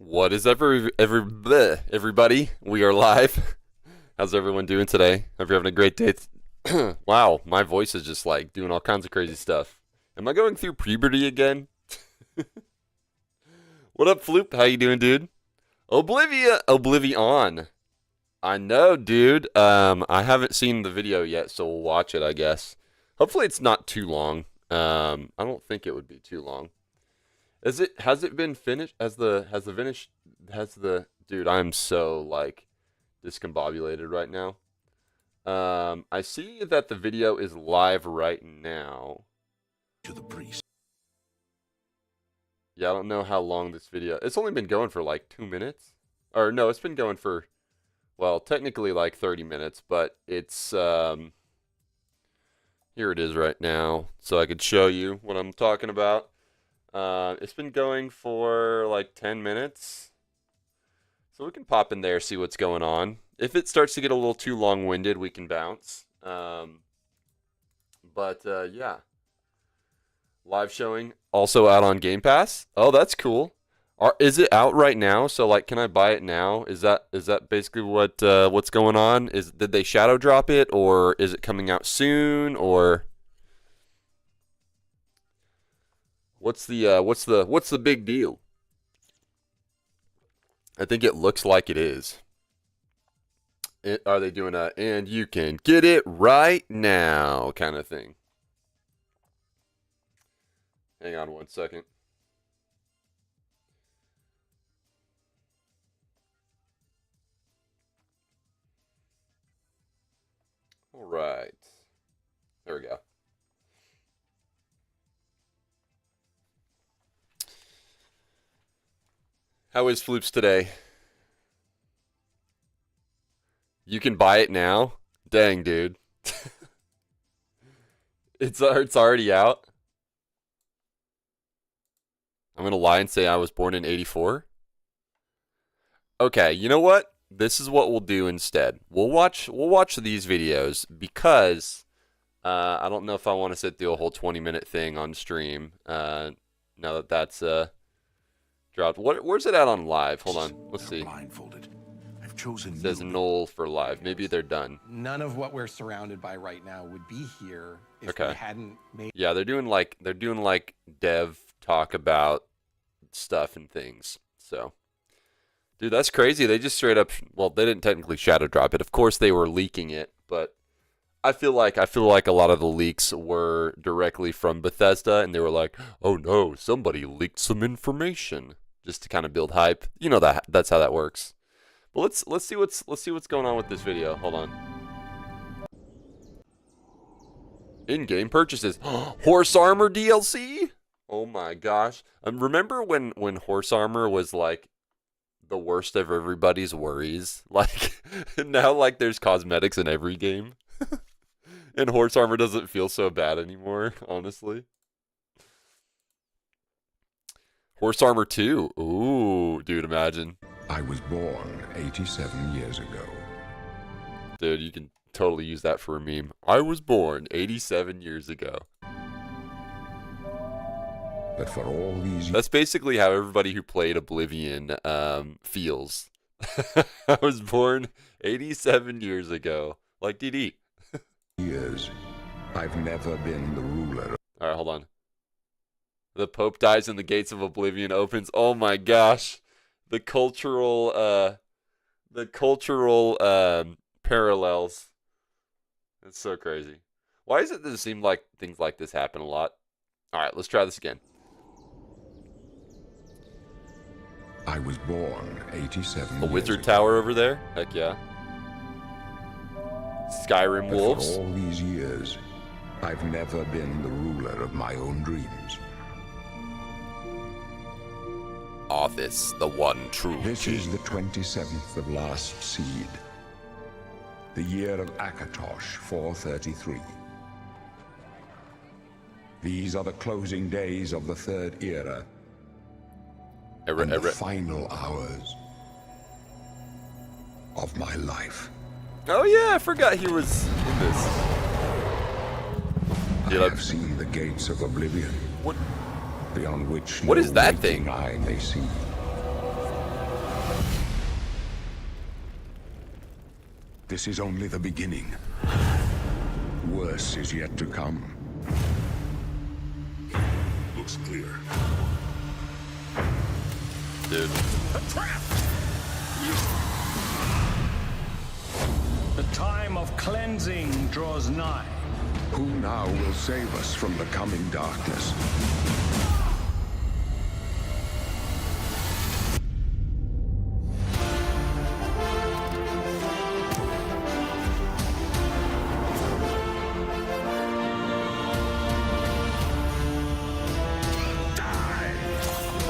What is everybody? We are live. How's everyone doing today? Hope you're having a great day. Wow, my voice is just like doing all kinds of crazy stuff. Am I going through puberty again? What up, Floop? How you doing, dude? Oblivion. I know, dude. I haven't seen the video yet, so we'll watch it, I guess. Hopefully it's not too long. I don't think it would be too long. Has it been finished? Dude, I'm so like discombobulated right now. I see that the video is live right now. To the priest. Yeah, I don't know how long this video. It's only been going for like 2 minutes. Or no, it's been going for, well, technically like 30 minutes, but it's here it is right now, so I could show you what I'm talking about. It's been going for like 10 minutes. So we can pop in there, see what's going on. If it starts to get a little too long-winded, we can bounce. Yeah. Live showing, also out on Game Pass. Oh, that's cool. Is it out right now? So like, can I buy it now? Is that basically what's going on? Did they shadow drop it, or is it coming out soon, or what's the big deal? I think it looks like it is. Are they doing a and you can get it right now kind of thing? Hang on 1 second. All right. There we go. How is Floops today? You can buy it now? Dang, dude. It's already out. I'm going to lie and say I was born in 84. Okay, you know what? This is what we'll do instead. We'll watch these videos because I don't know if I want to sit through a whole 20-minute thing on stream. Now that that's dropped. Where's it at on live? Hold on. Let's see. Blindfolded. I've chosen. It says null for live. Maybe they're done. None of what we're surrounded by right now would be here if we hadn't made. Yeah, they're doing like dev talk about stuff and things. So, dude, that's crazy. They just straight up. Well, they didn't technically shadow drop it. Of course, they were leaking it, but I feel like a lot of the leaks were directly from Bethesda, and they were like, "Oh no, somebody leaked some information," just to kind of build hype. You know that's how that works. But let's see what's going on with this video. Hold on. In-game purchases. Horse Armor DLC? Oh my gosh. Remember when Horse Armor was like the worst of everybody's worries? Like now like there's cosmetics in every game. And Horse Armor doesn't feel so bad anymore, honestly. Horse Armor 2. Ooh, dude, imagine. I was born 87 years ago. Dude, you can totally use that for a meme. I was born 87 years ago. But for all these That's basically how everybody who played Oblivion feels. I was born 87 years ago. Like DD. years, I've never been the ruler. Alright, hold on. The Pope dies and the gates of Oblivion opens. Oh my gosh. The cultural parallels. It's so crazy. Why does it seem like things like this happen a lot? Alright, let's try this again. I was born 87 A wizard tower over there? Heck yeah. Skyrim wolves. For all these years, I've never been the ruler of my own dreams. Arthas, the one true This king. is the 27th of last seed. The year of Akatosh 433. These are the closing days of the third era. And the final hours of my life. Oh yeah, I forgot he was in this. I have seen the gates of Oblivion. What? Beyond which What no is that waking thing? eye may see. This is only the beginning. Worse is yet to come. Looks clear. Dude. A trap! The time of cleansing draws nigh. Who now will save us from the coming darkness?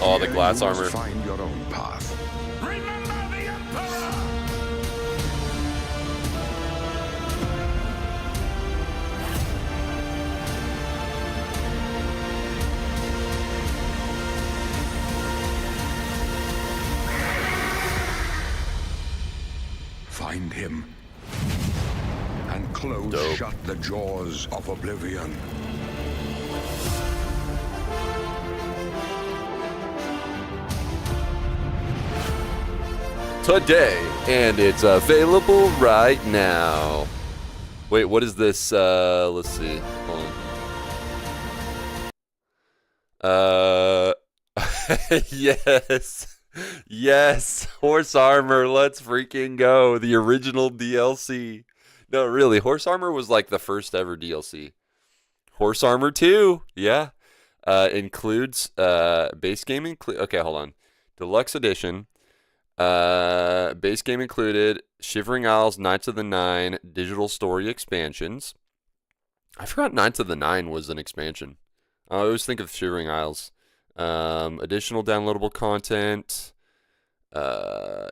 Oh, the glass You must armor. Find your own path. Remember the Emperor! Find him. And close Dope. shut the jaws of Oblivion. Today, and it's available right now. Wait, what is this? Let's see. Hold on. Yes. Yes. Horse Armor, let's freaking go. The original DLC. No, really, Horse Armor was like the first ever DLC. Horse Armor 2, yeah. Includes base game okay, hold on. Deluxe edition. Base game included Shivering Isles, Knights of the Nine, digital story expansions. I forgot Knights of the Nine was an expansion. I always think of Shivering Isles. Additional downloadable content.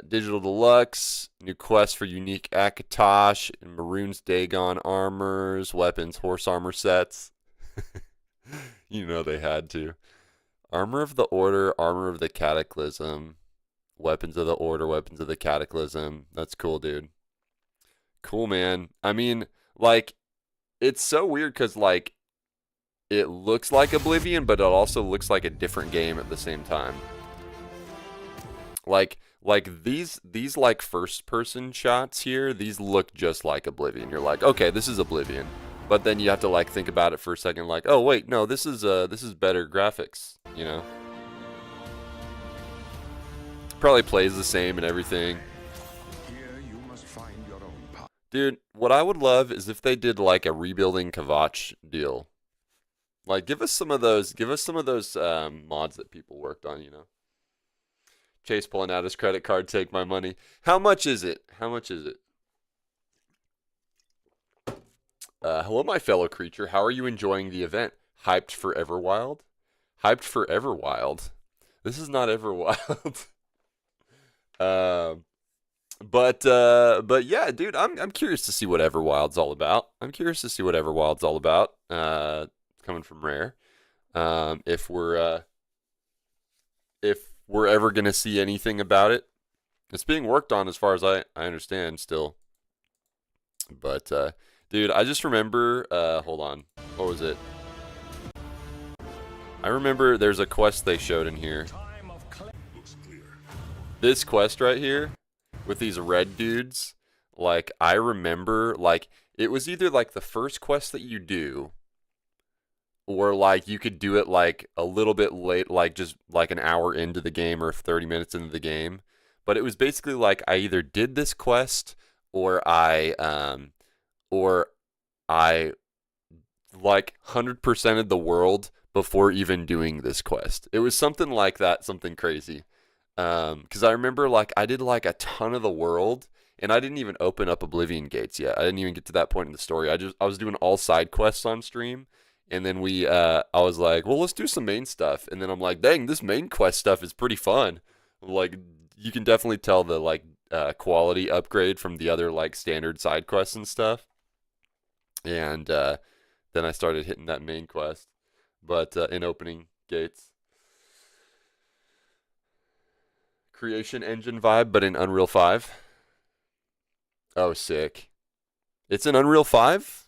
Digital Deluxe, new quests for unique Akatosh, and Maroon's Dagon armors, weapons, horse armor sets. You know they had to. Armor of the Order, Armor of the Cataclysm, Weapons of the Order, Weapons of the Cataclysm. That's cool, dude. Cool, man. I mean, like, it's so weird because, like, it looks like Oblivion, but it also looks like a different game at the same time. Like these like first person shots here, these look just like Oblivion. You're like, okay, this is Oblivion. But then you have to like think about it for a second, like, oh wait, no, this is better graphics, you know? Probably plays the same and everything. Here you must find your own path. Dude, what I would love is if they did like a rebuilding Kvatch deal. Like give us some of those mods that people worked on, you know? Chase pulling out his credit card, take my money. How much is it? How much is it? Hello, my fellow creature. How are you enjoying the event? Hyped for Everwild? Hyped for Everwild. This is not Everwild. But yeah, dude, I'm curious to see what Everwild's all about. Coming from Rare. If we're ever gonna see anything about it. It's being worked on as far as I understand still. But dude, I just remember hold on. What was it? I remember there's a quest they showed in here. This quest right here with these red dudes, like I remember like it was either like the first quest that you do, or like you could do it like a little bit late, like just like an hour into the game or 30 minutes into the game. But it was basically like I either did this quest or I like 100%ed the world before even doing this quest. It was something like that, something crazy. Because I remember like I did like a ton of the world and I didn't even open up Oblivion Gates yet. I didn't even get to that point in the story. I was doing all side quests on stream. And then I was like, well, let's do some main stuff. And then I'm like, dang, this main quest stuff is pretty fun. Like, you can definitely tell the, like, quality upgrade from the other, like, standard side quests and stuff. And then I started hitting that main quest. But in opening gates. Creation engine vibe, but in Unreal 5. Oh, sick. It's in Unreal 5?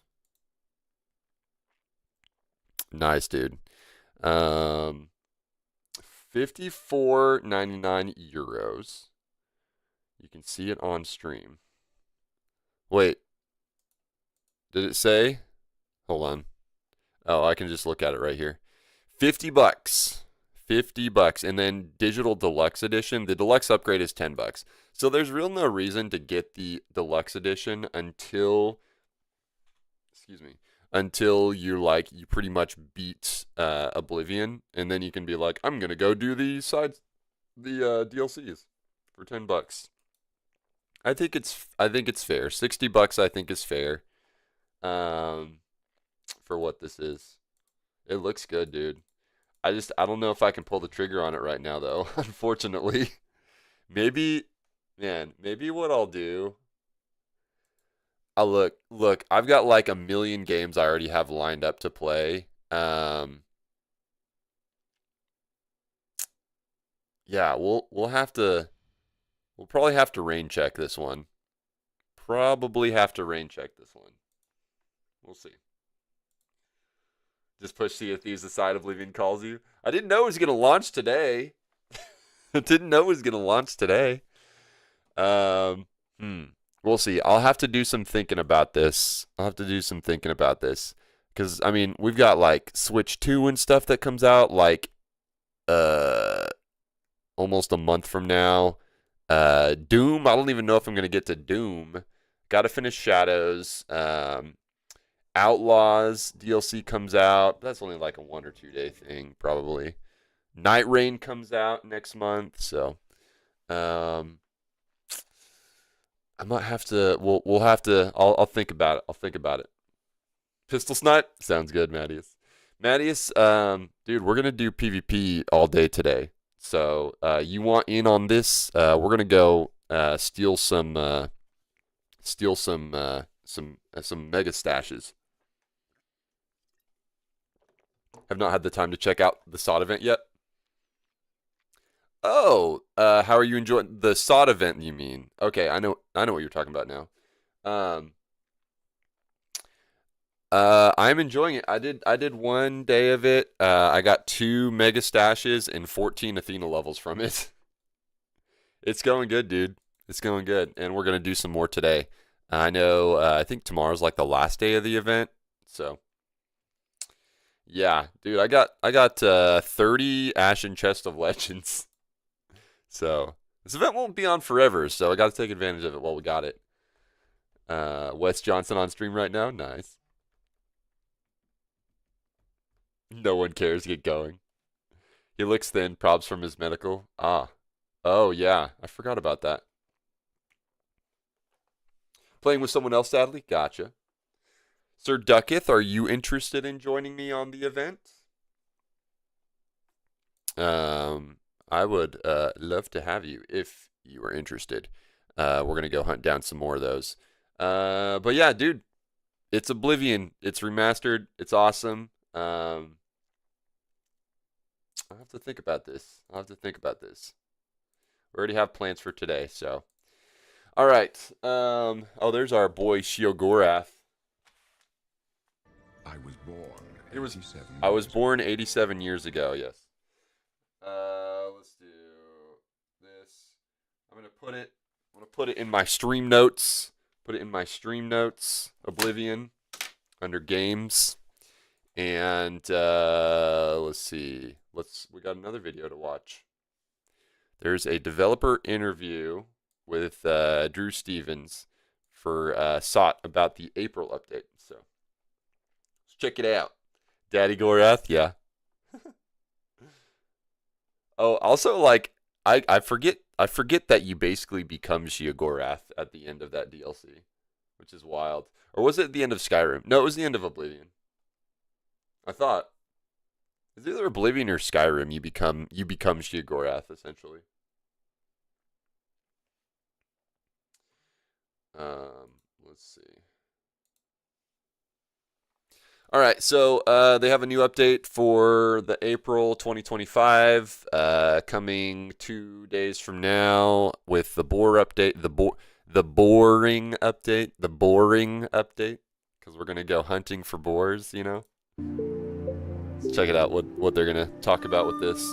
Nice, dude. 54.99 euros. You can see it on stream. Wait. Did it say? Hold on. Oh, I can just look at it right here. $50. $50. And then digital deluxe edition. The deluxe upgrade is $10. So there's real no reason to get the deluxe edition until you pretty much beat Oblivion, and then you can be like, I'm gonna go do the DLCs for $10. I think it's fair. $60 I think is fair. For what this is. It looks good, dude. I don't know if I can pull the trigger on it right now though, unfortunately. Maybe what I'll do. Look, I've got like a million games I already have lined up to play. Yeah, we'll probably have to rain check this one. We'll see. Just push Sea of Thieves aside, Oblivion calls you. I didn't know it was gonna launch today. We'll see. I'll have to do some thinking about this. Because, I mean, we've got, like, Switch 2 and stuff that comes out, like, almost a month from now. Doom, I don't even know if I'm going to get to Doom. Got to finish Shadows. Outlaws DLC comes out. That's only like a 1 or 2 day thing, probably. Night Rain comes out next month, so I might have to. We'll have to. I'll think about it. I'll think about it. Pistol Snipe sounds good, Mattias. Mattias, dude, we're gonna do PvP all day today. So you want in on this? We're gonna go steal some mega stashes. Have not had the time to check out the SOD event yet. Oh, how are you enjoying the SOD event? You mean? Okay, I know what you're talking about now. I'm enjoying it. I did 1 day of it. I got 2 mega stashes and 14 Athena levels from it. It's going good, dude. It's going good, and we're gonna do some more today. I know. I think tomorrow's like the last day of the event, so. Yeah, dude, I got 30 Ashen Chest of Legends. So this event won't be on forever, so I got to take advantage of it while we got it. Wes Johnson on stream right now, nice. No one cares. Get going. He looks thin. Probs from his medical. Oh yeah, I forgot about that. Playing with someone else, sadly. Gotcha. Sir Ducketh, are you interested in joining me on the event? I would love to have you if you are interested. We're going to go hunt down some more of those. But yeah, dude, it's Oblivion. It's remastered. It's awesome. I'll have to think about this. We already have plans for today, so. All right. Oh, there's our boy Shiogorath. I was born. I was born 87 years ago. Yes. Let's do this. I'm gonna put it in my stream notes. Oblivion under games, and let's see. We got another video to watch. There's a developer interview with Drew Stevens for SOT about the April update. So. Check it out. Daddy Gorath, yeah. Oh, also, like, I forget that you basically become Shiogorath at the end of that DLC, which is wild. Or was it at the end of Skyrim? No, it was the end of Oblivion. I thought. It's either Oblivion or Skyrim, you become Shiogorath, essentially. Let's see. All right, so they have a new update for the April 2025 coming 2 days from now with the boar update, the boring update, because we're gonna go hunting for boars, you know. Let's check it out. What they're gonna talk about with this.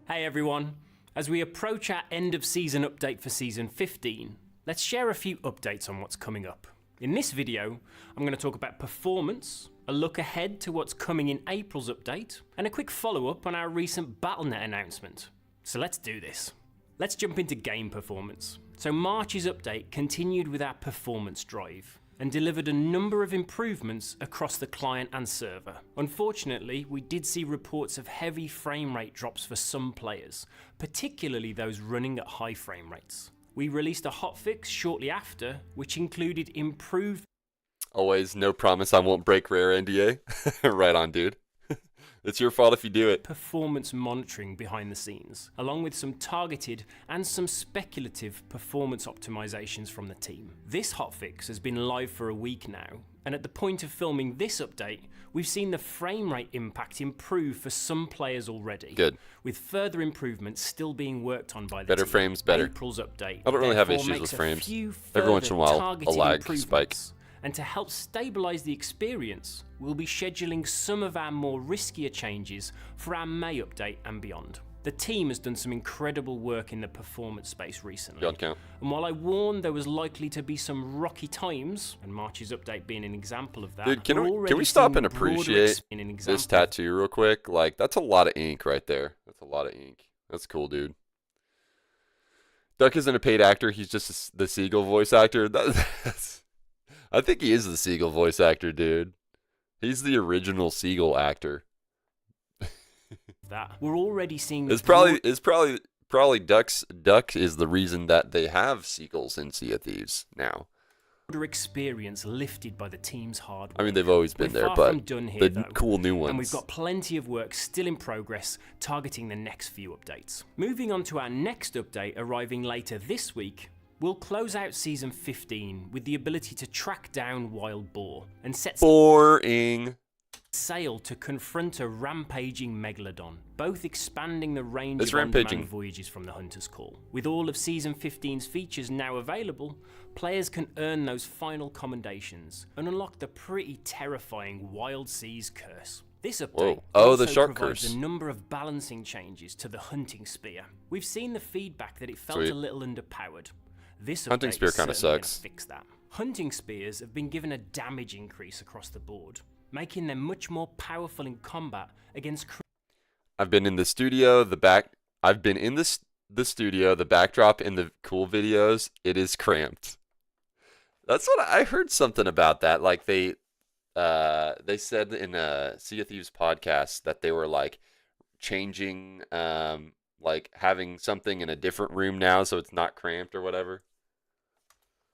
Hey everyone, as we approach our end of season update for season 15, let's share a few updates on what's coming up. In this video, I'm going to talk about performance, a look ahead to what's coming in April's update, and a quick follow-up on our recent BattleNet announcement. So let's do this. Let's jump into game performance. So March's update continued with our performance drive and delivered a number of improvements across the client and server. Unfortunately, we did see reports of heavy frame rate drops for some players, particularly those running at high frame rates. We released a hotfix shortly after, which included improved... Always no promise I won't break rare NDA. Right on, dude. It's your fault if you do it. ...performance monitoring behind the scenes, along with some targeted and some speculative performance optimizations from the team. This hotfix has been live for a week now, and at the point of filming this update, we've seen the frame rate impact improve for some players already. Good. With further improvements still being worked on by the better team. frames, better. April's update I don't really have therefore issues with makes frames. a Every once in a while, a targeted lag improvements. spike. And to help stabilize the experience, we'll be scheduling some of our more riskier changes for our May update and beyond. The team has done some incredible work in the performance space recently. Beyond count. And while I warned there was likely to be some rocky times, and March's update being an example of that, dude, can we stop and appreciate this tattoo real quick? Like, that's a lot of ink right there. That's a lot of ink. That's cool, dude. Duck isn't a paid actor. He's just the Seagull voice actor. I think he is the Seagull voice actor, dude. He's the original Seagull actor. That we're already seeing. It's probably Duck is the reason that they have seagulls in Sea of Thieves now. Experience lifted by the team's hard work. I mean, they've always been there, but the cool new ones. And we've got plenty of work still in progress, targeting the next few updates. Moving on to our next update, arriving later this week, we'll close out Season 15 with the ability to track down wild boar and set sail to confront a rampaging Megalodon, both expanding the range of on-demand voyages from the Hunter's Call. With all of Season 15's features now available, players can earn those final commendations and unlock the pretty terrifying Wild Seas Curse. This update also provides a number of balancing changes to the hunting spear. We've seen the feedback that it felt a little underpowered. This hunting spear kind of sucks. Fix that. Hunting spears have been given a damage increase across the board, making them much more powerful in combat against. I've been in the studio, the studio, the backdrop in the cool videos, it is cramped. That's what I heard something about that. Like they said in a Sea of Thieves podcast that they were like changing, like having something in a different room now so it's not cramped or whatever.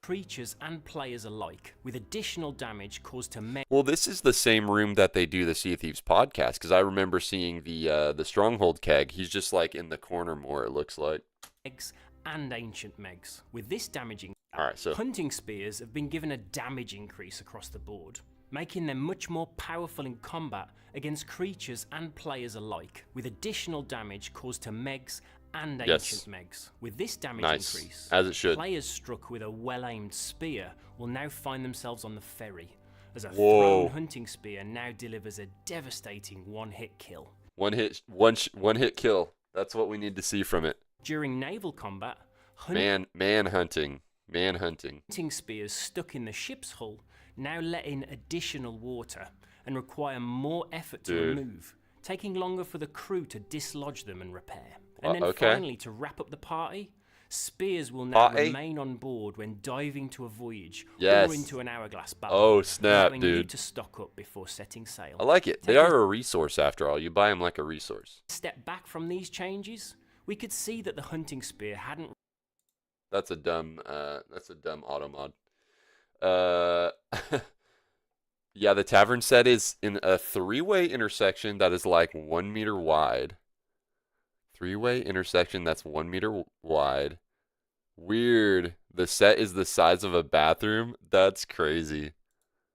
Creatures and players alike, with additional damage caused to men. Well, this is the same room that they do the Sea of Thieves podcast, because I remember seeing the Stronghold keg. He's just like in the corner more, it looks like. Megs and ancient Megs. With this damaging, so hunting spears have been given a damage increase across the board, making them much more powerful in combat against creatures and players alike, with additional damage caused to Megs and ancient Megs. With this damage increase, as it should, players struck with a well-aimed spear will now find themselves on the ferry, as a thrown hunting spear now delivers a devastating one-hit kill. One hit kill. That's what we need to see from it. During naval combat, manhunting. Hunting spears stuck in the ship's hull now let in additional water and require more effort to remove, taking longer for the crew to dislodge them and repair. And then finally, to wrap up the party, spears will now remain on board when diving to a voyage or into an hourglass battle. Oh snap, dude! You to stock up before setting sail. I like it. They are a resource after all. You buy them like a resource. Step back from these changes, we could see that the hunting spear hadn't. That's a dumb auto mod. Yeah, the tavern set is in a 3-way intersection that is like 1 meter wide. 3-way intersection that's 1 meter wide. Weird. The set is the size of a bathroom. That's crazy.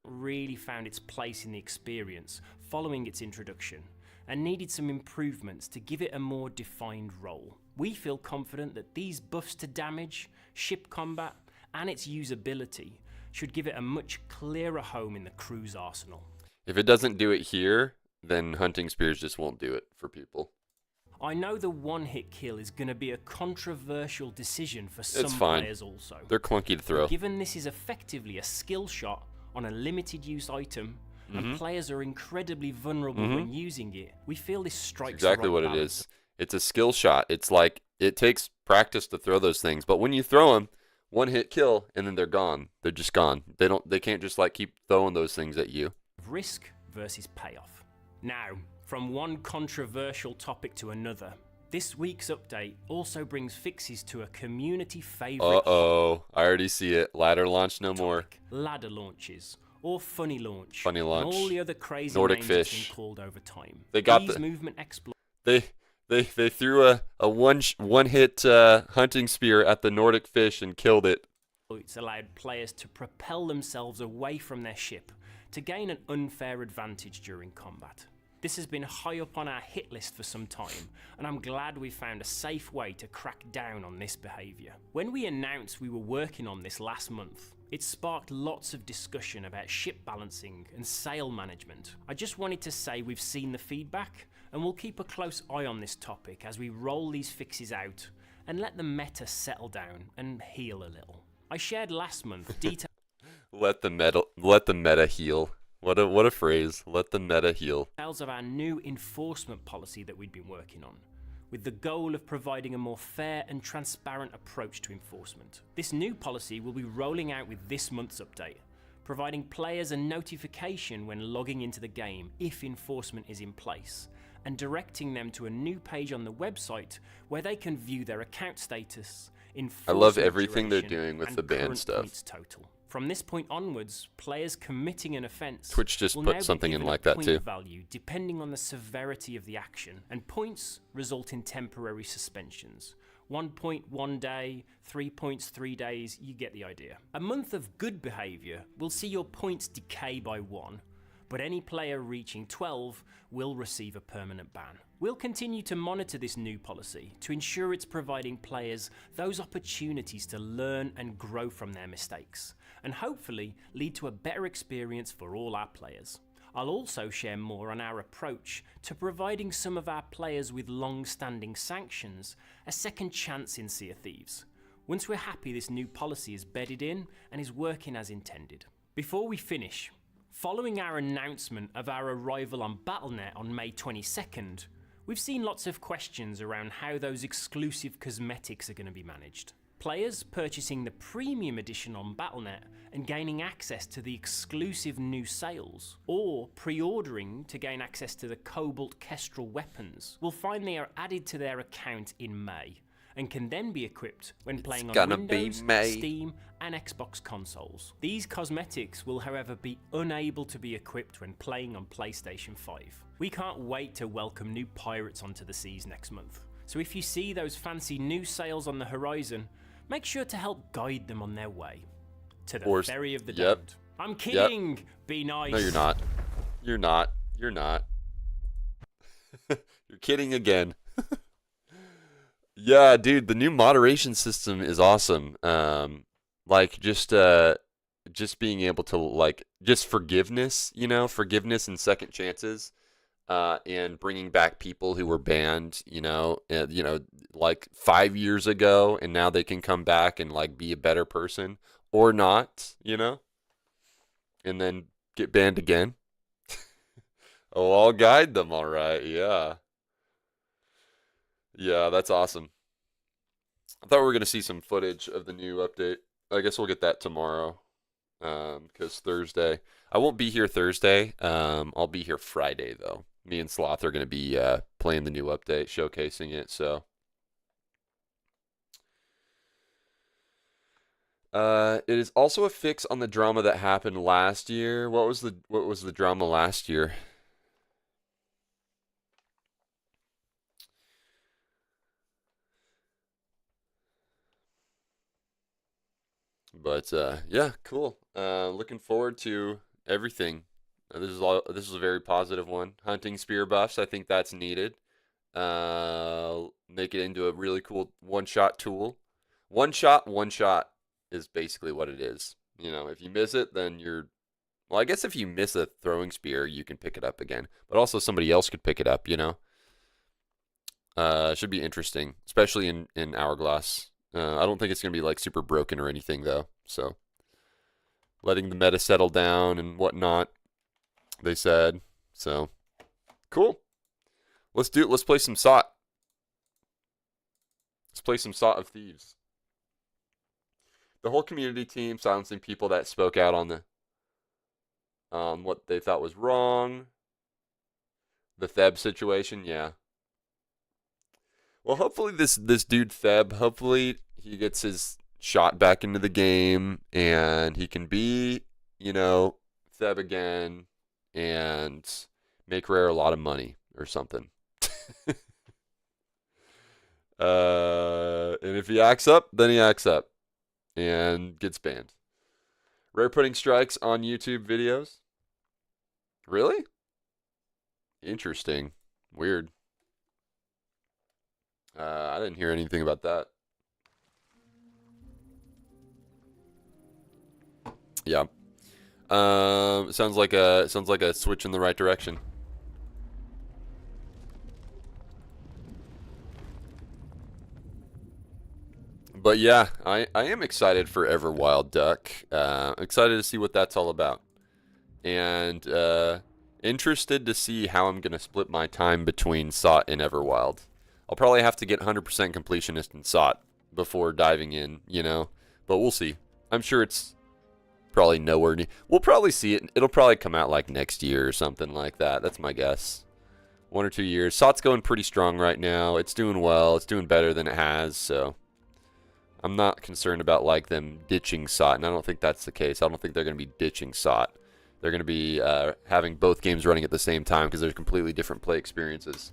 Really found its place in the experience following its introduction and needed some improvements to give it a more defined role. We feel confident that these buffs to damage, ship combat, and its usability should give it a much clearer home in the crew's arsenal. If it doesn't do it here, then hunting spears just won't do it for people. I know the one-hit kill is going to be a controversial decision for some players also. They're clunky to throw. But given this is effectively a skill shot on a limited use item, and players are incredibly vulnerable when using it, we feel this strikes exactly what it is. It's a skill shot. It's like, it takes practice to throw those things, but when you throw them, one-hit kill, and then they're gone. They're just gone. They can't just like keep throwing those things at you. Risk versus payoff. Now, from one controversial topic to another, this week's update also brings fixes to a community favorite. I already see it. Ladder launch no more. Ladder launches, or funny launch. Funny launch. And all the other crazy Nordic names fish. it's been called over time. They got these movement exploits. They threw a one-hit hunting spear at the Nordic fish and killed it. It's allowed players to propel themselves away from their ship to gain an unfair advantage during combat. This has been high up on our hit list for some time, and I'm glad we found a safe way to crack down on this behaviour. When we announced we were working on this last month, it sparked lots of discussion about ship balancing and sail management. I just wanted to say we've seen the feedback, and we'll keep a close eye on this topic as we roll these fixes out and let the meta settle down and heal a little. I shared last month details. Let the meta heal. What a phrase. Let the meta heal. Details of our new enforcement policy that we'd been working on, with the goal of providing a more fair and transparent approach to enforcement. This new policy will be rolling out with this month's update, providing players a notification when logging into the game if enforcement is in place, and directing them to a new page on the website where they can view their account status, I love everything they're doing with the ban stuff. Total. From this point onwards, players committing an offence Twitch just put something in like that too. Value depending on the severity of the action, and points result in temporary suspensions. 1 point 1 day, 3 points 3 days, you get the idea. A month of good behaviour will see your points decay by 1, but any player reaching 12 will receive a permanent ban. We'll continue to monitor this new policy to ensure it's providing players those opportunities to learn and grow from their mistakes, and hopefully lead to a better experience for all our players. I'll also share more on our approach to providing some of our players with long-standing sanctions a second chance in Sea of Thieves, once we're happy this new policy is bedded in and is working as intended. Before we finish, following our announcement of our arrival on Battle.net on May 22nd, we've seen lots of questions around how those exclusive cosmetics are going to be managed. Players purchasing the premium edition on Battle.net and gaining access to the exclusive new sales, or pre-ordering to gain access to the Cobalt Kestrel weapons, will find they are added to their account in May, and can then be equipped when playing on Windows, Steam, and Xbox consoles. These cosmetics will, however, be unable to be equipped when playing on PlayStation 5. We can't wait to welcome new pirates onto the seas next month, so if you see those fancy new sales on the horizon, make sure to help guide them on their way to the ferry of the damned. I'm kidding! Be nice. No, you're not. You're not. You're not. You're kidding again. Yeah, dude, the new moderation system is awesome. Like just being able to like just forgiveness, you know, forgiveness and second chances, and bringing back people who were banned, you know, like 5 years ago, and now they can come back and like be a better person or not, you know, and then get banned again. Oh, I'll guide them, all right, yeah. Yeah, that's awesome. I thought we were going to see some footage of the new update. I guess we'll get that tomorrow, because Thursday. I won't be here Thursday. I'll be here Friday, though. Me and Sloth are going to be playing the new update, showcasing it, so. It is also a fix on the drama that happened last year. What was the drama last year? But yeah, cool. Looking forward to everything. This is a very positive one. Hunting spear buffs, I think that's needed. Make it into a really cool one-shot tool. One shot is basically what it is. You know, if you miss it, then you're. Well, I guess if you miss a throwing spear, you can pick it up again. But also somebody else could pick it up. You know. Should be interesting, especially in Hourglass. I don't think it's going to be like super broken or anything though. So letting the meta settle down and whatnot, they said. So cool. Let's do it. Let's play some SOT. Let's play some Sea of Thieves. The whole community team silencing people that spoke out on the what they thought was wrong. The Theb situation, yeah. Well, hopefully this dude Theb, hopefully he gets his shot back into the game and he can be, you know, Theb again and make Rare a lot of money or something. And if he acts up, then he acts up and gets banned. Rare putting strikes on YouTube videos? Really? Interesting. Weird. I didn't hear anything about that. Yeah. Sounds like a switch in the right direction. But yeah, I am excited for Everwild Duck. Excited to see what that's all about. And interested to see how I'm going to split my time between SOT and Everwild. I'll probably have to get 100% completionist in SOT before diving in, you know. But we'll see. I'm sure it's Probably nowhere near. We'll probably see it. It'll probably come out like next year or something like that. That's my guess. 1 or 2 years. SOT's going pretty strong right now. It's doing well. It's doing better than it has, so I'm not concerned about like them ditching SOT, and I don't think that's the case. I don't think they're going to be ditching SOT. They're going to be having both games running at the same time because they're completely different play experiences.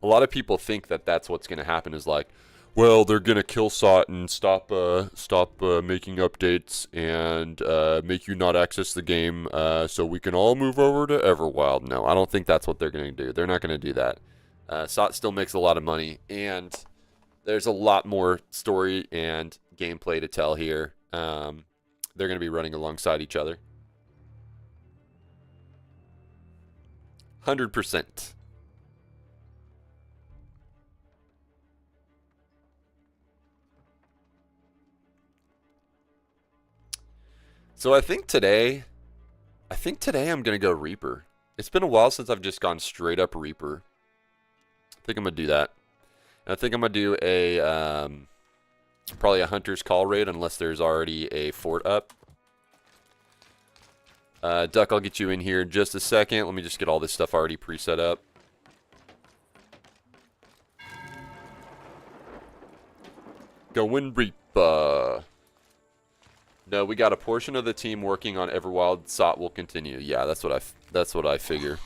A lot of people think that that's what's going to happen is like, well, they're going to kill SOT and stop making updates and make you not access the game so we can all move over to Everwild. No, I don't think that's what they're going to do. They're not going to do that. SOT still makes a lot of money, and there's a lot more story and gameplay to tell here. They're going to be running alongside each other. 100%. So I think today I'm going to go Reaper. It's been a while since I've just gone straight up Reaper. I think I'm going to do that. And I think I'm going to do a probably a Hunter's Call raid unless there's already a fort up. Duck, I'll get you in here in just a second. Let me just get all this stuff already preset up. Going Reaper. No, we got a portion of the team working on Everwild. SOT will continue. Yeah, that's what I figure.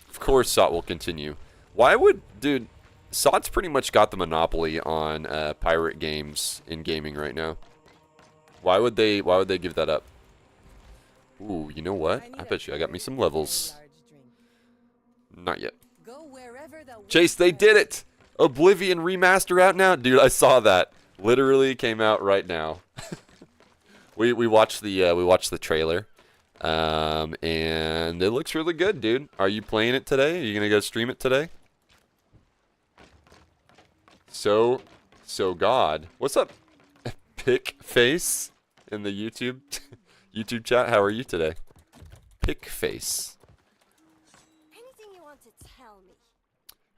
Of course, SOT will continue. Why would, dude? SOT's pretty much got the monopoly on pirate games in gaming right now. Why would they give that up? Ooh, you know what? I bet you I got me some levels. Not yet. Chase, they did it! Oblivion remaster out now, dude. I saw that. Literally came out right now. We watched the trailer, and it looks really good, dude. Are you playing it today? Are you gonna go stream it today? So God, what's up, Pick Face in the YouTube YouTube chat? How are you today, Pick Face? Anything you want to tell me?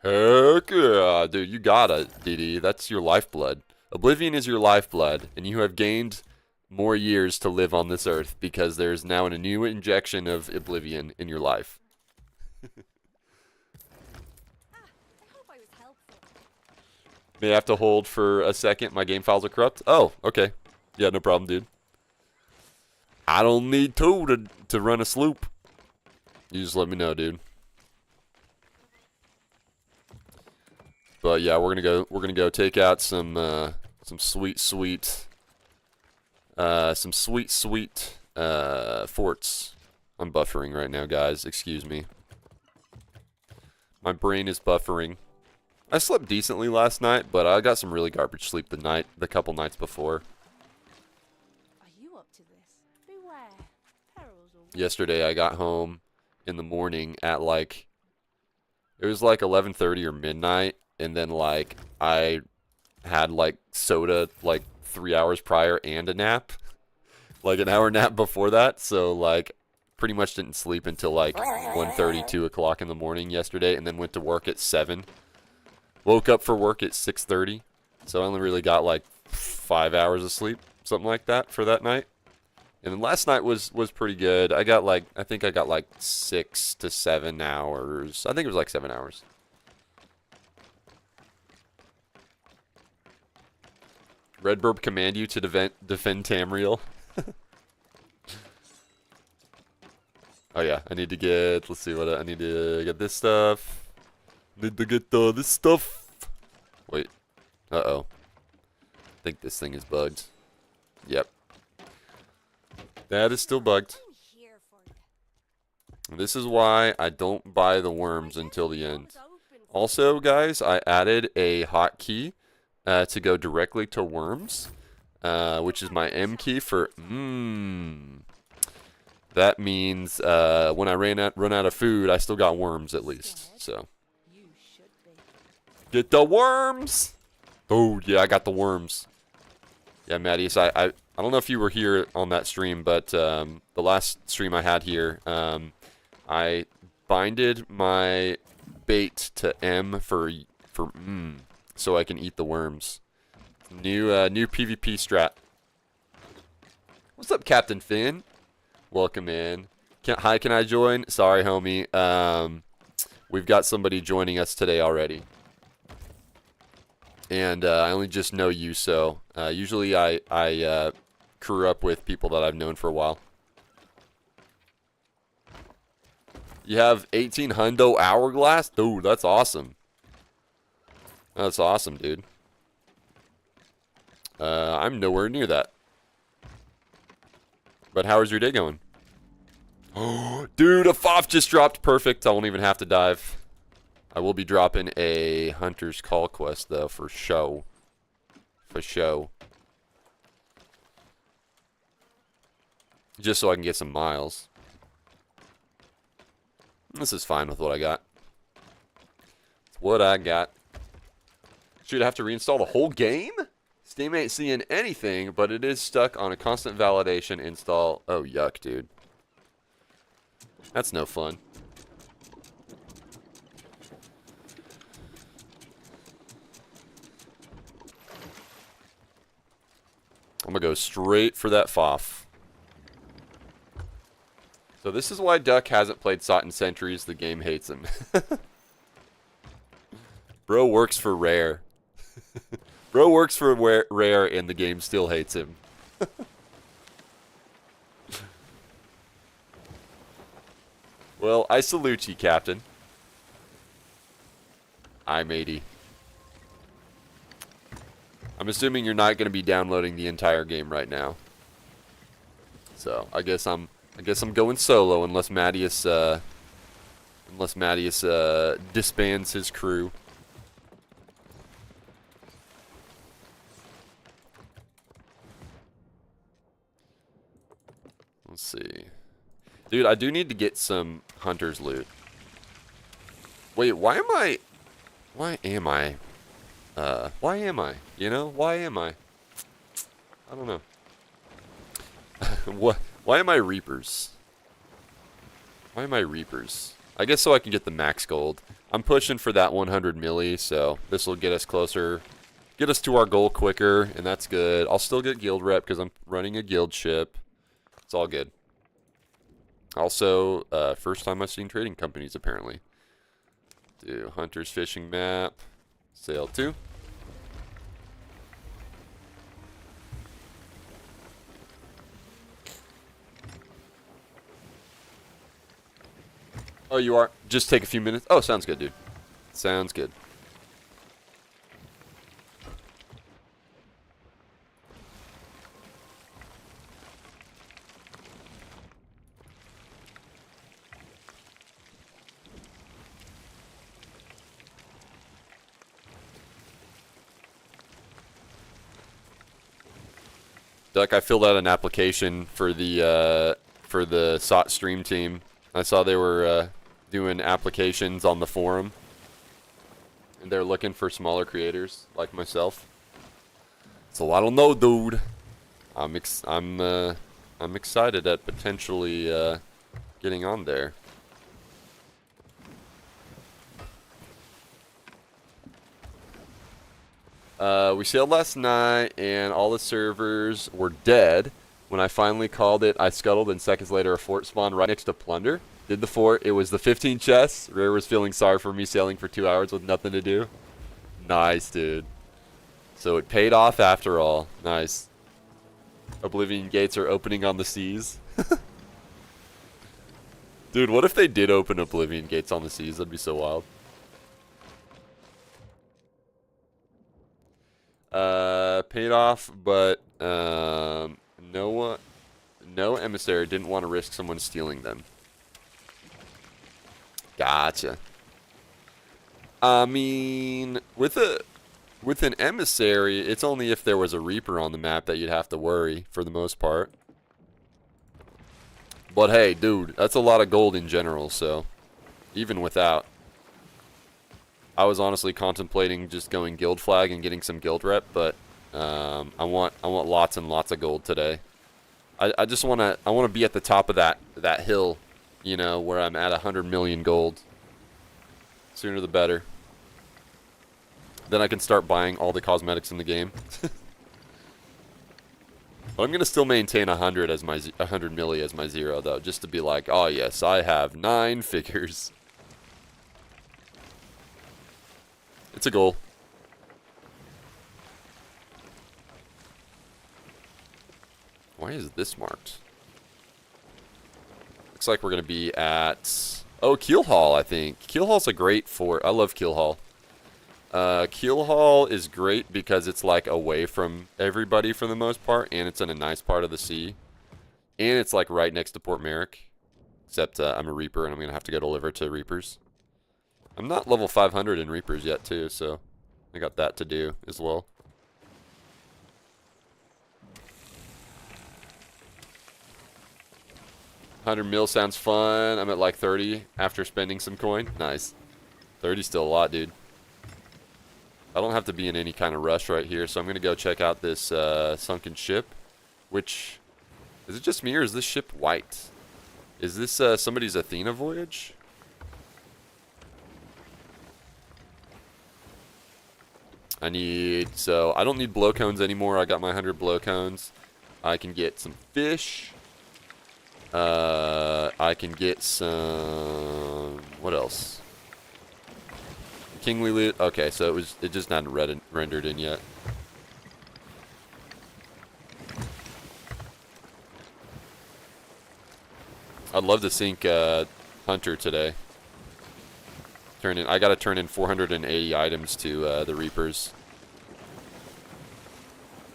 Heck yeah, dude, you got it, DD. That's your lifeblood. Oblivion is your lifeblood, and you have gained more years to live on this earth because there's now a new injection of Oblivion in your life. I hope I was helpful. May I have to hold for a second? My game files are corrupt. Oh, okay. Yeah, no problem, dude. I don't need two to run a sloop. You just let me know, dude. But yeah, we're gonna go take out some sweet forts. I'm buffering right now, guys. Excuse me. My brain is buffering. I slept decently last night, but I got some really garbage sleep the couple nights before. Are you up to this? Beware. Perils will... Yesterday I got home in the morning at like, it was like 11:30 or midnight, and then like I had like soda like 3 hours prior and a nap, like an hour nap before that. So like pretty much didn't sleep until like 1:30, 2 o'clock in the morning yesterday, and then went to work at 7. Woke up for work at 6:30, so I only really got like 5 hours of sleep, something like that for that night. And then last night was pretty good. I think I got like 6 to 7 hours. I think it was like 7 hours. Redburb command you to defend Tamriel. Oh yeah, I need to get, let's see what I need to get this stuff. Need to get this stuff. Wait. Uh-oh. I think this thing is bugged. Yep. That is still bugged. I'm here for you. This is why I don't buy the worms until the end. Also, guys, I added a hotkey to go directly to worms, which is my M key for That means when I run out of food, I still got worms at least. So get the worms. Oh yeah, I got the worms. Yeah, Maddie. So I don't know if you were here on that stream, but the last stream I had here, I binded my bait to M for so I can eat the worms. New PvP strat. What's up, Captain Finn? Welcome in. Hi, can I join? Sorry, homie. We've got somebody joining us today already. And I only just know you, so usually I crew up with people that I've known for a while. You have 18 hundo hourglass? Dude, that's awesome. That's awesome, dude. I'm nowhere near that. But how is your day going? Dude, a FOF just dropped. Perfect. I won't even have to dive. I will be dropping a Hunter's Call quest, though, for show. For show. Just so I can get some miles. This is fine with what I got. It's what I got. Should I have to reinstall the whole game? Steam ain't seeing anything, but it is stuck on a constant validation install. Oh, yuck, dude. That's no fun. I'm gonna go straight for that FOF. So this is why Duck hasn't played Sot in centuries. The game hates him. Bro works for Rare. Bro works for Rare and the game still hates him. Well, I salute you, Captain. Hi, matey. I'm assuming you're not going to be downloading the entire game right now. So, I guess I'm going solo unless Mattias disbands his crew. Let's see. Dude, I do need to get some hunter's loot. Wait, why am I? You know, why am I? I don't know. Why am I Reapers? Why am I Reapers? I guess so I can get the max gold. I'm pushing for that 100 milli, so this will get us closer. Get us to our goal quicker, and that's good. I'll still get guild rep because I'm running a guild ship. It's all good. Also, first time I've seen trading companies, apparently. Do Hunter's Fishing Map. Sail 2. Oh, you are? Just take a few minutes? Oh, sounds good, dude. Sounds good. Duck, I filled out an application for the SOT stream team. I saw they were doing applications on the forum, and they're looking for smaller creators like myself. So I don't know, dude. I'm excited at potentially getting on there. We sailed last night, and all the servers were dead. When I finally called it, I scuttled, and seconds later a fort spawned right next to Plunder. Did the fort. It was the 15 chests. Rare was feeling sorry for me sailing for 2 hours with nothing to do. Nice, dude. So it paid off after all. Nice. Oblivion gates are opening on the seas. Dude, what if they did open Oblivion gates on the seas? That'd be so wild. Paid off, but no emissary didn't want to risk someone stealing them. Gotcha. I mean, with an emissary, it's only if there was a Reaper on the map that you'd have to worry, for the most part. But hey, dude, that's a lot of gold in general, so even without. I was honestly contemplating just going guild flag and getting some guild rep, but I want lots and lots of gold today. I just wanna be at the top of that hill, you know, where I'm at 100 million gold. Sooner the better. Then I can start buying all the cosmetics in the game. But I'm gonna still maintain 100 as my 100 milli as my 0 though, just to be like, oh yes, I have 9 figures. It's a goal. Why is this marked? Looks like we're gonna be at Keel Hall, I think. Keel Hall's a great fort. I love Keel Hall. Keel Hall is great because it's like away from everybody for the most part, and it's in a nice part of the sea, and it's like right next to Port Merrick. Except I'm a Reaper, and I'm gonna have to go deliver to Reapers. I'm not level 500 in Reapers yet, too, so I got that to do as well. $100 mil sounds fun. I'm at like 30 after spending some coin. Nice. 30's still a lot, dude. I don't have to be in any kind of rush right here, so I'm going to go check out this sunken ship. Which, is it just me or is this ship white? Is this somebody's Athena voyage? So I don't need blow cones anymore. I got my 100 blow cones. I can get some fish. I can get some, what else? Kingly loot. Okay, so it just not rendered in yet. I'd love to sink Hunter today. I gotta turn in 480 items to the Reapers.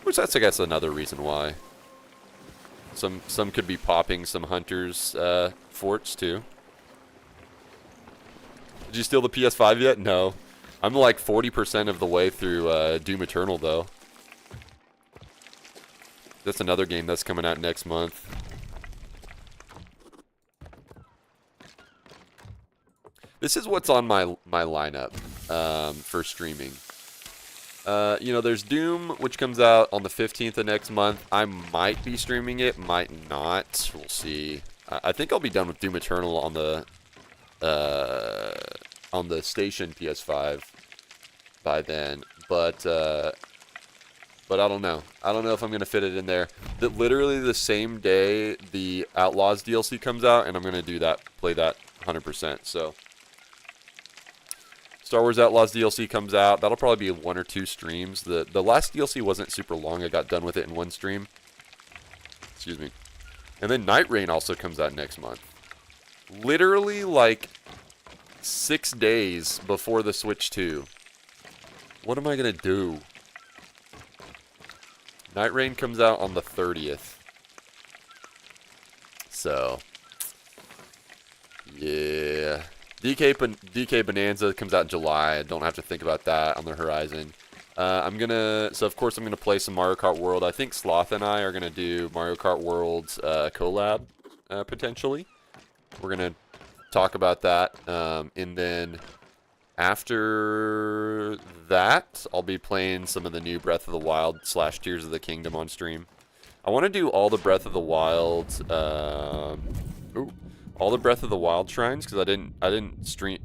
Which that's, I guess, another reason why. Some could be popping some Hunters forts too. Did you steal the PS5 yet? No. I'm like 40% of the way through Doom Eternal though. That's another game that's coming out next month. This is what's on my lineup for streaming. You know, there's Doom, which comes out on the 15th of next month. I might be streaming it, might not. We'll see. I think I'll be done with Doom Eternal on the station PS5 by then. But I don't know. I don't know if I'm gonna fit it in there. Literally the same day the Outlaws DLC comes out, and I'm gonna do that, play that 100%. So. Star Wars Outlaws DLC comes out. That'll probably be 1 or 2 streams. The last DLC wasn't super long. I got done with it in 1 stream. Excuse me. And then Night Rain also comes out next month. Literally like 6 days before the Switch 2. What am I going to do? Night Rain comes out on the 30th. So, yeah. DK Bonanza comes out in July. I don't have to think about that on the horizon. So of course I'm gonna play some Mario Kart World. I think Sloth and I are gonna do Mario Kart World's collab potentially. We're gonna talk about that, and then after that, I'll be playing some of the new Breath of the Wild / Tears of the Kingdom on stream. I want to do all the Breath of the Wild. All the Breath of the Wild shrines, because I didn't stream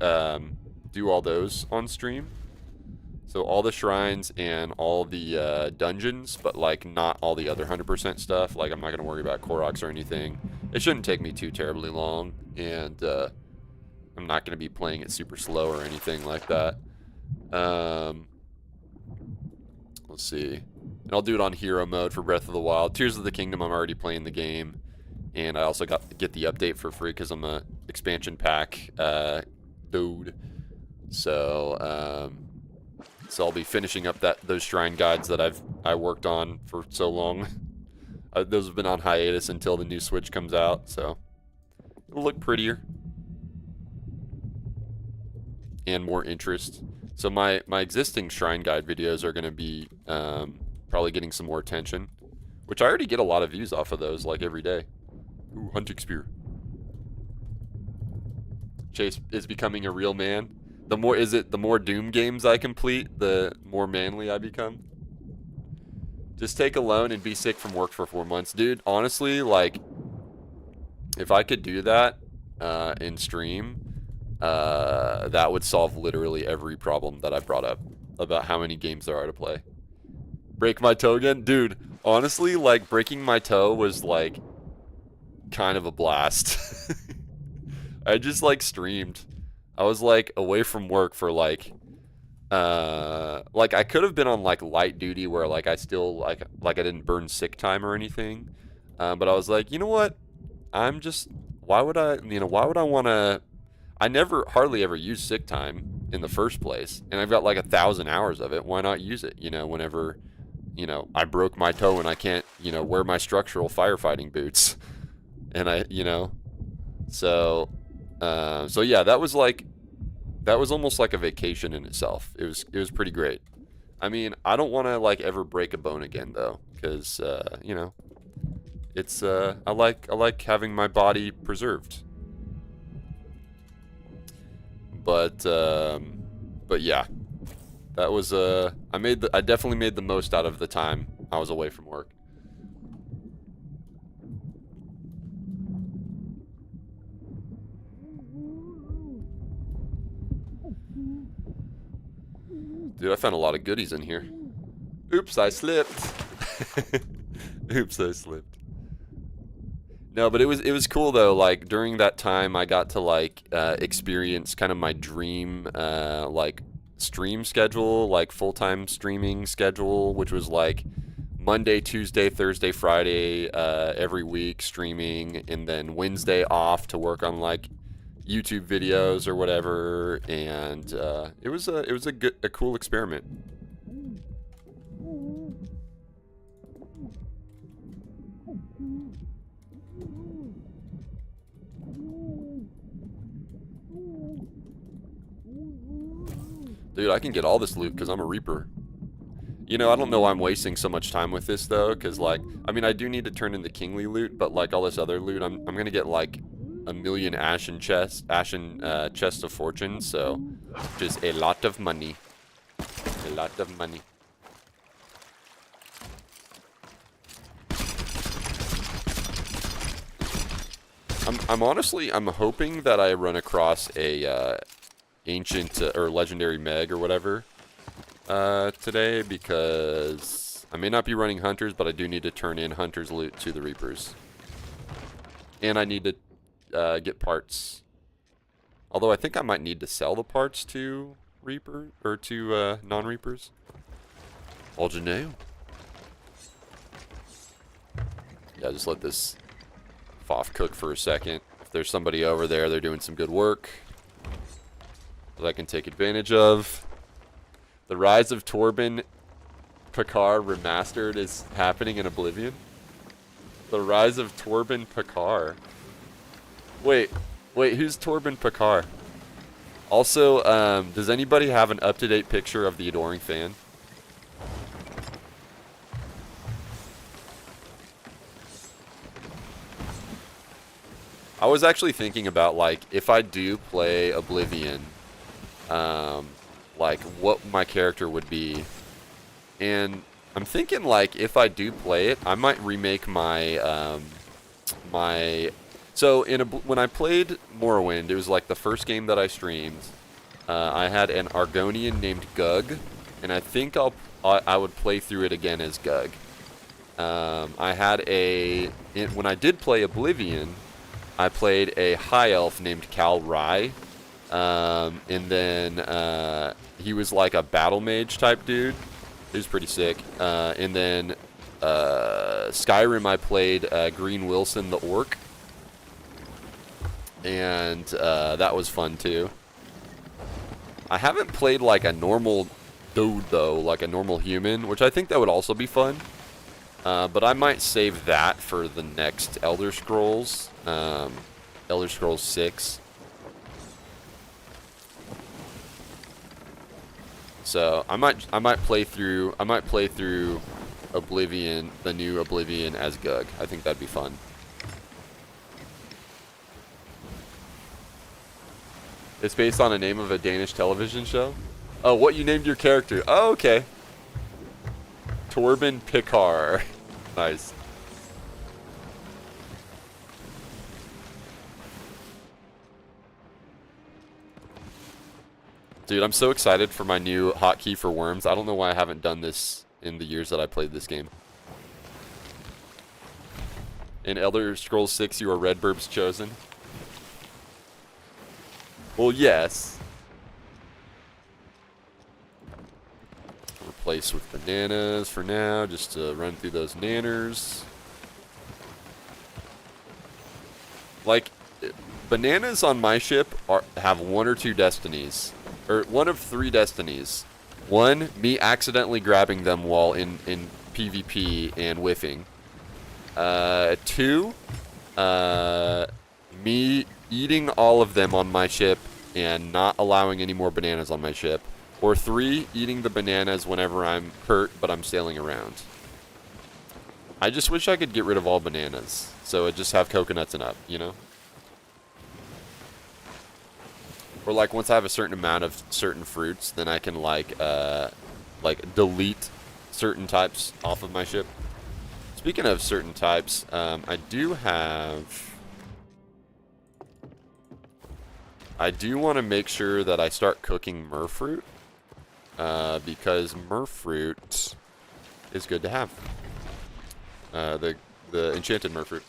do all those on stream. So all the shrines and all the dungeons, but like not all the other 100% stuff. Like I'm not gonna worry about Koroks or anything. It shouldn't take me too terribly long, and I'm not gonna be playing it super slow or anything like that. Let's see, and I'll do it on hero mode for Breath of the Wild. Tears of the Kingdom, I'm already playing the game. And I also get the update for free because I'm a expansion pack dude. So I'll be finishing up those shrine guides that I worked on for so long. Those have been on hiatus until the new Switch comes out, so it'll look prettier and more interest. So my existing shrine guide videos are going to be probably getting some more attention, which I already get a lot of views off of those, like every day. Ooh, hunting spear. Chase is becoming a real man. The more Doom games I complete, the more manly I become. Just take a loan and be sick from work for 4 months. Dude, honestly, like, if I could do that in stream, that would solve literally every problem that I brought up. about how many games there are to play. Break my toe again? Dude, honestly, like, breaking my toe was, like, kind of a blast. I just, like, streamed. I was, like, away from work for, like, I could have been on, like, light duty where, like, I still, like I didn't burn sick time or anything. But I was like, you know what? I'm just, why would I want to, I never, hardly ever use sick time in the first place. And I've got, like, 1,000 hours of it. Why not use it, you know, whenever, you know, I broke my toe and I can't, you know, wear my structural firefighting boots. And I, you know, so yeah, that was almost like a vacation in itself. It was pretty great. I mean, I don't want to, like, ever break a bone again, though, because, you know, it's, I like having my body preserved. But yeah, that was, I definitely made the most out of the time I was away from work. Dude, I found a lot of goodies in here. Oops, I slipped. Oops, I slipped. No, but it was cool though. Like, during that time, I got to, like, experience kind of my dream, like, stream schedule, like, full-time streaming schedule, which was, like, Monday, Tuesday, Thursday, Friday, every week streaming, and then Wednesday off to work on, like, YouTube videos or whatever, and it was a cool experiment. Dude, I can get all this loot because I'm a Reaper. You know, I don't know why I'm wasting so much time with this though, because, like, I mean, I do need to turn in the kingly loot, but, like, all this other loot, I'm gonna get, like, 1,000,000 ashen chests of fortune, so, which is a lot of money. A lot of money. I'm honestly, I'm hoping that I run across a ancient or legendary Meg or whatever today, because I may not be running hunters, but I do need to turn in hunters loot to the Reapers, and I need to get parts. Although I think I might need to sell the parts to Reaper or to non-Reapers. All you know. Yeah, just let this FOF cook for a second. If there's somebody over there, they're doing some good work that I can take advantage of. The Rise of Torben Picard Remastered is happening in Oblivion. The Rise of Torben Picard. Wait, who's Torben Picard? Also, does anybody have an up-to-date picture of the Adoring Fan? I was actually thinking about, like, if I do play Oblivion, like, what my character would be. And I'm thinking, like, if I do play it, I might remake my, so, when I played Morrowind, it was, like, the first game that I streamed. I had an Argonian named Gug, and I think I would play through it again as Gug. I had when I did play Oblivion, I played a high elf named Cal Rai, and then he was like a battle mage type dude. He was pretty sick. And then Skyrim, I played Green Wilson the orc, and that was fun too. I haven't played like a normal dude though, like a normal human, which I think that would also be fun. But I might save that for the next Elder Scrolls, Elder Scrolls 6. So I might play through Oblivion, the new Oblivion as Gug. I think that'd be fun. It's based on a name of a Danish television show. Oh, what you named your character? Oh, okay. Torben Picard. Nice. Dude, I'm so excited for my new hotkey for worms. I don't know why I haven't done this in the years that I played this game. In Elder Scrolls 6, you are Redburb's chosen. Well, yes. Replace with bananas for now, just to run through those nanners. Like, bananas on my ship have 1 or 2 destinies. Or 1 of 3 destinies. 1, me accidentally grabbing them while in PvP and whiffing. 2, me eating all of them on my ship and not allowing any more bananas on my ship. Or 3, eating the bananas whenever I'm hurt but I'm sailing around. I just wish I could get rid of all bananas. So I'd just have coconuts and up, you know? Or like once I have a certain amount of certain fruits, then I can like delete certain types off of my ship. Speaking of certain types, I do want to make sure that I start cooking merfruit, because merfruit is good to have. The enchanted merfruit.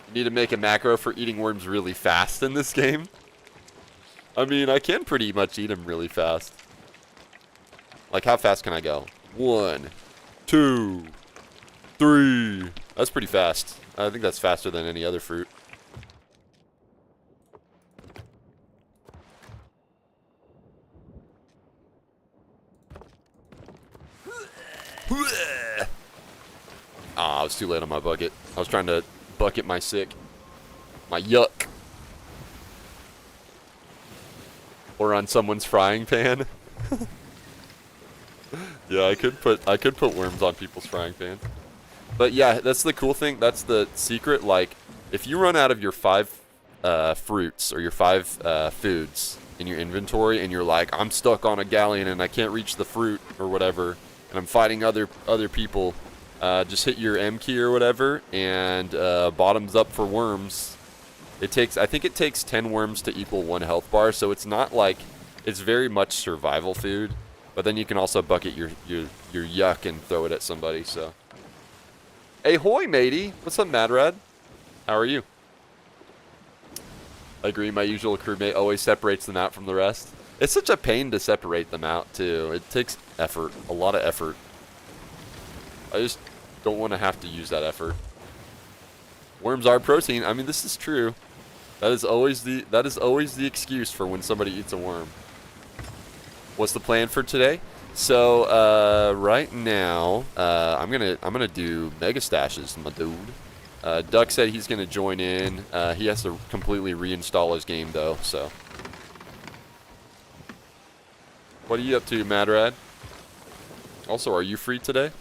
You need to make a macro for eating worms really fast in this game. I mean, I can pretty much eat them really fast. Like, how fast can I go? 1, 2, 3. That's pretty fast. I think that's faster than any other fruit. Ah, I was too late on my bucket. I was trying to bucket my sick. My yuck. Or on someone's frying pan. Yeah, I could put worms on people's frying pan. But yeah, that's the cool thing. That's the secret. Like, if you run out of your 5 fruits or your 5 foods in your inventory, and you're like, I'm stuck on a galleon and I can't reach the fruit or whatever, and I'm fighting other people, just hit your M key or whatever, and bottoms up for worms. I think it takes 10 worms to equal 1 health bar, so it's not like, it's very much survival food. But then you can also bucket your yuck and throw it at somebody, so. Hey, hoy, matey. What's up, Madrad? How are you? I agree, my usual crewmate always separates them out from the rest. It's such a pain to separate them out, too. It takes effort, a lot of effort. I just don't want to have to use that effort. Worms are protein. I mean, this is true. That is always the excuse for when somebody eats a worm. What's the plan for today? So right now, I'm gonna do mega stashes, my dude. Duck said he's gonna join in. He has to completely reinstall his game though. So, what are you up to, Madrad? Also, are you free today?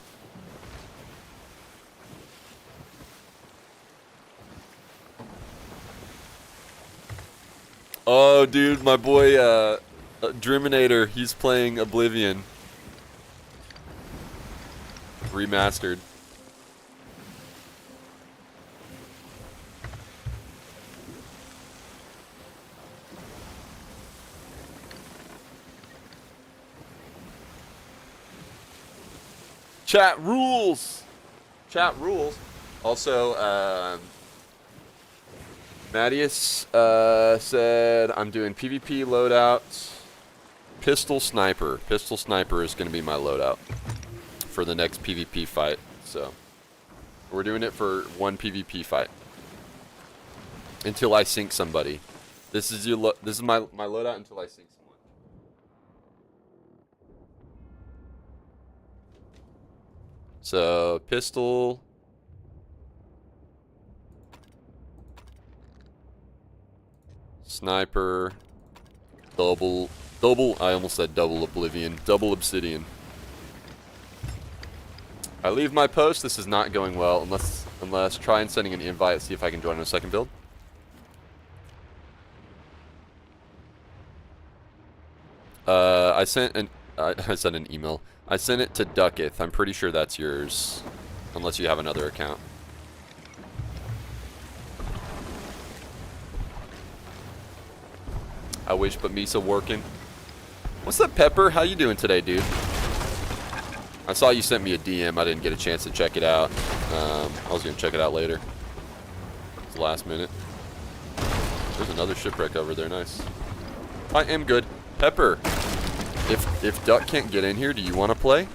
Oh, dude, my boy, Driminator, he's playing Oblivion. Remastered. Chat rules! Chat rules. Also, Mattias said, I'm doing PvP loadouts. Pistol Sniper. Pistol Sniper is going to be my loadout for the next PvP fight. So, we're doing it for 1 PvP fight. Until I sink somebody. This is my loadout until I sink someone. So, pistol. Sniper. Double, I almost said double Oblivion. Double Obsidian. I leave my post. This is not going well unless try and sending an invite, see if I can join in a second build. I sent an email. I sent it to Ducketh. I'm pretty sure that's yours. Unless you have another account. I wish, but Misa working. What's up, Pepper? How you doing today, dude? I saw you sent me a DM. I didn't get a chance to check it out. I was going to check it out later. It's the last minute. There's another shipwreck over there. Nice. I am good. Pepper, if Duck can't get in here, do you want to play?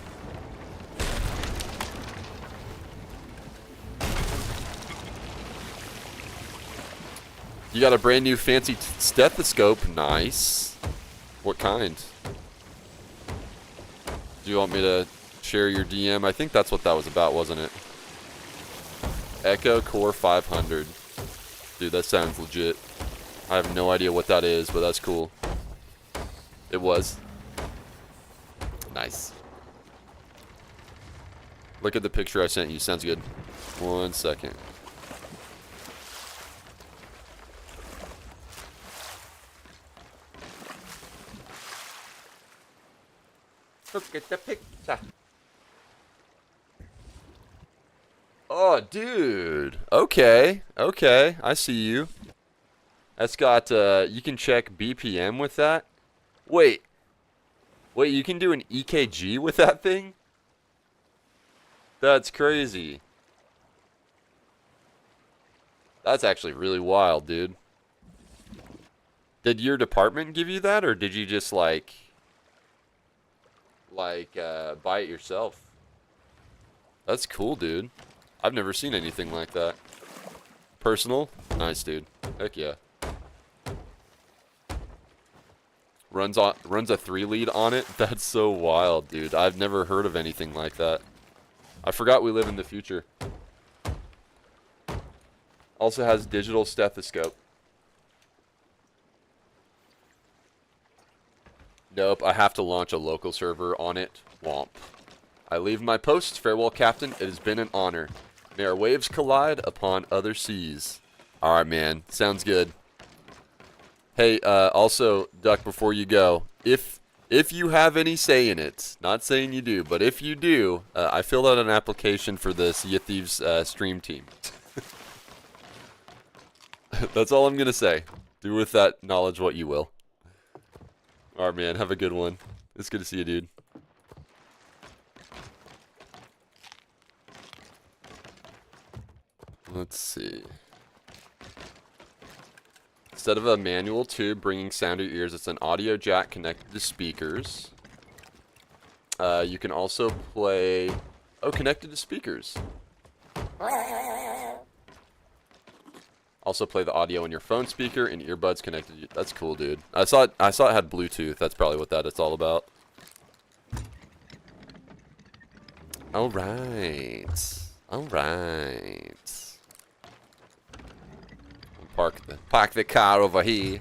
You got a brand new fancy stethoscope. Nice. What kind? Do you want me to share your DM? I think that's what that was about, wasn't it? Echo Core 500. Dude, that sounds legit. I have no idea what that is, but that's cool. It was. Nice. Look at the picture I sent you. Sounds good. 1 second. Look at the picture. Oh, dude. Okay. Okay. I see you. That's got, you can check BPM with that. Wait. Wait, you can do an EKG with that thing? That's crazy. That's actually really wild, dude. Did your department give you that, or did you just, buy it yourself? That's cool, dude. I've never seen anything like that. Personal? Nice, dude. Heck yeah. Runs a 3-lead on it? That's so wild, dude. I've never heard of anything like that. I forgot we live in the future. Also has digital stethoscope. Nope, I have to launch a local server on it. Womp. I leave my post. Farewell, Captain. It has been an honor. May our waves collide upon other seas. Alright, man. Sounds good. Hey, also, Duck, before you go, if you have any say in it, not saying you do, but if you do, I filled out an application for the Sea of Thieves stream team. That's all I'm going to say. Do with that knowledge what you will. Alright, man. Have a good one. It's good to see you, dude. Let's see. Instead of a manual tube bringing sound to your ears, it's an audio jack connected to speakers. You can also play... Oh, connected to speakers. Also play the audio in your phone speaker and earbuds connected. That's cool, dude. I saw it had Bluetooth. That's probably what it's all about. All right. All right. Park the car over here.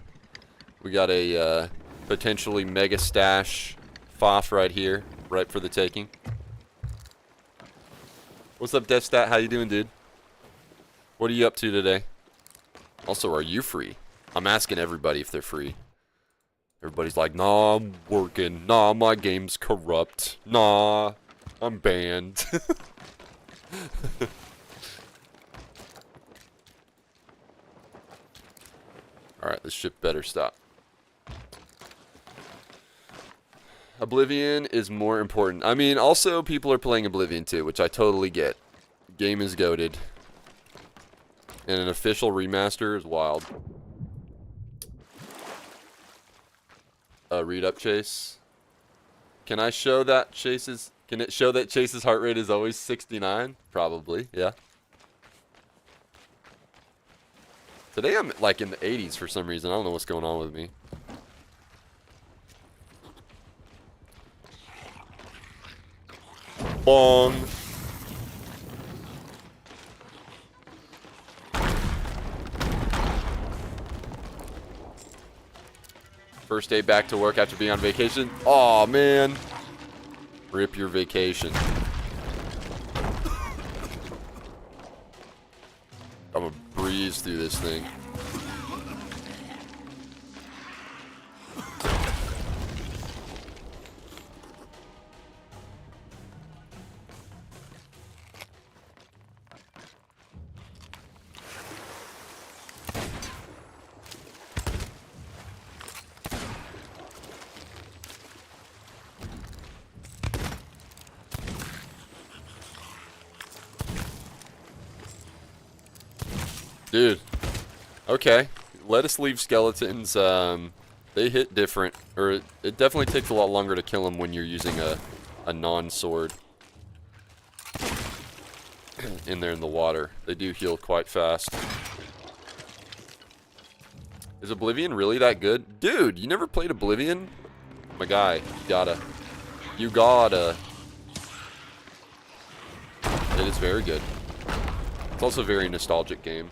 We got a potentially mega stash FOF right here, right for the taking. What's up, DevStat? How you doing, dude? What are you up to today? Also, are you free? I'm asking everybody if they're free. Everybody's like, nah, I'm working. Nah, my game's corrupt. Nah, I'm banned. Alright, this ship better stop. Oblivion is more important. I mean, also, people are playing Oblivion too, which I totally get. Game is goated. And an official remaster is wild. Read up, Chase. Can I show that Chase's... Can it show that Chase's heart rate is always 69? Probably, yeah. Today I'm like in the 80s for some reason. I don't know what's going on with me. Bong. First day back to work after being on vacation. Aw, man. Rip your vacation. I'm gonna breeze through this thing. Dude. Okay. Let us leave skeletons. They hit different. Or it definitely takes a lot longer to kill them when you're using a non-sword. In there in the water. They do heal quite fast. Is Oblivion really that good? Dude, you never played Oblivion? My guy, you gotta. You gotta. It is very good. It's also a very nostalgic game.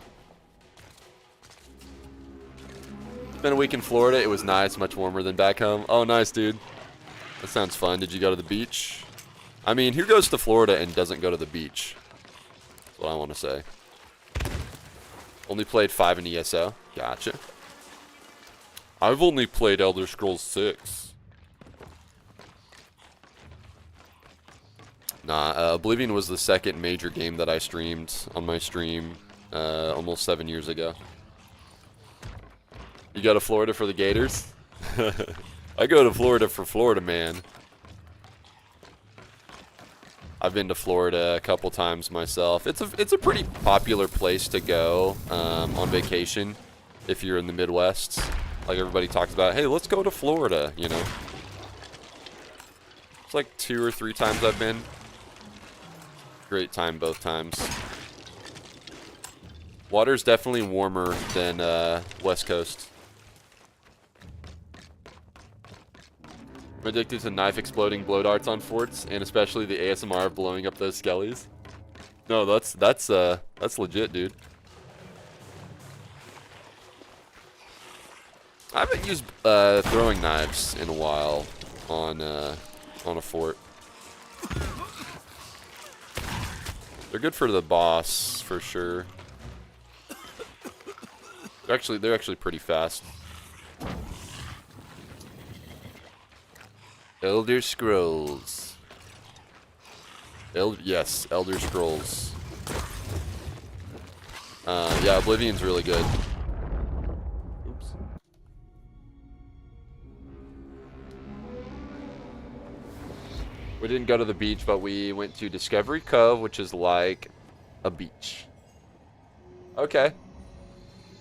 Spent a week in Florida. It was nice, much warmer than back home. Oh, nice, dude. That sounds fun. Did you go to the beach? I mean, who goes to Florida and doesn't go to the beach? That's what I want to say. Only played 5 in ESO. Gotcha. I've only played Elder Scrolls 6. Nah, Oblivion was the second major game that I streamed on my stream almost 7 years ago. You go to Florida for the Gators? I go to Florida for Florida, man. I've been to Florida a couple times myself. It's a pretty popular place to go on vacation if you're in the Midwest. Like everybody talks about, hey, let's go to Florida, you know. It's like 2 or 3 times I've been. Great time both times. Water's definitely warmer than West Coast. I'm addicted to knife exploding blow darts on forts, and especially the ASMR of blowing up those skellies. No, that's legit, dude. I haven't used throwing knives in a while on a fort. They're good for the boss for sure. They're actually pretty fast. Elder Scrolls. Yes, Elder Scrolls. Yeah, Oblivion's really good. Oops. We didn't go to the beach, but we went to Discovery Cove, which is like a beach. Okay.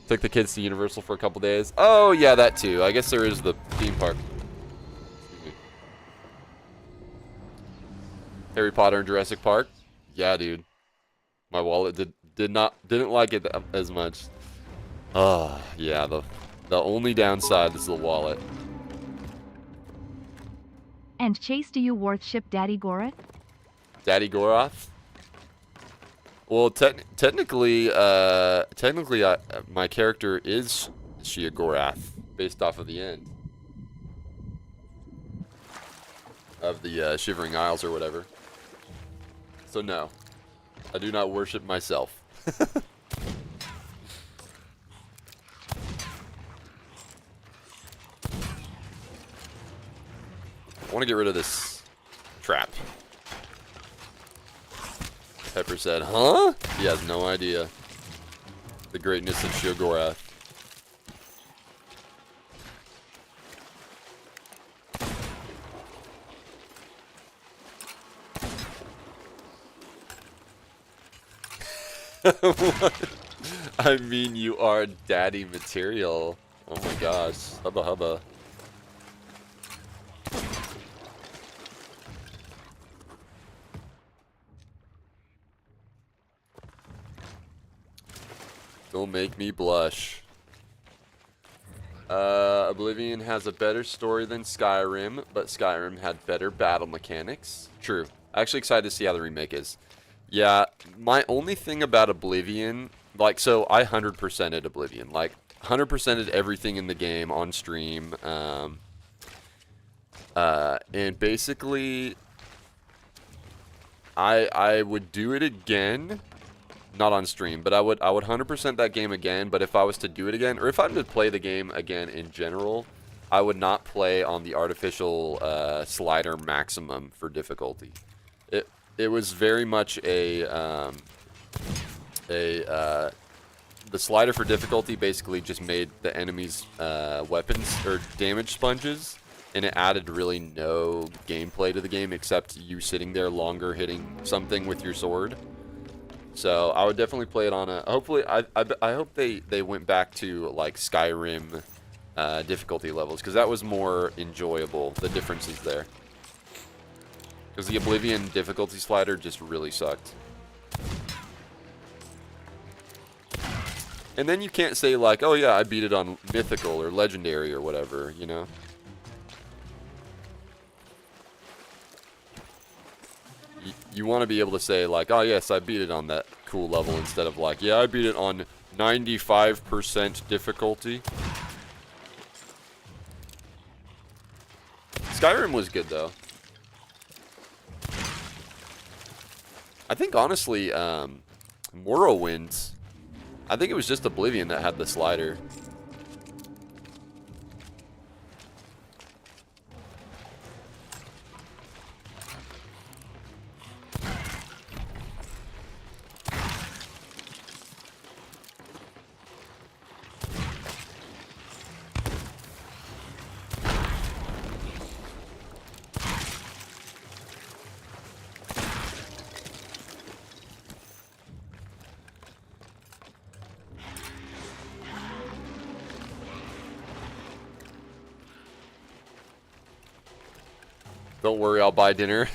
Took the kids to Universal for a couple days. Oh, yeah, that too. I guess there is the theme park. Harry Potter and Jurassic Park. Yeah, dude. My wallet didn't like it as much. Oh, yeah, the only downside is the wallet. And Chase, do you worship Daddy Goroth? Daddy Goroth? Well, technically, my character is Shia Gorath, based off of the end of the Shivering Isles or whatever. So no, I do not worship myself. I want to get rid of this trap. Pepper said, huh? He has no idea the greatness of Shiogorath. I mean, you are daddy material. Oh my gosh. Hubba hubba. Don't make me blush. Oblivion has a better story than Skyrim, but Skyrim had better battle mechanics. True. Actually excited to see how the remake is. Yeah, my only thing about Oblivion, like, so I 100%ed Oblivion. Like, 100%ed everything in the game on stream. And basically, I would do it again. Not on stream, but I would 100% that game again. But if I was to do it again, or if I were to play the game again in general, I would not play on the artificial slider maximum for difficulty. It was very much the slider for difficulty basically just made the enemy's weapons or damage sponges, and it added really no gameplay to the game except you sitting there longer hitting something with your sword. So I would definitely play it on a. Hopefully, I hope they went back to like Skyrim difficulty levels, because that was more enjoyable. The differences there, because the Oblivion difficulty slider just really sucked. And then you can't say like, oh yeah, I beat it on mythical or legendary or whatever, you know. You want to be able to say like, oh yes, I beat it on that cool level, instead of like, yeah, I beat it on 95% difficulty. Skyrim was good though. I think honestly, Morrowind, I think it was just Oblivion that had the slider. Don't worry, I'll buy dinner.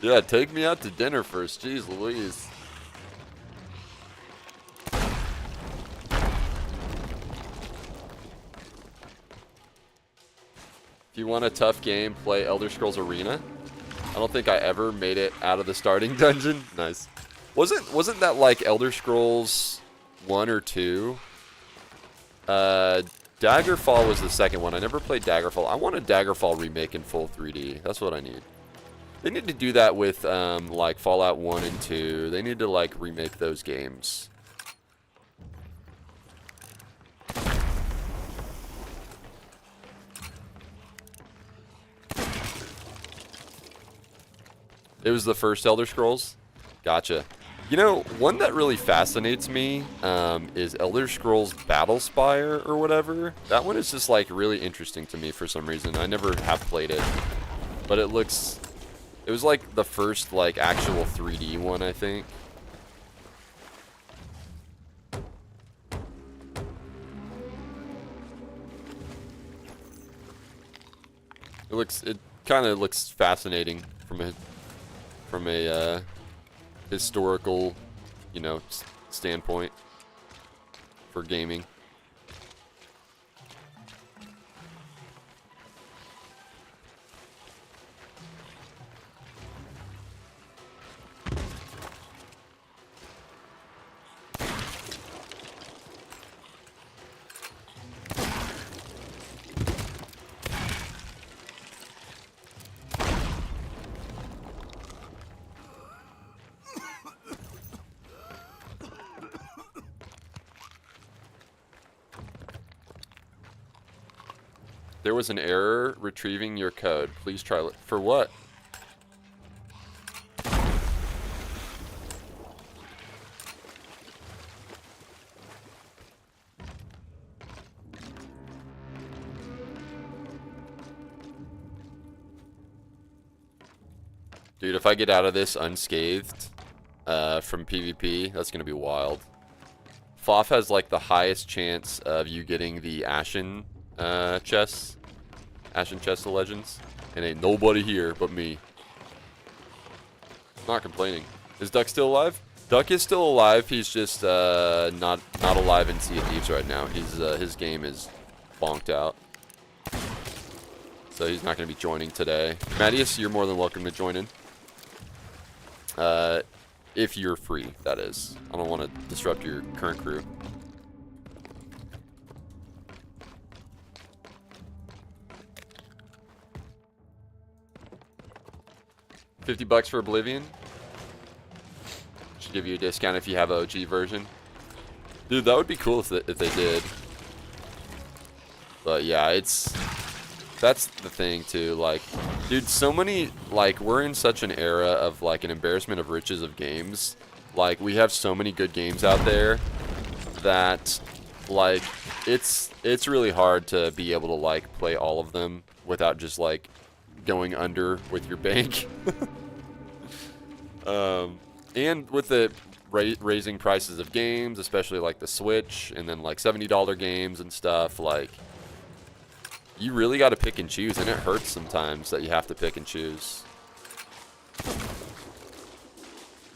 Yeah, take me out to dinner first. Jeez Louise. If you want a tough game, play Elder Scrolls Arena. I don't think I ever made it out of the starting dungeon. Nice. Wasn't that like Elder Scrolls 1 or 2? Daggerfall was the second one. I never played Daggerfall. I want a Daggerfall remake in full 3D. That's what I need. They need to do that with like Fallout 1 and 2. They need to like remake those games. It was the first Elder Scrolls? Gotcha. You know, one that really fascinates me is Elder Scrolls Battlespire or whatever. That one is just like really interesting to me for some reason. I never have played it, but it was like the first like actual 3D one, I think. It kind of looks fascinating from a historical, you know, standpoint for gaming. There was an error retrieving your code. Please try it. For what? Dude, if I get out of this unscathed from PvP, that's going to be wild. FoF has like the highest chance of you getting the Ashen chests. Ashen Chest of Legends. And ain't nobody here but me. Not complaining. Is Duck still alive? Duck is still alive. He's just not alive in Sea of Thieves right now. He's his game is bonked out. So he's not going to be joining today. Mattias, you're more than welcome to join in. If you're free, that is. I don't want to disrupt your current crew. $50 for Oblivion. Should give you a discount if you have OG version. Dude, that would be cool if they did. But yeah, that's the thing too. Like, dude, so many, like, we're in such an era of like an embarrassment of riches of games. Like, we have so many good games out there that like it's really hard to be able to like play all of them without just like going under with your bank. And with the raising prices of games, especially like the Switch, and then like $70 games and stuff, like you really got to pick and choose, and it hurts sometimes that you have to pick and choose.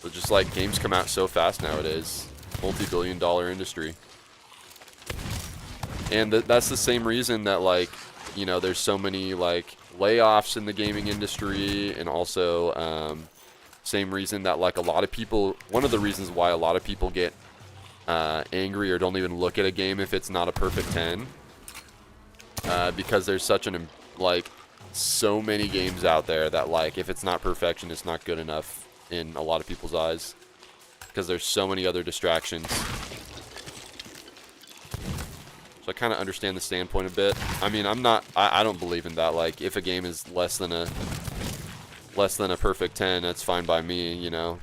So just like games come out so fast nowadays, multi-billion-dollar industry. And that's the same reason that, like, you know, there's so many like layoffs in the gaming industry, and also same reason that like a lot of people, one of the reasons why a lot of people get angry or don't even look at a game if it's not a perfect 10, because there's such an like so many games out there that like if it's not perfection, it's not good enough in a lot of people's eyes, because there's so many other distractions. So I kind of understand the standpoint a bit. I mean, I don't believe in that. Like, if a game is less than a perfect 10, that's fine by me, you know.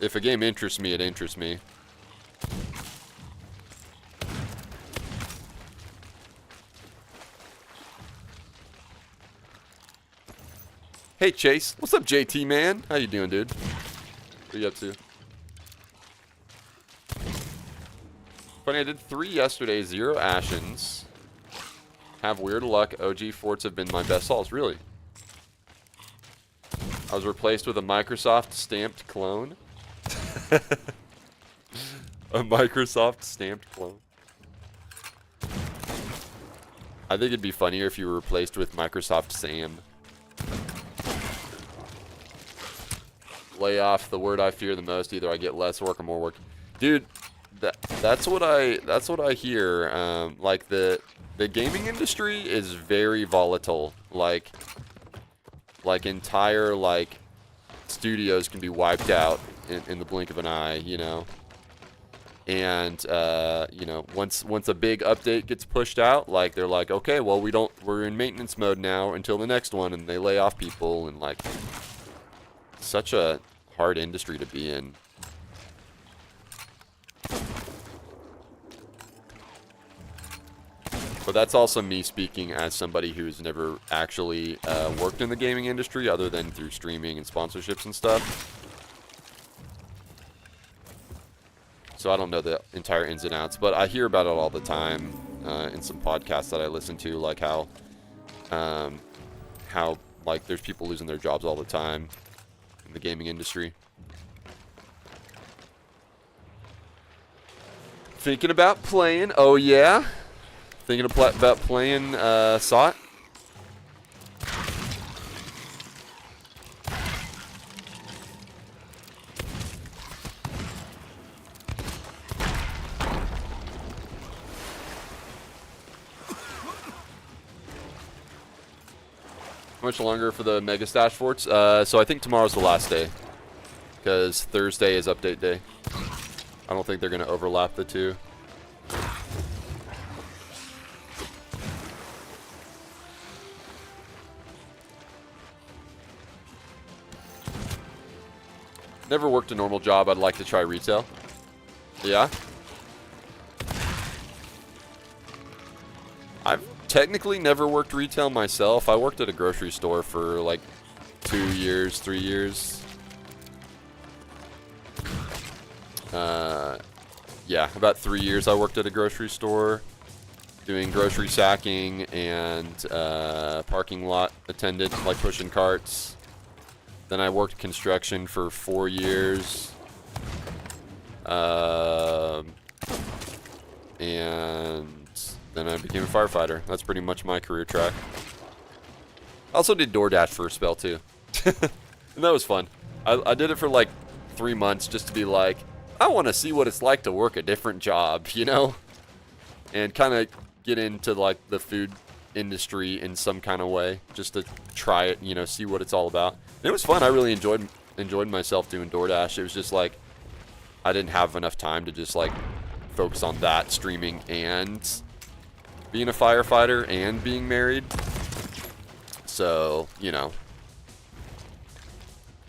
If a game interests me, it interests me. Hey, Chase. What's up, JT, man? How you doing, dude? What are you up to? Funny, I did 3 yesterday, 0 Ashens. Have weird luck. OG forts have been my best salts. Really? I was replaced with a Microsoft stamped clone. A Microsoft stamped clone. I think it'd be funnier if you were replaced with Microsoft Sam. Lay off, the word I fear the most. Either I get less work or more work. Dude, that's what I hear. Like the gaming industry is very volatile. Like entire like studios can be wiped out in the blink of an eye, you know. And you know, once a big update gets pushed out, like they're like, okay, well we're in maintenance mode now until the next one, and they lay off people, and like such a hard industry to be in. But that's also me speaking as somebody who's never actually worked in the gaming industry other than through streaming and sponsorships and stuff. So I don't know the entire ins and outs, but I hear about it all the time in some podcasts that I listen to, like how like there's people losing their jobs all the time in the gaming industry. Thinking about playing? Oh yeah. Thinking about playing SOT? How much longer for the Mega Stash Forts? So I think tomorrow's the last day, because Thursday is update day. I don't think they're going to overlap the two. Never worked a normal job. I'd like to try retail. Yeah. I've technically never worked retail myself. I worked at a grocery store for like 2 years, 3 years. Yeah, about 3 years I worked at a grocery store doing grocery sacking and parking lot attendant, like pushing carts. Then I worked construction for 4 years. And then I became a firefighter. That's pretty much my career track. I also did DoorDash for a spell too. And that was fun. I did it for like 3 months just to be like, I want to see what it's like to work a different job, you know? And kind of get into like the food industry in some kind of way, just to try it, you know, see what it's all about. And it was fun. I really enjoyed myself doing DoorDash. It was just like I didn't have enough time to just like focus on that, streaming and being a firefighter and being married. So, you know,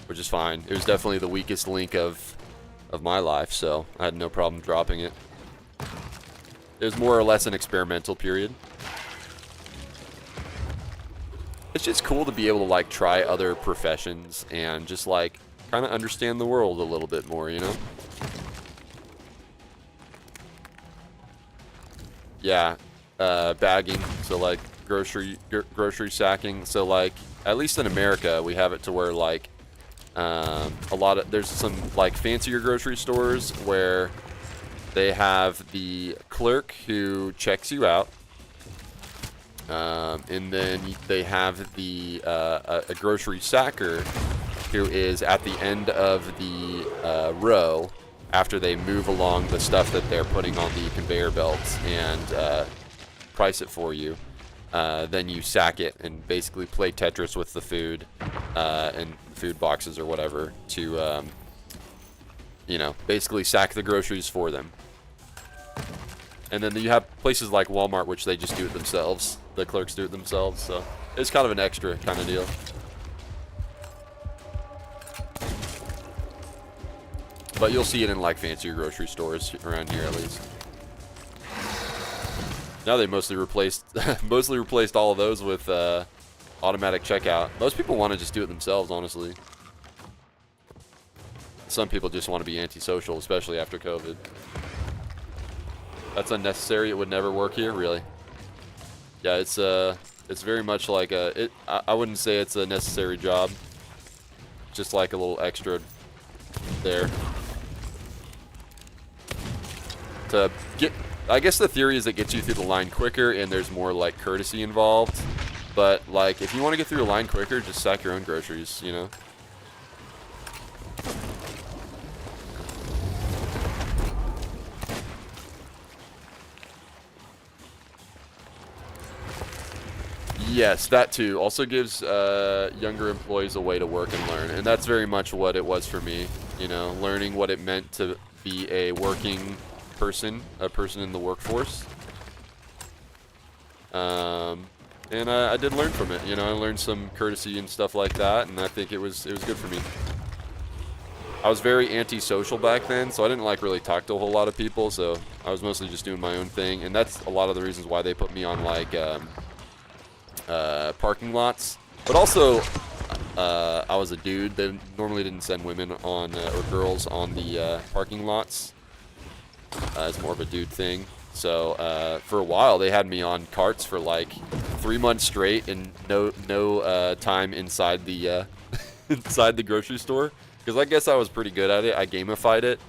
which is fine. It was definitely the weakest link of my life, so I had no problem dropping it. It was more or less an experimental period. It's just cool to be able to like try other professions and just like kind of understand the world a little bit more, you know? Yeah, bagging, so like grocery sacking. So like, at least in America, we have it to where like there's some like fancier grocery stores where they have the clerk who checks you out, and then they have the a grocery sacker who is at the end of the row after they move along the stuff that they're putting on the conveyor belts and price it for you. Then you sack it and basically play Tetris with the food and food boxes or whatever to, you know, basically sack the groceries for them. And then you have places like Walmart, which they just do it themselves. The clerks do it themselves, so it's kind of an extra kind of deal. But you'll see it in like fancier grocery stores around here at least. Now they mostly replaced all of those with automatic checkout. Most people want to just do it themselves, honestly. Some people just want to be antisocial, especially after COVID. That's unnecessary. It would never work here, really. Yeah, it's very much like I wouldn't say it's a necessary job. Just like a little extra there. I guess the theory is it gets you through the line quicker and there's more like courtesy involved. But like if you want to get through a line quicker, just sack your own groceries, you know? Yes, that too. Also gives younger employees a way to work and learn. And that's very much what it was for me, you know, learning what it meant to be a working person, a person in the workforce. And I did learn from it, you know. I learned some courtesy and stuff like that, and I think it was good for me. I was very antisocial back then, so I didn't like really talk to a whole lot of people, so I was mostly just doing my own thing, and that's a lot of the reasons why they put me on like parking lots. But also I was a dude. They normally didn't send women on or girls on the parking lots. It's more of a dude thing. So for a while they had me on carts for like 3 months straight, and no time inside the inside the grocery store, because I guess I was pretty good at it. I gamified it.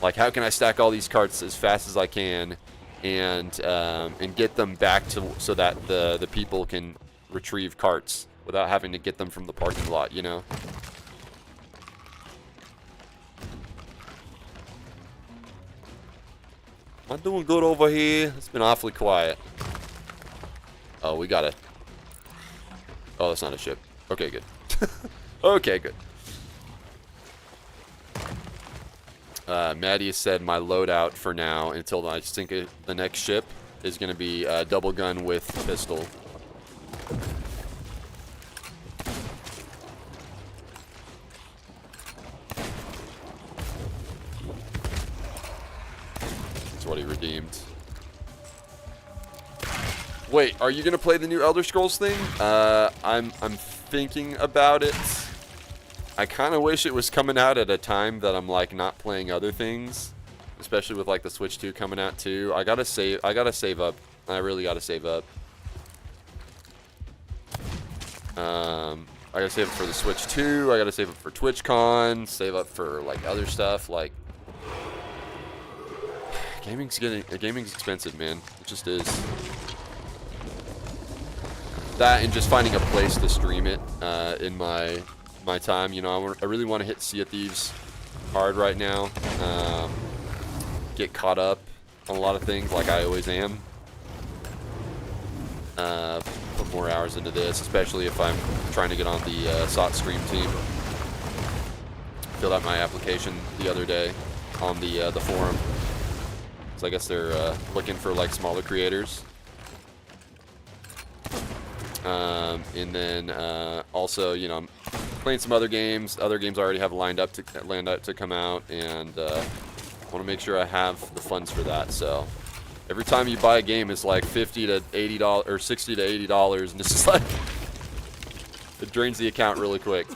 Like, how can I stack all these carts as fast as I can and get them back to so that the people can retrieve carts without having to get them from the parking lot, you know? I'm doing good over here. It's been awfully quiet. Oh, we got it. Oh, that's not a ship. Okay, good. Okay, good. Maddie said my loadout for now until I think the next ship is going to be double gun with pistol. What he redeemed. Wait, are you gonna play the new Elder Scrolls thing? I'm thinking about it. I kind of wish it was coming out at a time that I'm like not playing other things, especially with like the Switch 2 coming out too. I gotta save up. I really gotta save up. I gotta save up for the Switch 2. I gotta save up for TwitchCon. Save up for like other stuff like. Gaming's expensive, man. It just is. That and just finding a place to stream it in my time. You know, I really want to hit Sea of Thieves hard right now. Get caught up on a lot of things, like I always am. Put more hours into this, especially if I'm trying to get on the SOT stream team. Filled out my application the other day on the forum. So I guess they're looking for like smaller creators. And then also, you know, I'm playing some other games. Other games I already have lined up to come out, and want to make sure I have the funds for that. So every time you buy a game, it's like $50 to $80 or $60 to $80, and it's just like it drains the account really quick.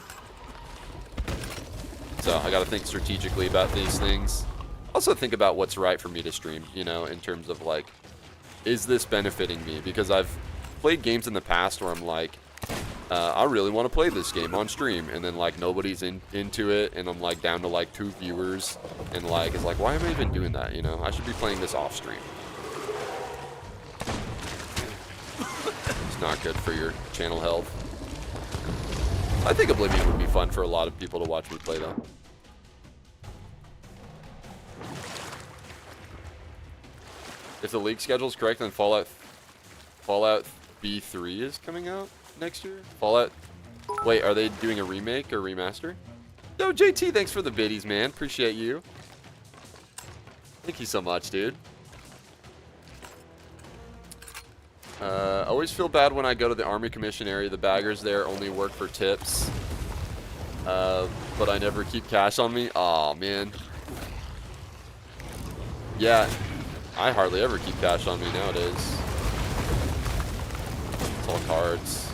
So I got to think strategically about these things. Also think about what's right for me to stream, you know, in terms of like, is this benefiting me? Because I've played games in the past where I'm like, I really want to play this game on stream, and then like nobody's into it, and I'm like down to like 2 viewers, and like it's like, why am I even doing that? You know, I should be playing this off stream. It's not good for your channel health. I think Oblivion would be fun for a lot of people to watch me play though. If the league schedule is correct, then Fallout B3 is coming out next year. Wait, are they doing a remake or remaster? Yo, JT, thanks for the biddies, man. Appreciate you. Thank you so much, dude. Always feel bad when I go to the Army Commission area. The baggers there only work for tips. But I never keep cash on me. Aw, man. Yeah, I hardly ever keep cash on me nowadays. It's all cards.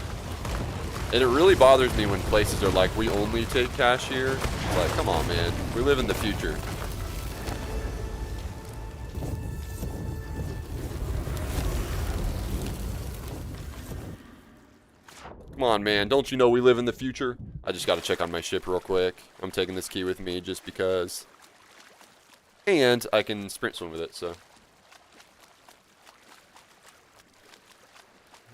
And it really bothers me when places are like, we only take cash here. It's like, come on, man. We live in the future. Come on, man. Don't you know we live in the future? I just got to check on my ship real quick. I'm taking this key with me just because. And I can sprint swim with it, so.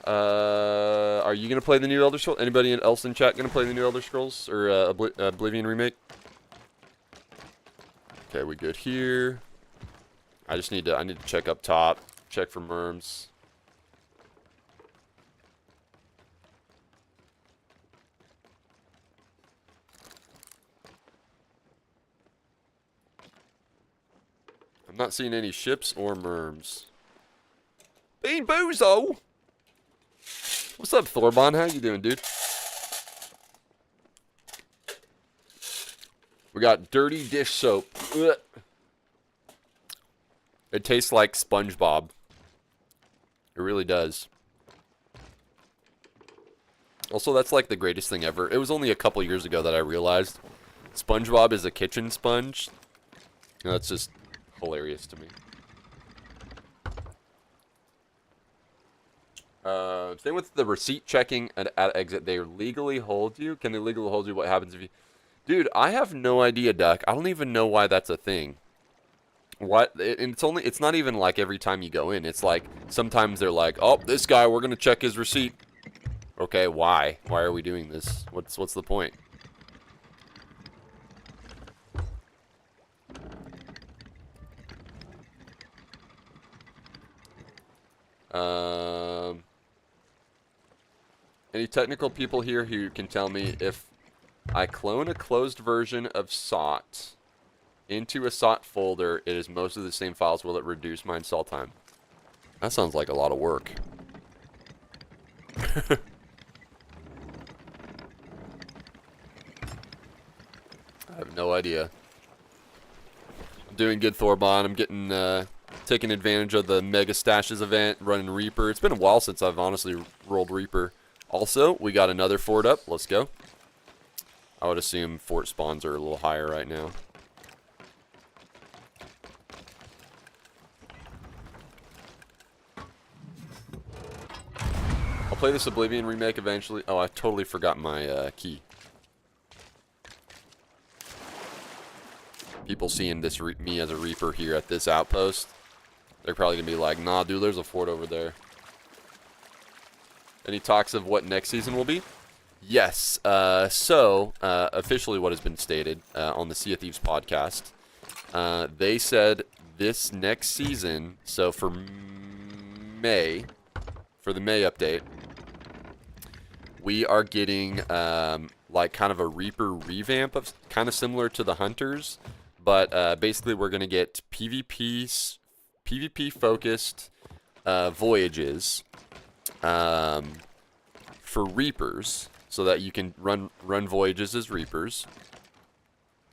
Are you going to play the new Elder Scrolls? Anybody else in chat going to play the new Elder Scrolls? Or Oblivion Remake? Okay, we good here. I need to check up top. Check for merms. I'm not seeing any ships or merms. Bean Boozle! What's up, Thorbon? How you doing, dude? We got dirty dish soap. Ugh. It tastes like SpongeBob. It really does. Also, that's like the greatest thing ever. It was only a couple years ago that I realized SpongeBob is a kitchen sponge. And that's just hilarious to me. Same with the receipt checking at exit. They legally hold you. Can they legally hold you? What happens if you... Dude, I have no idea, Duck. I don't even know why that's a thing. What? And it's not even like every time you go in. It's like sometimes they're like, oh, this guy, we're gonna check his receipt. Okay, why? Why are we doing this? What's the point? Any technical people here who can tell me if I clone a closed version of SOT into a SOT folder, it is mostly the same files, will it reduce my install time? That sounds like a lot of work. I have no idea. I'm doing good, Thorbon. I'm getting, taking advantage of the Mega Stashes event, running Reaper. It's been a while since I've honestly rolled Reaper. Also, we got another fort up. Let's go. I would assume fort spawns are a little higher right now. I'll play this Oblivion remake eventually. Oh, I totally forgot my key. People seeing this me as a Reaper here at this outpost, they're probably going to be like, nah, dude, there's a fort over there. Any talks of what next season will be? Yes. Officially what has been stated on the Sea of Thieves podcast, they said this next season, so for May, for the May update, we are getting like kind of a Reaper revamp of kind of similar to the Hunters, but basically we're going to get PvP focused voyages for Reapers, so that you can run voyages as Reapers.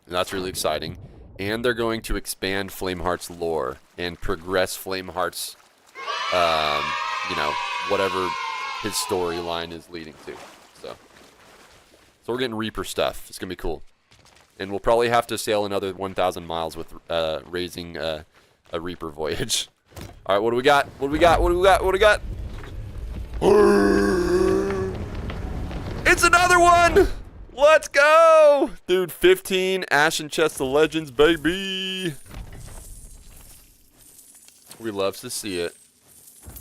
And that's really exciting. And they're going to expand Flameheart's lore and progress Flameheart's, you know, whatever his storyline is leading to. So we're getting Reaper stuff. It's gonna be cool. and we'll probably have to sail another 1,000 miles with raising a Reaper voyage. All right, what do we got? What do we got? What do we got? What do we got? It's another one! Let's go! Dude, 15 Ashen Chest of Legends, baby! We love to see it.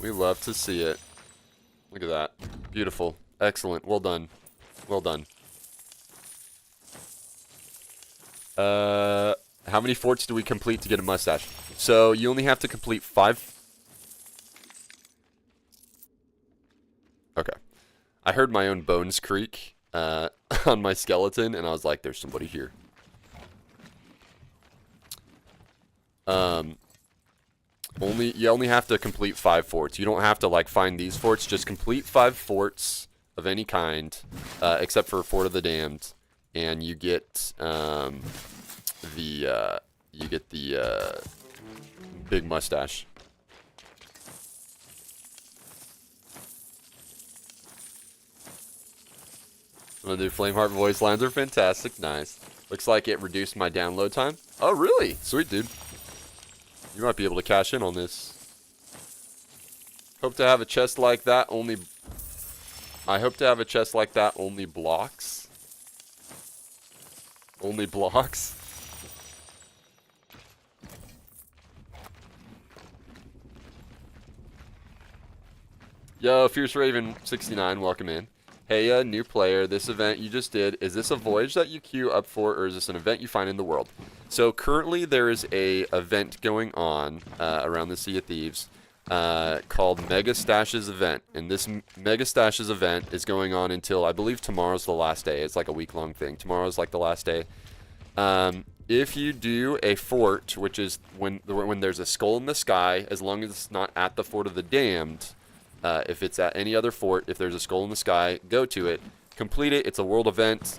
We love to see it. Look at that. Beautiful. Excellent. Well done. Well done. How many forts do we complete to get a mustache? So, you only have to complete 5... Okay. I heard my own bones creak on my skeleton, and I was like, there's somebody here. You only have to complete 5 forts. You don't have to, like, find these forts. Just complete 5 forts of any kind, except for Fort of the Damned, and you get, the big mustache. I'm gonna do Flameheart voice lines are fantastic. Nice. Looks like it reduced my download time. Oh, really? Sweet, dude. You might be able to cash in on this. Hope to have a chest like that only... I hope to have a chest like that only blocks. Only blocks. Yo, Fierce Raven 69, welcome in. Hey, new player, this event you just did, is this a voyage that you queue up for, or is this an event you find in the world? So currently there is a event going on around the Sea of Thieves called Mega Stashes event, and this Mega Stashes event is going on until, I believe tomorrow's the last day. It's like a week-long thing. Tomorrow's like the last day. If you do a fort, which is when there's a skull in the sky, as long as it's not at the Fort of the Damned, if it's at any other fort, if there's a skull in the sky, go to it, complete it. It's a world event.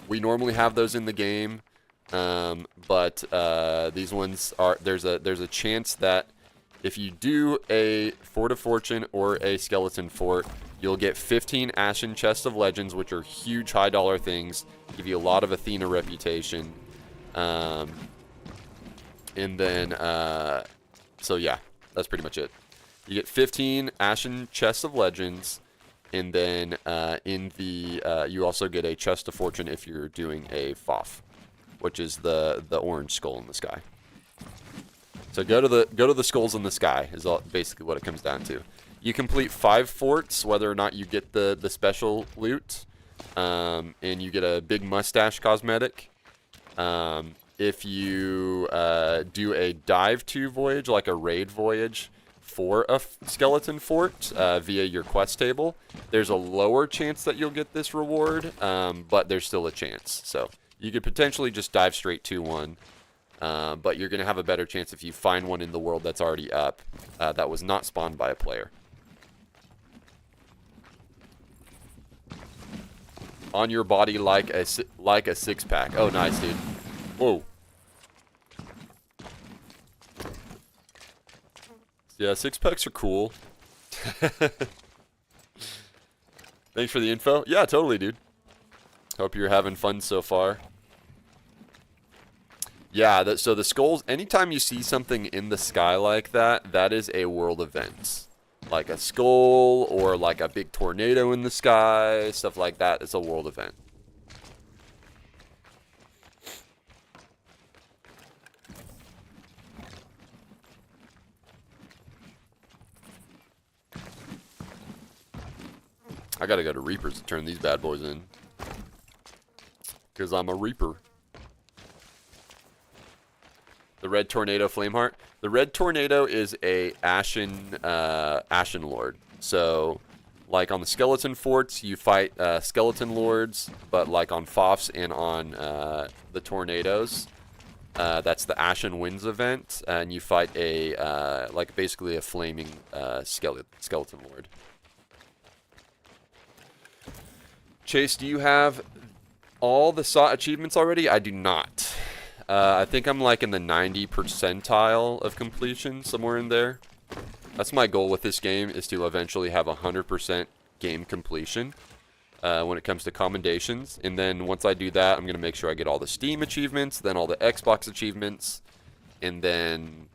We normally have those in the game, but these ones are there's a chance that if you do a Fort of Fortune or a Skeleton Fort, you'll get 15 Ashen Chests of Legends, which are huge high dollar things, give you a lot of Athena reputation, and then so yeah, that's pretty much it. You get 15 Ashen Chests of Legends, and then you also get a Chest of Fortune if you're doing a FOF, which is the orange skull in the sky. So go to the skulls in the sky is basically what it comes down to. You complete 5 forts, whether or not you get the special loot, and you get a big mustache cosmetic. If you do a dive to voyage, like a raid voyage, for a skeleton fort via your quest table, there's a lower chance that you'll get this reward, but there's still a chance. So you could potentially just dive straight to one, but you're going to have a better chance if you find one in the world that's already up that was not spawned by a player. On your body like a six-pack. Oh, nice, dude. Whoa. Yeah, 6-packs are cool. Thanks for the info. Yeah, totally, dude. Hope you're having fun so far. Yeah, so the skulls, anytime you see something in the sky like that, that is a world event. Like a skull or like a big tornado in the sky, stuff like that, it's a world event. I gotta go to Reapers to turn these bad boys in. Because I'm a Reaper. The Red Tornado Flameheart. The Red Tornado is a Ashen Lord. So, like on the Skeleton Forts, you fight Skeleton Lords, but like on FOFs and on the Tornadoes, that's the Ashen Winds event, and you fight a, like basically a flaming Skeleton Lord. Chase, do you have all the SAW achievements already? I do not. I think I'm like in the 90 percentile of completion, somewhere in there. That's my goal with this game, is to eventually have 100% game completion. when it comes to commendations. And then once I do that, I'm going to make sure I get all the Steam achievements, then all the Xbox achievements, and then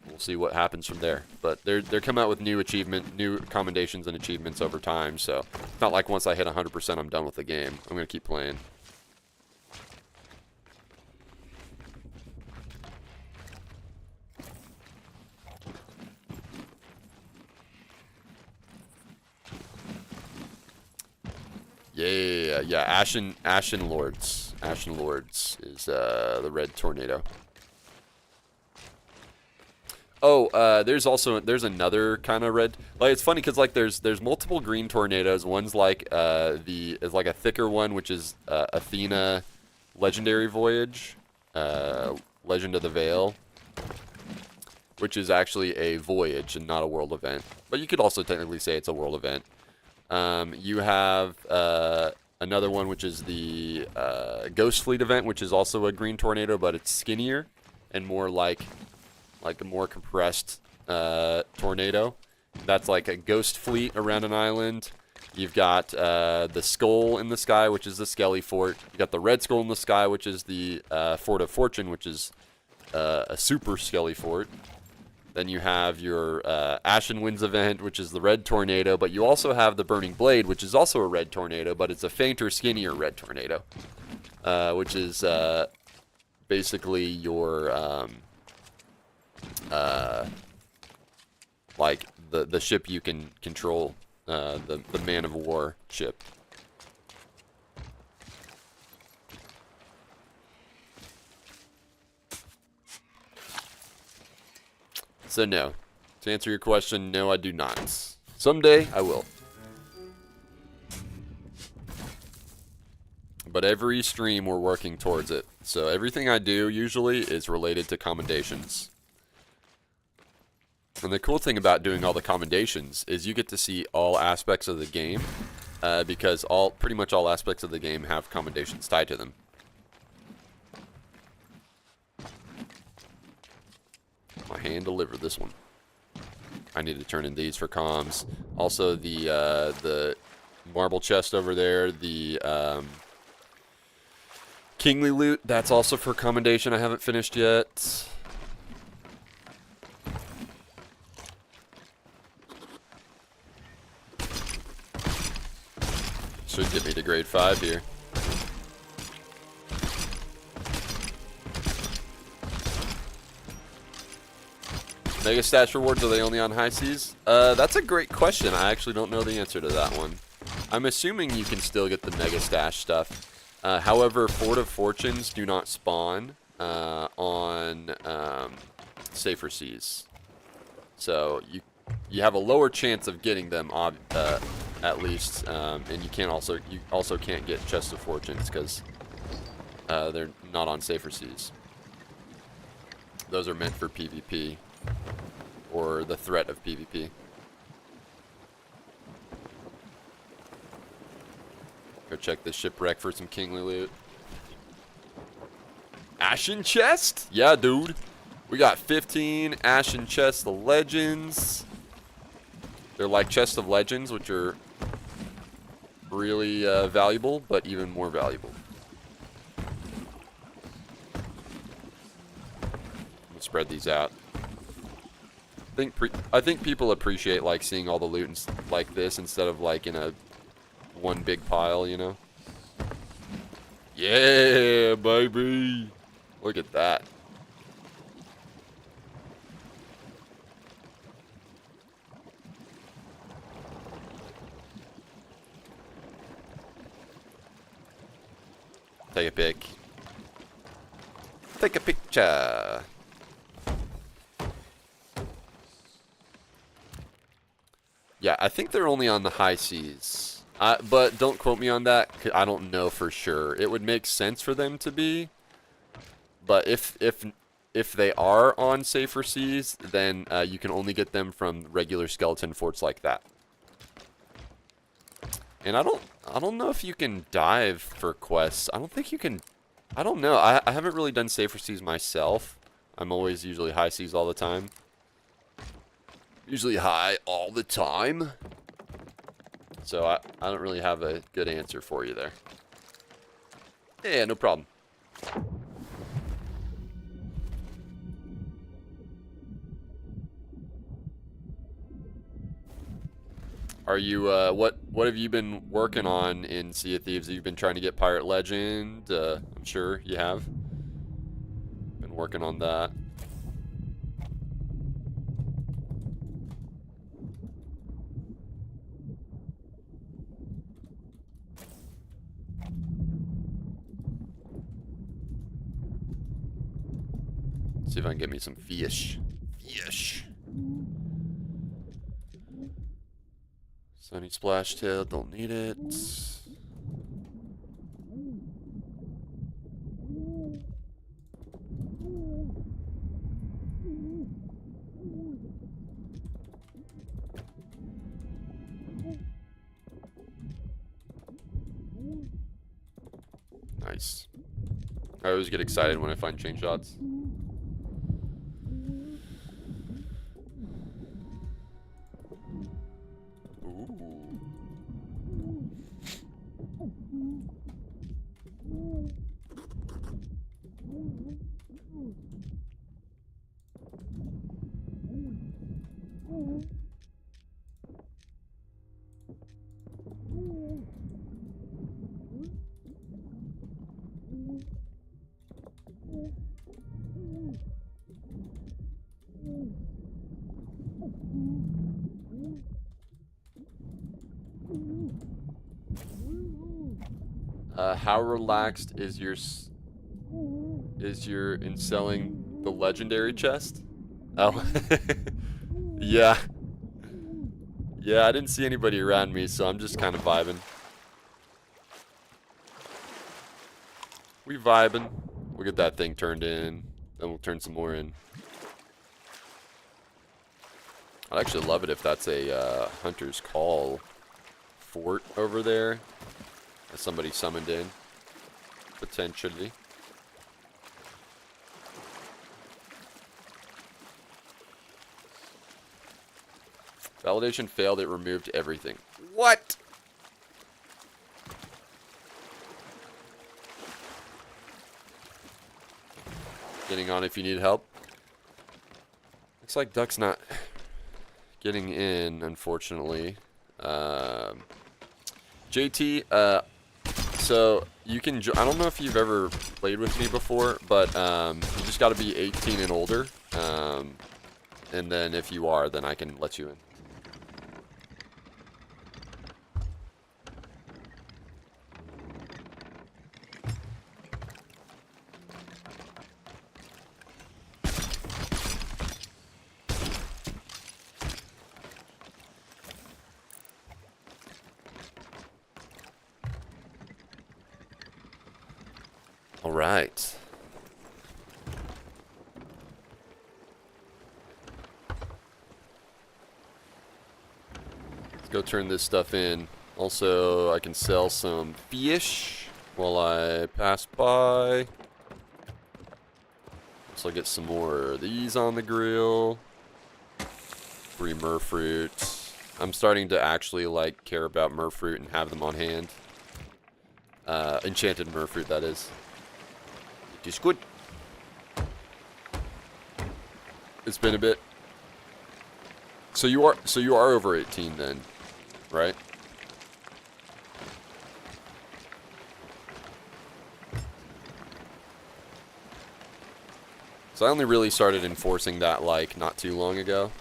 we'll see what happens from there. But they're coming out with new commendations and achievements over time, so it's not like once I hit 100% I'm done with the game. I'm going to keep playing. Yeah. Ashen Lords. Ashen Lords is the red tornado. Oh, there's another kind of red. Like, it's funny because like there's multiple green tornadoes. One's like is like a thicker one, which is Athena Legendary Voyage, Legend of the Veil, which is actually a voyage and not a world event. But you could also technically say it's a world event. You have another one, which is the Ghost Fleet event, which is also a green tornado, but it's skinnier and more like a more compressed tornado. That's like a Ghost Fleet around an island. You've got the Skull in the Sky, which is the Skelly Fort. You got the Red Skull in the Sky, which is the Fort of Fortune, which is a super Skelly Fort. Then you have your Ashen Winds event, which is the red tornado, but you also have the Burning Blade, which is also a red tornado, but it's a fainter, skinnier red tornado, which is basically your like the ship you can control, the Man of War ship. So no. To answer your question, no, I do not. Someday, I will. But every stream, we're working towards it. So everything I do, usually, is related to commendations. And the cool thing about doing all the commendations is you get to see all aspects of the game. Because pretty much all aspects of the game have commendations tied to them. My hand delivered this one. I need to turn in these for comms. Also, the marble chest over there, the kingly loot, that's also for commendation. I haven't finished yet. Should get me to grade 5 here. Mega stash rewards, are they only on high seas? That's a great question. I actually don't know the answer to that one. I'm assuming you can still get the mega stash stuff. However, Fort of Fortunes do not spawn on safer seas. So you have a lower chance of getting them at least, and you also can't get Chest of Fortunes because they're not on safer seas. Those are meant for PvP. Or the threat of PvP. Go check the shipwreck for some kingly loot. Ashen chest? Yeah, dude. We got 15 Ashen chests, the legends. They're like chests of legends, which are really valuable, but even more valuable. We'll spread these out. I think people appreciate like seeing all the loot like this instead of like in a one big pile, you know? Yeah, baby. Look at that. Take a pic. Take a picture. Yeah, I think they're only on the high seas. But don't quote me on that, 'cause I don't know for sure. It would make sense for them to be. But if they are on safer seas, then you can only get them from regular skeleton forts like that. And I don't know if you can dive for quests. I don't think you can. I don't know. I haven't really done safer seas myself. I'm always usually high seas all the time. Usually high all the time. So I don't really have a good answer for you there. Yeah, no problem. Are you, what have you been working on in Sea of Thieves? Have you been trying to get Pirate Legend? I'm sure you have. Been working on that. See if I can get me some fish. Fish. Sunny Splash Tail, don't need it. Nice. I always get excited when I find chain shots. How relaxed is your in selling the legendary chest? Oh, yeah. Yeah, I didn't see anybody around me, so I'm just kind of vibing. We vibing. We'll get that thing turned in, then we'll turn some more in. I'd actually love it if that's a Hunter's Call fort over there. That somebody summoned in. Potentially. Validation failed, it removed everything. What? Getting on if you need help. Looks like Duck's not getting in, unfortunately. JT, so you can, I don't know if you've ever played with me before, but you just got to be 18 and older. And then if you are, then I can let you in. All right. Let's go turn this stuff in. Also, I can sell some fish while I pass by. So I'll get some more of these on the grill. 3 merfruits. I'm starting to actually like care about merfruit and have them on hand. Enchanted merfruit, that is. It is good. It's been a bit. So you are over 18 then, right? So I only really started enforcing that like not too long ago.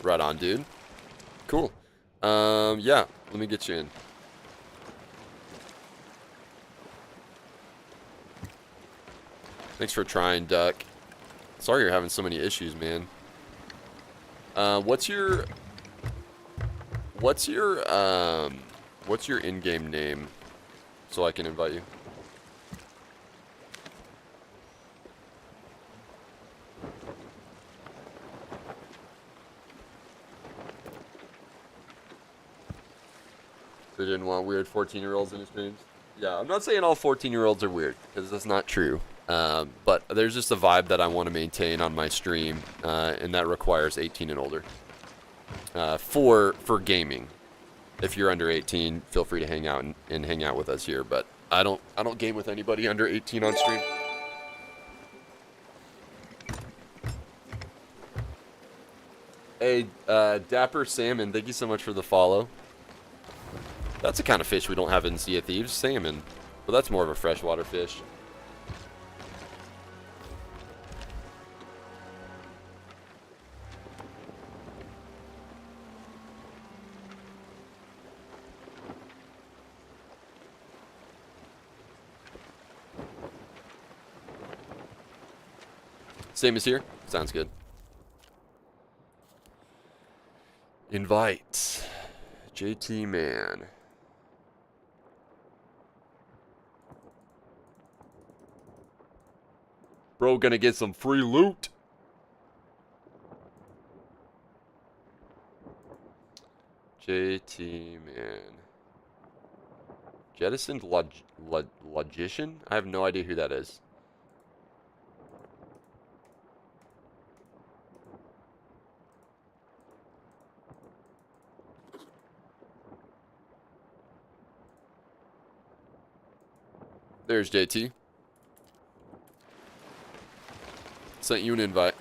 Right on, dude. Cool. Yeah, let me get you in. Thanks for trying, Duck. Sorry you're having so many issues, man. What's your in-game name so I can invite you? They didn't want weird 14-year-olds in his streams. Yeah, I'm not saying all 14-year-olds are weird, because that's not true. But there's just a vibe that I want to maintain on my stream, and that requires 18 and older. For gaming. If you're under 18, feel free to hang out and hang out with us here. But I don't game with anybody under 18 on stream. Hey, Dapper Salmon, thank you so much for the follow. That's the kind of fish we don't have in Sea of Thieves, salmon. But that's more of a freshwater fish. Same as here? Sounds good. Invite. JT man. Bro, gonna get some free loot. JT man. Jettisoned logician? I have no idea who that is. There's JT. Sent you an invite.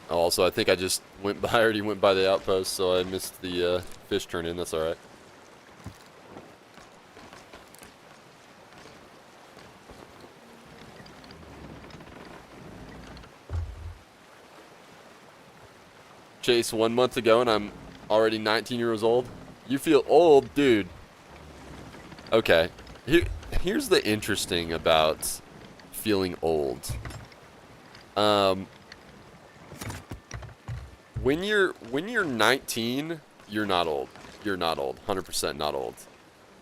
Also, I think I just already went by the outpost, so I missed the fish turn in. That's alright. Chase 1 month ago and I'm already 19 years old. You feel old, dude. Okay. Here's the interesting about feeling old. When you're 19, you're not old. You're not old. 100% not old.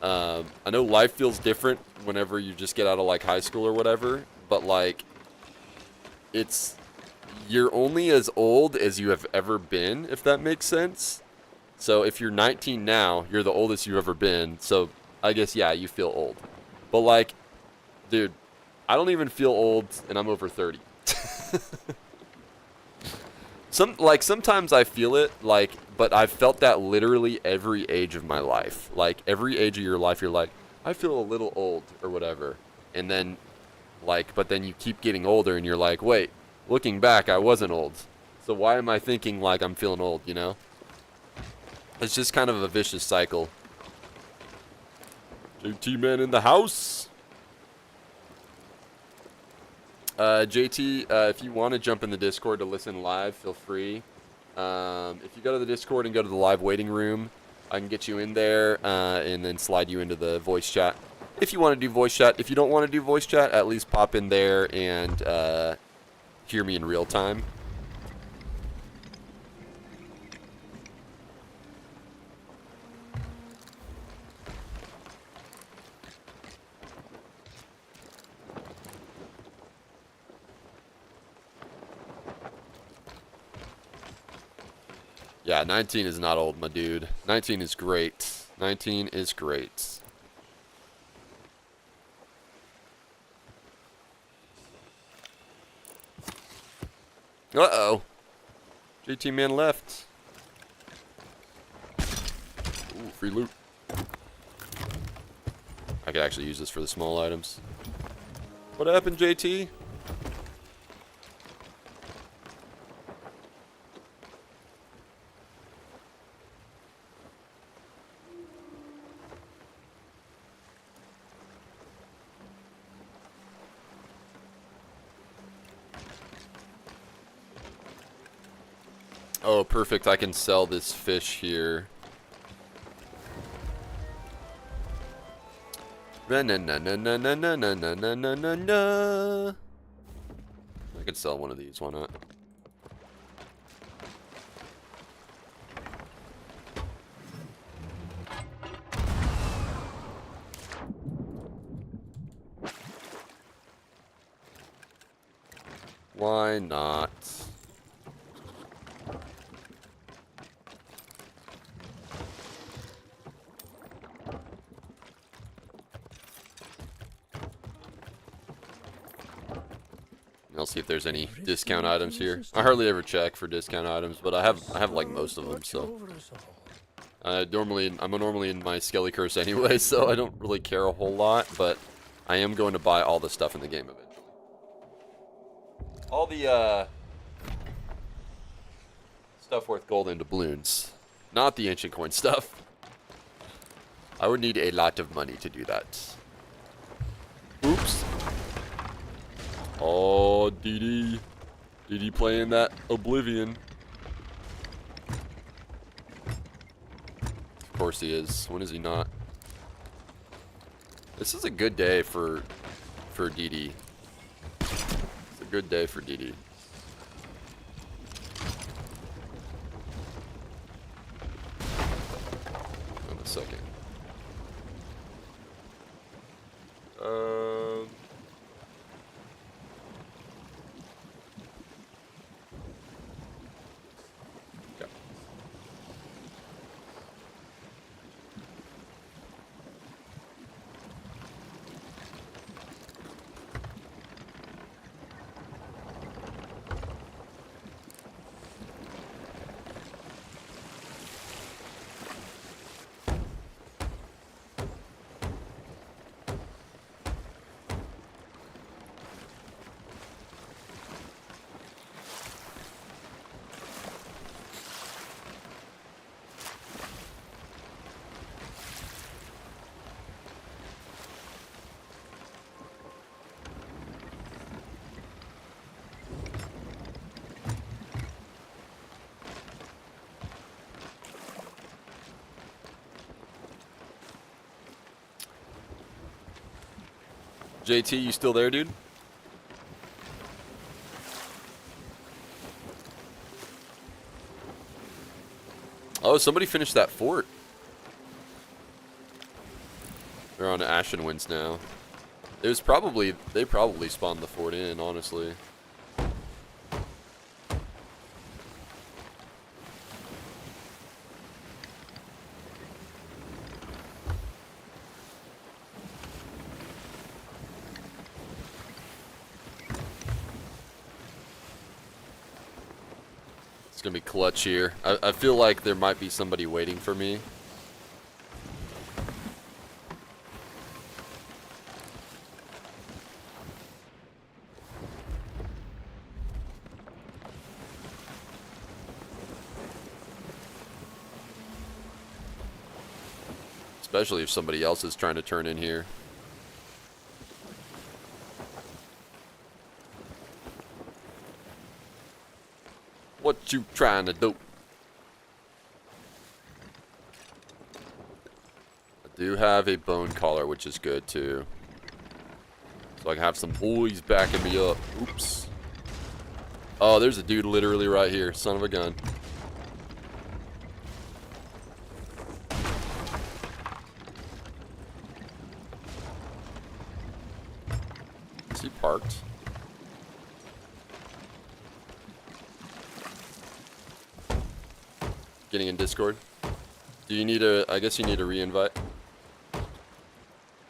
I know life feels different whenever you just get out of like high school or whatever, but like you're only as old as you have ever been, if that makes sense. So if you're 19 now, you're the oldest you've ever been. So I guess, yeah, you feel old. But like, dude, I don't even feel old and I'm over 30. Sometimes I feel it, like, but I've felt that literally every age of my life. Like every age of your life, you're like, I feel a little old or whatever. And then like, but then you keep getting older and you're like, wait, looking back, I wasn't old. So why am I thinking like I'm feeling old, you know? It's just kind of a vicious cycle. JT man in the house. JT, if you want to jump in the Discord to listen live, feel free. If you go to the Discord and go to the live waiting room, I can get you in there and then slide you into the voice chat. If you want to do voice chat. If you don't want to do voice chat, at least pop in there and hear me in real time. Yeah, 19 is not old, my dude. 19 is great. 19 is great. Uh-oh. JT man left. Ooh, free loot. I could actually use this for the small items. What happened, JT? Oh, perfect. I can sell this fish here. I could sell one of these, why not? Why not? I'll see if there's any discount items here. I hardly ever check for discount items, but I have like most of them, so. I'm normally in my Skelly Curse anyway, so I don't really care a whole lot, but I am going to buy all the stuff in the game eventually. All the stuff worth gold and doubloons, not the ancient coin stuff. I would need a lot of money to do that. Oops. Oh, DD. DD playing that Oblivion. Of course he is. When is he not? This is a good day for DD. It's a good day for DD. Hold on a second. Okay. JT, you still there, dude? Oh, somebody finished that fort. They're on Ashen Winds now. They probably spawned the fort in, honestly. It's gonna be clutch here. I feel like there might be somebody waiting for me. Especially if somebody else is trying to turn in here. What you trying to do? I do have a bone collar, which is good too. So I can have some boys backing me up. Oops. Oh, there's a dude literally right here. Son of a gun. Is he parked? Getting in Discord. Do you need a, I guess you need a re-invite.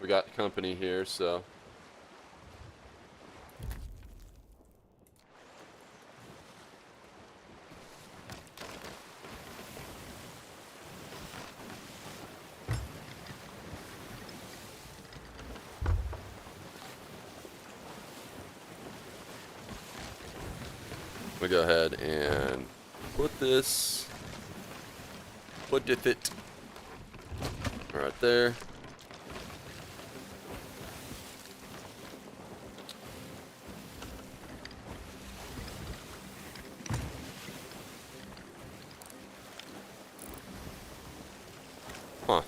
We got company here, so. We go ahead and put this. What did it? Right there. Huh.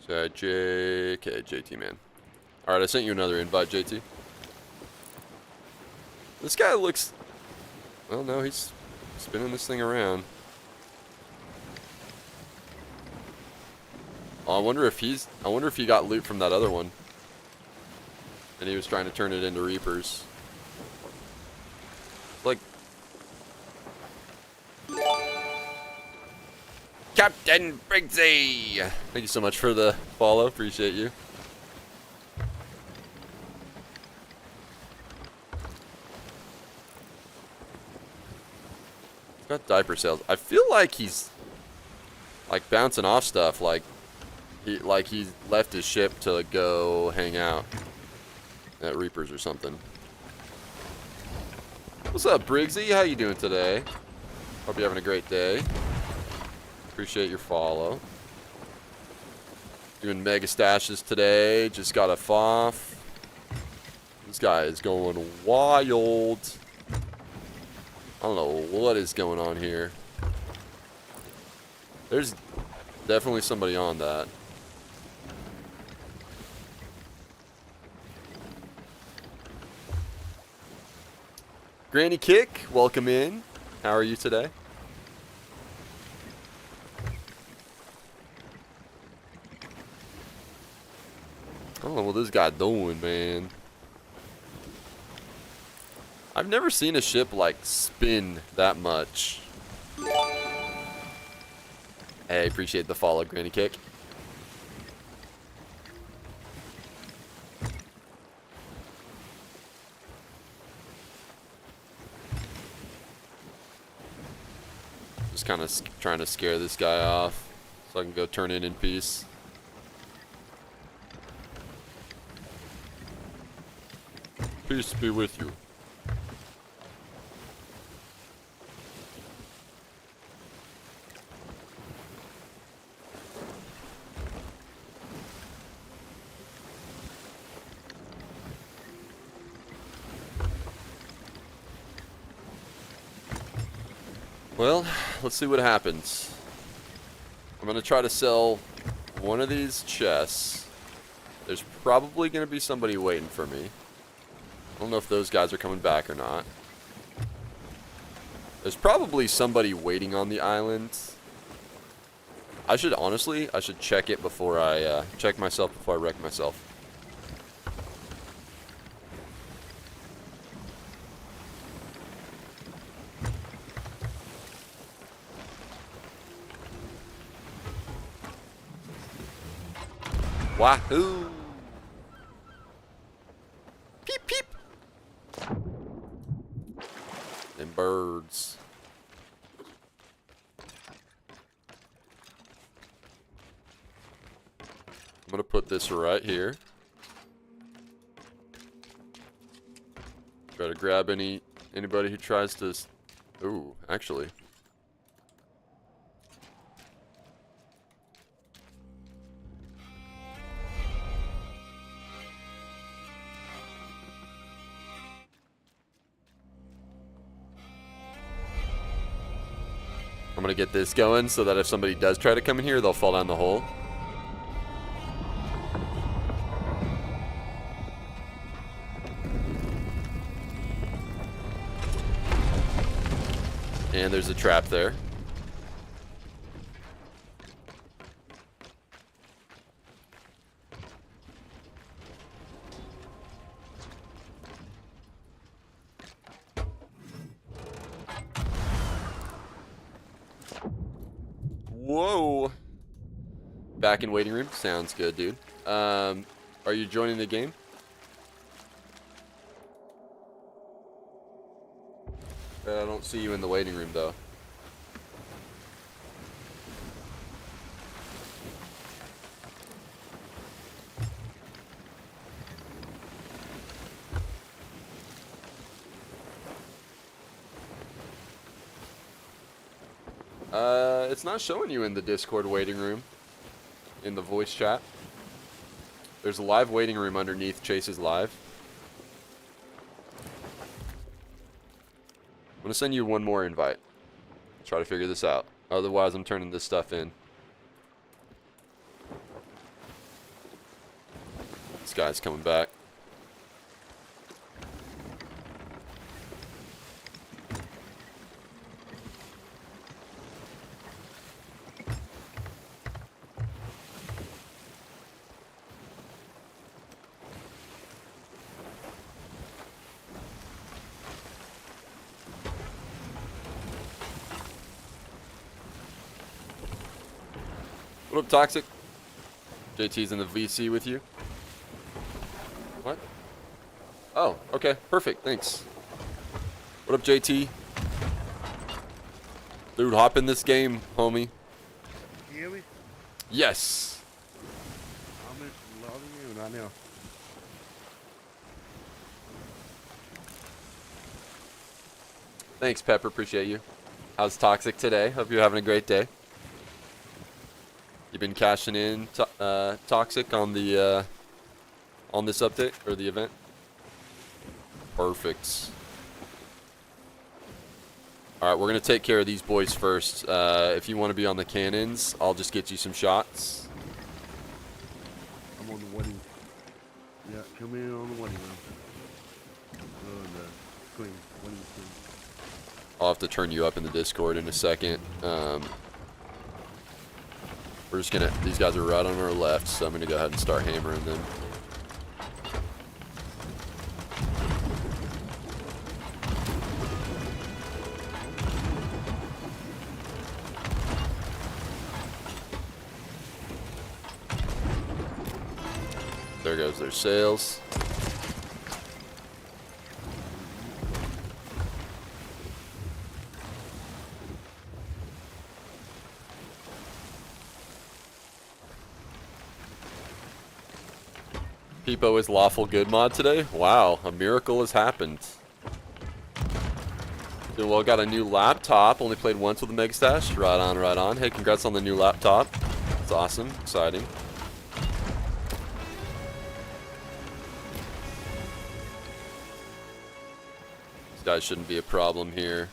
So JT man. All right, I sent you another invite, JT. This guy looks. Well, no, he's spinning this thing around. Oh, I wonder if he got loot from that other one, and he was trying to turn it into Reapers. Like, Captain Pretzel. Thank you so much for the follow. Appreciate you. Got diaper sales. I feel like he's like bouncing off stuff. Like he left his ship to go hang out at Reapers or something. What's up, Briggsy? How you doing today? Hope you're having a great day. Appreciate your follow. Doing mega stashes today. Just got a FOF. This guy is going wild. I don't know what is going on here. There's definitely somebody on that. Granny Kick, welcome in. How are you today? I don't know what this guy doing, man. I've never seen a ship like spin that much. Hey, appreciate the follow, Granny Kick. Just kind of trying to scare this guy off so I can go turn in peace. Peace be with you. Well, let's see what happens. I'm going to try to sell one of these chests. There's probably going to be somebody waiting for me. I don't know if those guys are coming back or not. There's probably somebody waiting on the island. I should check it before I check myself before I wreck myself. Wahoo! Peep peep! Them birds. I'm gonna put this right here. Try to grab anybody who tries to. Ooh, actually. I'm gonna get this going so that if somebody does try to come in here, they'll fall down the hole. And there's a trap there. Whoa. Back in waiting room. Sounds good, dude. Are you joining the game? I don't see you in the waiting room, though. It's not showing you in the Discord waiting room. In the voice chat. There's a live waiting room underneath Chase's live. I'm gonna send you one more invite. Try to figure this out. Otherwise, I'm turning this stuff in. This guy's coming back. What up, Toxic? JT's in the VC with you. What? Oh, okay. Perfect. Thanks. What up, JT? Dude, hop in this game, homie. You hear me? Yes. I'm in logging in right now. Thanks, Pepper. Appreciate you. How's Toxic today? Hope you're having a great day. You been cashing in, Toxic, on the on this update or the event? Perfect. All right, we're gonna take care of these boys first. If you want to be on the cannons, I'll just get you some shots. I'm on the wedding. Yeah, come in on the wedding room. The queen, wedding queen. I'll have to turn you up in the Discord in a second. We're just gonna, these guys are right on our left, so I'm gonna go ahead and start hammering them. There goes their sails. Peepo is lawful good mod today? Wow, a miracle has happened. Doing well, got a new laptop. Only played once with the Megastash. Right on, right on. Hey, congrats on the new laptop. It's awesome, exciting. These guys shouldn't be a problem here.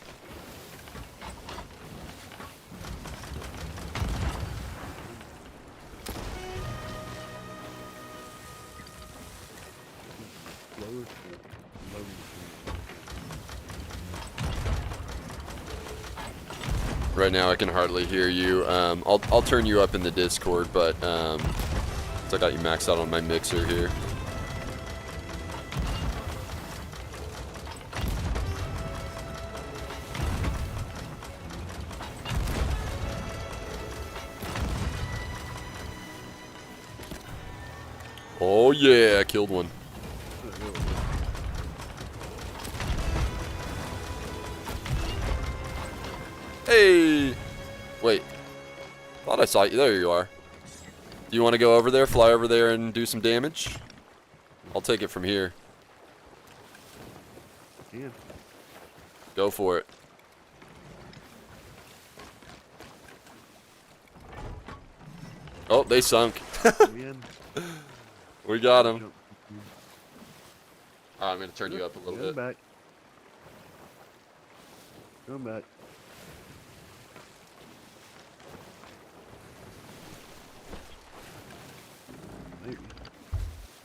Right now I can hardly hear you. I'll turn you up in the Discord, but so I got you maxed out on my mixer here. Oh yeah, I killed one. Hey! Wait. Thought I saw you. There you are. Do you want to go over there, fly over there, and do some damage? I'll take it from here. Yeah. Go for it. Oh, they sunk. We got him. I'm going to turn you up a little bit. Back. Come back.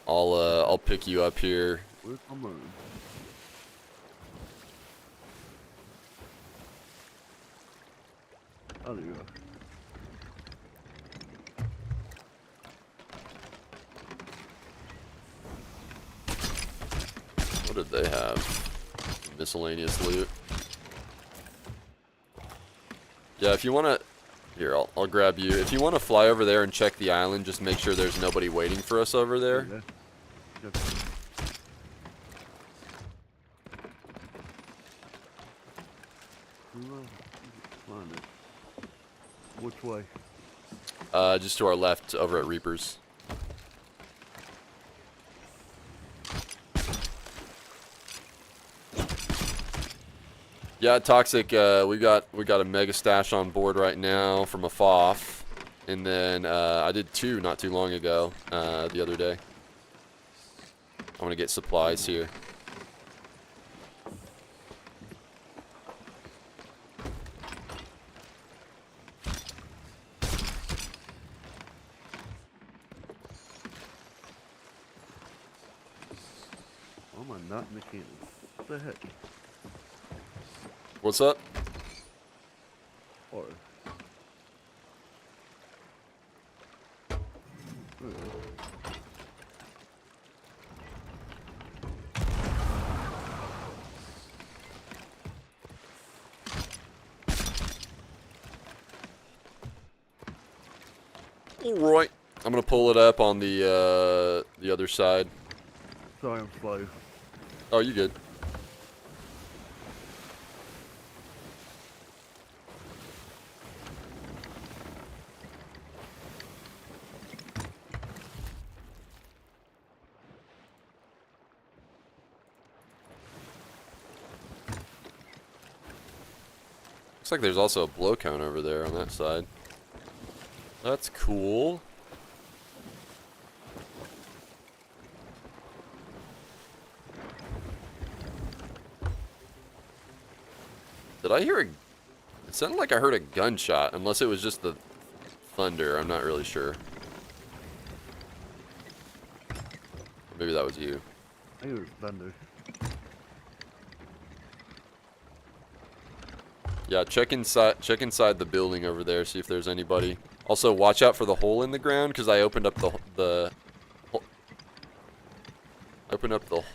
I'll pick you up here. Where's my moon? Oh, there you go. What did they have? Miscellaneous loot. Yeah, if you want to... Here, I'll grab you. If you want to fly over there and check the island, just make sure there's nobody waiting for us over there. Yeah. Which way? Just to our left, over at Reapers. Yeah, Toxic. We got a mega stash on board right now from a FOF, and then I did 2 not too long ago. The other day. I want to get supplies here. Why am I not in the cannon? What the heck? What's up? Or Alright. I'm gonna pull it up on the other side. Sorry, I'm slow. Oh, you good. Looks like there's also a blow cone over there on that side. That's cool. Did I hear a... It sounded like I heard a gunshot, unless it was just the thunder. I'm not really sure. Maybe that was you. I think it was thunder. Yeah, check inside the building over there, see if there's anybody. Also, watch out for the hole in the ground, because I opened up the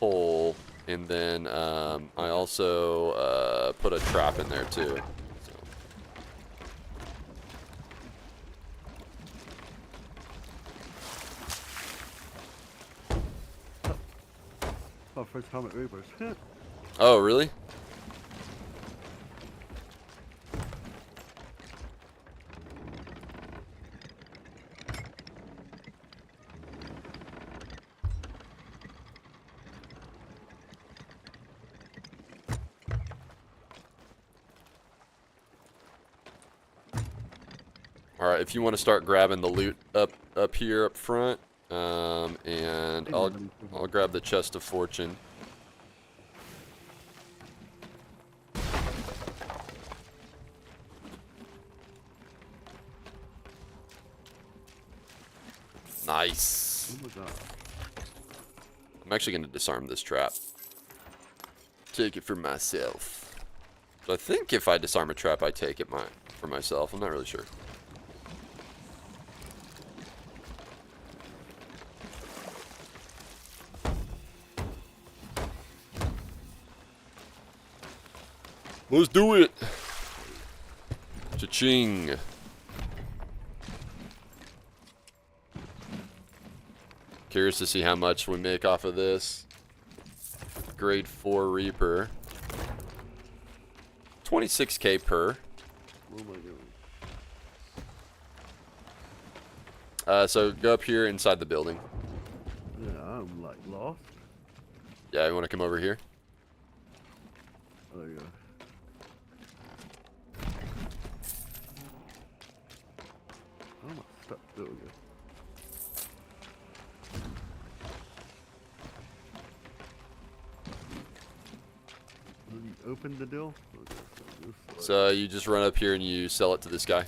hole, and then I also put a trap in there too. So. Oh, first time at Reapers. Oh, really? Alright, if you want to start grabbing the loot up here up front, and I'll grab the chest of fortune. Nice. Oh my god. I'm actually going to disarm this trap. Take it for myself. So I think if I disarm a trap, I take it for myself. I'm not really sure. Let's do it. Cha-ching. Curious to see how much we make off of this. Grade 4 Reaper. 26k per. Oh my god. So go up here inside the building. Yeah, I'm like lost. Yeah, you want to come over here? Oh yeah. I'm stuck. There we go. You open the deal? Okay, so you just run up here and you sell it to this guy.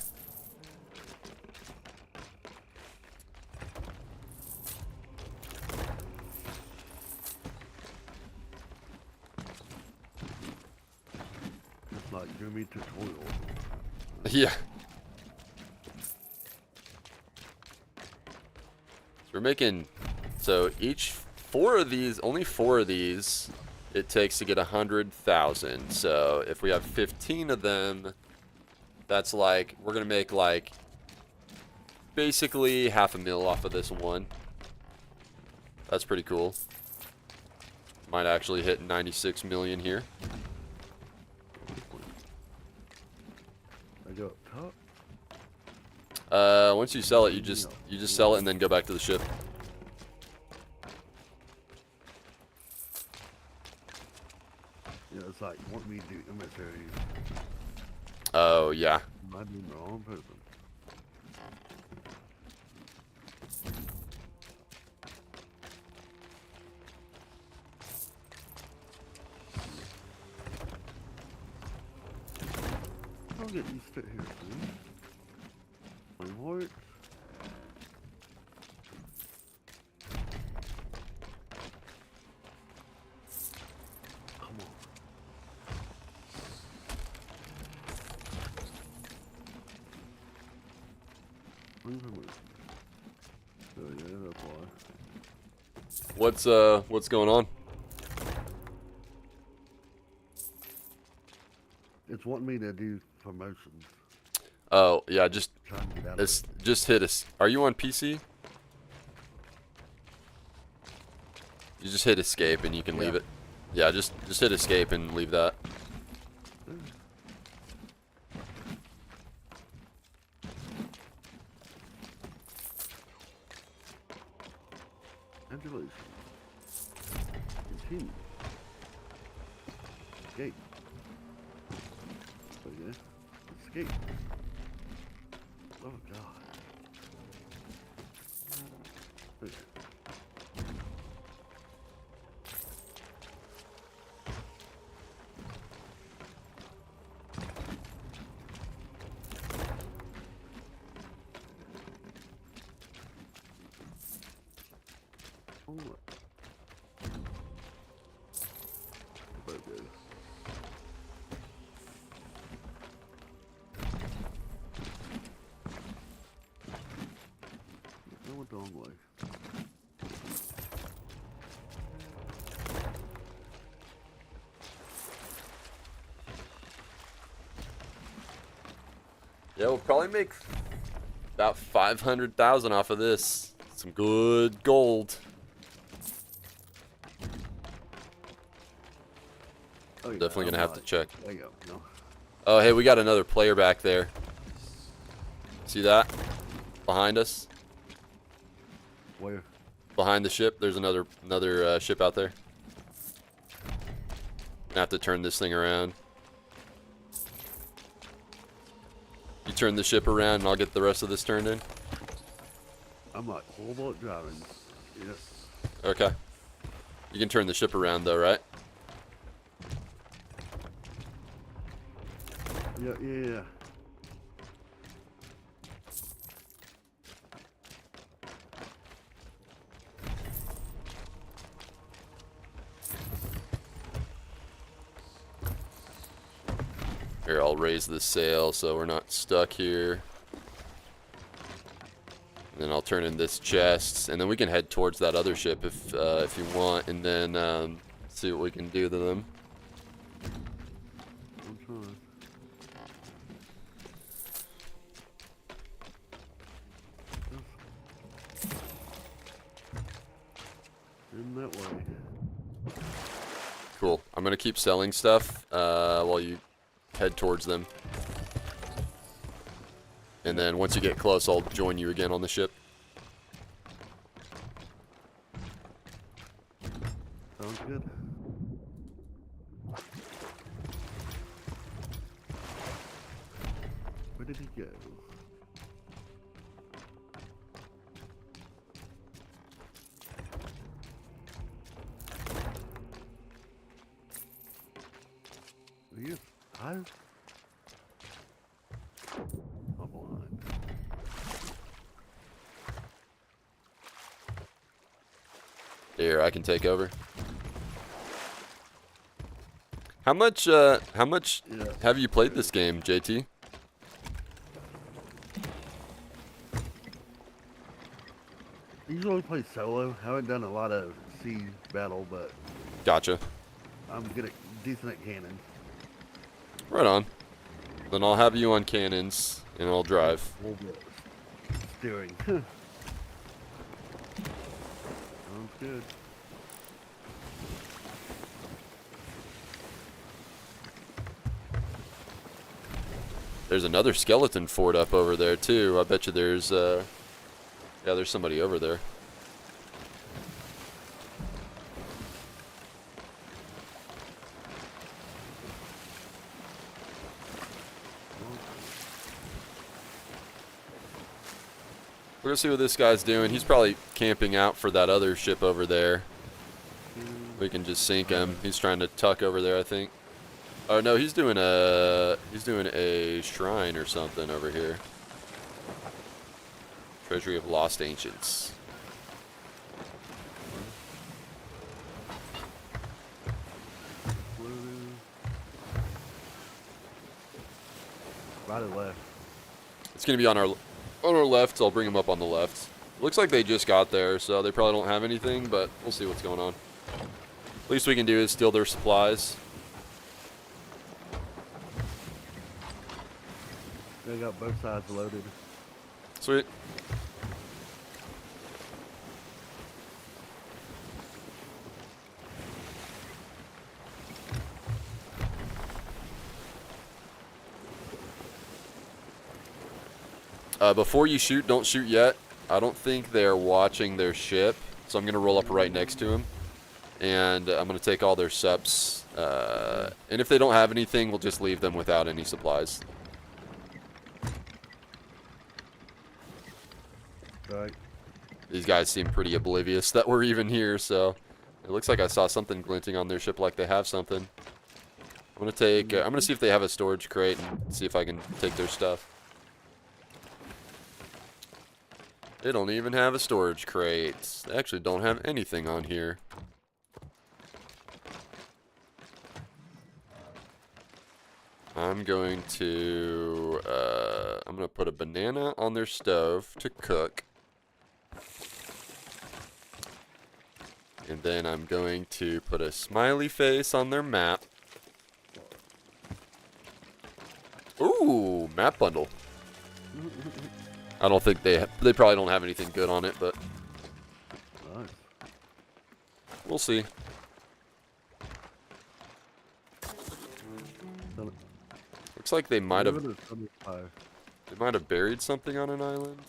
It's like give me tutorial. Yeah. So we're making, so only four of these it takes to get 100,000. So if we have 15 of them, that's like, we're gonna make like basically $500,000 off of this one. That's pretty cool. Might actually hit 96 million here. I go up top. Once you sell it, you just sell it and then go back to the ship. Yeah, it's like want me to do Emissary. Oh yeah. I'm doing the wrong person. I'll get these fit here soon. Flame hearts. Come on. Move. Oh yeah, that's why. What's going on? It's wanting me to do promotions. Oh, yeah, just Trying to get out of it's, it. just hit us. Are you on PC? You just hit escape and you can leave it. Yeah, just hit escape and leave that. Congratulations. Continue. Escape. Okay. Escape. Oh god. Okay. Oh, what? Okay. I went the wrong way. Yeah, we'll probably make about 500,000 off of this. Some good gold. Oh, yeah, Definitely gonna I'm have to right. check. There you go. No. Oh, hey, we got another player back there. See that? Behind us? Where? Behind the ship, there's another ship out there. Gonna have to turn this thing around. You turn the ship around and I'll get the rest of this turned in. I'm like horrible at driving. Yes. Okay. You can turn the ship around though, right? Yeah. Here, I'll raise the sail so we're not stuck here. And then I'll turn in this chest, and then we can head towards that other ship if you want, and then see what we can do to them. I'm trying. In that way. Cool. I'm gonna keep selling stuff while you head towards them. And then once you get close, I'll join you again on the ship. Sounds good. Where did he go? Yes, I'm blind. Here, I can take over. How much have you played this game, JT? Usually play solo. Haven't done a lot of sea battle, but Gotcha. I'm good at decent at cannon. Right on. Then I'll have you on cannons, and I'll drive. Full steering. Sounds good. There's another skeleton fort up over there too. I bet you there's yeah, there's somebody over there. We're gonna see what this guy's doing. He's probably camping out for that other ship over there. We can just sink him. He's trying to tuck over there, I think. Oh no, he's doing a shrine or something over here. Treasury of Lost Ancients. Right or left? It's gonna be on our left, so I'll bring him up on the left. Looks like they just got there, so they probably don't have anything, but we'll see what's going on. Least we can do is steal their supplies. I got both sides loaded. Sweet. Before you shoot, don't shoot yet. I don't think they're watching their ship, so I'm going to roll up right next to them. And I'm going to take all their sups. And if they don't have anything, we'll just leave them without any supplies. Right. These guys seem pretty oblivious that we're even here, so it looks like I saw something glinting on their ship like they have something. I'm going to take, I'm going to see if they have a storage crate and see if I can take their stuff. They don't even have a storage crate. They actually don't have anything on here. I'm going to put a banana on their stove to cook. And then I'm going to put a smiley face on their map. Ooh, map bundle. I don't think they probably don't have anything good on it, but Nice. we'll see. Looks like they might have buried something on an island.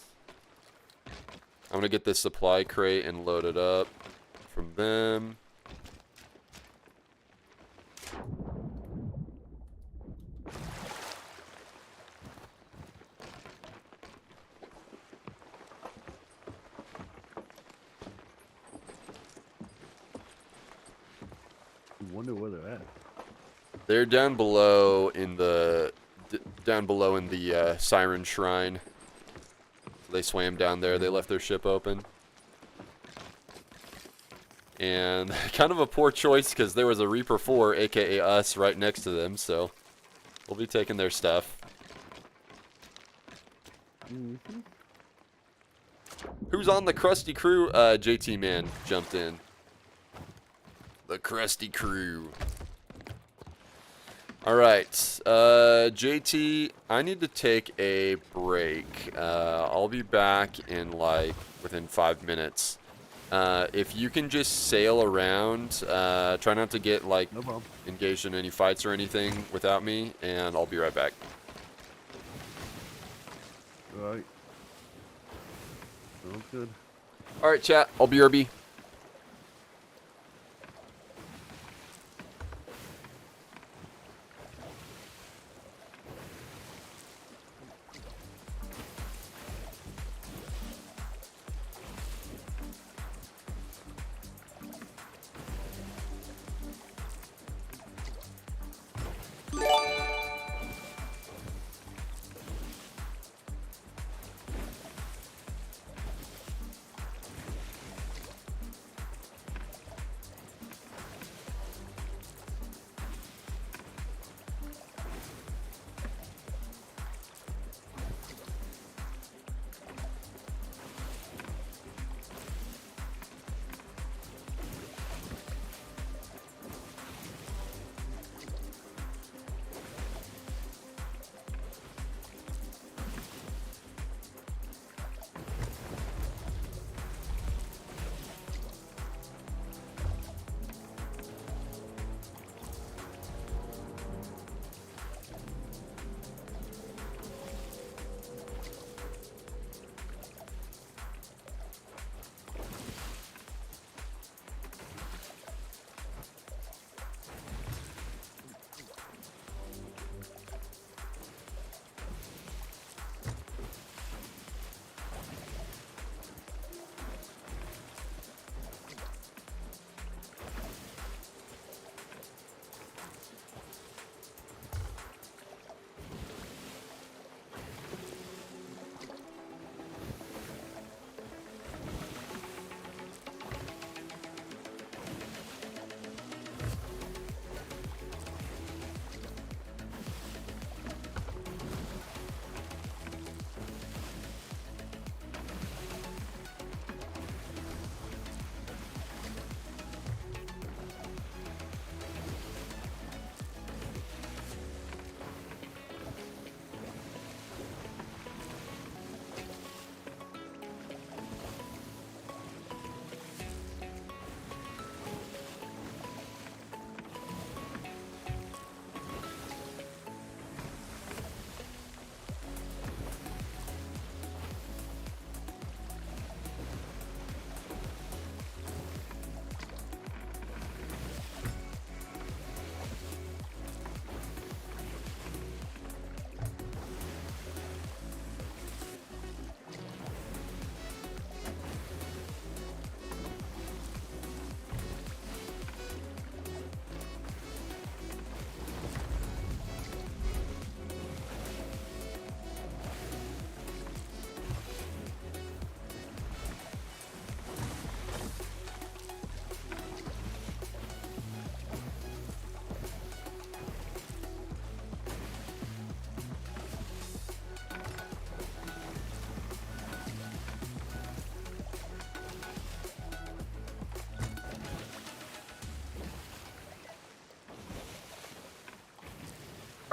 I'm gonna get this supply crate and load it up from them. I wonder where they're at. They're down below in the Siren Shrine. They swam down there. They left their ship open. And kind of a poor choice because there was a Reaper 4, aka us, right next to them. So we'll be taking their stuff. Mm-hmm. Who's on the Krusty Crew? JT Man jumped in. The Krusty Crew. Alright, JT, I need to take a break. I'll be back in within 5 minutes. If you can just sail around, try not to get No problem. engaged in any fights or anything without me, and I'll be right back. Right. Sounds good. Alright, chat, I'll be RB.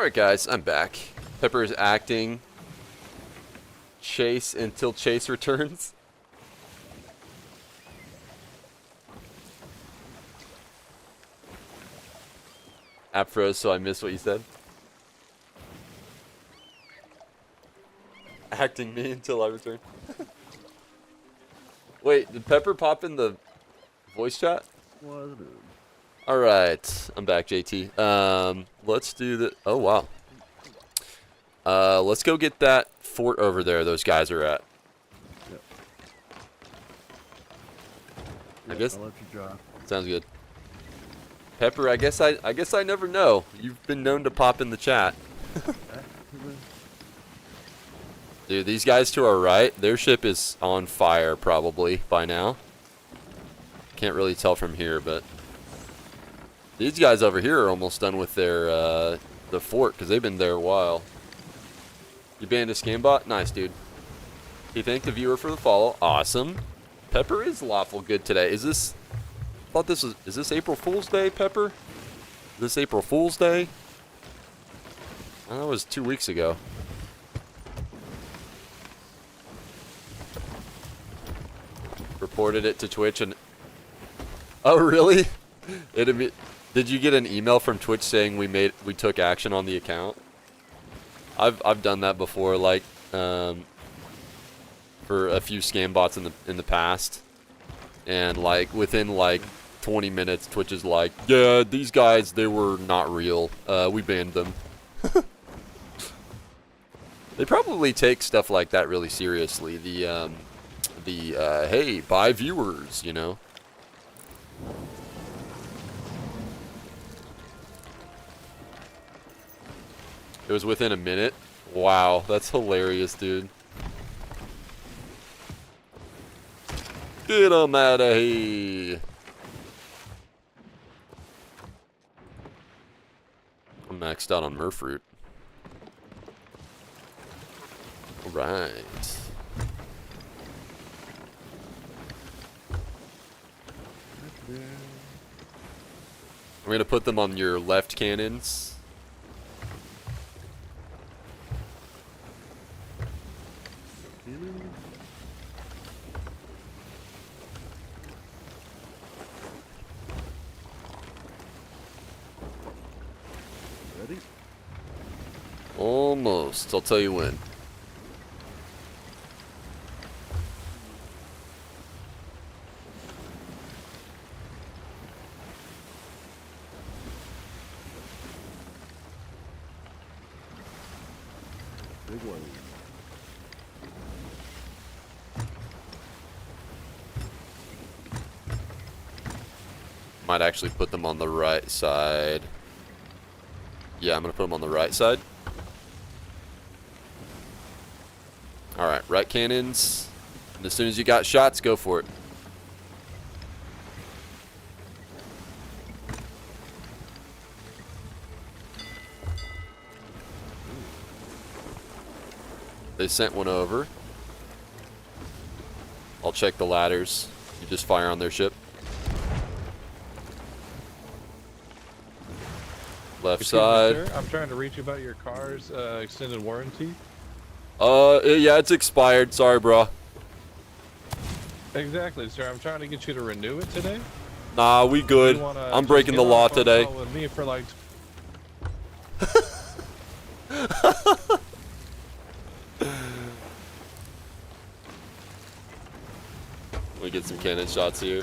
Alright guys, I'm back. Pepper is acting Chase until Chase returns. App froze, so I missed what you said. Acting me until I return. Wait, did Pepper pop in the voice chat? Was it? Alright, I'm back, JT. Let's do the... Oh, wow. Let's go get that fort over there those guys are at. Yep. I guess... I'll let you drop. Sounds good. Pepper, I guess I never know. You've been known to pop in the chat. Dude, these guys to our right, their ship is on fire probably by now. Can't really tell from here, but these guys over here are almost done with their the fort because they've been there a while. You banned a scam bot? Nice, dude. He thanked the viewer for the follow. Awesome. Pepper is lawful good today. Is this... I thought this was... Is this April Fool's Day, Pepper? Is this April Fool's Day? Oh, that was 2 weeks ago. Reported it to Twitch and... Oh, really? Did you get an email from Twitch saying we took action on the account? I've done that before, like for a few scam bots in the past, and like within like 20 minutes, Twitch is like, yeah, these guys, they were not real. We banned them. They probably take stuff like that really seriously. The hey, buy viewers, you know. It was within a minute. Wow, that's hilarious, dude. Get 'em out of here. I'm maxed out on Murfruit. Alright. I'm gonna put them on your left cannons. Ready? Almost. I'll tell you when. Big one. Might actually put them on the right side. Yeah, I'm gonna put them on the right side. Alright, right cannons. And as soon as you got shots, go for it. They sent one over. I'll check the ladders. You just fire on their ship. Left side. Sir, I'm trying to reach you about your car's extended warranty. Yeah, it's expired. Sorry, bro. Exactly, sir. I'm trying to get you to renew it today. Nah, we good. I'm breaking the law today. With me for like We get some cannon shots here.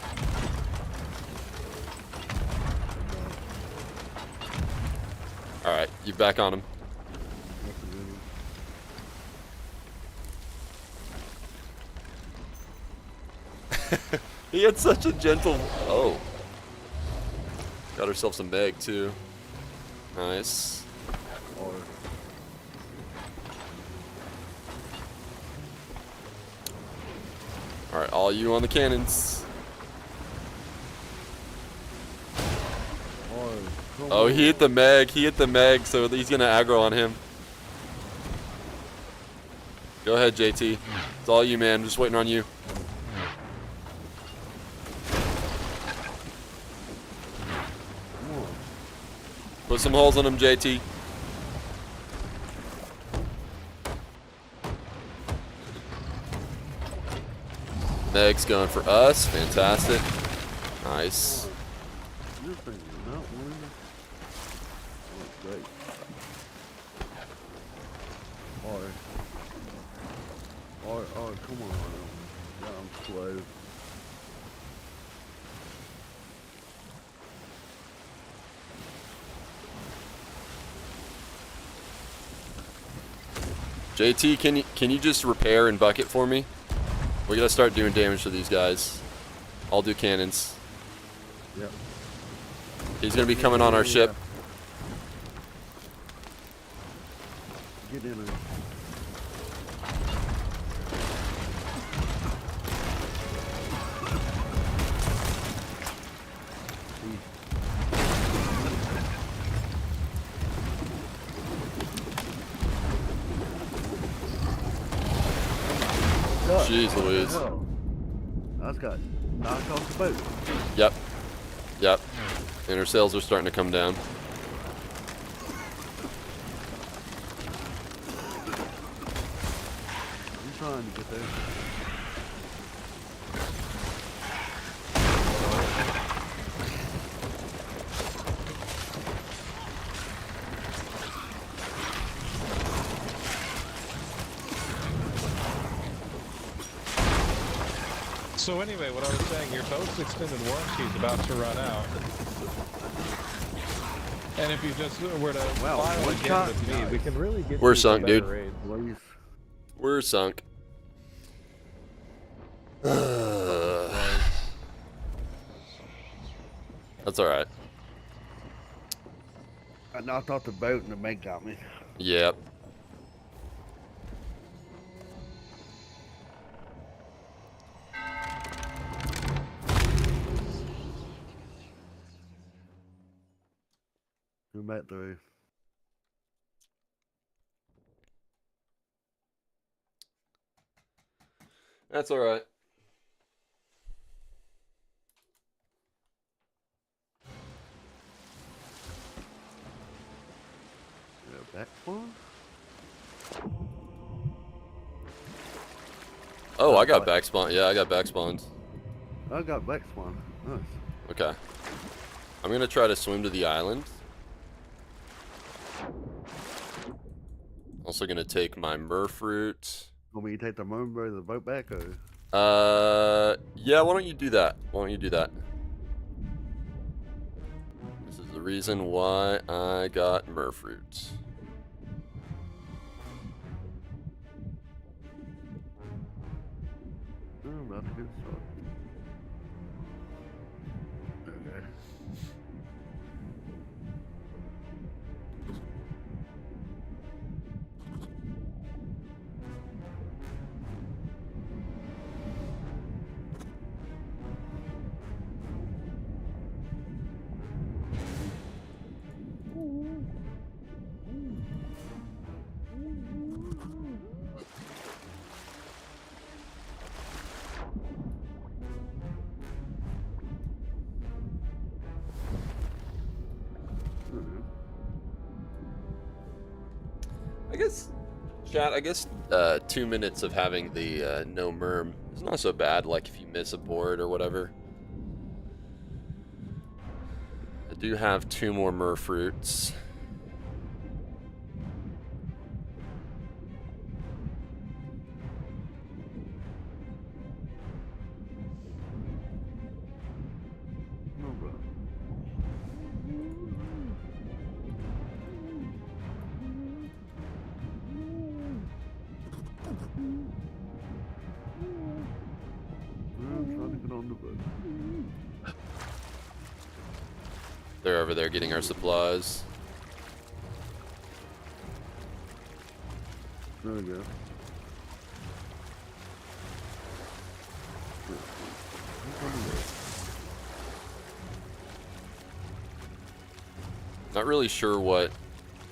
Alright, you back on him. He had such a gentle... Oh. Got herself some Meg, too. Nice. Alright, all you on the cannons. Oh, he hit the Meg. He hit the Meg, so he's going to aggro on him. Go ahead, JT. It's all you, man. Just waiting on you. Put some holes in him, JT. Meg's going for us. Fantastic. Nice. Your thing is not winning. Oh, great. Oh, come on. Yeah, I'm slow. JT, can you just repair and bucket for me? We gotta start doing damage to these guys. I'll do cannons. Yep. He's gonna be coming on our ship. Get in there. Jeez Louise. Hell. That's got knocked off the boat. Yep. Yep. And our sails are starting to come down. I'm trying to get there. So anyway, what I was saying, your boat's extended warranty is about to run out. And if you just were to file again with me, we can really get We're you sunk, better dude. rates. We're sunk. That's alright. I knocked off the boat and the mate got me. Yep. Come back through. That's alright. Back one? Oh, I got back spawn. Yeah, I got back spawns. I got back spawn. Nice. Okay. I'm gonna try to swim to the island. Also gonna take my Murfruit. Want me to take the member of the boat back or? Yeah, why don't you do that? Why don't you do that? This is the reason why I got Murfruit. I'm about to get started. Okay. I guess 2 minutes of having the no merm is not so bad, like if you miss a board or whatever. I do have 2 more Murfruits. They're over there getting our supplies. There we go. Not really sure what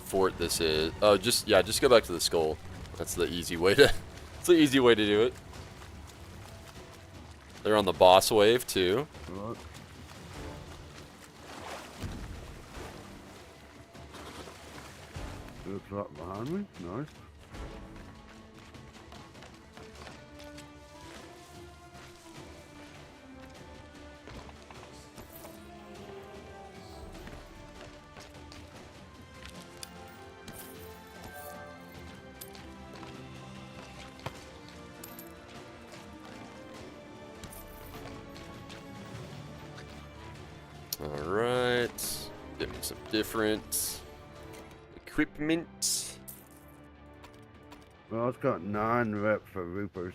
fort this is. Oh, just go back to the skull. That's the easy way to. It's the easy way to do it. They're on the boss wave too. Right. It's right behind me. Nice. Alright. Give me some different equipment. Well, it's got 9 rep for Reapers.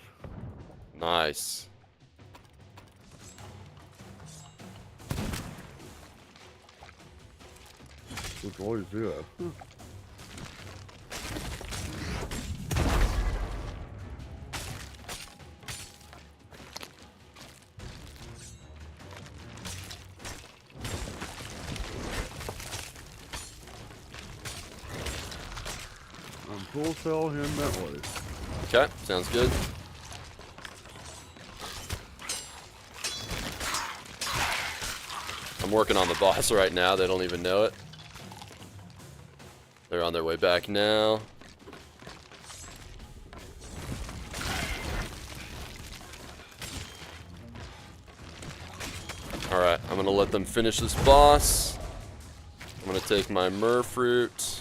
Nice. With always 0. Full sell him that way. Okay, sounds good. I'm working on the boss right now. They don't even know it. They're on their way back now. Alright, I'm gonna let them finish this boss. I'm gonna take my myrrh fruit.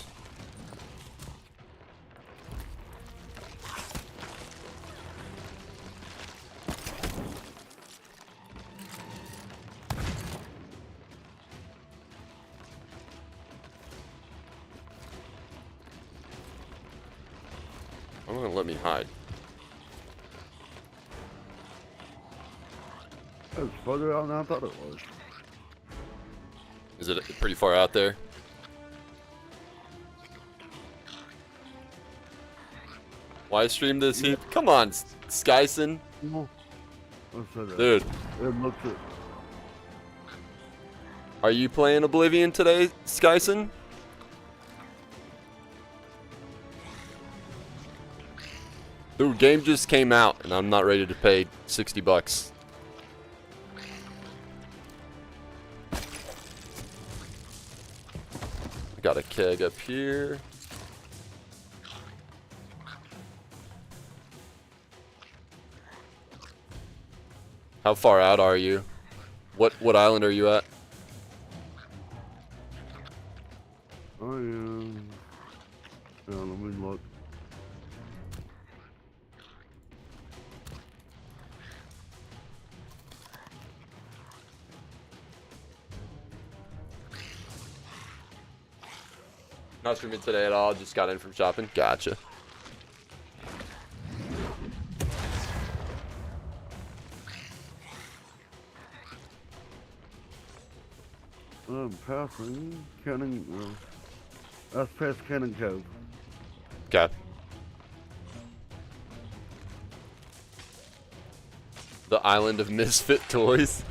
I'm gonna let me hide. It's further out than I thought it was. Is it pretty far out there? Why stream this heat? Come on, Skyson. Dude. It looks it. Are you playing Oblivion today, Skyson? Dude, game just came out, and I'm not ready to pay $60. I got a keg up here. How far out are you? What island are you at? I am. Yeah, let me look. Not streaming today at all. Just got in from shopping. Gotcha. I'm passing Cannon. That's past Cannon Cove. Okay. The island of misfit toys.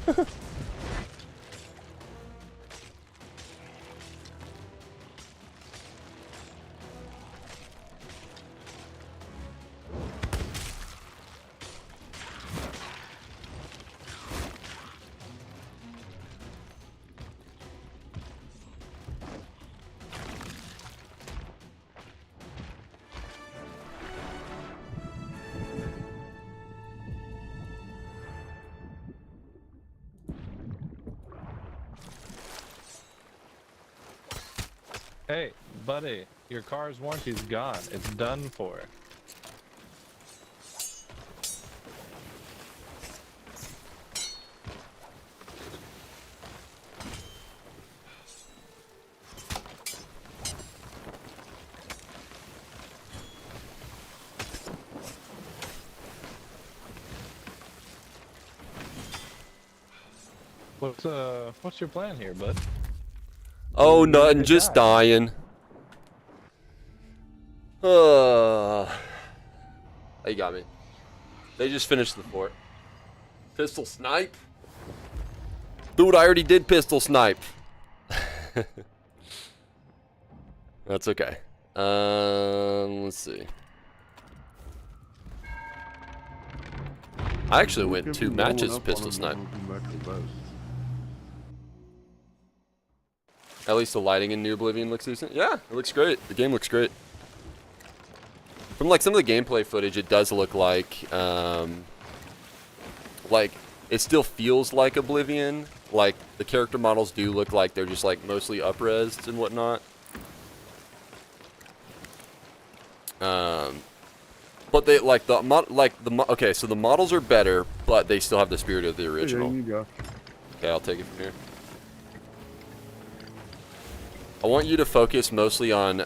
Hey, buddy, your car's warranty's gone. It's done for. What's your plan here, bud? Oh, nothing, just dying. They got me. They just finished the fort. Pistol snipe? Dude, I already did pistol snipe. That's okay. Let's see. I actually went 2 matches pistol snipe. At least the lighting in New Oblivion looks decent. Yeah, it looks great. The game looks great. From like some of the gameplay footage, it does look like it still feels like Oblivion. Like the character models do look like they're just like mostly up-resed and whatnot. But they like okay, so the models are better, but they still have the spirit of the original. There you go. Okay, I'll take it from here. I want you to focus mostly on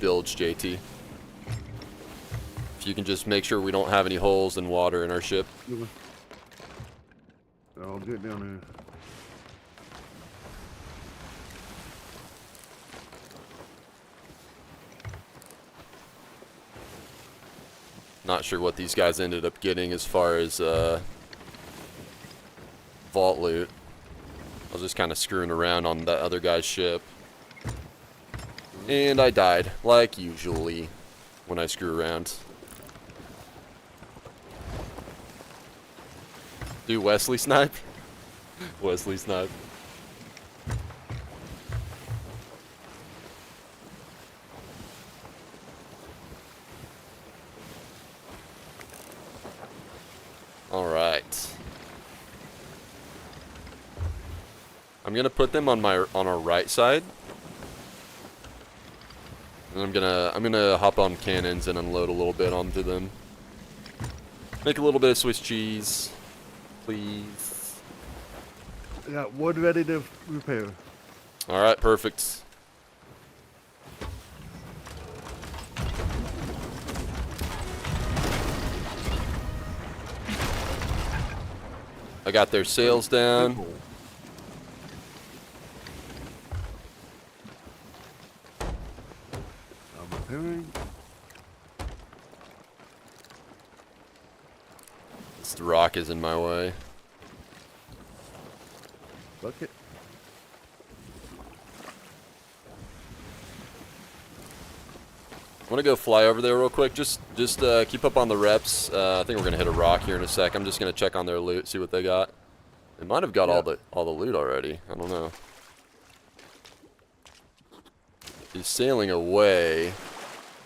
bilge, JT. If you can just make sure we don't have any holes in water in our ship. I'll get down here. Not sure what these guys ended up getting as far as vault loot. I was just kind of screwing around on that other guy's ship. And I died, like usually, when I screw around. Do Wesley snipe? Wesley snipe. Alright. I'm gonna put them on our right side. And I'm gonna hop on cannons and unload a little bit onto them. Make a little bit of Swiss cheese, please. I got wood ready to repair. Alright, perfect. I got their sails down. I'm repairing. The rock is in my way. Bucket. I'm gonna go fly over there real quick. Just keep up on the reps. I think we're gonna hit a rock here in a sec. I'm just gonna check on their loot, see what they got. They might have got all the loot already. I don't know. He's sailing away.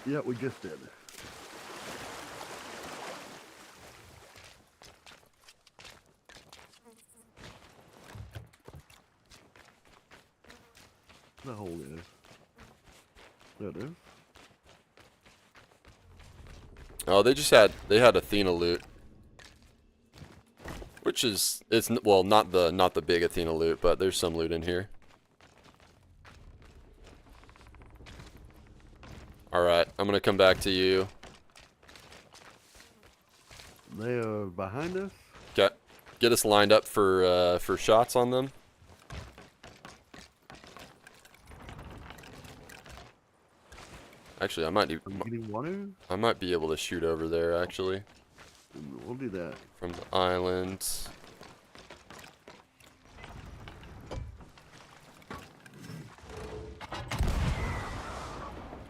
Yeah, we just did. The hole is. There it is. Oh, they had Athena loot, which is well not the big Athena loot, but there's some loot in here. All right, I'm gonna come back to you. They are behind us. Okay, get us lined up for shots on them. Actually, I might be able to shoot over there, actually. We'll do that. From the island.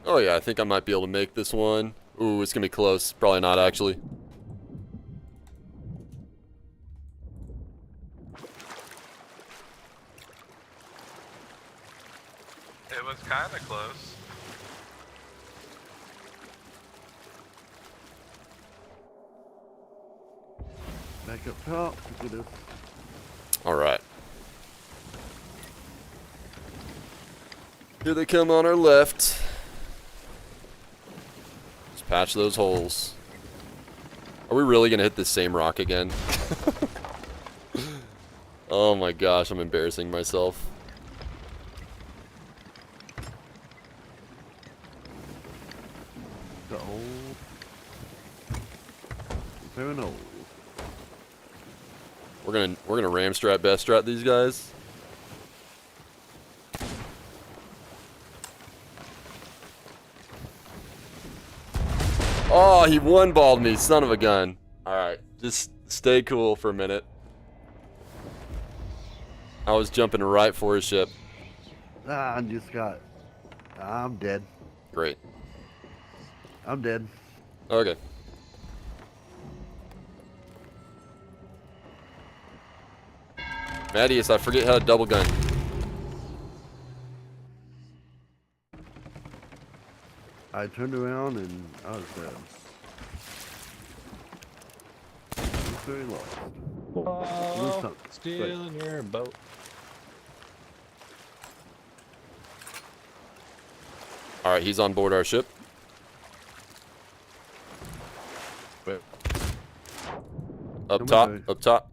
Oh yeah, I think I might be able to make this one. Ooh, it's gonna be close. Probably not, actually. It was kind of close. Back up top. Look at this. All right. Here they come on our left. Just patch those holes. Are we really gonna hit the same rock again? Oh my gosh, I'm embarrassing myself. The hole. Repairing hole. We're gonna ram strat best strat these guys. Oh, he one-balled me, son of a gun. Alright, just stay cool for a minute. I was jumping right for his ship. I'm dead. Great. I'm dead. Okay. Mattias, I forget how to double gun. I turned around and I was dead. Very lost. Oh, stealing your boat. Alright, he's on board our ship. Wait. Up top, up top.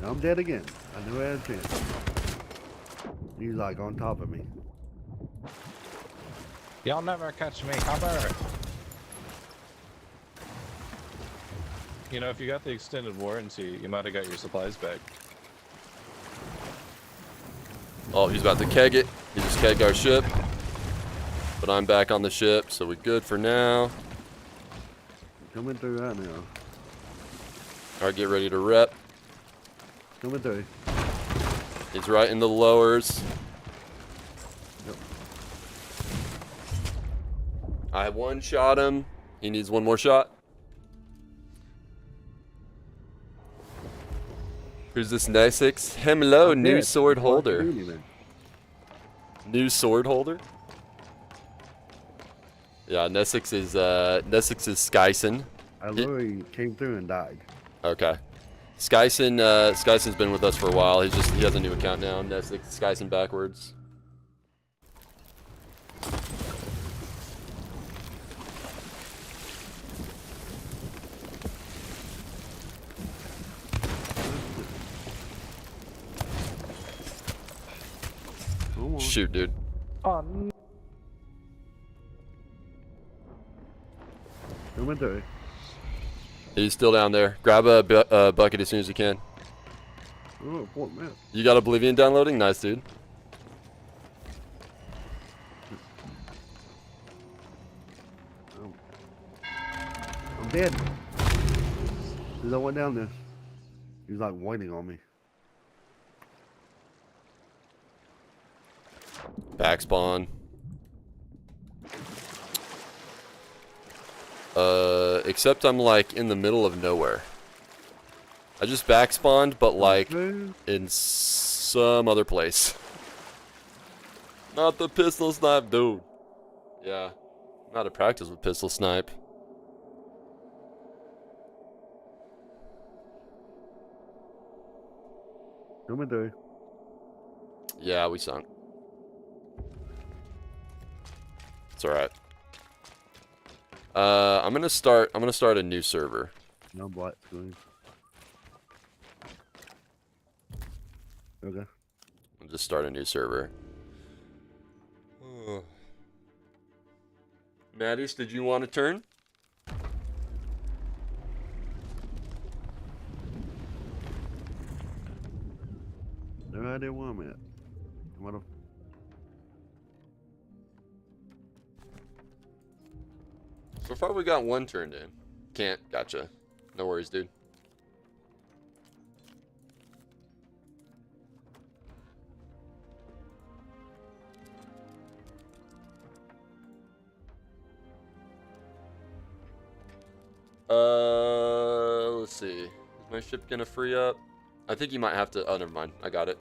I'm dead again. I knew I had a chance. He's like on top of me. Y'all never catch me. Cover. You know, if you got the extended warranty, you might have got your supplies back. Oh, he's about to keg it. He just kegged our ship. But I'm back on the ship, so we're good for now. Coming through right now. Alright, get ready to rep. Coming through. He's right in the lowers. Yep. I one-shot him. He needs one more shot. Who's this Nesix? Hello, new dead. sword Why don't you holder. do anything? New sword holder? Yeah, Nesix is Skyson. I literally came through and died. Okay. Skyson's been with us for a while. He has a new account now. Nesix Skyson backwards. Shoot, dude. Coming through. He's still down there. Grab a bucket as soon as you can. Oh, poor man. You got Oblivion downloading? Nice, dude. I'm dead. There's no one down there. He's like waiting on me. Back spawn. Except I'm like in the middle of nowhere. I just back spawned, but like in some other place. Not the pistol snipe, dude. Yeah, I'm out of practice with pistol snipe. Coming through. Yeah, we sunk. It's alright. I'm gonna start a new server. No black screen. Okay. I'll just start a new server. Mattis, did you want to turn? No idea where I'm at. What a... So far we got one turned in. Can't. Gotcha. No worries, dude. Let's see. Is my ship gonna free up? I think you might have to. Oh, never mind. I got it.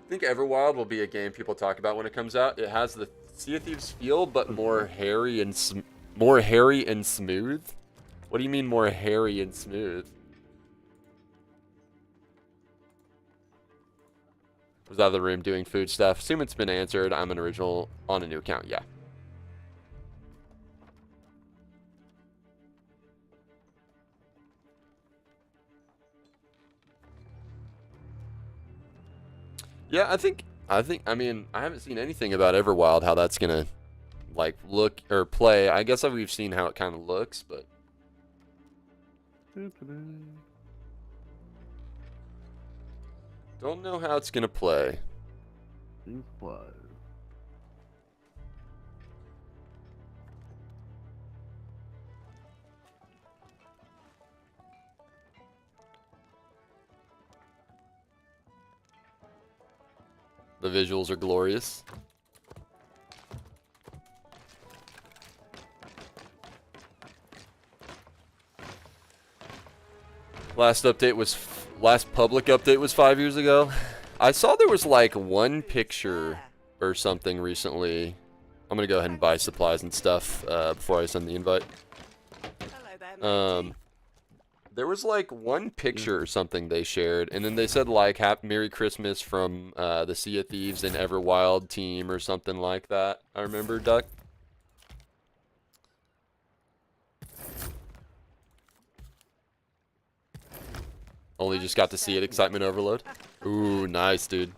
I think Everwild will be a game people talk about when it comes out. It has the Sea of Thieves feel, but more hairy and smooth. What do you mean more hairy and smooth? Was out of the room doing food stuff. Assume it's been answered. I'm an original on a new account. Yeah. Yeah, I mean, I haven't seen anything about Everwild, how that's gonna, like, look or play. I guess we've seen how it kind of looks, but... Don't know how it's gonna play. The visuals are glorious. Last public update was 5 years ago. I saw there was like one picture or something recently. I'm gonna go ahead and buy supplies and stuff before I send the invite. There was like one picture or something they shared, and then they said like Merry Christmas from the Sea of Thieves and Everwild team or something like that. I remember, Duck. Only just got to see it. Excitement overload. Ooh, nice, dude.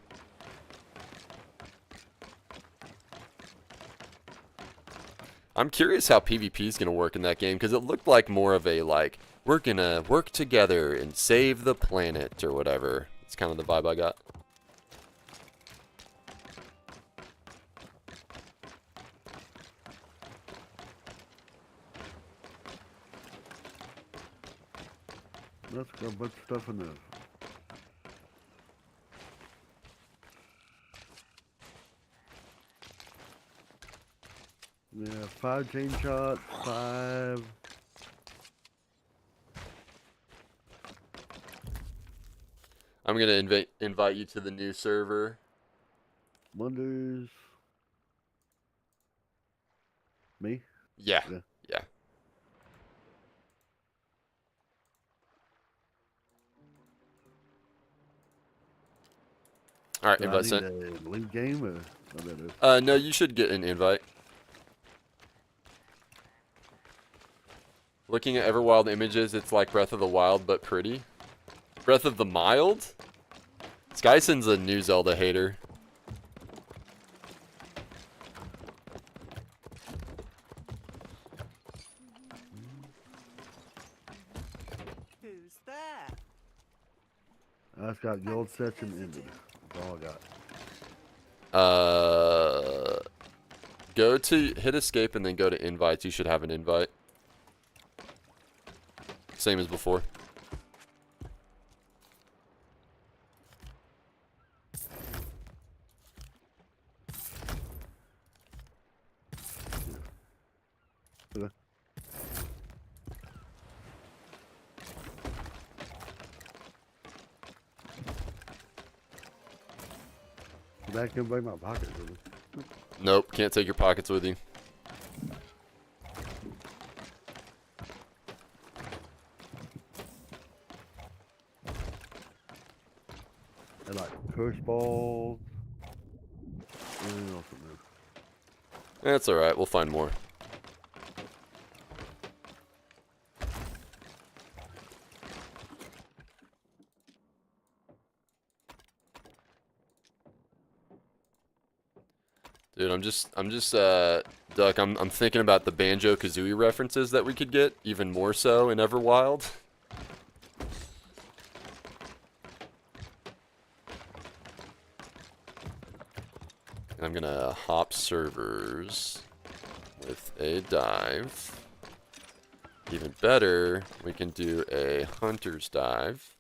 I'm curious how PvP is going to work in that game, because it looked like more of a, like, we're going to work together and save the planet or whatever. It's kind of the vibe I got. Let's go, bunch of stuff in there. Yeah, 5 chain shots, 5. I'm going to invite you to the new server. Wonders. Me? Yeah. Yeah. Yeah. All right, Do I invite need sent. a link game or what that is? No, you should get an invite. Looking at Everwild images, it's like Breath of the Wild, but pretty. Breath of the Mild? Skyson's a new Zelda hater. Who's there? I've got gold section ended. That's all I got. Go to hit escape and then go to invites. You should have an invite. Same as before. Okay. I can bring my pockets with me. Nope, can't take your pockets with you. And like curse balls. Anything else in there? That's alright, we'll find more. Dude, Duck, I'm thinking about the Banjo-Kazooie references that we could get, even more so in Everwild. And I'm gonna hop servers with a dive. Even better, we can do a hunter's dive.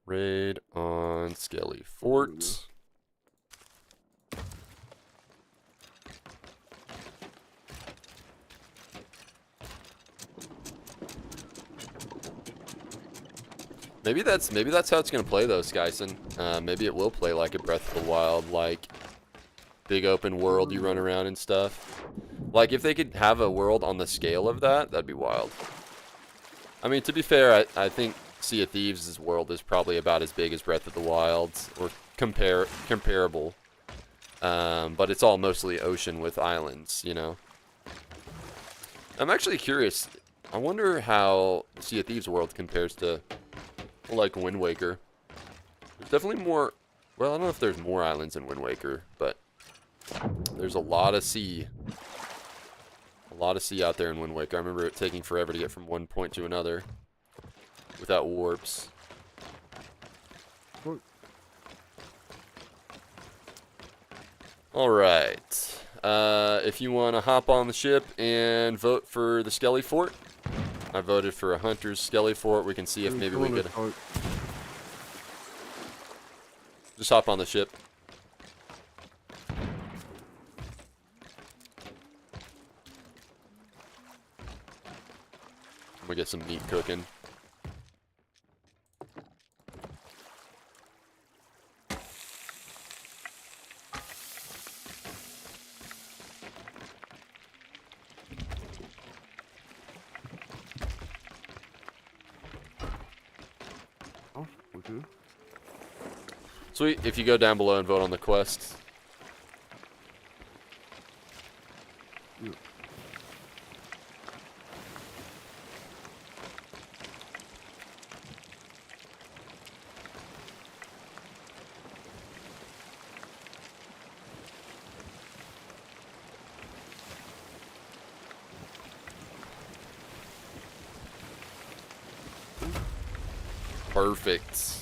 Raid on Skelly Fort. Maybe that's how it's gonna play though, Skyson. Maybe it will play like a Breath of the Wild, like big open world you run around and stuff. Like if they could have a world on the scale of that, that'd be wild. I mean, to be fair, I think Sea of Thieves' world is probably about as big as Breath of the Wild's, or comparable. But it's all mostly ocean with islands, you know. I'm actually curious. I wonder how Sea of Thieves' world compares to, like, Wind Waker. There's definitely more. Well, I don't know if there's more islands in Wind Waker, but there's a lot of sea. A lot of sea out there in Wind Waker. I remember it taking forever to get from one point to another without warps. Alright. If you want to hop on the ship and vote for the Skelly Fort, I voted for a Hunter's Skelly Fort. We can see if maybe we could just hop on the ship. We get some meat cooking. Sweet, if you go down below and vote on the quest. Perfect.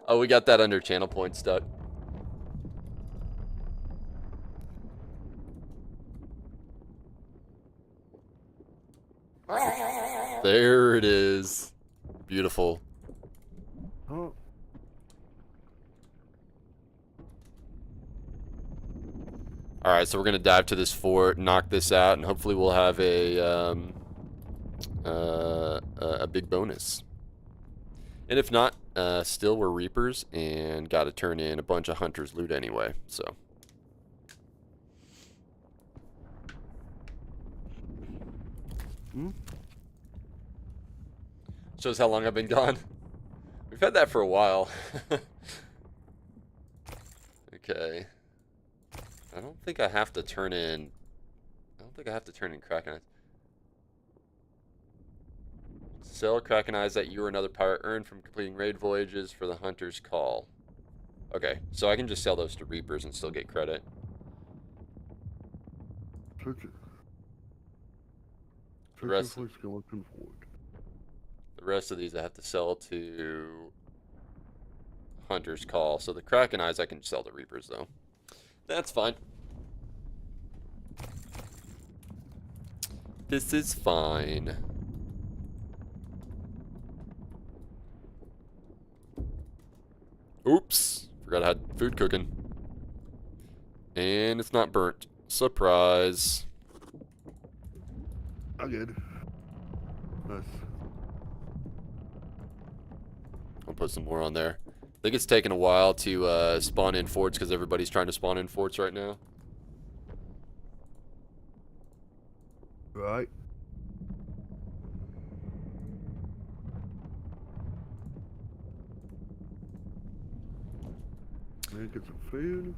Oh, we got that under channel point stuck. There it is. Beautiful. Oh. Alright, so we're going to dive to this fort, knock this out, and hopefully we'll have a big bonus. And if not, still we're Reapers and got to turn in a bunch of Hunters loot anyway, so. Shows how long I've been gone. We've had that for a while. Okay. I don't think I have to turn in... Kraken Eyes. Sell Kraken Eyes that you or another pirate earned from completing raid voyages for the Hunter's Call. Okay, so I can just sell those to Reapers and still get credit. The rest of these I have to sell to Hunter's Call. So the Kraken Eyes I can sell to Reapers though. That's fine. This is fine. Oops. Forgot I had food cooking. And it's not burnt. Surprise. I'm good. Nice. I'll put some more on there. I think it's taking a while to spawn in forts because everybody's trying to spawn in forts right now. Right. Man, get some food.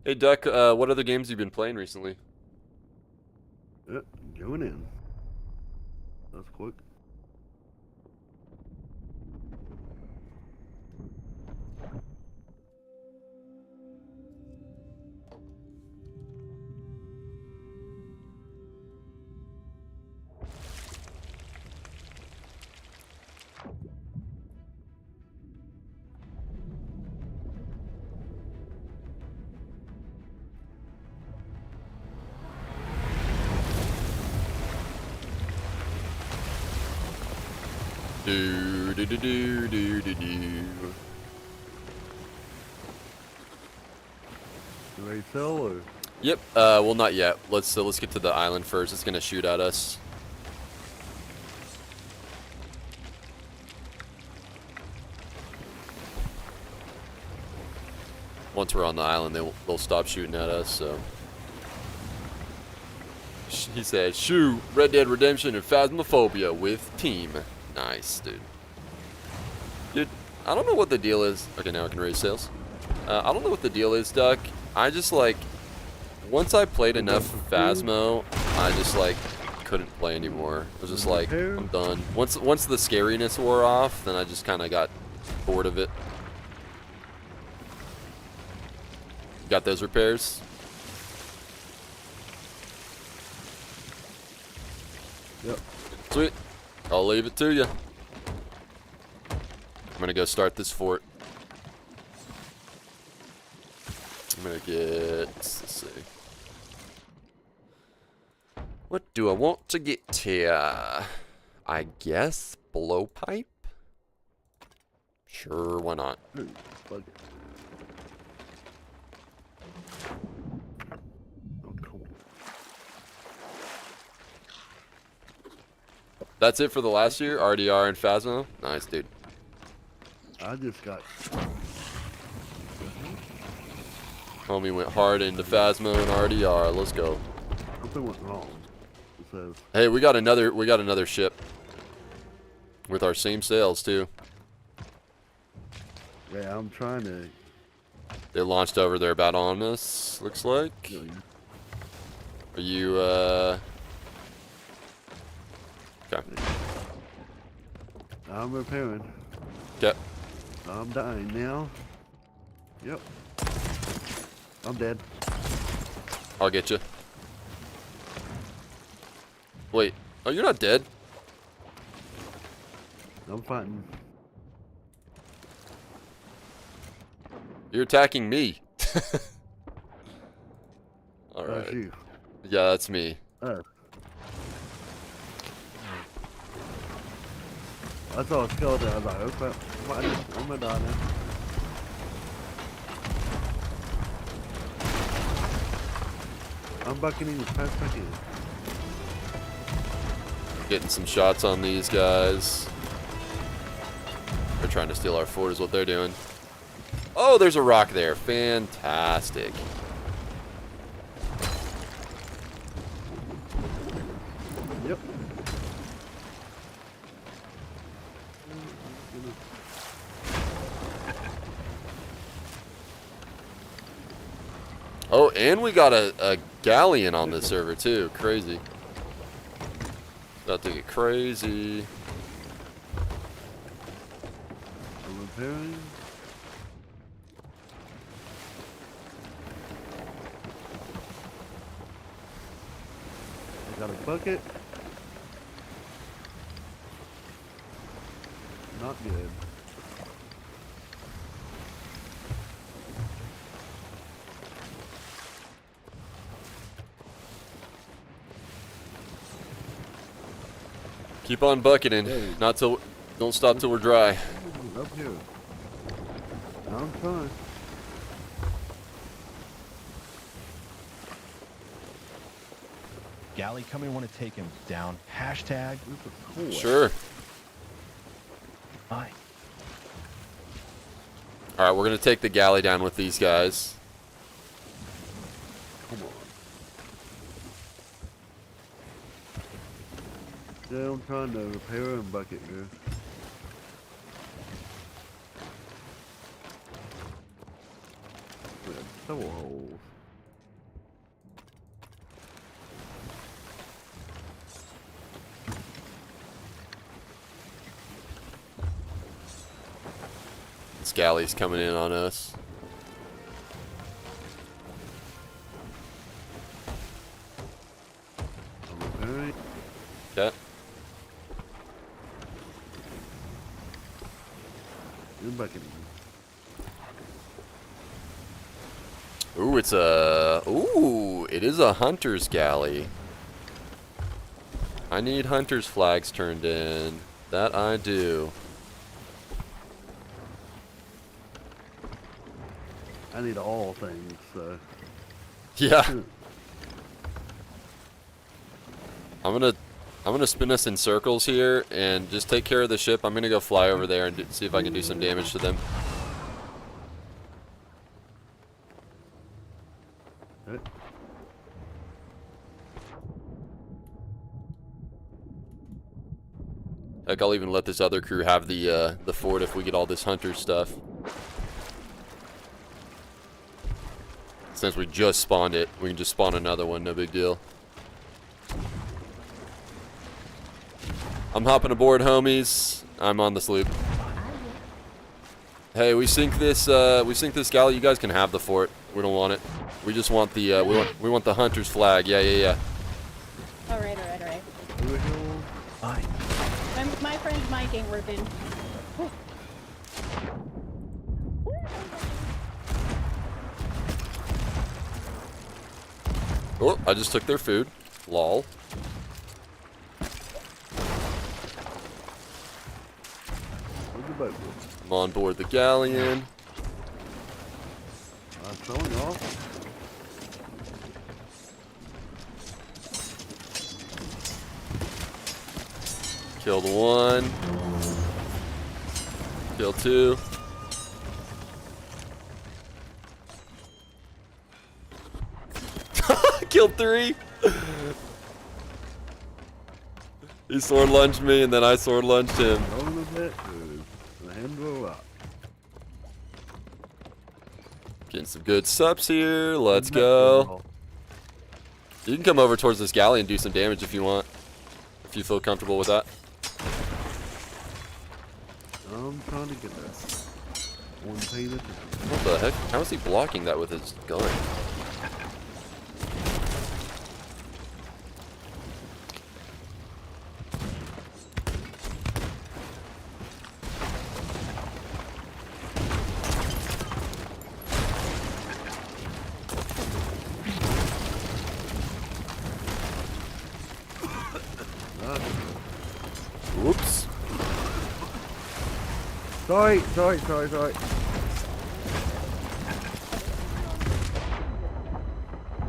Hey Duck, what other games have you been playing recently? Yep, going in. That's quick. Do do do do do do do. Do they sell or? Yep. Well, not yet. Let's get to the island first. It's gonna shoot at us. Once we're on the island, they'll stop shooting at us. So he said, "Shoot, Red Dead Redemption and Phasmophobia with team." Nice, dude. Dude, I don't know what the deal is. Okay, now I can raise sales. I don't know what the deal is, Duck. I just like, once I played enough Phasmo, I just like couldn't play anymore. I was just like, I'm done. Once the scariness wore off, then I just kind of got bored of it. Got those repairs? Yep. Sweet. I'll leave it to you. I'm gonna go start this fort. I'm gonna get, let's see. What do I want to get here? I guess blowpipe? Sure, why not? That's it for the last year? RDR and Phasmo? Nice, dude. I just got... Homie went hard into Phasmo and RDR. Let's go. Something went wrong. It says... Hey, we got another ship. With our same sails, too. Yeah, I'm trying to... They launched over there about on us, looks like. Are you, Okay. I'm repairing. Okay. I'm dying now. Yep. I'm dead. I'll get you. Wait. Oh, you're not dead. I'm fighting. You're attacking me. All right. That's you. Yeah, that's me. I saw a skeleton. I was like, okay, I'm gonna die now. I'm bucketing as fast as I can. Getting some shots on these guys. They're trying to steal our fort is what they're doing. Oh, there's a rock there. Fantastic. Yep. Oh, and we got a galleon on this server too. Crazy. About to get crazy. I'm repairing. I got a bucket. Not good. Keep on bucketing. Not till. Don't stop till we're dry. Up here. I'm trying. Galley coming, want to take him down. Hashtag. Sure. Bye. All right, we're gonna take the galley down with these guys. Come on. Yeah, I'm trying to repair and bucket here. We have several holes. This galley's coming in on us. Alright. Okay. And bucketing. Ooh, it's a. Ooh, it is a hunter's galley. I need hunter's flags turned in. That I do. I need all things, so. Yeah. I'm gonna spin us in circles here and just take care of the ship. I'm gonna go fly over there and see if I can do some damage to them. Heck, I'll even let this other crew have the fort if we get all this hunter stuff. Since we just spawned it, we can just spawn another one, no big deal. I'm hopping aboard, homies. I'm on the sloop. Hey, we sink this galley. You guys can have the fort. We don't want it. We just want the we want the hunter's flag. Yeah. All right. Bye. I'm with my friend Mike ain't working. Oh, I just took their food. Lol. I'm on board the galleon. I'm throwing off. Killed one. Kill two. Killed three. He sword lunged me and then I sword lunged him. Getting some good subs here. Let's go. You can come over towards this galley and do some damage if you want. If you feel comfortable with that. I'm trying to get that. One paying attention. What the heck? How is he blocking that with his gun? Whoops. Sorry.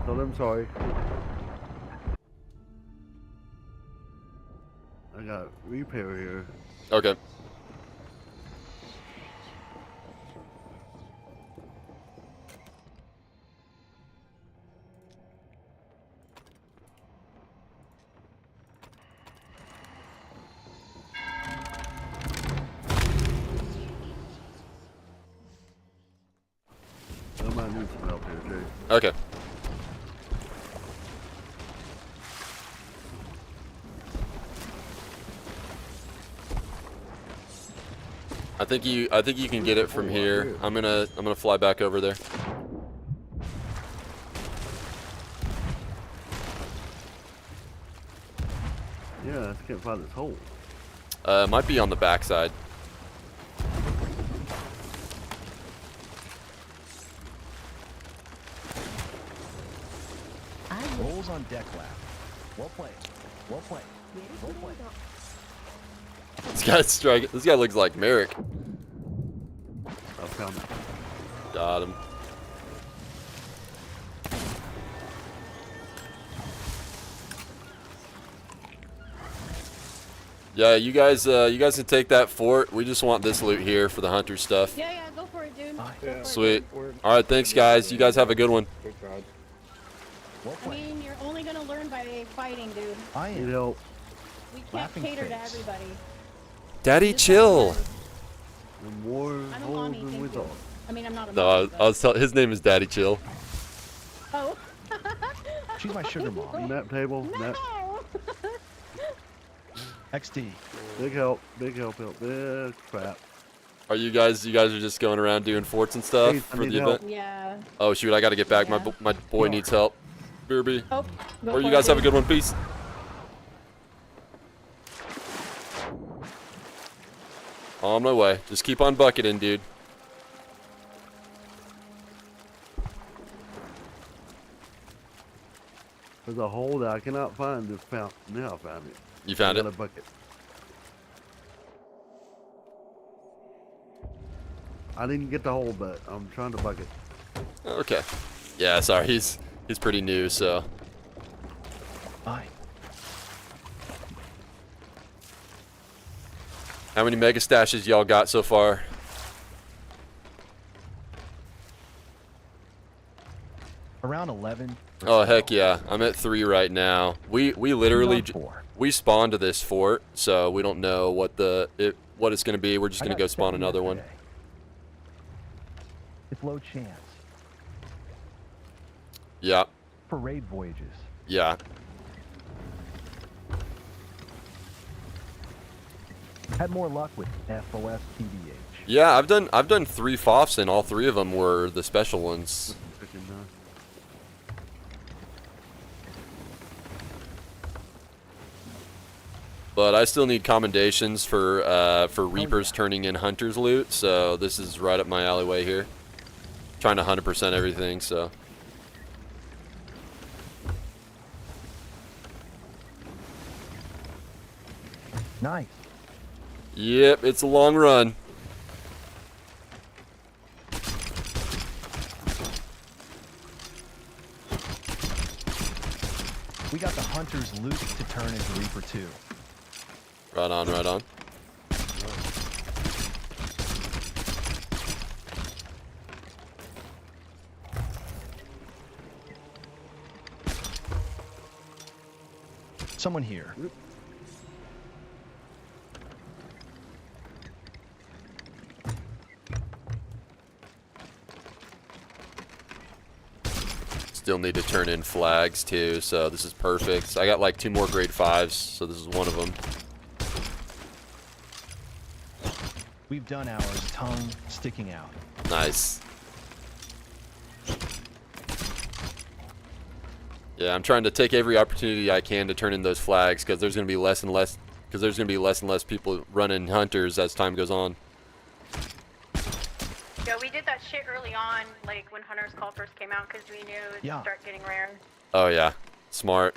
Tell them sorry. I got repair here. Okay. I might need some help here too. Okay. I think you can get it from here. I'm gonna fly back over there. Yeah, I just can't find this hole. Might be on the backside. Rolls on deck lab. Well played. Well played. Well played. This guy looks like Merrick. I found it. Got him. Yeah, you guys can take that fort. We just want this loot here for the hunter stuff. Yeah, go for it, dude. Go for it, Sweet. All right, thanks guys. You guys have a good one. I mean, you're only gonna learn by fighting, dude. I Need help. We can't Laughing cater to face. everybody. Daddy, chill. And more I'm a holes mommy, than we thank you. thought. I mean, I'm not a No, mommy, I was tell his name is Daddy Chill. Oh. She's my sugar mom. Nap table. Nap. No. XD. Big help. Crap. Are you guys are just going around doing forts and stuff Hey, I for need the help. event? Yeah. Oh shoot, I gotta get back. Yeah. My boy needs help. BRB. Oh, go Or you for guys it, have a dude. good one. Peace. On my way. Just keep on bucketing, dude. There's a hole that I cannot find. This found. Now I found it. You found I it? got a bucket. I didn't get the hole, but I'm trying to bucket. Okay. Yeah, sorry. He's pretty new, so. Bye. How many mega stashes y'all got so far? Around 11. Oh heck yeah, I'm at 3 right now. We literally Around 4. we spawned to this fort, so we don't know what it's gonna be. We're just gonna go spawn another one. It's low chance. Yeah, For raid voyages. yeah. Had more luck with FOS TBH. Yeah, I've done 3 FOFs and all 3 of them were the special ones. Freaking But I still need commendations for Reapers turning in Hunter's loot, so this is right up my alleyway here. Trying to 100% everything, so. Nice. Yep, it's a long run. We got the Hunter's loot to turn into Reaper 2. Right on, right on. Someone here. Still need to turn in flags too, so this is perfect. I got like 2 more grade 5s, so this is one of them. We've done ours, tongue sticking out. Nice. Yeah, I'm trying to take every opportunity I can to turn in those flags because there's going to be less and less people running hunters as time goes on. Yeah, we did that shit early on, like when Hunter's Call first came out, because we knew it would start getting rare. Oh yeah, smart.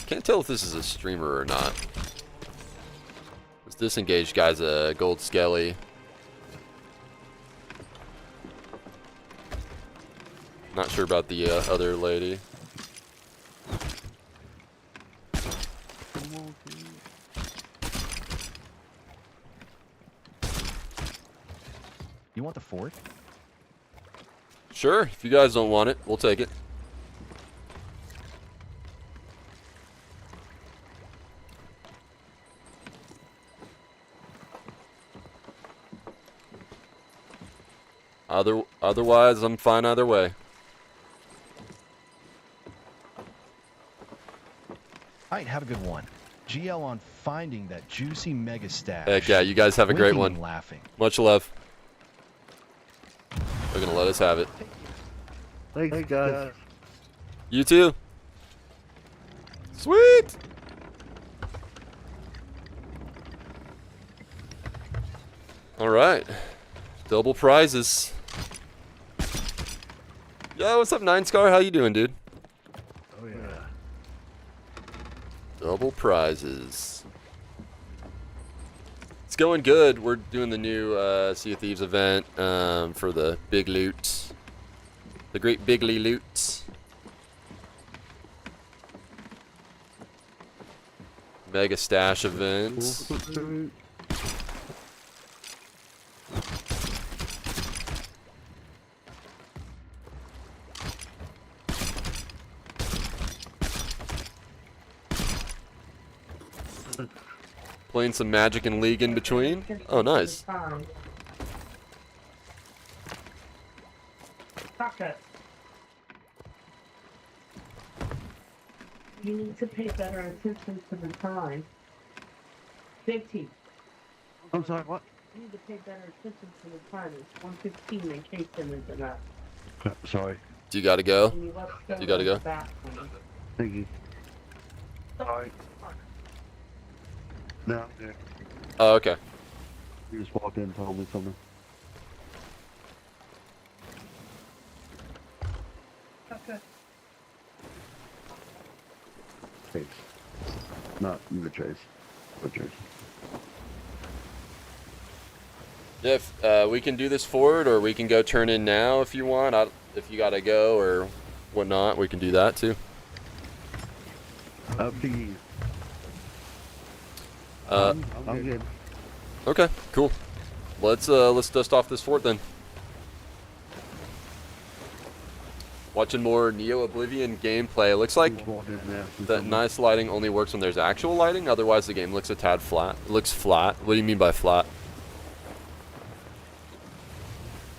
Can't tell if this is a streamer or not. This disengaged guy's a gold skelly. Not sure about the other lady. You want the fort? Sure, if you guys don't want it, we'll take it. Otherwise, I'm fine either way. Alright, have a good one. GL on finding that juicy mega stash. Heck yeah, you guys have a great one. Laughing. Much love. They're gonna let us have it. Thanks, guys. You too. Sweet. All right. Double prizes. Yo, what's up, Nine Scar? How you doing, dude? Oh yeah. Double prizes. It's going good. We're doing the new Sea of Thieves event for the big loot. The great bigly loot. Mega stash event. Playing some Magic and League in between. Oh, nice. You need to pay better attention to the time. Big T. I'm sorry, what? You need to pay better attention to the time. It's 1:15 in case there isn't enough. Sorry. Do you gotta go? You gotta go? Thank you. Sorry. No, I'm good. Oh, okay. You just walked in and told me something. Okay. Chase. Not you, Chase. But Chase. Yeah, if, we can do this forward, or we can go turn in now if you want. If you gotta go or whatnot, we can do that too. Up to you. I'm good. Okay, cool. Let's dust off this fort then. Watching more Neo Oblivion gameplay. It looks like that nice lighting only works when there's actual lighting. Otherwise, the game looks a tad flat. It looks flat. What do you mean by flat?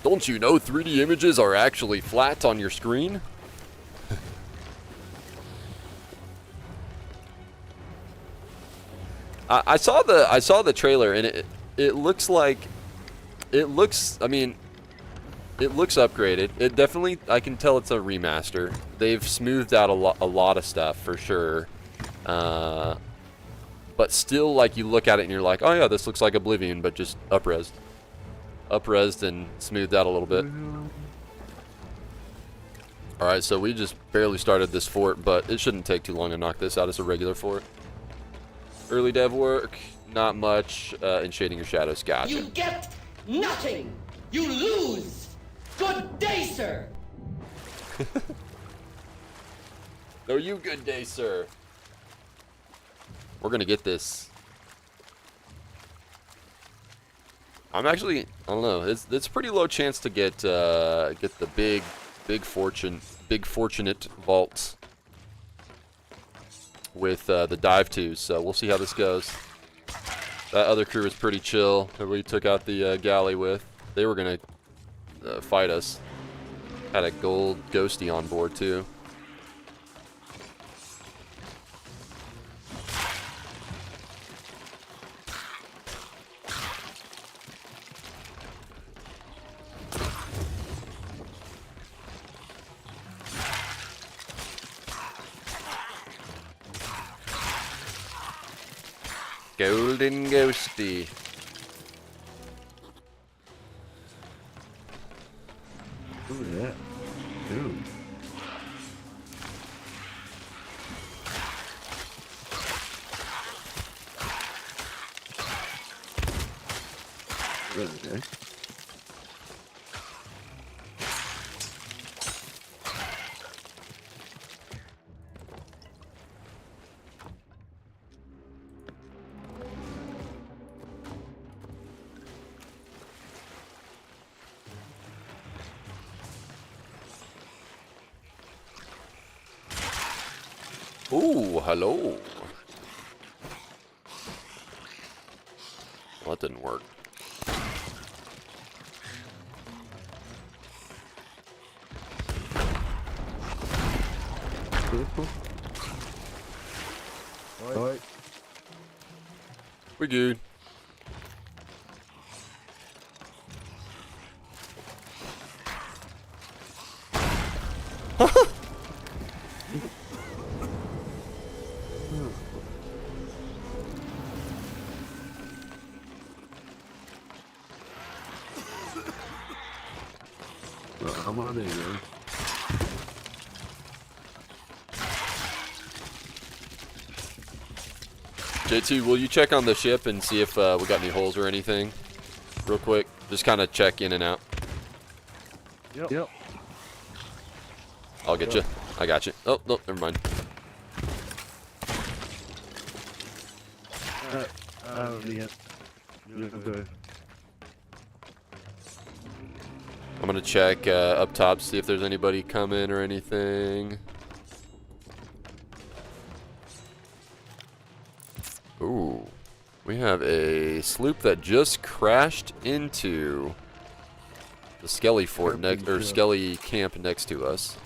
Don't you know 3D images are actually flat on your screen? I saw the trailer, and it looks like it looks upgraded. It definitely, I can tell it's a remaster. They've smoothed out a lot of stuff for sure. But still, like, you look at it and you're like, oh yeah, this looks like Oblivion, but just up-resed and smoothed out a little bit. All right, so we just barely started this fort, but it shouldn't take too long to knock this out as a regular fort. Early dev work, not much in shading your shadows. Gotcha. You get nothing. You lose. Good day, sir. No, you good day, sir. We're gonna get this. I'm actually, I don't know. It's a pretty low chance to get the big fortunate vault. with the dive twos, so we'll see how this goes. That other crew was pretty chill that we took out the galley with. They were gonna fight us. Had a gold ghosty on board too. Golden ghosty. Look at that. Dude. Okay. Ooh, hello. Well, that didn't work. Alright. We good. I'm on there, man. JT, will you check on the ship and see if we got any holes or anything? Real quick. Just kind of check in and out. Yep. I'll get you. I got you. Oh, no, never mind. Yeah. Okay. I'm gonna check up top, see if there's anybody coming or anything. Ooh, we have a sloop that just crashed into the Skelly fort next, or Skelly camp next to us.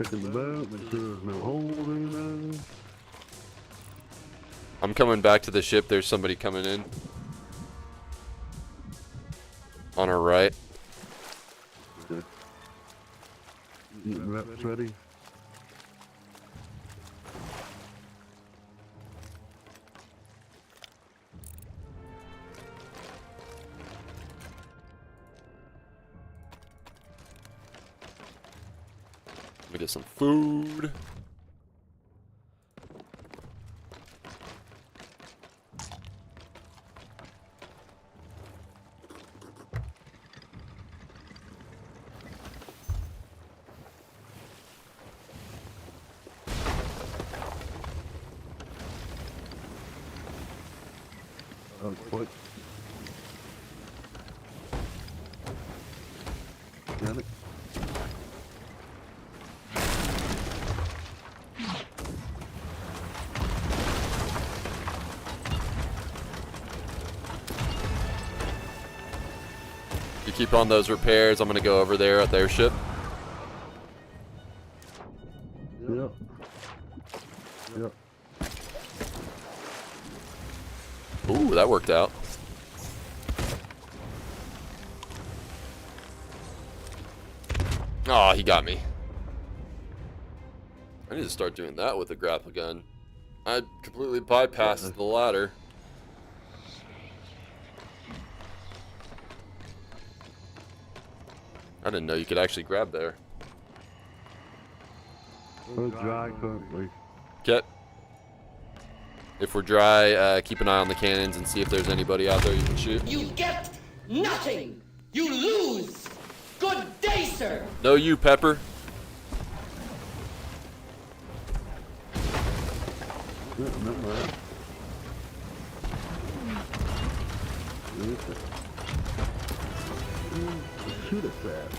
Checking the boat, make sure there's no holes in there. I'm coming back to the ship. There's somebody coming in. On our right. Okay. Wraps ready. Let me get some food. What? Got it. You keep on those repairs. I'm gonna go over there at their ship. Yep. Yep. Ooh, that worked out. Oh, he got me. I need to start doing that with a grapple gun. I completely bypassed the ladder. I didn't know you could actually grab there. We're dry currently. Okay. If we're dry, keep an eye on the cannons and see if there's anybody out there you can shoot. You get nothing. You lose. Good day, sir. No, you, Pepper. Not much. Shoot us at.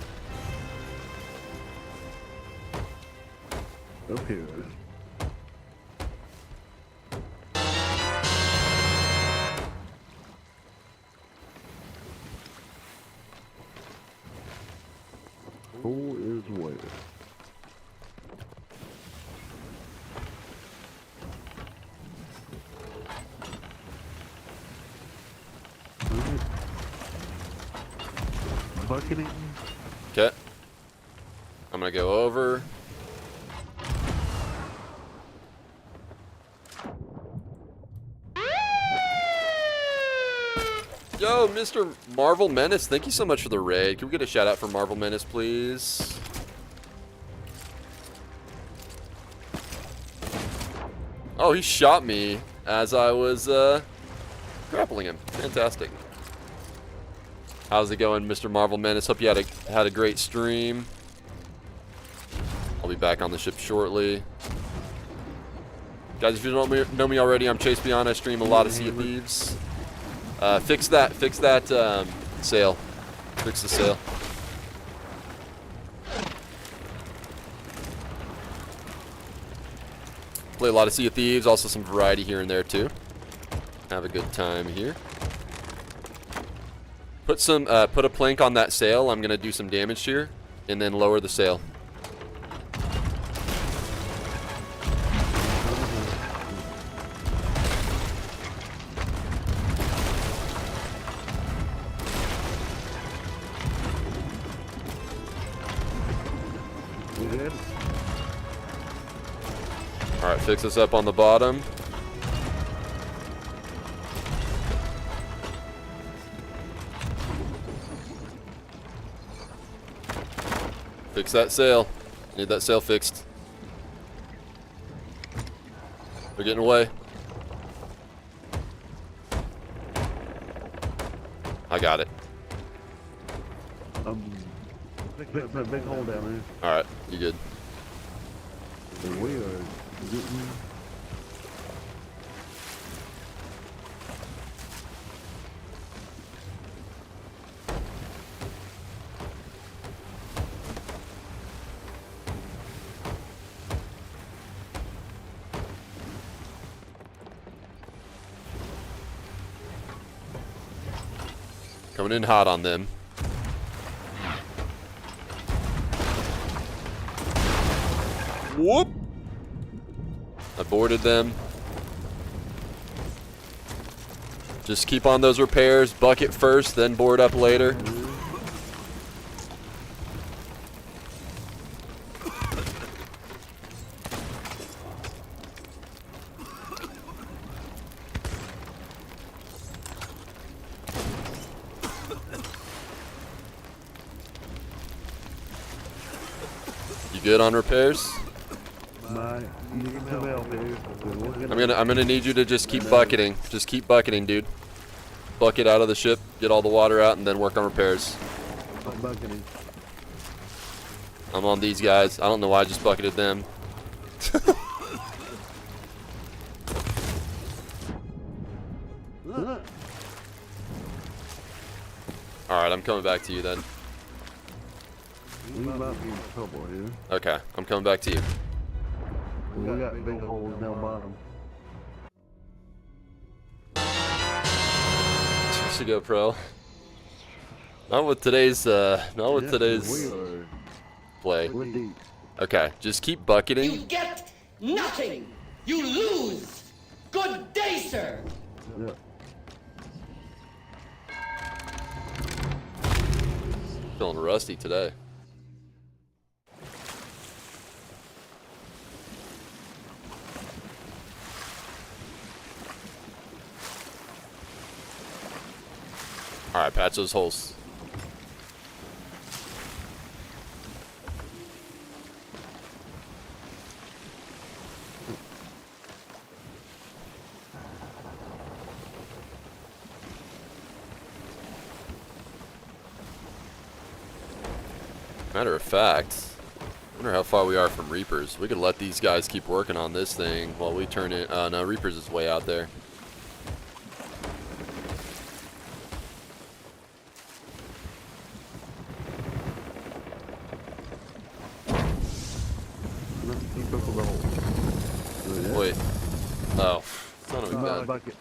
Up here. Who is where? Bucketing. Okay. I'm gonna go over. Yo, Mr. Marvel Menace, thank you so much for the raid. Can we get a shout out for Marvel Menace, please? Oh, he shot me as I was grappling him. Fantastic. How's it going, Mr. Marvel Menace? Hope you had a great stream. I'll be back on the ship shortly. Guys, if you don't know me already, I'm ChaseBeyond. I stream a lot of Sea of Thieves. Fix that sail. Fix the sail. Play a lot of Sea of Thieves, also some variety here and there too. Have a good time here. Put a plank on that sail. I'm gonna do some damage here, and then lower the sail. All right, fix this up on the bottom. Fix that sail. Need that sail fixed. They're getting away. I got it. Big hole down there. Alright, you good. We are getting... Coming in hot on them. Whoop! I boarded them. Just keep on those repairs. Bucket first, then board up later. You good on repairs? I'm gonna need you to just keep bucketing. Just keep bucketing, dude. Bucket out of the ship, get all the water out, and then work on repairs. Bucketing. I'm on these guys. I don't know why I just bucketed them. Alright, I'm coming back to you then. We might be in trouble here. Okay, I'm coming back to you. We got big holes down bottom. To go pro. Not with today's play. Okay, just keep bucketing. You get nothing. You lose. Good day, sir. Yeah. Feeling rusty today. Alright, patch those holes. Matter of fact, Wonder how far we are from Reapers. We could let these guys keep working on this thing while we turn it. No, Reapers is way out there. Wait. Oh. Son of a gun. Bucket.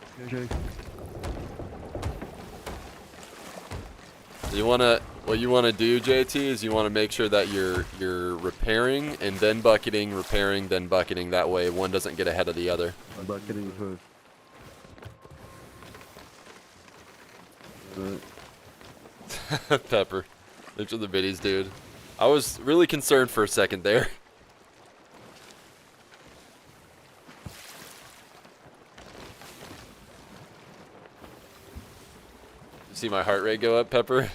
You wanna, what you wanna do, JT, is you wanna make sure that you're repairing and then bucketing, repairing, then bucketing. That way, one doesn't get ahead of the other. Bucketing first. Pepper. Thanks for the biddies, dude. I was really concerned for a second there. See my heart rate go up, Pepper?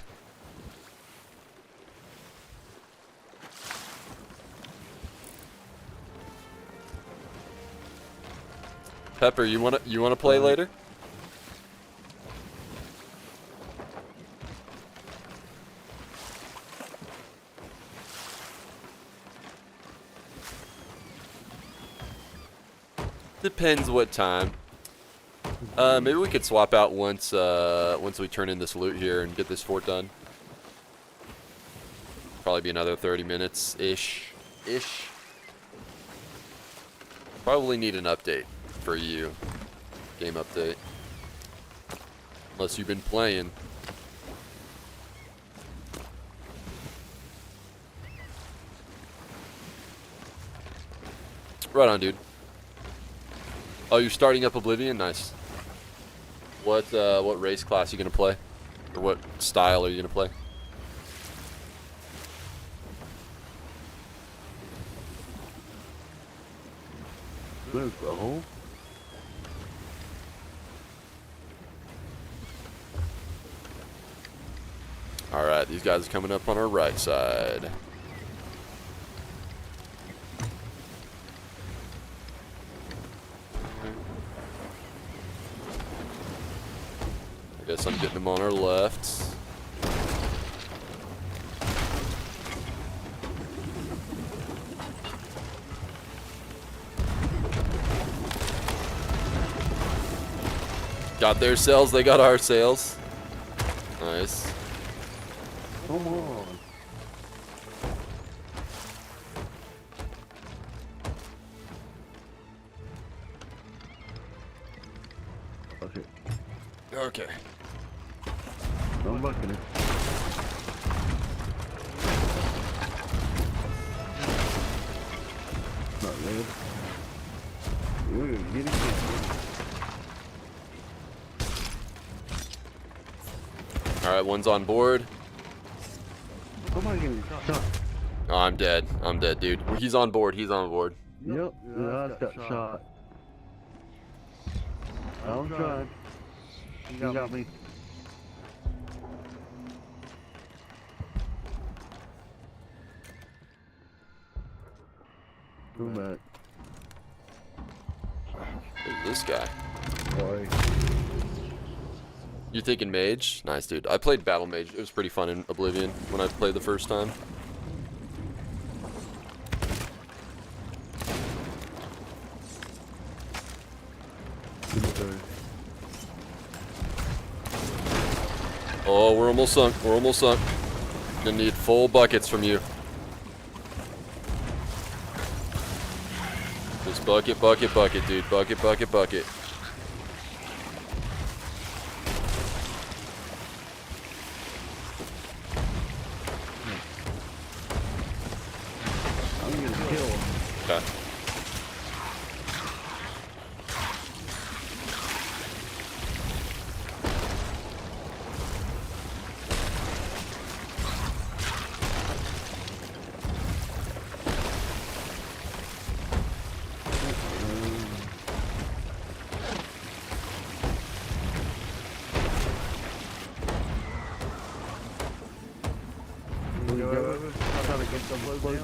Pepper, you wanna play later? Depends what time. Maybe we could swap out once we turn in this loot here and get this fort done. Probably be another 30 minutes ish. Probably need an update for you. Game update. Unless you've been playing. Right on, dude. Oh, you're starting up Oblivion? Nice. What race class are you gonna play? Or what style are you gonna play? There's the hole. Alright, these guys are coming up on our right side. I guess I'm getting them on our left. Got their sails, they got our sails. Nice. Come on. Okay. Okay. I'm bucking it. Not red. Ooh, get it. Alright, one's on board. Somebody getting shot. Oh, I'm dead. I'm dead, dude. He's on board. He's on board. Yep, yeah, I got shot. I'm trying. He got me. Go back. Who's this guy? Sorry. You thinking mage? Nice, dude. I played battle mage. It was pretty fun in Oblivion when I played the first time. Oh, we're almost sunk. We're almost sunk. Gonna need full buckets from you. Just bucket, bucket, bucket, dude. Bucket, bucket, bucket. I'm gonna kill him. Okay.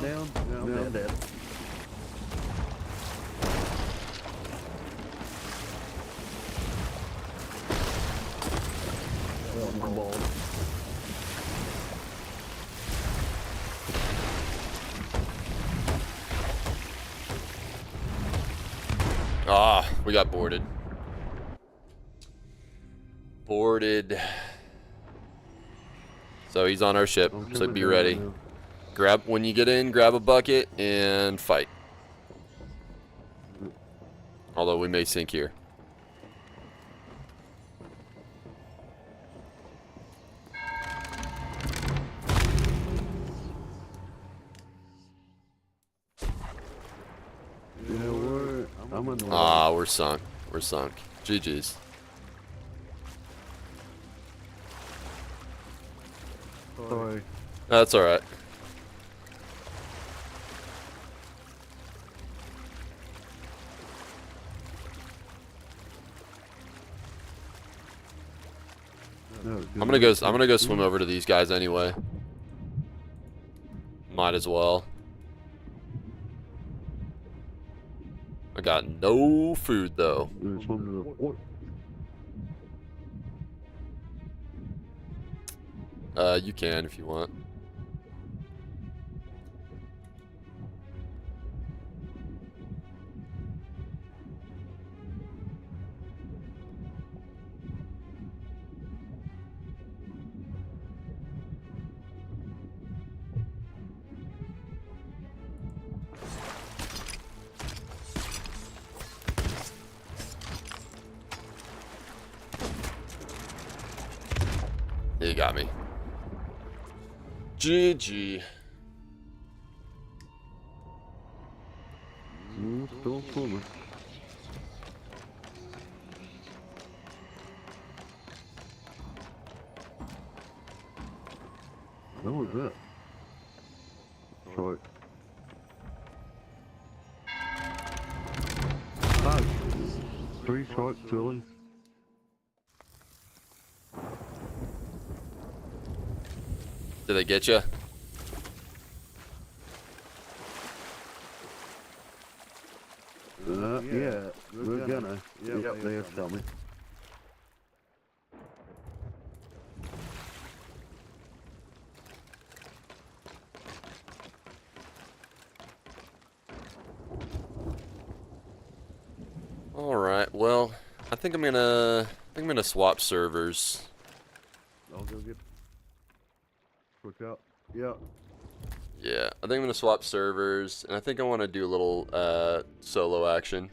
Down. No, I'm dead. Ball. we got boarded. Boarded. So he's on our ship, so be ready. Grab, when you get in, grab a bucket and fight. Although we may sink here. Ah, we're sunk. We're sunk. GG's. Sorry. That's alright. I'm gonna go swim over to these guys anyway. Might as well. I got no food though. You can if you want. You got me. GG. Still swimming. What was that? Short. Ah, 3 short chilies. Did they get you? Yeah, we're gonna. Yep, they have told me. All right. Well, I think I'm gonna swap servers. I'll go get. Quick out. Yeah. Yeah, I think I'm gonna swap servers, and I think I want to do a little solo action.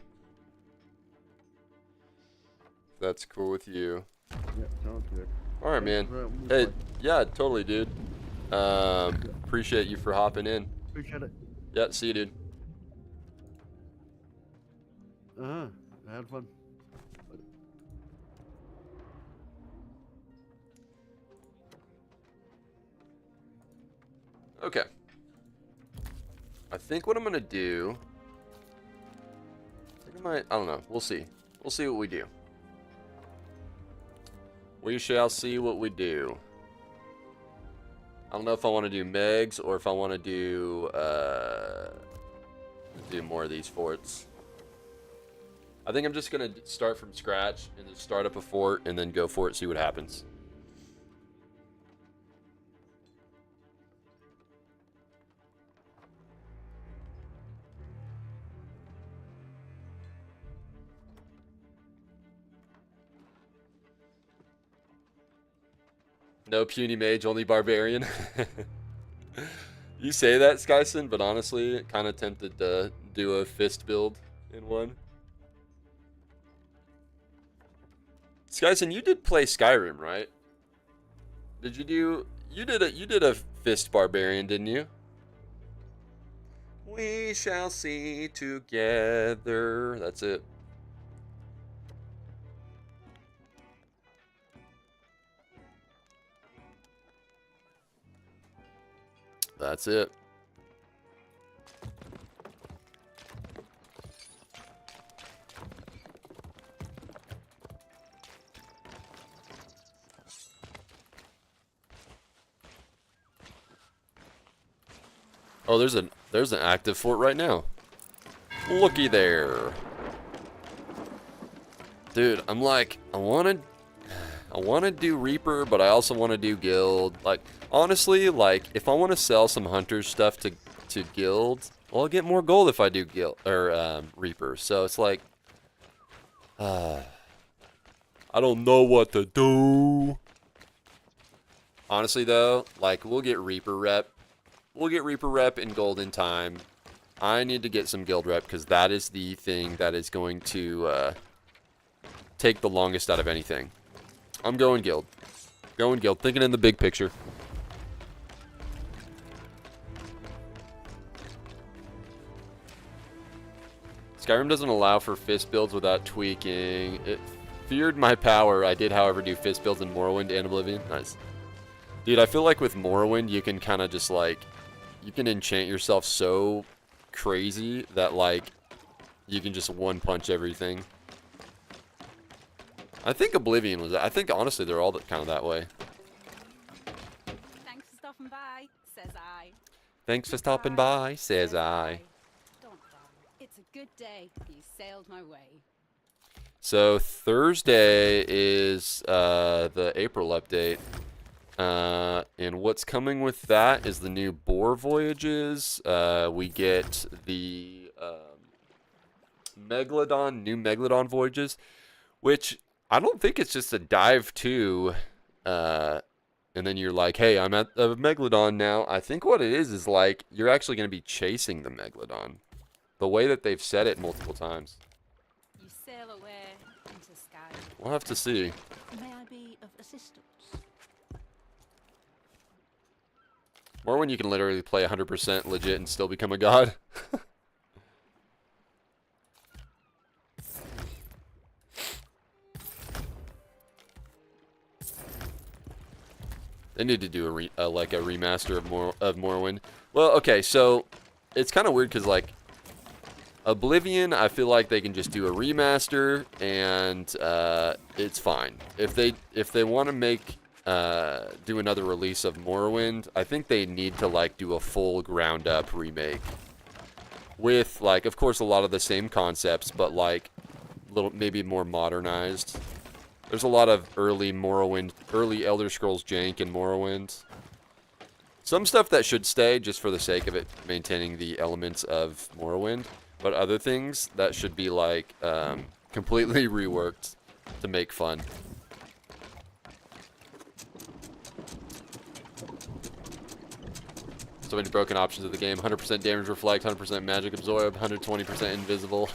If that's cool with you. Yeah, sounds good. All right, man. Hey, yeah, totally, dude. Appreciate you for hopping in. Appreciate it. Yeah, see you, dude. I had fun. Okay. I think what I'm gonna do. I don't know. We'll see. We'll see what we do. We shall see what we do. I don't know if I want to do Megs or if I want to do more of these forts. I think I'm just gonna start from scratch and just start up a fort and then go for it, see what happens. No puny mage, only barbarian. You say that, Skyson, but honestly, kind of tempted to do a fist build in one. Skyson, you did play Skyrim, right? Did you do? You did a fist barbarian, didn't you? We shall see together. That's it. That's it. Oh, there's an active fort right now. Looky there. Dude, I'm like, I want to do Reaper, but I also want to do Guild. Like, honestly, like, if I want to sell some Hunter stuff to Guild, well, I'll get more gold if I do Guild or Reaper. So it's like, I don't know what to do. Honestly, though, like, we'll get Reaper rep. We'll get Reaper rep in golden time. I need to get some guild rep because that is the thing that is going to take the longest out of anything. I'm going guild. Going guild. Thinking in the big picture. Skyrim doesn't allow for fist builds without tweaking. It feared my power. I did, however, do fist builds in Morrowind and Oblivion. Nice. Dude, I feel like with Morrowind, you can kind of just, like, you can enchant yourself so crazy that, like, you can just one-punch everything. I think Oblivion was... I think, honestly, they're all kind of that way. Thanks for stopping by, says I. Thanks for stopping by, says I. It's a good day. You sailed my way. So Thursday is the April update. And what's coming with that is the new Boar Voyages. We get the Megalodon, new Megalodon Voyages, which I don't think it's just a dive to, and then you're like, hey, I'm at a Megalodon now. I think what it is like, you're actually going to be chasing the Megalodon. The way that they've said it multiple times. You sail away into sky. We'll have to see. May I be of assistance? Or when you can literally play 100% legit and still become a god. They need to do a remaster of Morrowind. Well, okay, so it's kind of weird because like Oblivion, I feel like they can just do a remaster and it's fine. If they want to make do another release of Morrowind, I think they need to like do a full ground up remake with like, of course, a lot of the same concepts, but like little maybe more modernized. There's a lot of early Morrowind, early Elder Scrolls jank in Morrowind. Some stuff that should stay just for the sake of it maintaining the elements of Morrowind, but other things that should be like completely reworked to make fun. So many broken options of the game. 100% damage reflect, 100% magic absorb, 120% invisible.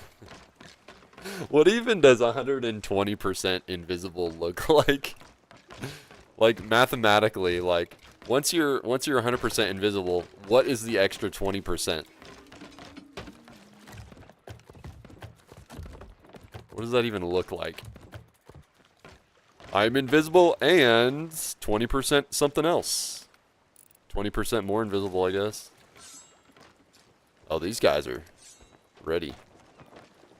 What even does 120% invisible look like? Like mathematically, like once you're 100% invisible, what is the extra 20%? What does that even look like? I'm invisible and 20% something else. 20% more invisible, I guess. Oh, these guys are ready.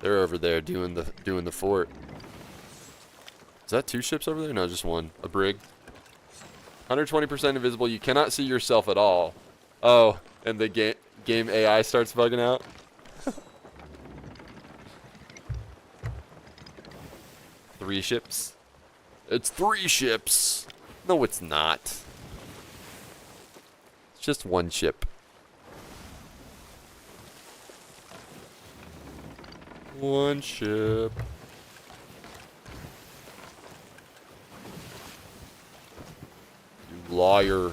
They're over there doing the fort. Is that 2 ships over there? No, just 1. A brig. 120% invisible. You cannot see yourself at all. Oh, and the game AI starts bugging out. Three ships. It's 3 ships. No, it's not. It's just 1 ship. One ship. You liar.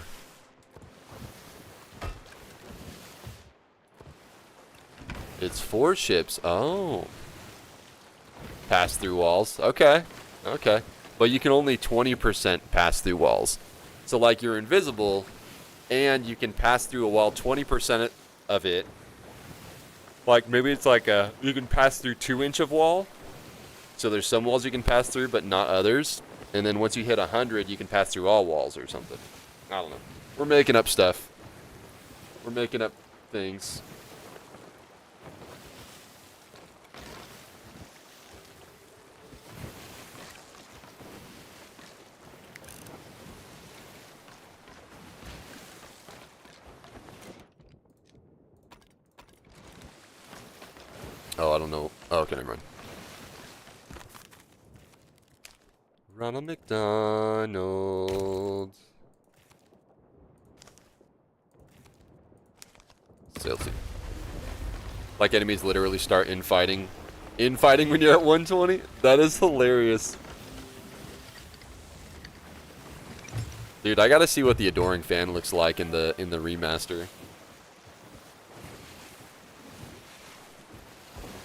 It's 4 ships. Oh. Pass through walls. Okay. Okay. But you can only 20% pass through walls. So like you're invisible and you can pass through a wall 20% of it. Like maybe it's like you can pass through 2-inch of wall. So there's some walls you can pass through but not others. And then once you hit 100 you can pass through all walls or something. I don't know. We're making up stuff. We're making up things. Oh, I don't know. Oh, okay, never mind. Ronald McDonald. Sail team. Like enemies literally start infighting Infighting when you're at 120? That is hilarious. Dude, I gotta see what the Adoring Fan looks like in the remaster.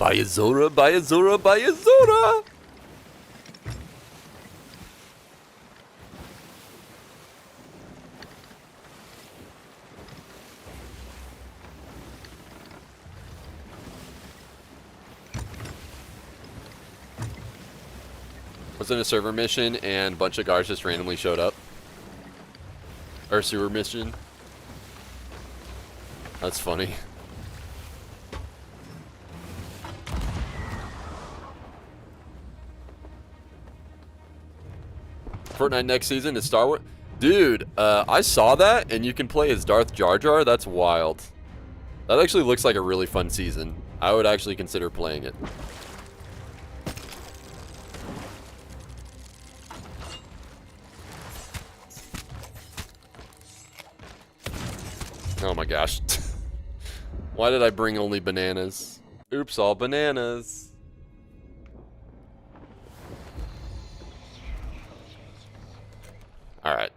Bayazora, Bayazora, Bayazora! Was in a server mission and a bunch of guards just randomly showed up. Or sewer mission. That's funny. Fortnite next season is Star Wars. Dude, I saw that, and you can play as Darth Jar Jar. That's wild. That actually looks like a really fun season. I would actually consider playing it. Oh my gosh. Why did I bring only bananas? Oops, all bananas. Alright.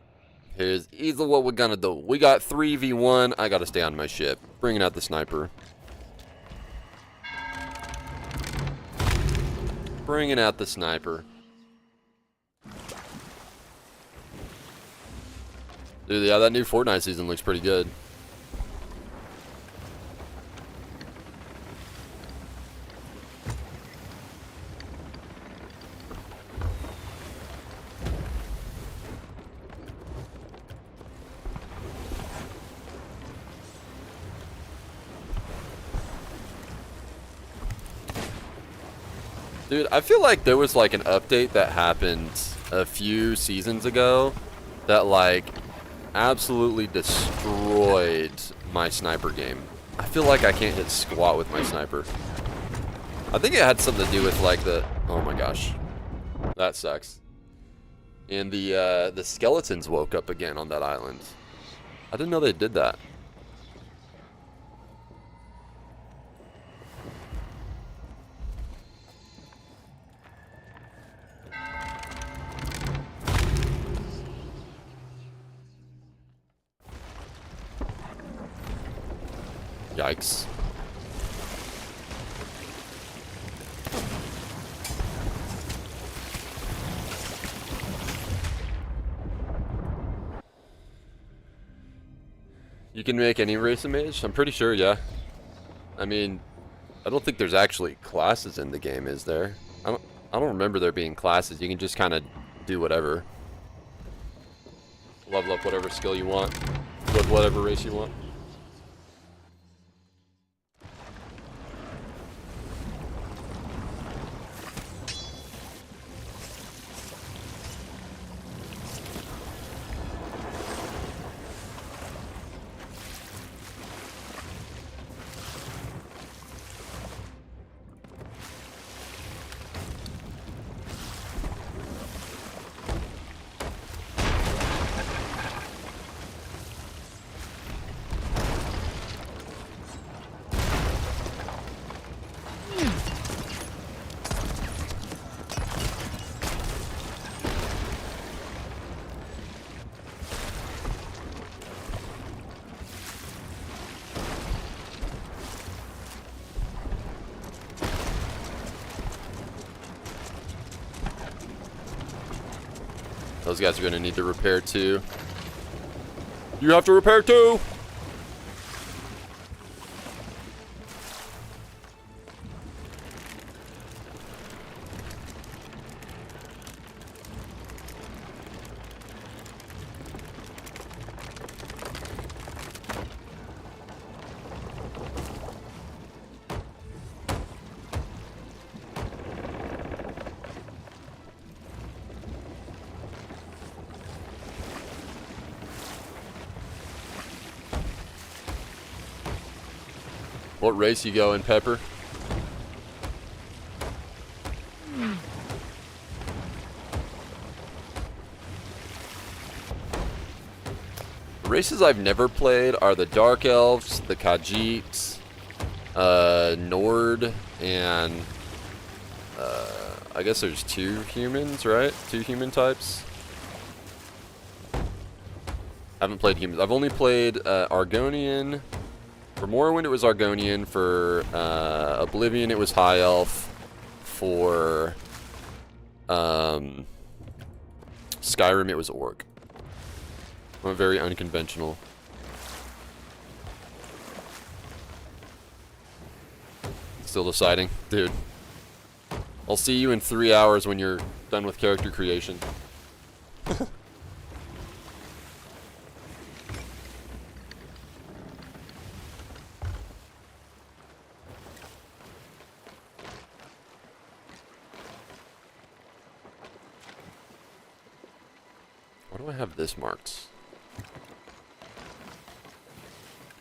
Here's what we're gonna do. We got 3v1. I gotta stay on my ship. Bringing out the sniper. Bringing out the sniper. Dude, yeah, that new Fortnite season looks pretty good. Dude, I feel like there was like an update that happened a few seasons ago that like absolutely destroyed my sniper game. I feel like I can't hit squat with my sniper. I think it had something to do with like the, oh my gosh, that sucks. And the skeletons woke up again on that island. I didn't know they did that. Yikes. You can make any race a mage? I'm pretty sure, yeah. I mean, I don't think there's actually classes in the game, is there? I don't remember there being classes. You can just kind of do whatever. Level up whatever skill you want with whatever race you want. Those guys are going to need to repair too. You have to repair too! What race you going, Pepper? The races I've never played are the Dark Elves, the Khajiits, Nord, and I guess there's 2 humans, right? 2 human types. I haven't played humans. I've only played Argonian. For Morrowind, it was Argonian. For Oblivion, it was High Elf. For Skyrim, it was Orc. I'm very unconventional. Still deciding. Dude. I'll see you in 3 hours when you're done with character creation. Why do I have this marked?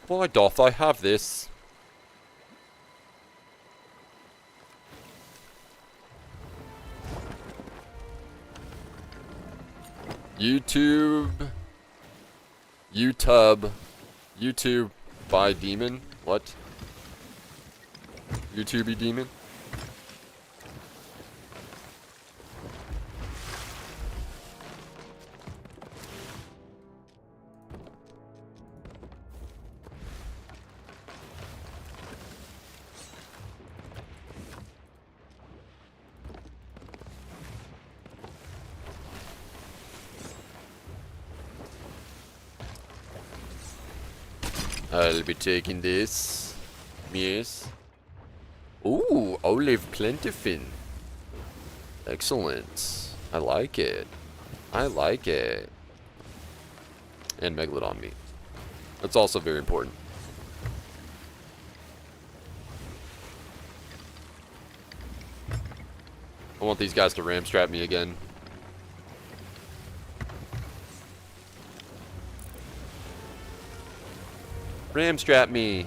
Why doth I have this? YouTube by demon? What? YouTubey demon? I'll be taking this. Yes. Ooh, olive plentifin. Excellent. I like it. I like it. And Megalodon meat. That's also very important. I want these guys to ram strap me again. Ram strap me.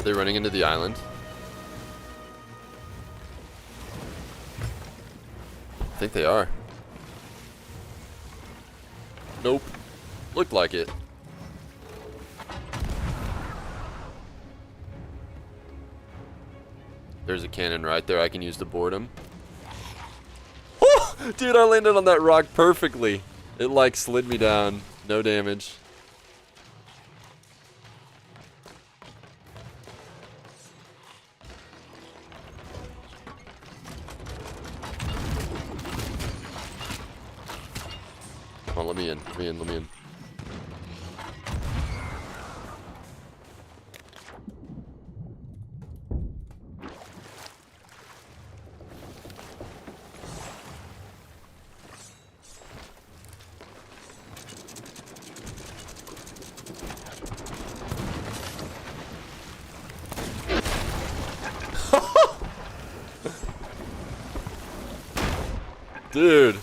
Are they running into the island? I think they are. Nope. Looked like it. There's a cannon right there I can use to board him. Oh! Dude, I landed on that rock perfectly. It like slid me down. No damage. Come on, let me in. Let me in. Let me in. Dude,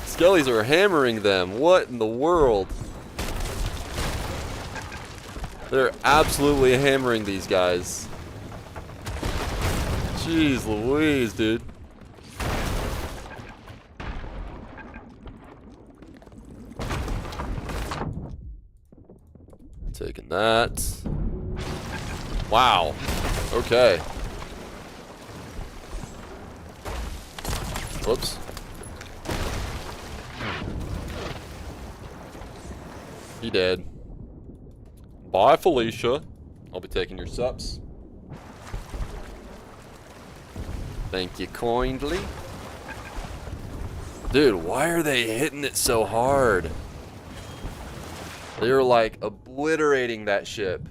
skellies are hammering them. What in the world? They're absolutely hammering these guys. Jeez Louise, dude. Taking that. Wow. Okay. Whoops. He dead. Bye, Felicia. I'll be taking your sups. Thank you kindly. Dude, why are they hitting it so hard? They were like obliterating that ship.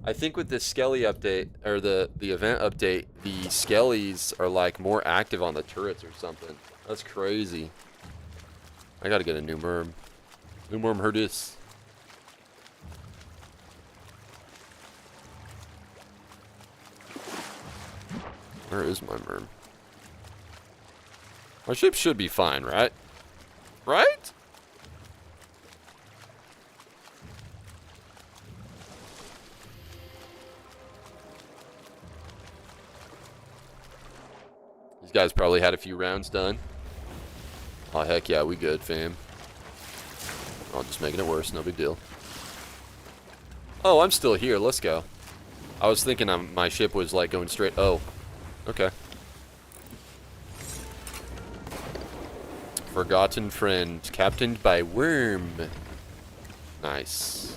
I think with the Skelly update, or the event update, the Skellies are like more active on the turrets or something. That's crazy. I gotta get a new merm. New merm heard this. Where is my merm? My ship should be fine, right? Right? These guys probably had a few rounds done. Oh, heck yeah, we good, fam. Oh, just making it worse, no big deal. Oh, I'm still here, let's go. I was thinking my ship was like going straight. Oh, okay. Forgotten friend, captained by Worm. Nice.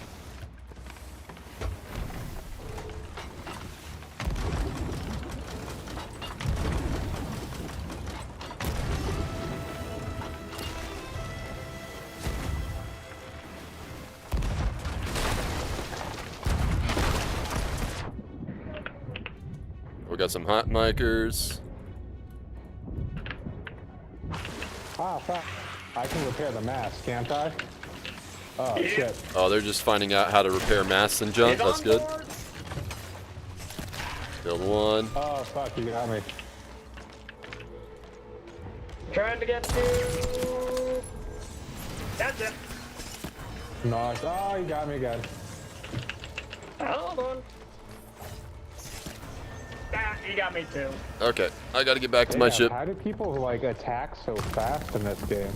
We got some hot micers. Ah, fuck. I can repair the mast, can't I? Oh, shit. Oh, they're just finding out how to repair masts and junk. That's good. Killed one. Oh, fuck, you got me. Trying to get to... That's it. Nice. Oh, you got me again. Hold on. Ah, you got me too. Okay, I gotta get back to my ship. How do people like attack so fast in this game?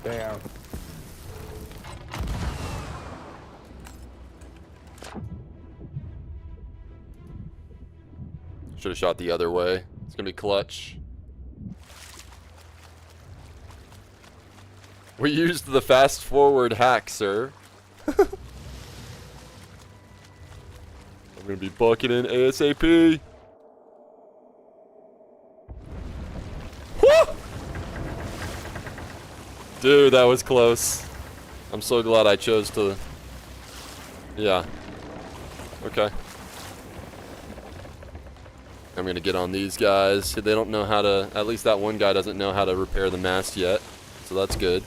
Damn. Should have shot the other way. It's gonna be clutch. We used the fast forward hack, sir. I'm gonna be bucketing ASAP. Woo! Dude, that was close. I'm so glad I chose to. Yeah. Okay. I'm gonna get on these guys. They don't know how to. At least that one guy doesn't know how to repair the mast yet, so that's good.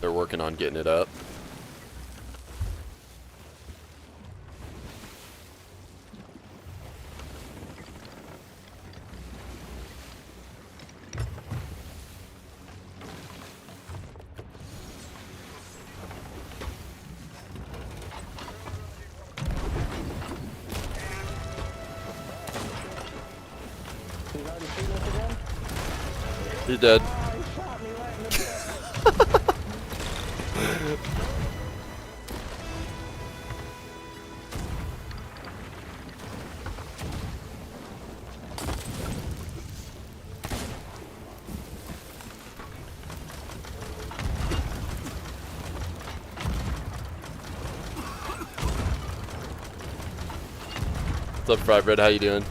They're working on getting it up. He's dead. What's up, Fried Bread? How you doing?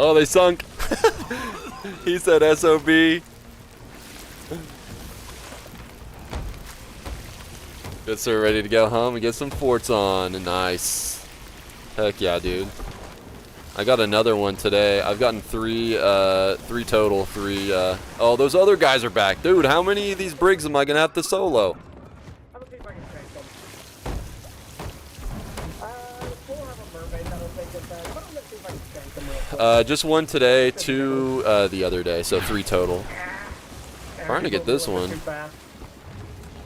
Oh, they sunk. He said SOB. Good, sir. Ready to go home and get some forts on. Nice. Heck yeah, dude. I got another one today. I've gotten three total. Oh, those other guys are back. Dude, how many of these brigs am I going to have to solo? I'm gonna see if I can shank them. We'll have a mermaid that'll take it back, but I'm gonna see if I can shank them real quick. Just one today, two the other day, so 3 total. Trying to get this one.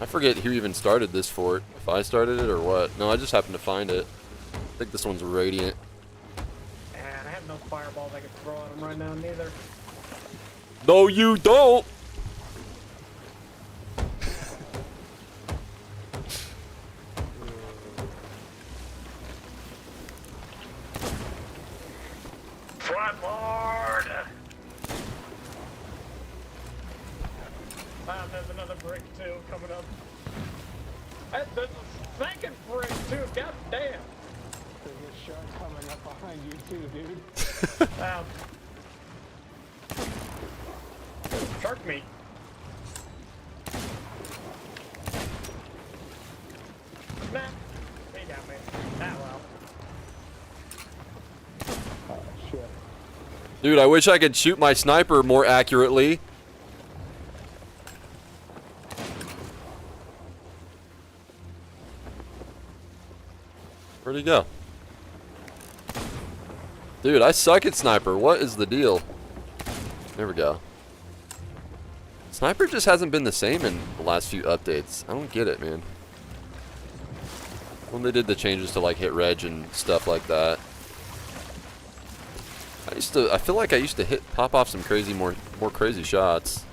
I forget who even started this fort. If I started it or what. No, I just happened to find it. I think this one's Radiant. And I have no fireballs I can throw at them right now, neither. No, you don't! Flatboard! There's another brick too coming up. There's a second brick too, god damn! There's a shark coming up behind you too, dude. Shark meat. Nah, he got me. Ah, well. Oh, shit. Dude, I wish I could shoot my sniper more accurately. Where'd he go? Dude, I suck at sniper. What is the deal? There we go. Sniper just hasn't been the same in the last few updates. I don't get it, man. When they did the changes to like hit reg and stuff like that. I feel like I used to pop off some more crazy shots.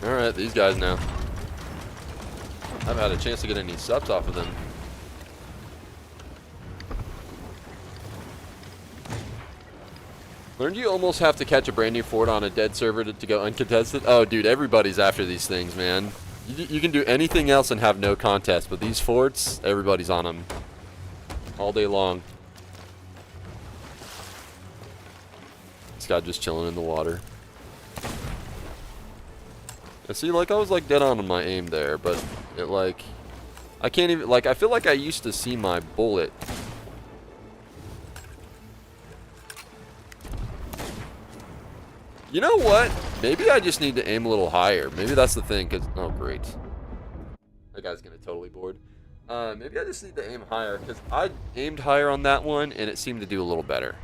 Alright, these guys now. I haven't had a chance to get any subs off of them. Learned you almost have to catch a brand new fort on a dead server to go uncontested? Oh, dude, everybody's after these things, man. You can do anything else and have no contest, but these forts, everybody's on them. All day long. This guy just chilling in the water. I see, like, I was, like, dead on my aim there, but it, like, I can't even, like, I feel like I used to see my bullet. You know what? Maybe I just need to aim a little higher. Maybe that's the thing, because, oh, great. That guy's gonna totally board. Maybe I just need to aim higher, because I aimed higher on that one, and it seemed to do a little better.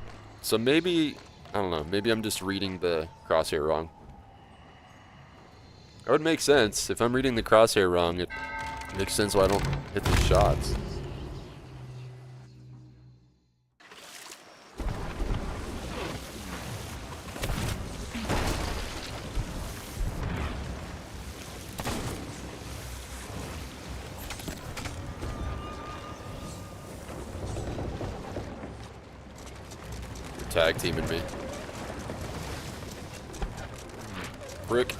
So maybe, I don't know, maybe I'm just reading the crosshair wrong. That would make sense. If I'm reading the crosshair wrong, it makes sense why I don't hit these shots. You're tag teaming me. Brick.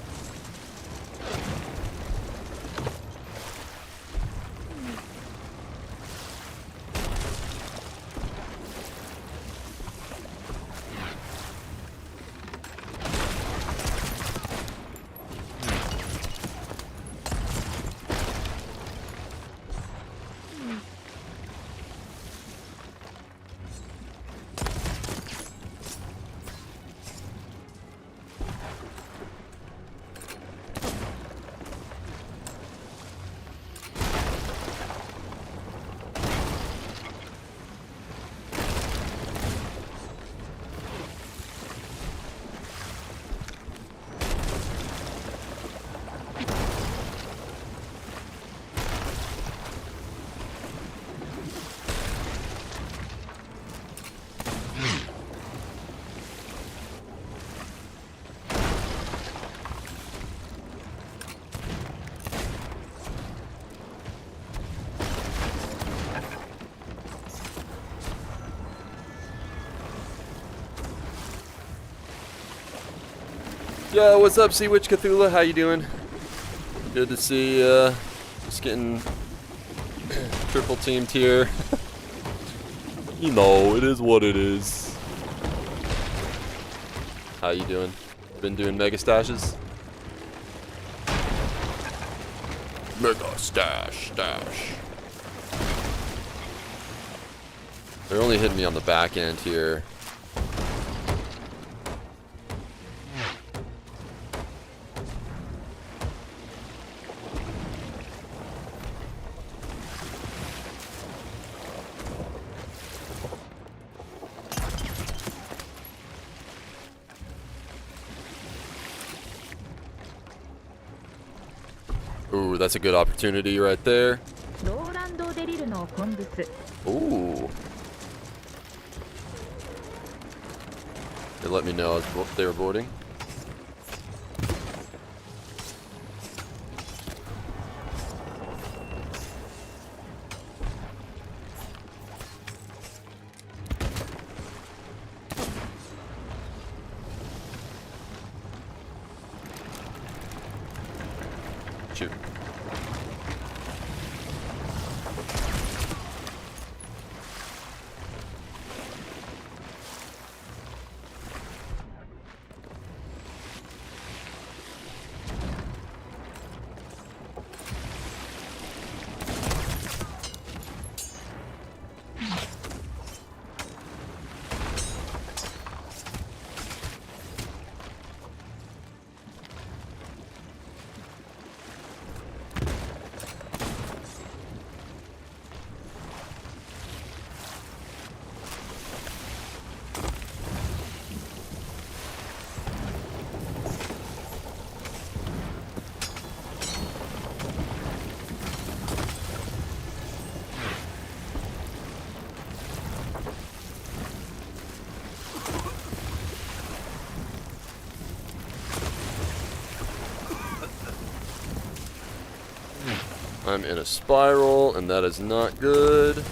Yo, what's up, Sea Witch Cthulhu? How you doing? Good to see just getting Triple teamed here. You know, it is what it is. How you doing? Been doing mega stashes? Mega stash. They're only hitting me on the back end here. Ooh, that's a good opportunity right there. Ooh. They let me know as they were boarding. Shoot. I'm in a spiral, and that is not good.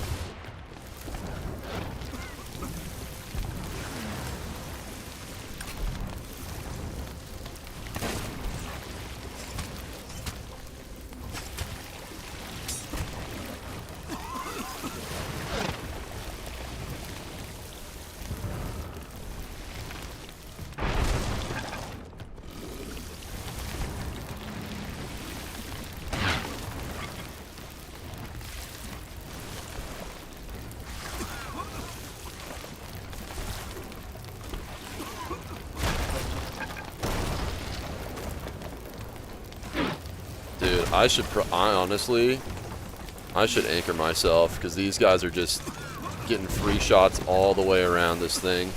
Dude, I should anchor myself, because these guys are just getting free shots all the way around this thing.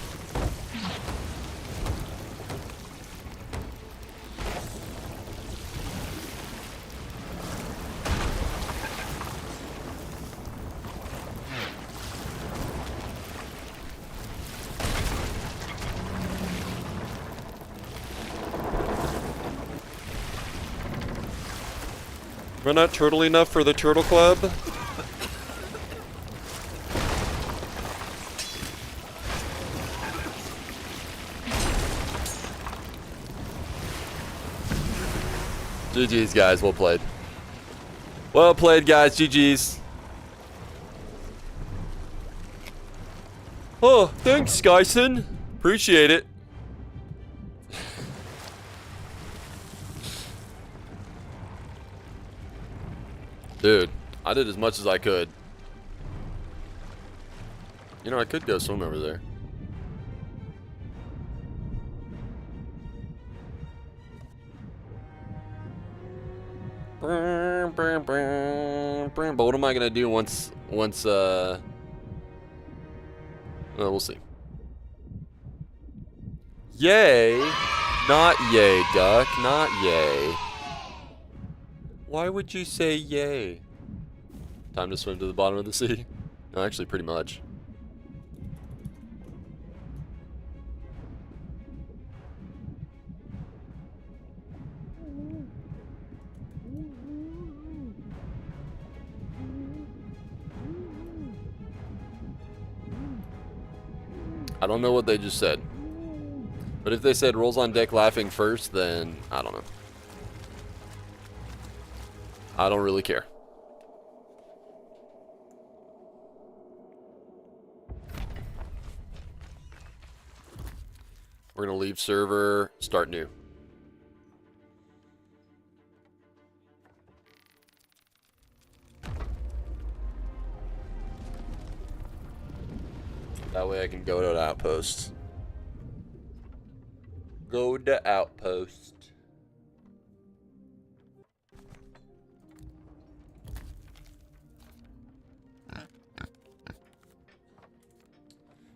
We're not turtle enough for the Turtle Club? GG's, guys. Well played. Well played, guys. GG's. Oh, thanks, Skyson. Appreciate it. Dude, I did as much as I could. You know, I could go swim over there. But what am I gonna do once well, we'll see. Yay! Not yay, duck. Not yay. Why would you say yay? Time to swim to the bottom of the sea? No, actually, pretty much. I don't know what they just said. But if they said rolls on deck laughing first, then I don't know. I don't really care. We're gonna leave server, start new. That way I can go to the outpost. Go to outpost.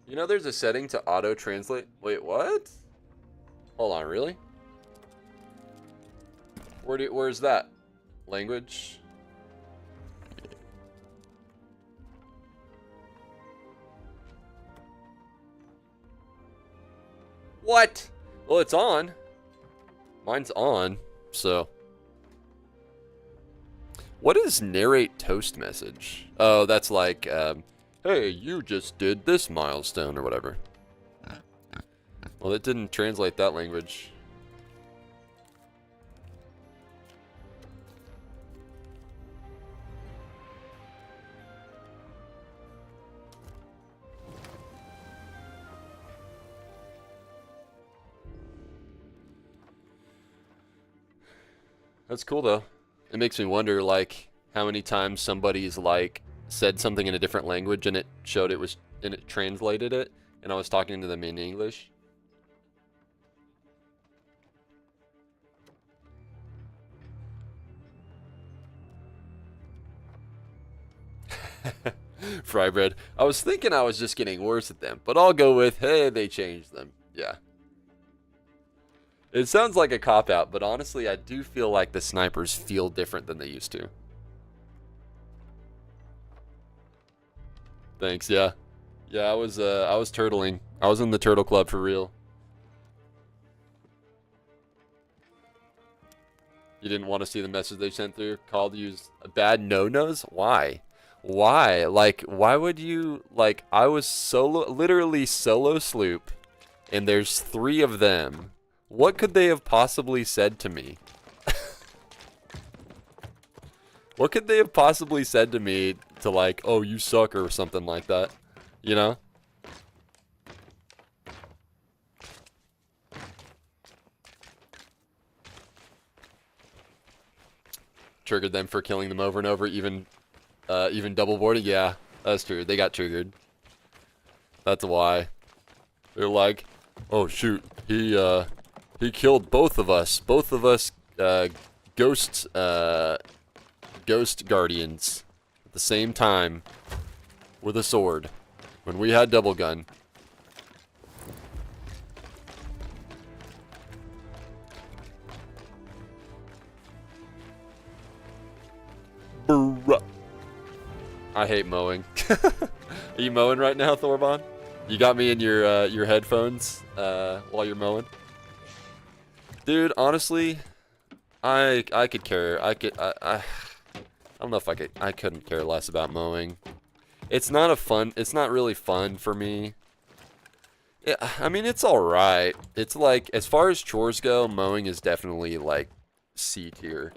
You know there's a setting to auto-translate? Wait, what? Hold on, really? Where's that? Language? What? Well, it's on. Mine's on, so. What is narrate toast message? Oh, that's like, hey, you just did this milestone or whatever. Well, it didn't translate that language. That's cool though. It makes me wonder, like, how many times somebody's like said something in a different language and it showed it was, and it translated it, and I was talking to them in English. Fry bread. I was thinking I was just getting worse at them, but I'll go with, hey, they changed them. Yeah. It sounds like a cop-out, but honestly, I do feel like the snipers feel different than they used to. Thanks, yeah. Yeah, I was turtling. I was in the turtle club for real. You didn't want to see the message they sent through? Called you bad no-nos? Why? Why? Like, why would you, like, I was literally solo sloop, and there's 3 of them. What could they have possibly said to me? What could they have possibly said to me to, like, oh, you suck or something like that? You know? Triggered them for killing them over and over, even double boarding. Yeah, that's true. They got triggered. That's why. They're like, oh shoot, he killed both of us. Both of us, ghost guardians at the same time with a sword when we had double gun. Bruh. I hate mowing. Are you mowing right now, Thorbon? You got me in your headphones while you're mowing? Dude, honestly, I could care. I don't know if I couldn't care less about mowing. It's not really fun for me. Yeah, I mean, it's alright. It's like, as far as chores go, mowing is definitely like C tier.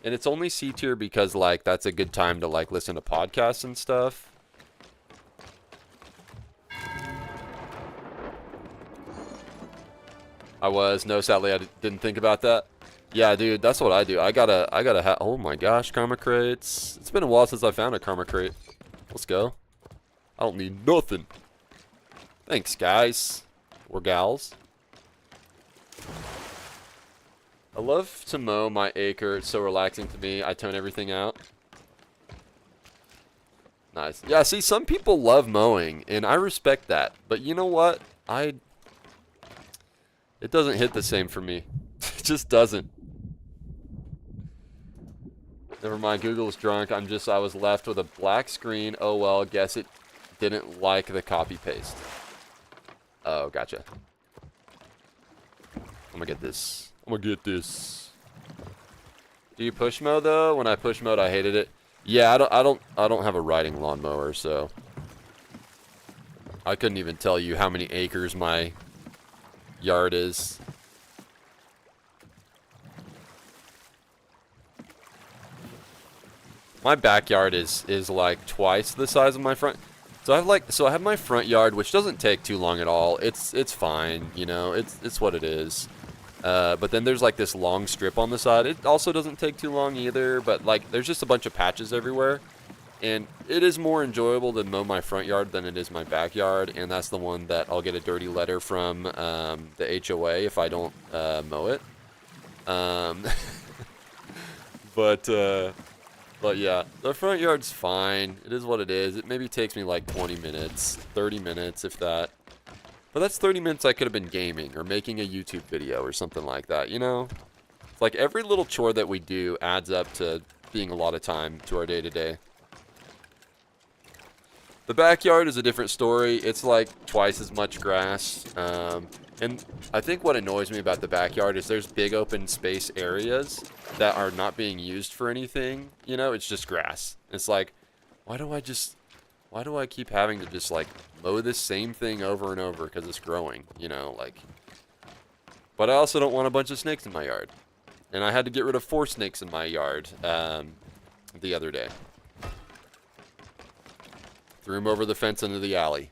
And it's only C tier because, like, that's a good time to, like, listen to podcasts and stuff. No, sadly, I didn't think about that. Yeah, dude, that's what I do. I gotta have, oh my gosh, karma crates. It's been a while since I found a karma crate. Let's go. I don't need nothing. Thanks, guys. Or gals. I love to mow my acre. It's so relaxing to me. I tone everything out. Nice. Yeah, see, some people love mowing, and I respect that. But you know what? It doesn't hit the same for me. It just doesn't. Never mind, Google's drunk. I was left with a black screen. Oh well, guess it didn't like the copy paste. Oh, gotcha. I'm gonna get this. Do you push mow though? When I push mowed, I hated it. Yeah, I don't have a riding lawnmower, so I couldn't even tell you how many acres my yard is. My backyard is like twice the size of my front. So I have my front yard, which doesn't take too long at all. It's fine, you know. It's what it is. But then there's like this long strip on the side. It also doesn't take too long either. But like there's just a bunch of patches everywhere, and it is more enjoyable to mow my front yard than it is my backyard. And that's the one that I'll get a dirty letter from the HOA if I don't mow it. But yeah, the front yard's fine. It is what it is. It maybe takes me like 20 minutes, 30 minutes, if that. But that's 30 minutes I could have been gaming or making a YouTube video or something like that, you know? It's like every little chore that we do adds up to being a lot of time to our day-to-day. The backyard is a different story. It's like twice as much grass. And I think what annoys me about the backyard is there's big open space areas that are not being used for anything. You know, it's just grass. It's like, why do I keep having to just like mow this same thing over and over because it's growing, you know, like. But I also don't want a bunch of snakes in my yard. And I had to get rid of 4 snakes in my yard the other day. Threw them over the fence into the alley.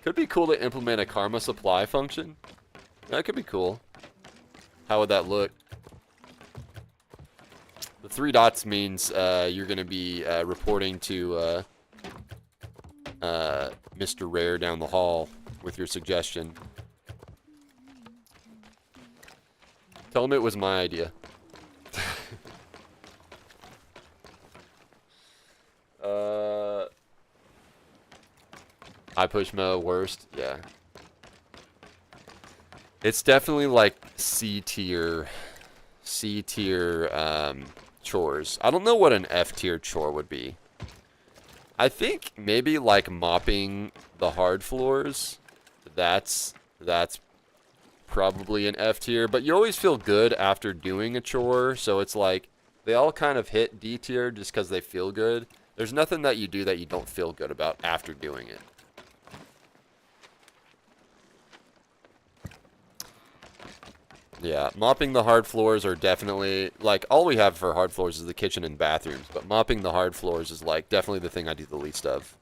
Could be cool to implement a karma supply function. That could be cool. How would that look? The 3 dots means you're going to be reporting to Mr. Rare down the hall with your suggestion. Tell him it was my idea. I push mow worst, yeah. It's definitely like C tier chores. I don't know what an F tier chore would be. I think maybe like mopping the hard floors. That's probably an F tier, but you always feel good after doing a chore, so it's like they all kind of hit D tier just because they feel good. There's nothing that you do that you don't feel good about after doing it. Yeah, mopping the hard floors are definitely, like, all we have for hard floors is the kitchen and bathrooms, but mopping the hard floors is, like, definitely the thing I do the least of.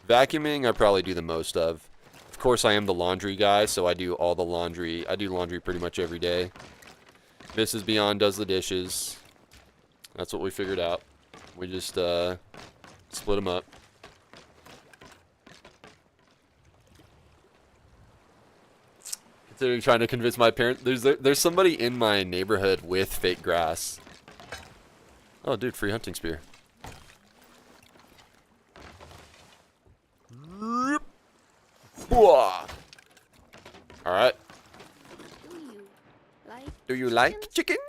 Vacuuming, I probably do the most of. Of course, I am the laundry guy, so I do all the laundry. I do laundry pretty much every day. Mrs. Beyond does the dishes. That's what we figured out. We just, split them up. Considering trying to convince my parents. There's somebody in my neighborhood with fake grass. Oh, dude, free hunting spear. Alright. Do you like chickens?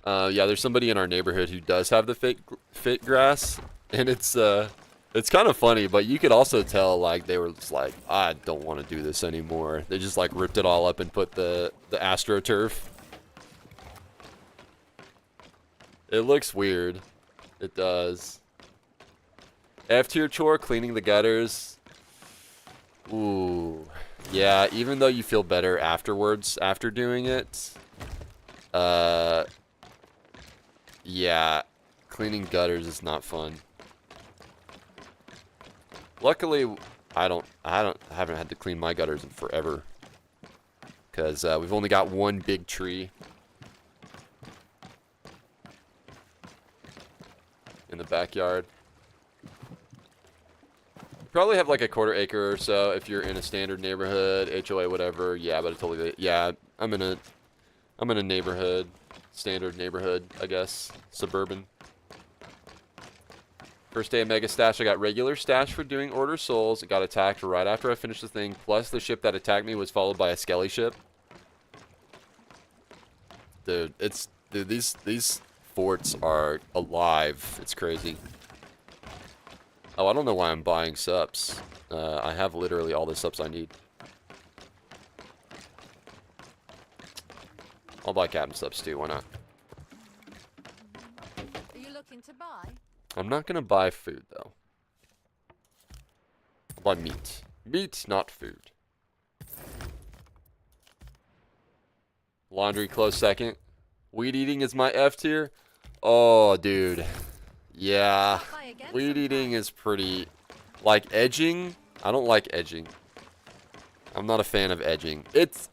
Yeah, there's somebody in our neighborhood who does have the fake grass, and it's kind of funny, but you could also tell, like, they were just like, I don't want to do this anymore. They just, like, ripped it all up and put the AstroTurf. It looks weird. It does. F tier chore, cleaning the gutters. Ooh. Yeah, even though you feel better afterwards after doing it, yeah, cleaning gutters is not fun. Luckily, I haven't had to clean my gutters in forever, because we've only got one big tree in the backyard. Probably have like a 1/4 acre or so if you're in a standard neighborhood, HOA, whatever. Yeah, but I totally, yeah, I'm in a neighborhood. Standard neighborhood, I guess. Suburban. First day of Mega Stash, I got regular stash for doing Order Souls. It got attacked right after I finished the thing. Plus, the ship that attacked me was followed by a Skelly ship. Dude, these forts are alive. It's crazy. Oh, I don't know why I'm buying subs. I have literally all the subs I need. I'll buy Captain subs too, why not? Are you looking to buy? I'm not gonna buy food though. I'll buy meat. Meat, not food. Laundry close second. Weed eating is my F tier. Oh, dude. Yeah. Weed eating is pretty... Like, edging. I don't like edging. I'm not a fan of edging. It's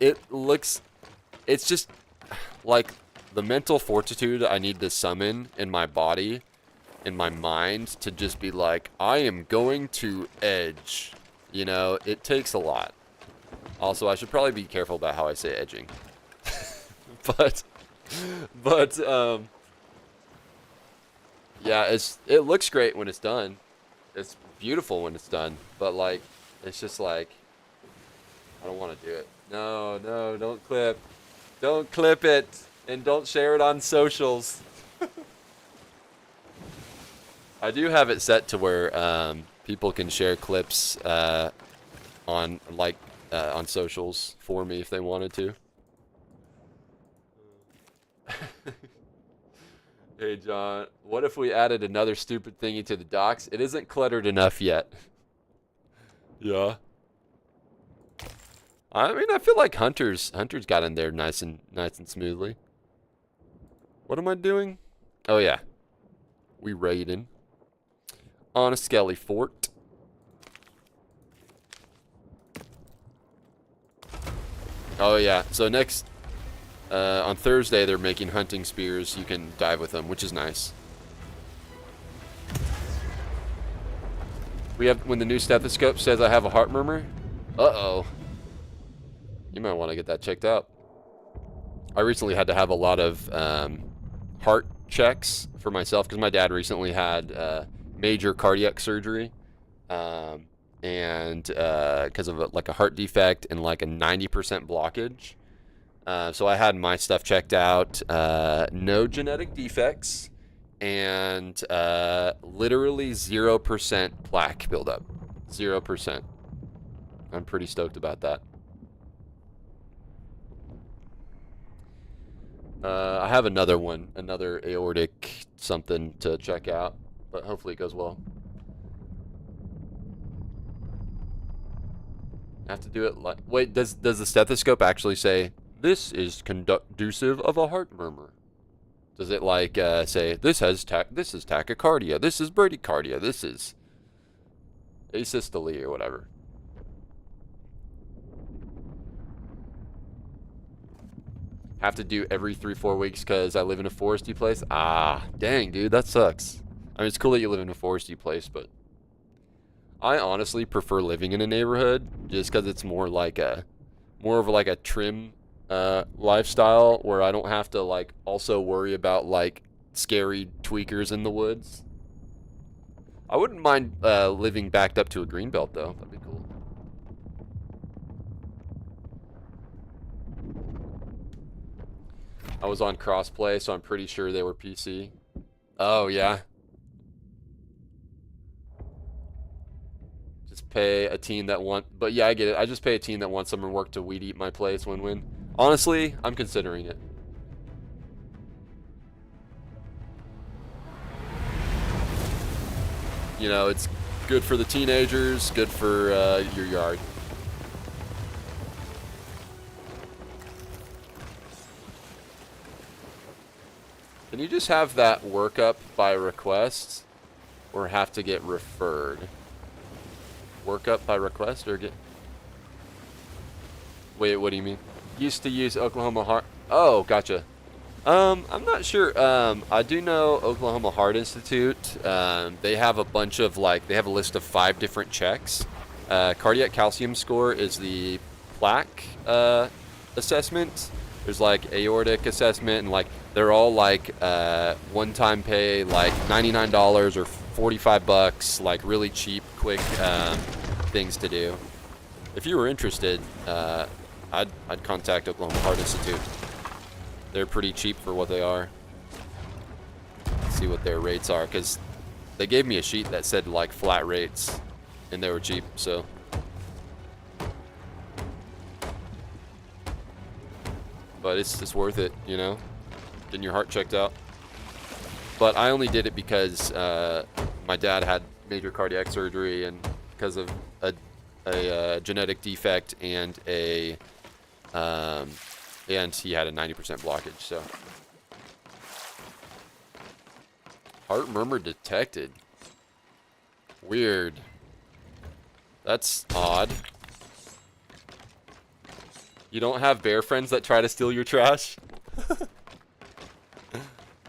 just... Like, the mental fortitude I need to summon in my body, in my mind, to just be like, I am going to edge. You know, it takes a lot. Also, I should probably be careful about how I say edging. but yeah, it looks great when it's done. It's beautiful when it's done, but like, it's just like, I don't want to do it. No, don't clip it, and don't share it on socials. I do have it set to where people can share clips on socials for me if they wanted to. Hey John, what if we added another stupid thingy to the docks? It isn't cluttered enough yet. Yeah. I mean, I feel like Hunter's got in there nice and smoothly. What am I doing? Oh yeah. We raiding on a skelly fort. Oh yeah. So next on Thursday, they're making hunting spears. You can dive with them, which is nice. We have, when the new stethoscope says I have a heart murmur. Uh-oh. You might want to get that checked out. I recently had to have a lot of heart checks for myself because my dad recently had major cardiac surgery. And because of like a heart defect and like a 90% blockage. So I had my stuff checked out, no genetic defects, and literally 0% plaque buildup. 0%. I'm pretty stoked about that. I have another aortic something to check out, but hopefully it goes well. I have to do it like... Wait, does the stethoscope actually say... This is conducive of a heart murmur. Does it like say this is tachycardia, this is bradycardia, this is asystole or whatever? Have to do every 3-4 weeks because I live in a foresty place. Ah, dang, dude, that sucks. I mean, it's cool that you live in a foresty place, but I honestly prefer living in a neighborhood just because it's more of like a trim lifestyle where I don't have to like also worry about like scary tweakers in the woods. I wouldn't mind living backed up to a greenbelt though. That'd be cool. I was on crossplay, so I'm pretty sure they were PC. Oh yeah. Just pay a team that but yeah, I get it. I just pay a team that wants someone work to weed eat my place win-win. Honestly, I'm considering it. You know, it's good for the teenagers, good for your yard. Can you just have that work up by request or have to get referred? Work up by request or get... Wait, what do you mean? Used to use Oklahoma Heart. Oh, gotcha. I'm not sure. I do know Oklahoma Heart Institute. They have a bunch of they have a list of 5 different checks. Cardiac calcium score is the plaque assessment. There's like aortic assessment and they're all one-time pay, $99 or $45, really cheap, quick things to do. If you were interested, I'd contact Oklahoma Heart Institute. They're pretty cheap for what they are. Let's see what their rates are, because they gave me a sheet that said flat rates, and they were cheap, so. But it's worth it, you know, getting your heart checked out. But I only did it because my dad had major cardiac surgery, and because of a a genetic defect and a and he had a 90% blockage. So heart murmur detected. Weird. That's odd. You don't have bear friends that try to steal your trash?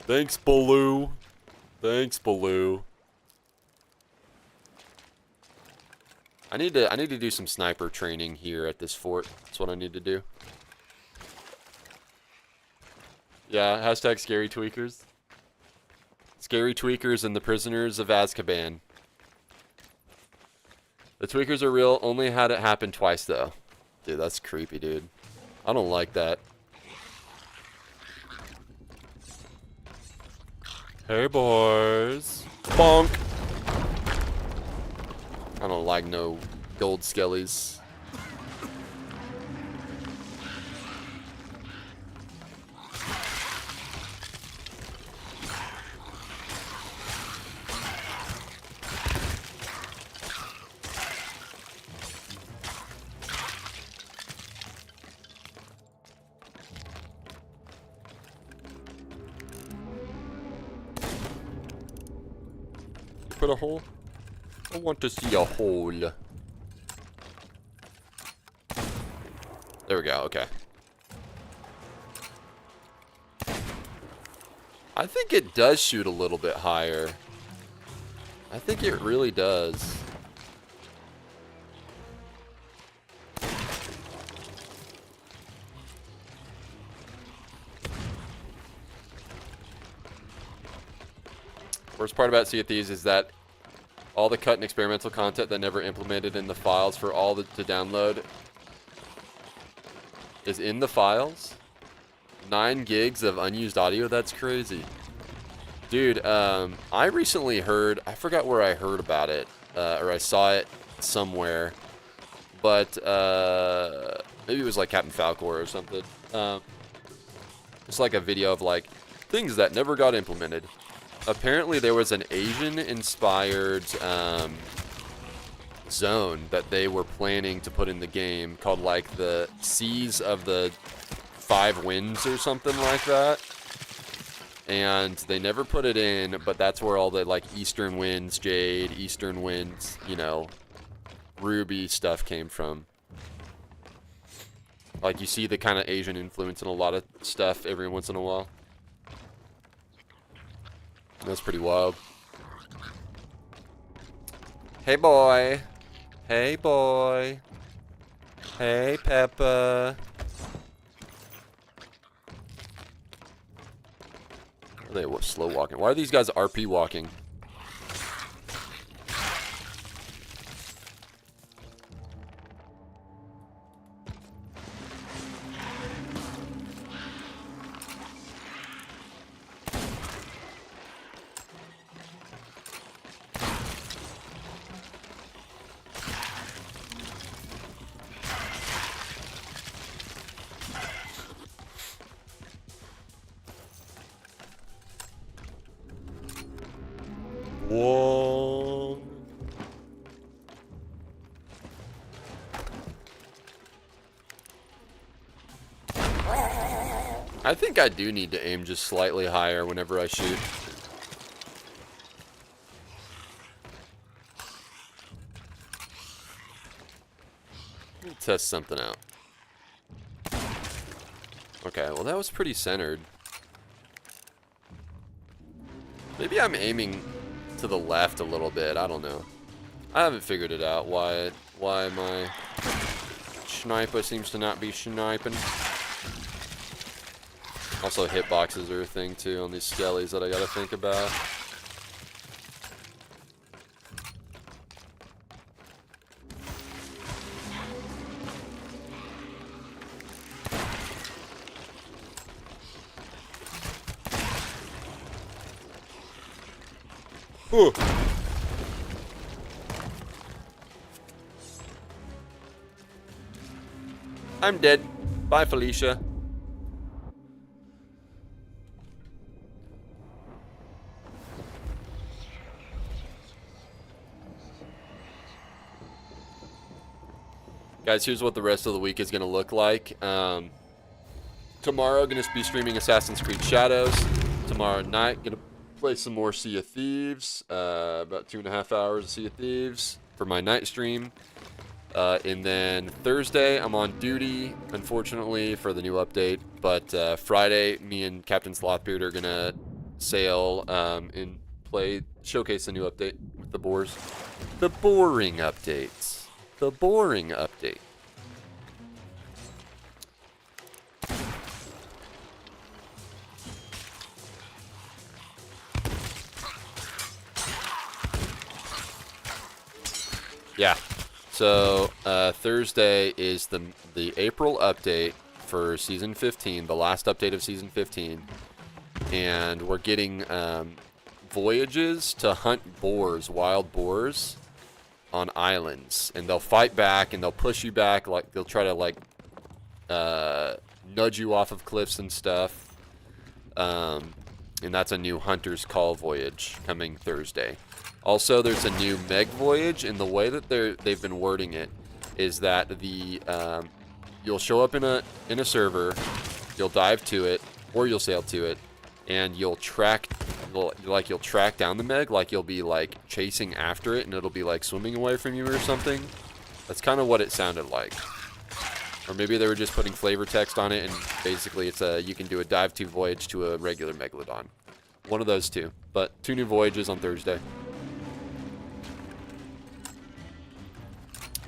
Thanks, Baloo. Thanks, Baloo. I need to do some sniper training here at this fort. That's what I need to do. Yeah, hashtag scary tweakers. Scary tweakers and the prisoners of Azkaban. The tweakers are real, only had it happen twice though. Dude, that's creepy, dude. I don't like that. Hey, boys. Bonk. I don't like no gold skellies. Put a hole? I want to see a hole. There we go, okay. I think it does shoot a little bit higher. I think it really does. Worst part about Sea of Thieves is that all the cut and experimental content that never implemented in the files for all to download is in the files. 9 gigs of unused audio, that's crazy. Dude, I recently heard, I forgot where I heard about it, or I saw it somewhere, but maybe it was like Captain Falcor or something. It's like a video of like things that never got implemented. Apparently there was an Asian-inspired zone that they were planning to put in the game called like the Seas of the 5 Winds or something like that. And they never put it in, but that's where all the like Eastern Winds, Jade, Eastern Winds, you know, Ruby stuff came from. Like you see the kind of Asian influence in a lot of stuff every once in a while. That's pretty wild. Hey, boy. Hey, boy. Hey, Peppa. Are they slow walking? Why are these guys RP walking? Whoa. I think I do need to aim just slightly higher whenever I shoot. We'll test something out. Okay, well that was pretty centered. Maybe I'm aiming to the left a little bit. I don't know. I haven't figured it out why my sniper seems to not be sniping. Also, hitboxes are a thing too on these skellies that I gotta think about. Ooh. I'm dead. Bye, Felicia. Guys, here's what the rest of the week is going to look like. Tomorrow, going to be streaming Assassin's Creed Shadows. Tomorrow night, going to play some more Sea of Thieves. About 2.5 hours of Sea of Thieves for my night stream. And then Thursday, I'm on duty, unfortunately, for the new update. But Friday, me and Captain Slothbeard are going to sail and showcase the new update with the boars. The boring updates. The boring update. Yeah. So Thursday is the April update for season 15, the last update of season 15, and we're getting voyages to hunt boars, wild boars, on islands, and they'll fight back and they'll push you back, like they'll try to like nudge you off of cliffs and stuff, and that's a new Hunter's Call voyage coming Thursday. Also, there's a new Meg voyage, and the way that they've been wording it is that you'll show up in a server, you'll dive to it, or you'll sail to it, and you'll track down the Meg, like you'll be like chasing after it, and it'll be like swimming away from you or something. That's kind of what it sounded like. Or maybe they were just putting flavor text on it, and basically it's you can do a dive to voyage to a regular Megalodon. One of those two, but 2 new voyages on Thursday.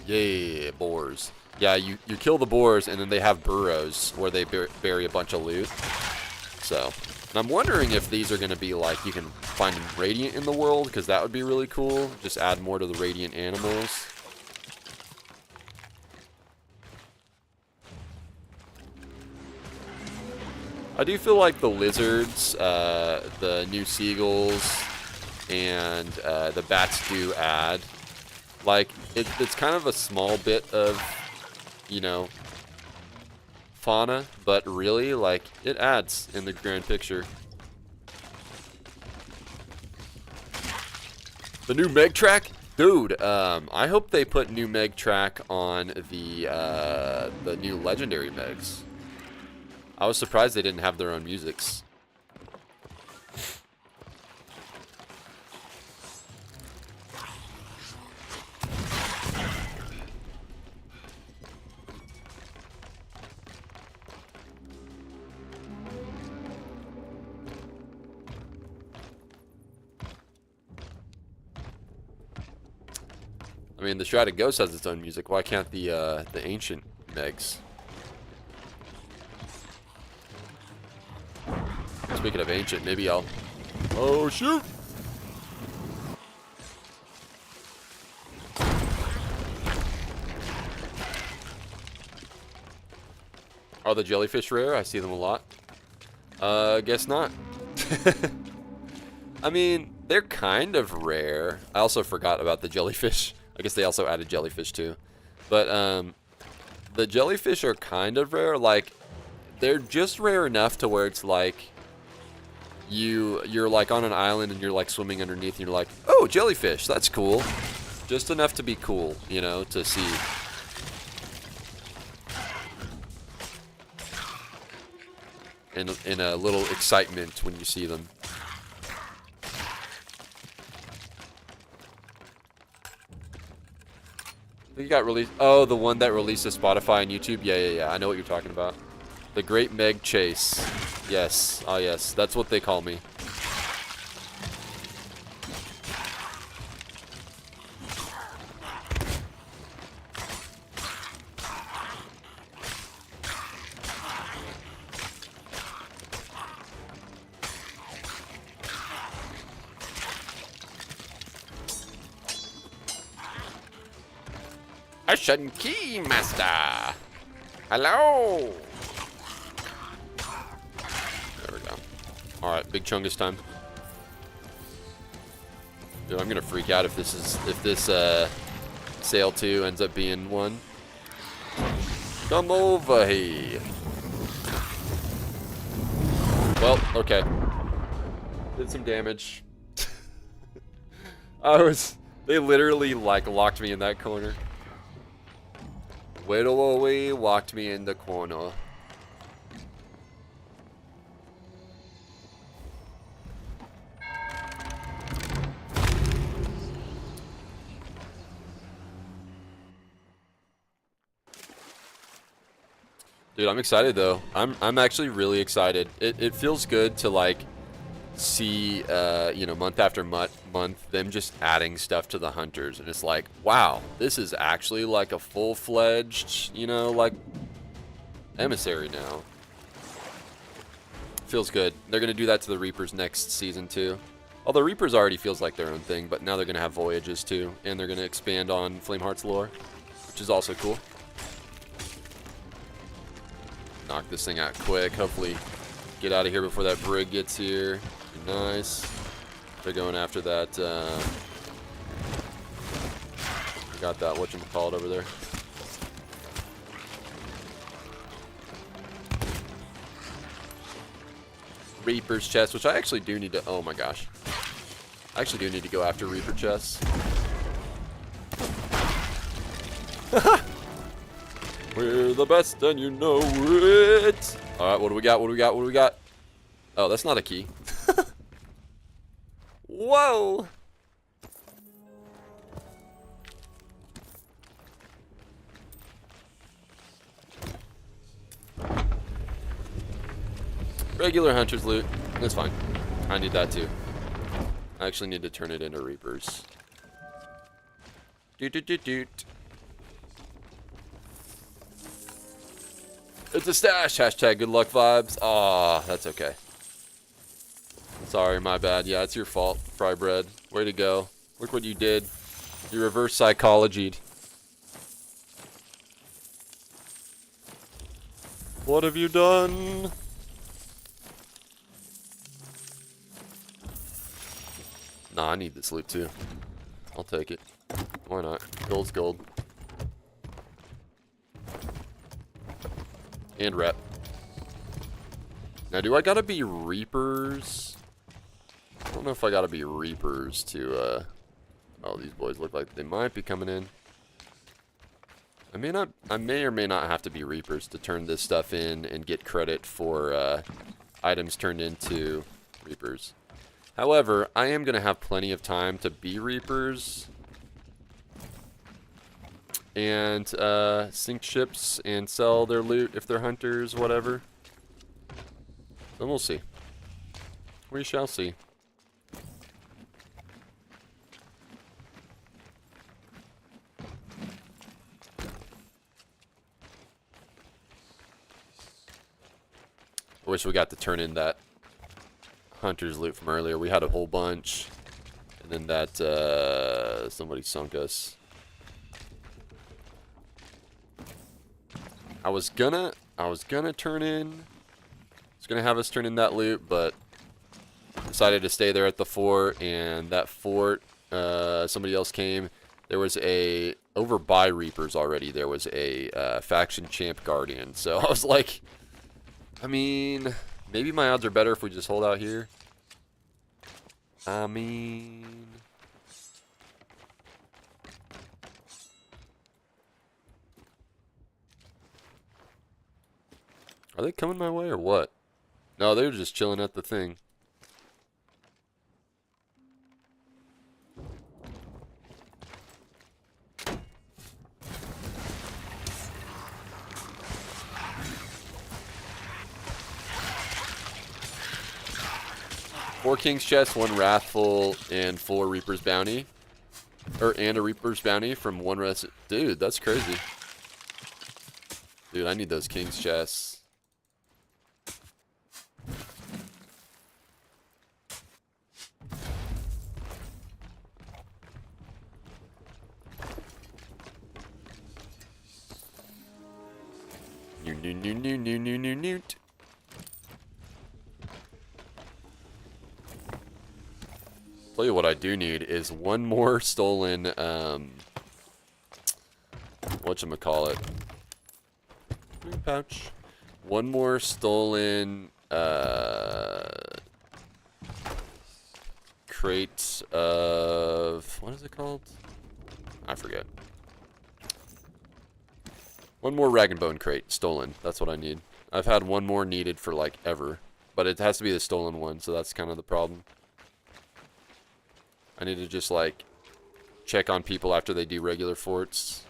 Yeah, boars. Yeah, you kill the boars, and then they have burrows where they bury a bunch of loot. So, and I'm wondering if these are going to be like, you can find Radiant in the world, because that would be really cool. Just add more to the Radiant animals. I do feel like the lizards, the new seagulls, and the bats do add. Like, it's kind of a small bit of, you know, fauna, but really, like, it adds in the grand picture. The new Meg track? Dude, I hope they put new Meg track on the new Legendary Megs. I was surprised they didn't have their own musics. I mean, the Shrouded Ghost has its own music. Why can't the ancient Megs? Speaking of ancient, maybe I'll... Oh, shoot! Are the jellyfish rare? I see them a lot. Guess not. I mean, they're kind of rare. I also forgot about the jellyfish. I guess they also added jellyfish too. But the jellyfish are kind of rare. Like, they're just rare enough to where it's like you're like on an island and you're like swimming underneath and you're like, oh, jellyfish, that's cool. Just enough to be cool, you know, to see. And a little excitement when you see them. You got released. Oh, the one that released to Spotify and YouTube. Yeah. I know what you're talking about. The Great Meg Chase. Yes. Oh, yes. That's what they call me. Ashen Key Master. Hello. There we go. All right, big chungus time. Dude, I'm gonna freak out if this Sail 2 ends up being one. Come over here. Well, okay. Did some damage. They literally like locked me in that corner. Wait away, walked me in the corner. Dude, I'm excited though. I'm actually really excited. It feels good to like see you know, month after month them just adding stuff to the hunters, and it's like, wow, this is actually like a full-fledged, you know, like emissary now. Feels good. They're gonna do that to the Reapers next season too. Although Reapers already feels like their own thing, but now they're gonna have voyages too, and they're gonna expand on Flameheart's lore, which is also cool. Knock this thing out quick. Hopefully get out of here before that brig gets here. Nice. They're going after that. Got that whatchamacallit over there. Reaper's chest, which I actually do need to. Oh my gosh. I actually do need to go after Reaper chests. We're the best and you know it. Alright, what do we got? What do we got? What do we got? Oh, that's not a key. Whoa! Regular hunter's loot. That's fine. I need that too. I actually need to turn it into Reapers. Doot doot doot doot. It's a stash. Hashtag good luck vibes. Aw, that's okay. Sorry, my bad. Yeah, it's your fault, Fry Bread. Way to go. Look what you did. You reverse psychologied. What have you done? Nah, I need this loot too. I'll take it. Why not? Gold's gold. And rep. Now, do I gotta be Reapers? I don't know if I gotta be Reapers to, oh, these boys look like they might be coming in. I may or may not have to be Reapers to turn this stuff in and get credit for, items turned into Reapers. However, I am gonna have plenty of time to be Reapers and sink ships and sell their loot if they're hunters, whatever. Then we'll see. We shall see. I wish we got to turn in that hunter's loot from earlier. We had a whole bunch, and then that somebody sunk us. I was gonna turn in. I was gonna have us turn in that loot, but decided to stay there at the fort. And that fort, somebody else came. There was a over by Reapers already. There was a faction champ guardian. So I was like, I mean, maybe my odds are better if we just hold out here. I mean, are they coming my way or what? No, they were just chilling at the thing. Four King's Chest, 1 Wrathful, and 4 Reaper's Bounty. And a Reaper's Bounty from 1 rest. Dude, that's crazy. Dude, I need those King's Chests. Newt. Tell you what I do need is 1 more stolen, whatchamacallit? Pouch. 1 more stolen, crate of, what is it called? I forget. One more rag and bone crate stolen. That's what I need. I've had one more needed for like ever, but it has to be the stolen one, so that's kind of the problem. I need to just like check on people after they do regular forts.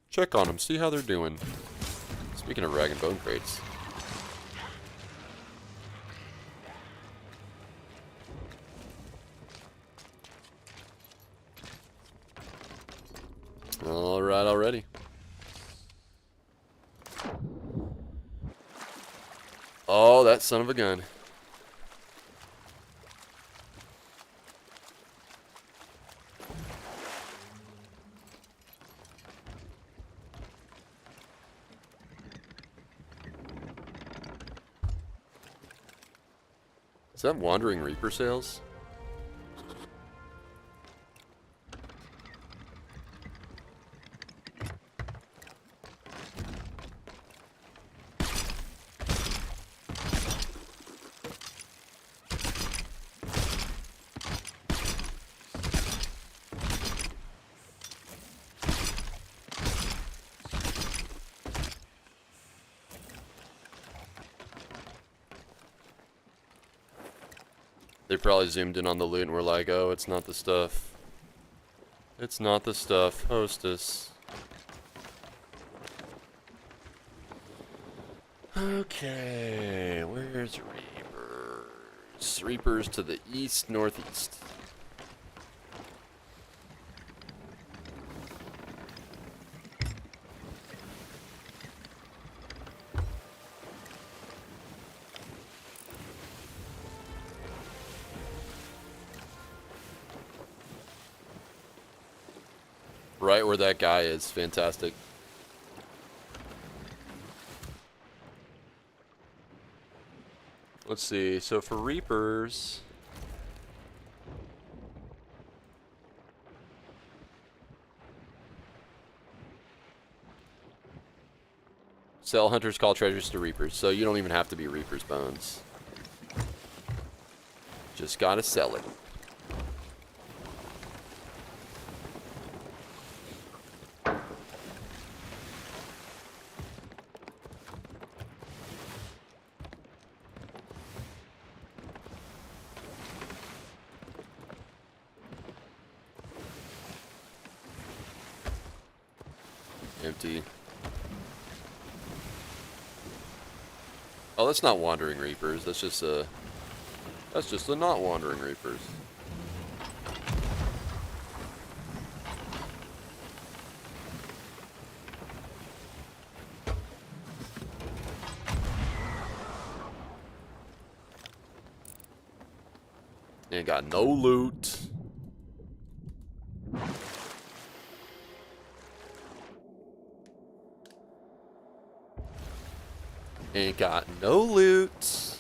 Check on them, see how they're doing. Speaking of rag and bone crates. Alright, already. Oh, that son of a gun. Is that Wandering Reaper sales? They probably zoomed in on the loot and were like, oh, it's not the stuff. It's not the stuff. Hostess. Okay, where's Reapers? Reapers to the east, northeast. Right where that guy is. Fantastic. Let's see. So for Reapers... Sell Hunters Call treasures to Reapers. So you don't even have to be Reaper's Bones. Just gotta sell it. Empty. Oh, that's not Wandering Reapers. That's just the not Wandering Reapers. Ain't got no loot. Ain't got no loot.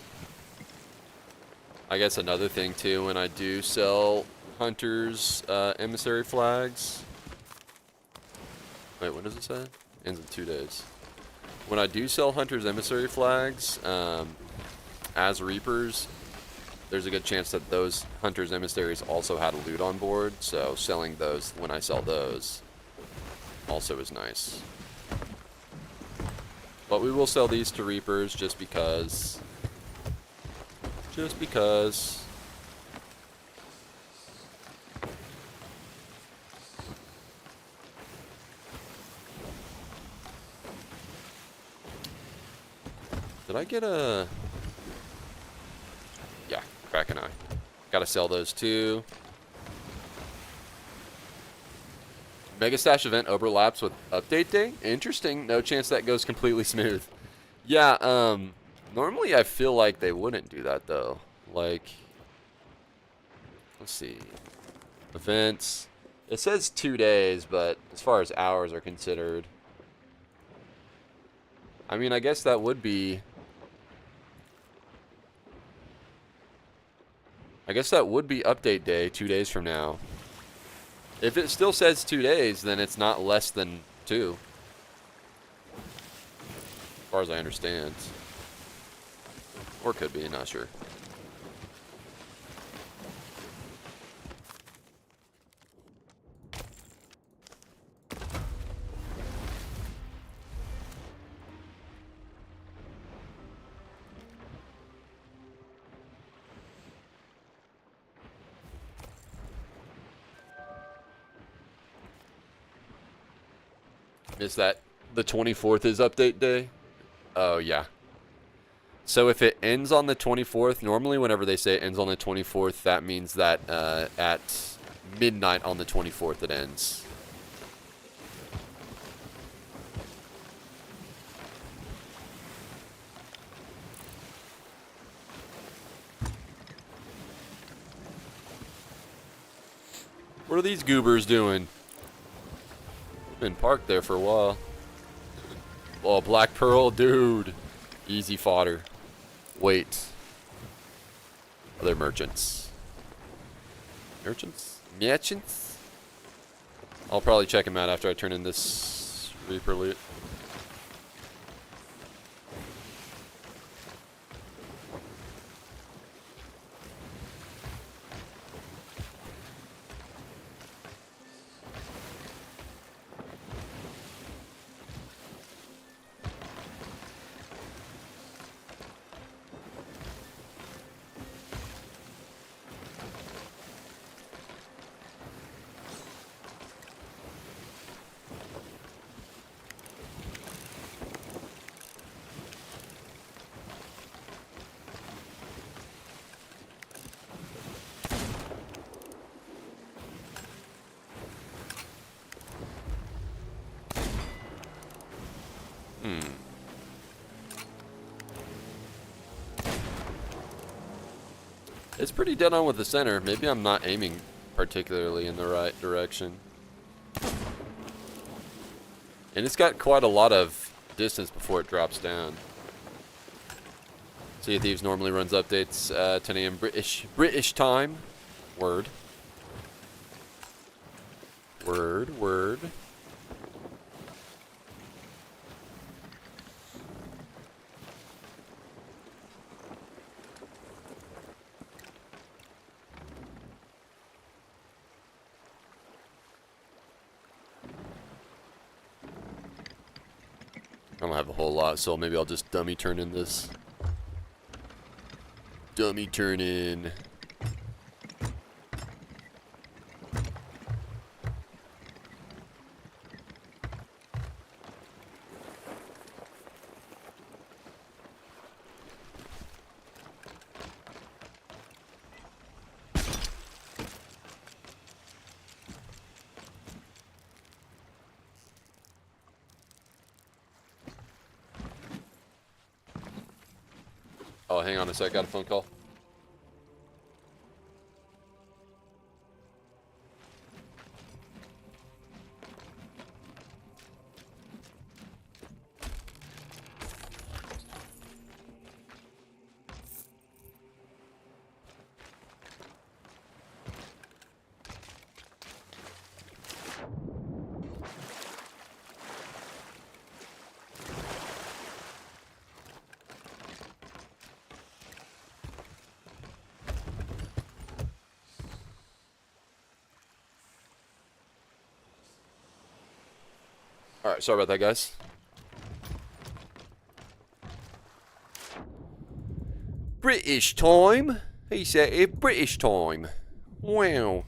I guess another thing too, when I do sell Hunters Emissary flags. Wait, what does it say? Ends in 2 days. When I do sell Hunters Emissary flags as Reapers, there's a good chance that those Hunters Emissaries also had a loot on board. So selling those when I sell those also is nice. But we will sell these to Reapers just because. Just because. Did I get a... Yeah, Kraken Eye. Gotta sell those too. Mega Stash event overlaps with update day? Interesting. No chance that goes completely smooth. Yeah, normally I feel like they wouldn't do that though. Like, let's see. Events. It says 2 days, but as far as hours are considered, I mean, I guess that would be... I guess that would be update day 2 days from now. If it still says 2 days, then it's not less than 2. As far as I understand. Or could be, not sure. Is that the 24th is update day? Oh, yeah. So if it ends on the 24th, normally whenever they say it ends on the 24th, that means that at midnight on the 24th it ends. What are these goobers doing? Been parked there for a while. Oh, Black Pearl, dude. Easy fodder. Wait. Other merchants. Merchants? Merchants? I'll probably check them out after I turn in this Reaper loot. It's pretty dead on with the center. Maybe I'm not aiming particularly in the right direction. And it's got quite a lot of distance before it drops down. Sea of Thieves normally runs updates 10 a.m. British time. Word. Word, word. I don't have a whole lot, so maybe I'll just dummy turn in this. Dummy turn in. Oh, hang on a sec, got a phone call. Alright, sorry about that, guys. British time. He said it. British time. Wow.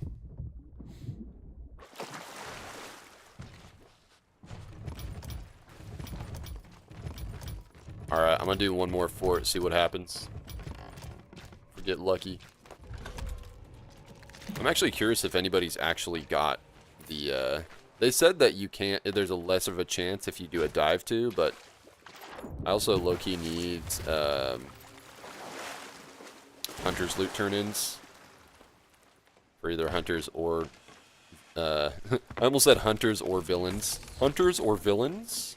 Alright, I'm gonna do one more for it, see what happens. If we get lucky. I'm actually curious if anybody's actually got the, they said that you can't, there's a less of a chance if you do a dive to, but I also low-key need hunters loot turn-ins for either hunters or I almost said hunters or villains. Hunters or villains?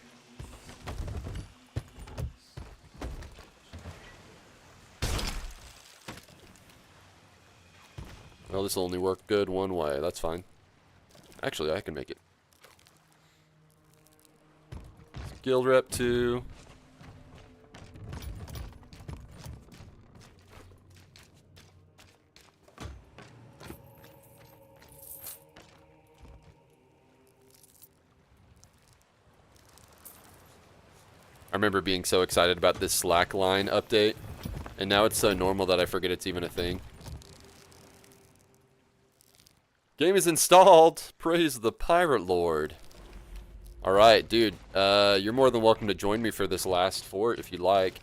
Well, this will only work good one way. That's fine. Actually, I can make it. Guild rep 2. I remember being so excited about this Slackline update, and now it's so normal that I forget it's even a thing. Game is installed! Praise the Pirate Lord. All right, dude. You're more than welcome to join me for this last fort if you'd like.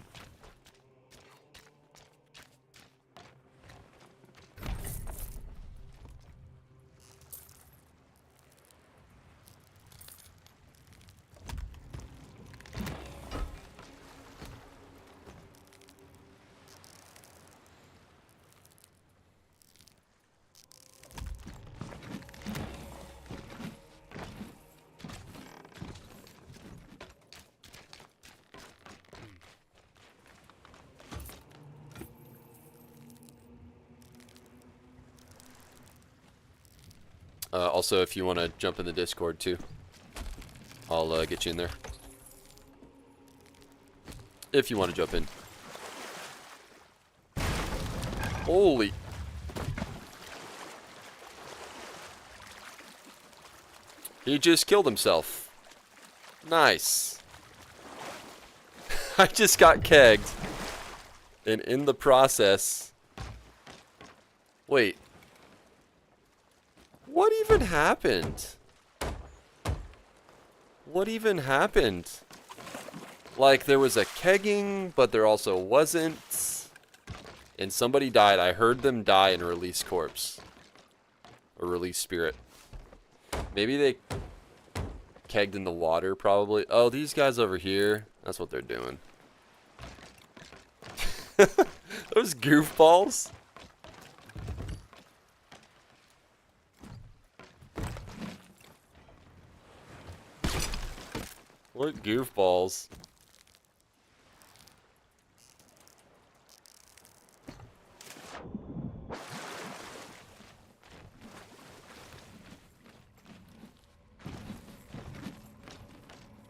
Also, if you want to jump in the Discord too, I'll get you in there. If you want to jump in. Holy. He just killed himself. Nice. I just got kegged. And in the process... Wait. What even happened? What even happened? Like, there was a kegging, but there also wasn't. And somebody died. I heard them die in a release corpse. Or release spirit. Maybe they kegged in the water, probably. Oh, these guys over here. That's what they're doing. Those goofballs. What goofballs.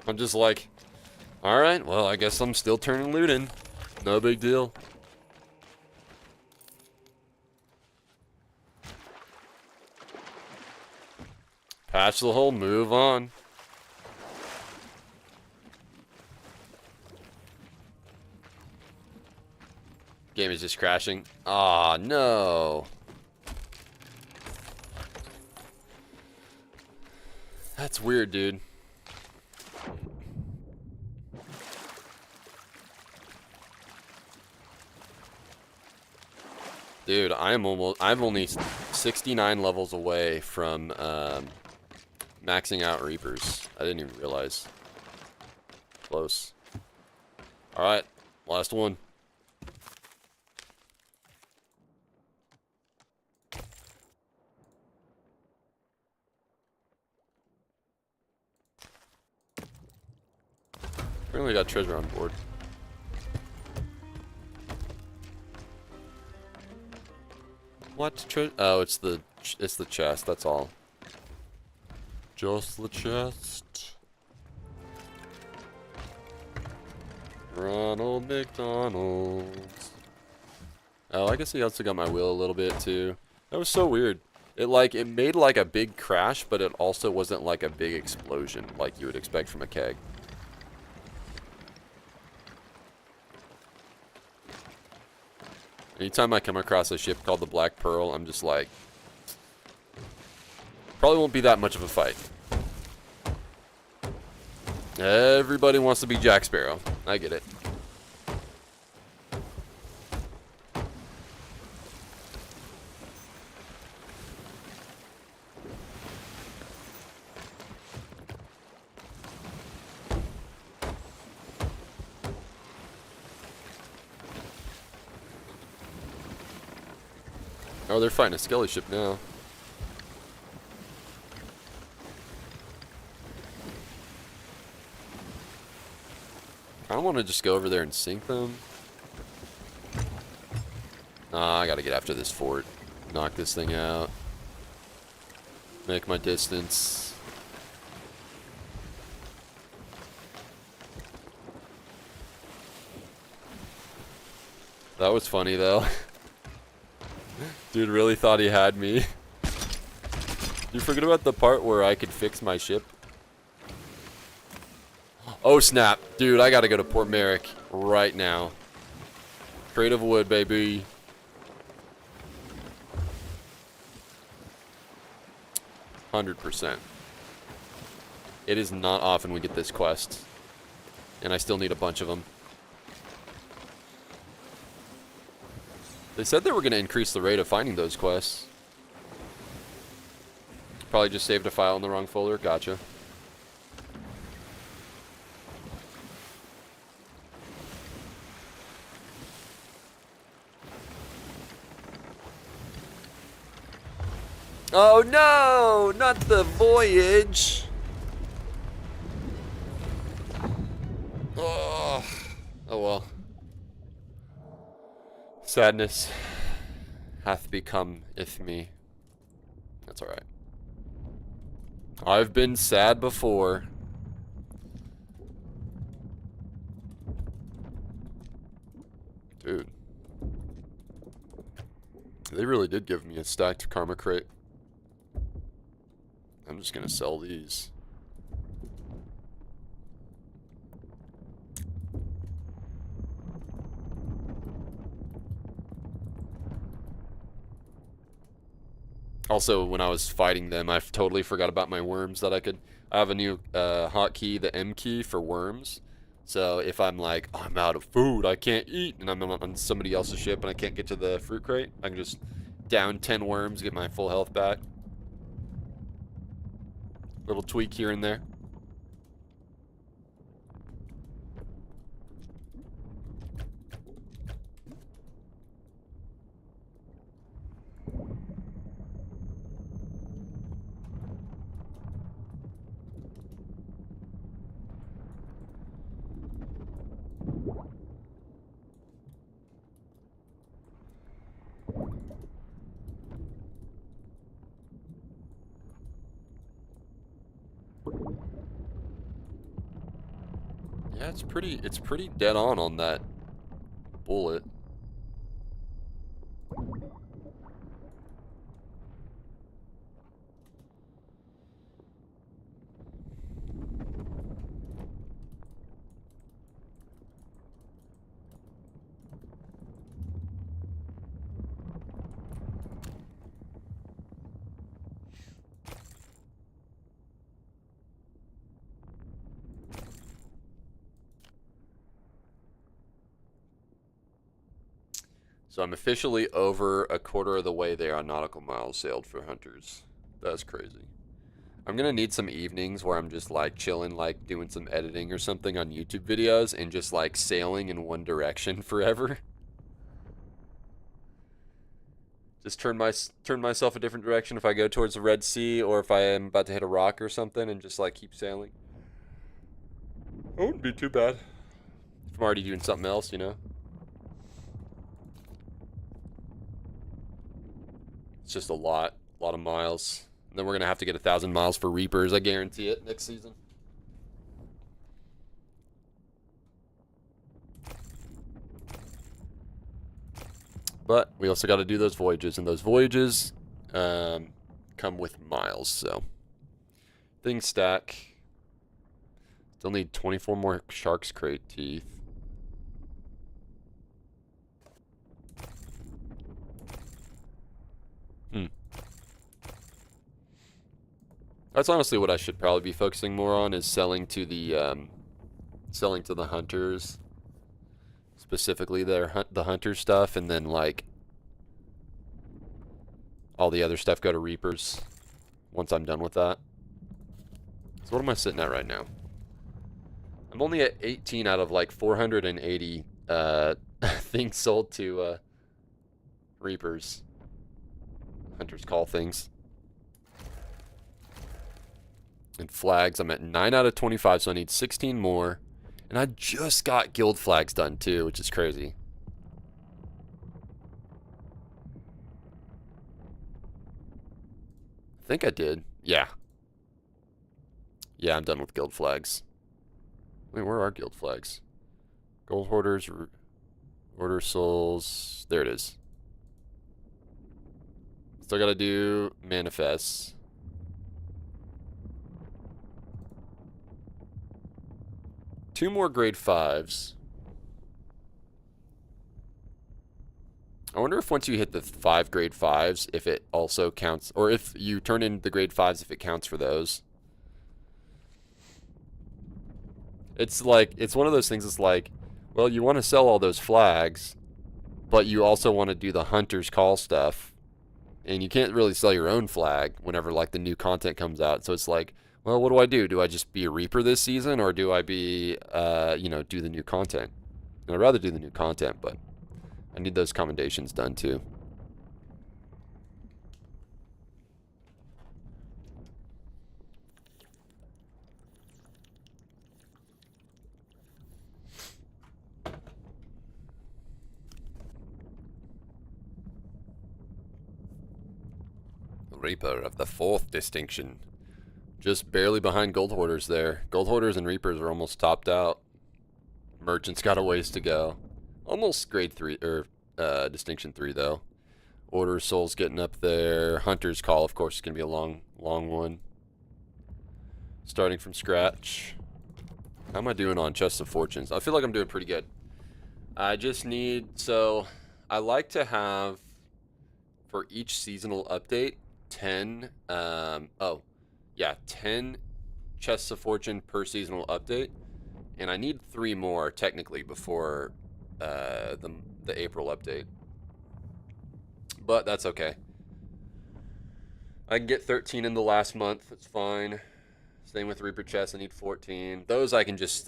I'm just like, alright, well, I guess I'm still turning loot in. No big deal. Patch the hole, move on. Game is just crashing. Aw, no. That's weird, dude. Dude, I'm only 69 levels away from maxing out Reapers. I didn't even realize. Close. Alright, last one. Apparently got treasure on board. What treasure? Oh, it's the chest. That's all. Just the chest. Ronald McDonald's. Oh, I guess he also got my wheel a little bit too. That was so weird. It made like a big crash, but it also wasn't like a big explosion like you would expect from a keg. Anytime I come across a ship called the Black Pearl, I'm just like, probably won't be that much of a fight. Everybody wants to be Jack Sparrow. I get it. Oh, they're fighting a skelly ship now. I want to just go over there and sink them. Nah, I gotta get after this fort. Knock this thing out. Make my distance. That was funny though. Dude really thought he had me. You forget about the part where I could fix my ship? Oh snap. Dude, I gotta go to Port Merrick right now. Crate of wood, baby. It is not often we get this quest. And I still need a bunch of them. They said they were going to increase the rate of finding those quests. Probably just saved a file in the wrong folder. Gotcha. Oh no! Not the voyage! Oh, oh well. Sadness hath become-eth me. That's alright. I've been sad before. Dude. They really did give me a stacked karma crate. I'm just gonna sell these. Also, when I was fighting them, I totally forgot about my worms that I could... I have a new hotkey, the M key for worms. So if I'm like, oh, I'm out of food, I can't eat, and I'm on somebody else's ship and I can't get to the fruit crate, I can just down 10 worms, get my full health back. Little tweak here and there. Yeah, it's pretty dead on that bullet. So I'm officially over a quarter of the way there on nautical miles sailed for hunters. That's crazy. I'm gonna need some evenings where I'm just like chilling, like doing some editing or something on YouTube videos and just like sailing in one direction forever. Just turn myself a different direction if I go towards the Red Sea or if I am about to hit a rock or something and just like keep sailing. It wouldn't be too bad. If I'm already doing something else, you know. It's just a lot of miles. And then we're gonna have to get 1,000 miles for Reapers. I guarantee it next season. But we also got to do those voyages, and those voyages come with miles. So things stack. Still need 24 more Shark's Crate teeth. That's honestly what I should probably be focusing more on, is selling to the hunters, specifically the hunter stuff, and then like all the other stuff go to Reapers once I'm done with that. So what am I sitting at right now? I'm only at 18 out of like 480 things sold to Reapers. Hunters call things. And flags, I'm at 9 out of 25, so I need 16 more. And I just got guild flags done too, which is crazy. I think I did. Yeah. Yeah, I'm done with guild flags. Wait, where are guild flags? Gold hoarders, order souls. There it is. Still gotta do manifests. Two more grade 5s. I wonder if once you hit the 5 grade 5s, if it also counts, or if you turn in the grade 5s, if it counts for those. It's like, it's one of those things. It's like, well, you want to sell all those flags, but you also want to do the hunter's call stuff, and you can't really sell your own flag whenever like the new content comes out. So it's like, well, what do I do? Do I just be a Reaper this season, or do I be, you know, do the new content? And I'd rather do the new content, but I need those commendations done too. Reaper of the 4th distinction. Just barely behind Gold Hoarders there. Gold Hoarders and Reapers are almost topped out. Merchant's got a ways to go. Almost grade 3, or distinction 3 though. Order of Souls getting up there. Hunter's Call, of course, is going to be a long one. Starting from scratch. How am I doing on Chests of Fortunes? I feel like I'm doing pretty good. I just need, so I like to have, for each seasonal update, 10 Chests of Fortune per seasonal update, and I need 3 more technically before the April update, but that's okay. I can get 13 in the last month. It's fine. Same with Reaper chests. I need 14. Those I can just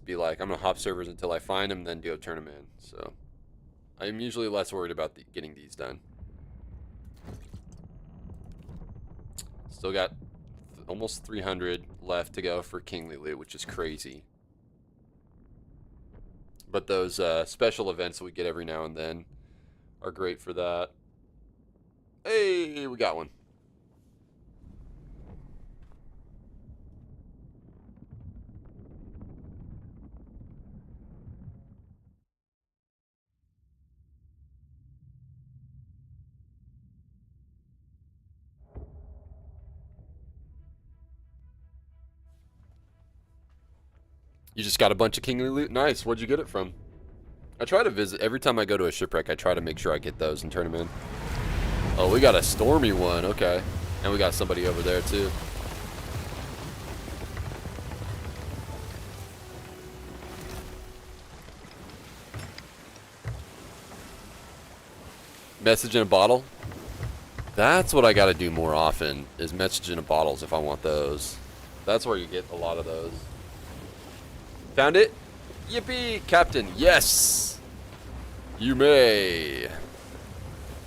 be like, I'm gonna hop servers until I find them, then do a tournament. So I'm usually less worried about getting these done. Still got almost 300 left to go for Kingly Loot, which is crazy. But those special events that we get every now and then are great for that. Hey, we got one. You just got a bunch of Kingly Loot? Nice. Where'd you get it from? I try to visit. Every time I go to a shipwreck, I try to make sure I get those and turn them in. Oh, we got a stormy one. Okay. And we got somebody over there, too. Message in a bottle? That's what I got to do more often, is message in a bottles if I want those. That's where you get a lot of those. Found it? Yippee, Captain. Yes! You may.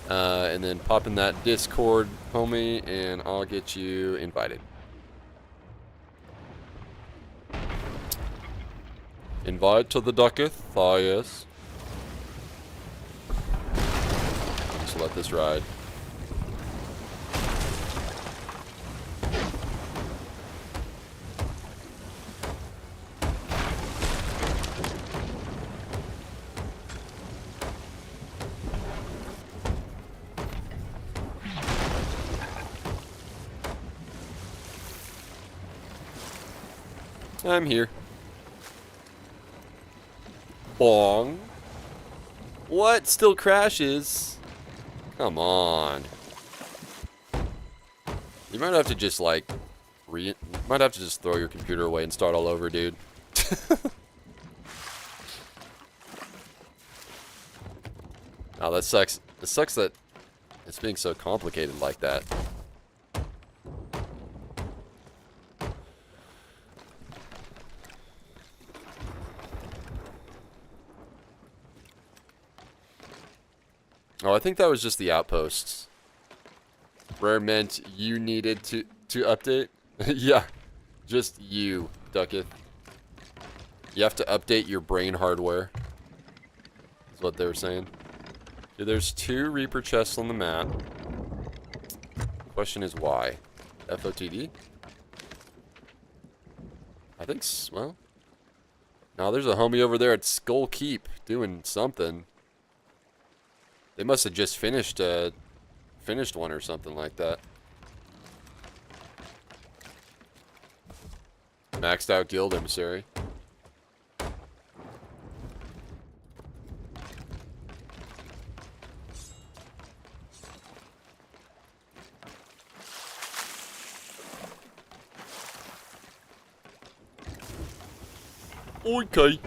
And then pop in that Discord, homie, and I'll get you invited. Invite to the ducketh? Ah, yes. Just let this ride. I'm here. Bong. What? Still crashes? Come on. You might have to just like might have to just throw your computer away and start all over, dude. Oh, that sucks. It sucks that it's being so complicated like that. Oh, I think that was just the outposts. Rare meant you needed to update? Yeah, just you, Ducketh. You have to update your brain hardware. Is what they were saying. Okay, there's 2 Reaper chests on the map. Question is why? FOTD? I think, well... No, there's a homie over there at Skull Keep doing something. They must have just finished one or something like that. Maxed out guild emissary. Okay.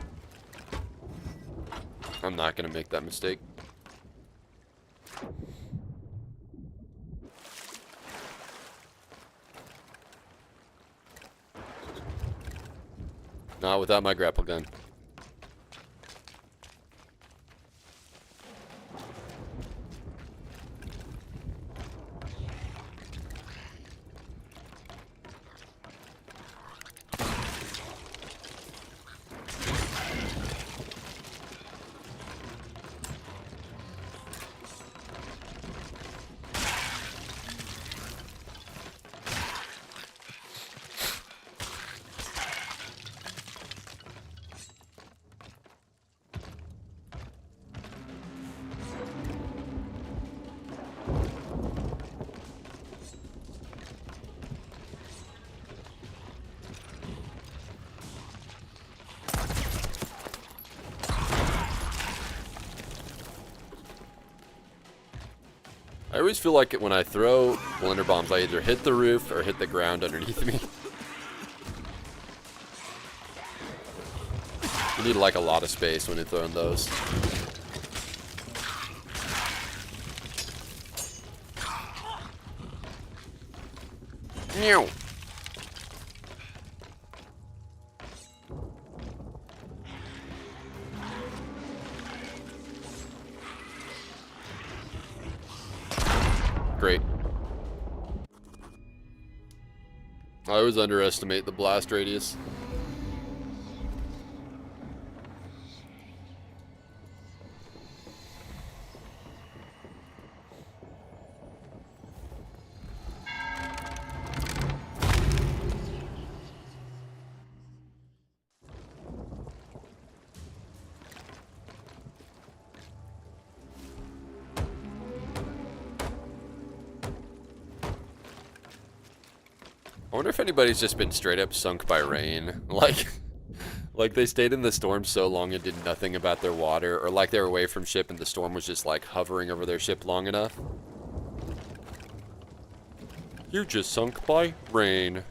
I'm not gonna make that mistake. Not without my grapple gun. I always feel like when I throw blender bombs, I either hit the roof or hit the ground underneath me. You need like a lot of space when you're throwing those. Meow. Great. I always underestimate the blast radius. I wonder if anybody's just been straight up sunk by rain. Like they stayed in the storm so long and did nothing about their water, or like they were away from ship and the storm was just like hovering over their ship long enough. You're just sunk by rain.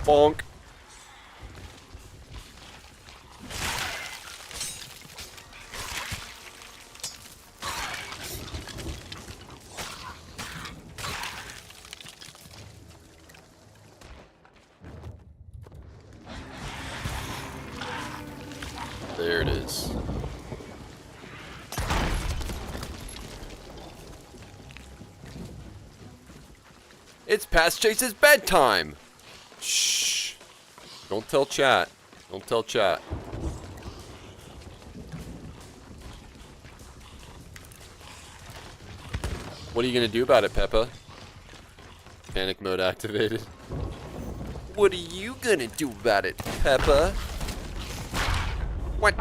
Bonk. There it is. It's past Chase's bedtime. Shh. Don't tell chat. Don't tell chat. What are you gonna do about it, Peppa? Panic mode activated. What are you gonna do about it, Peppa? What?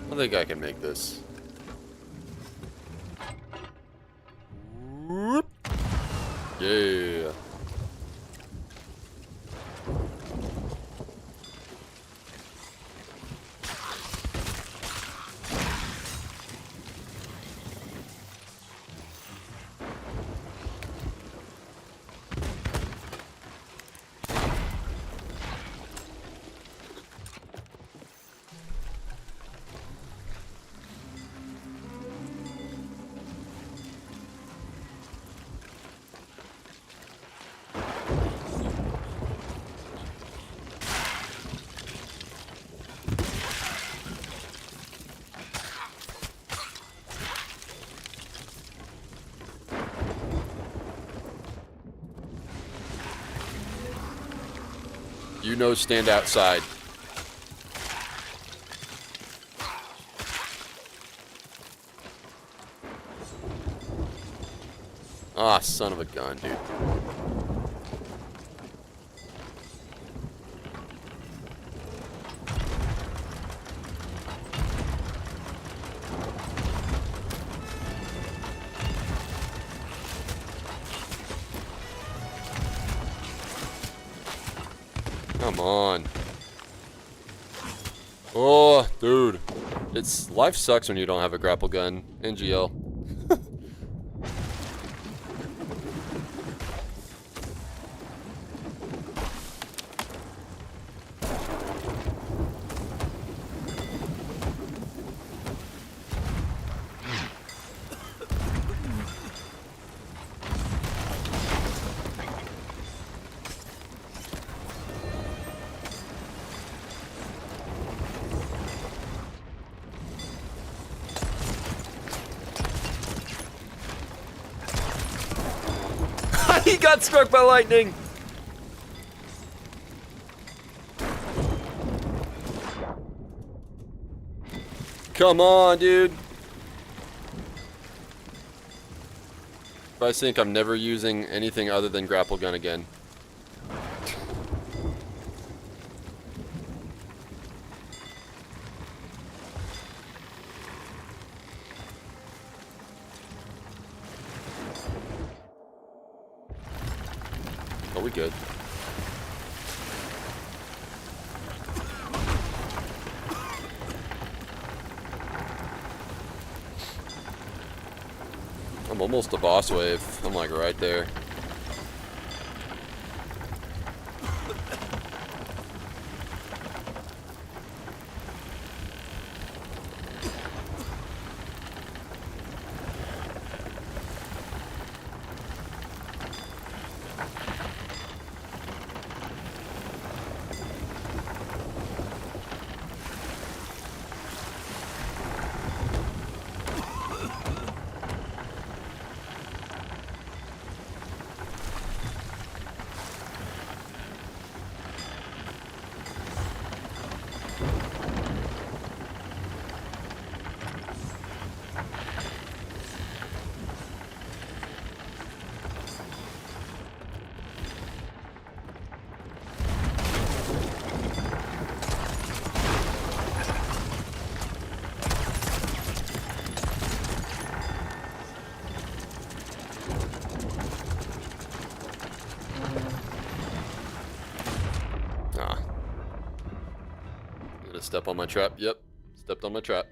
I think I can make this. Whoop. Yeah. You know, stand outside. Ah, son of a gun, dude. Come on. Oh, dude. Life sucks when you don't have a grapple gun. NGL. He got struck by lightning. Come on, dude. I think I'm never using anything other than grapple gun again. Are we good? I'm almost a boss wave. I'm like right there. Step on my trap. Yep. Stepped on my trap.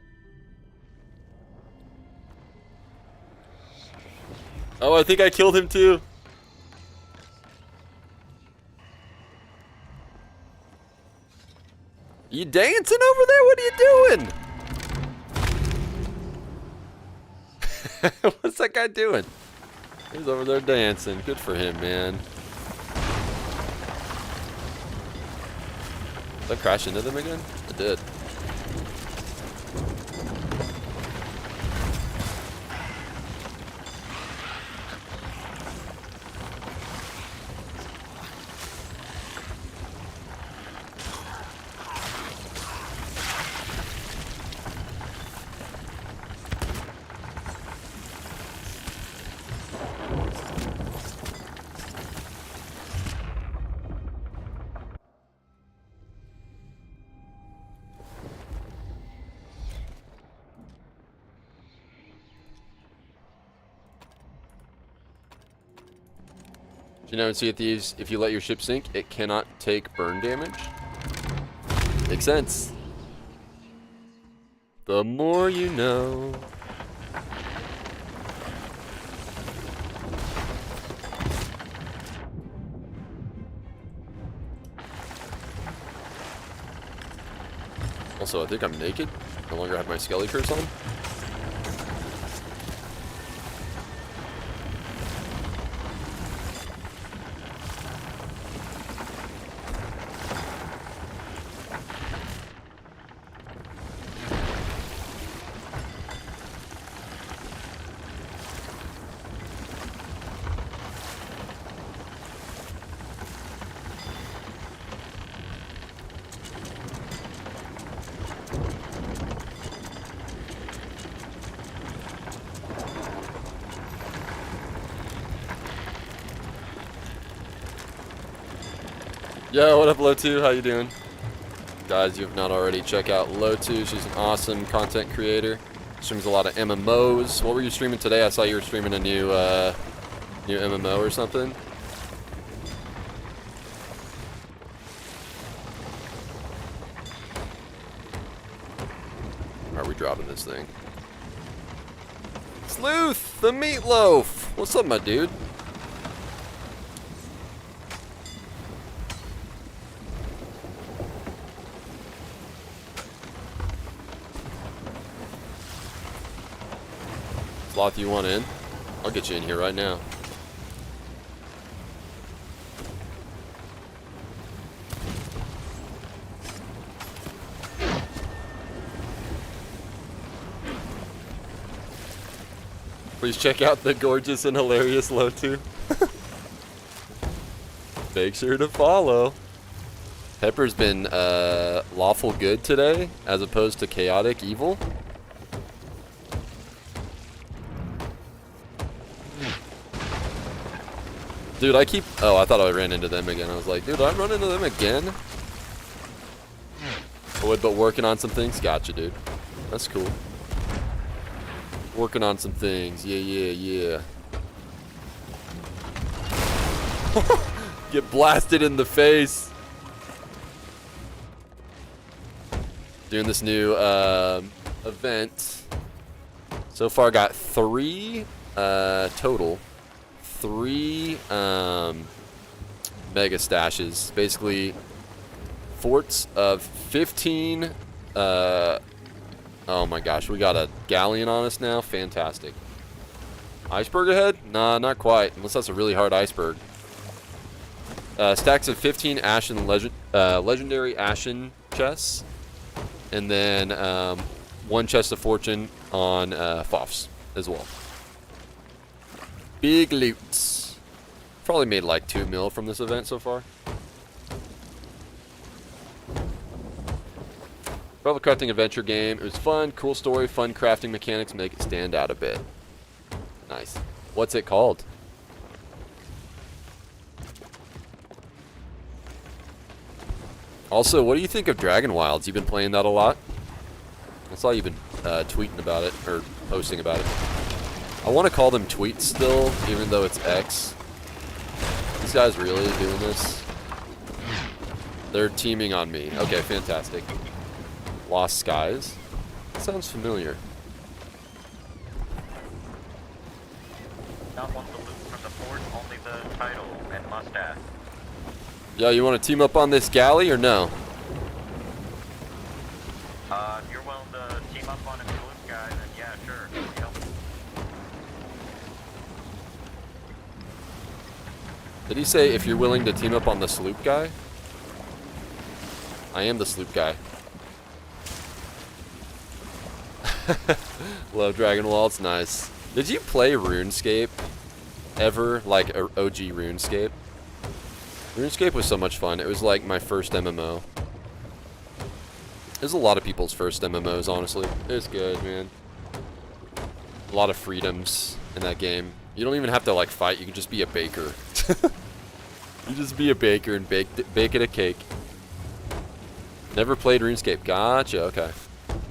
Oh, I think I killed him too. You dancing over there? What are you doing? What's that guy doing? He's over there dancing. Good for him, man. Did I crash into them again? I did. You know, in Sea of Thieves, if you let your ship sink, it cannot take burn damage. Makes sense. The more you know. Also, I think I'm naked. No longer have my skelly curse on. Yo, what up, Low2? How you doing? Guys, you have not already, check out Low2. She's an awesome content creator. Streams a lot of MMOs. What were you streaming today? I saw you were streaming a new MMO or something. Are we dropping this thing? Sleuth, the meatloaf. What's up, my dude? Sloth, you want in? I'll get you in here right now. Please check out the gorgeous and hilarious Low2. Make sure to follow. Pepper's been lawful good today, as opposed to chaotic evil. Dude, I keep... Oh, I thought I ran into them again. I was like, dude, I'm running into them again? Oh, but working on some things? Gotcha, dude. That's cool. Working on some things. Yeah, yeah, yeah. Get blasted in the face. Doing this new event. So far, got 3 total. 3 mega stashes, basically forts of 15. Oh my gosh, we got a galleon on us now. Fantastic. Iceberg ahead? Nah, not quite, unless that's a really hard iceberg. Stacks of 15 Ashen legendary Ashen chests, and then 1 chest of fortune on Fofs as well. Big loots. Probably made like 2 mil from this event so far. Level crafting adventure game. It was fun, cool story, fun crafting mechanics make it stand out a bit. Nice. What's it called? Also, what do you think of Dragon Wilds? You've been playing that a lot? I saw you've been tweeting about it, or posting about it. I want to call them tweets still, even though it's X. These guys really doing this? They're teaming on me. Okay, fantastic. Lost Skies. That sounds familiar. Not want the loot from the fort, only the title and mustache. Yeah, you want to team up on this galley or no? If you're willing to team up on a blue guy, then yeah, sure. Yep. Did he say if you're willing to team up on the sloop guy? I am the sloop guy. Love Dragon Waltz, nice. Did you play RuneScape ever? Like OG RuneScape? RuneScape was so much fun. It was like my first MMO. It was a lot of people's first MMOs, honestly. It's good, man. A lot of freedoms in that game. You don't even have to like fight, you can just be a baker. You just be a baker and bake it a cake. Never played RuneScape. Gotcha, okay.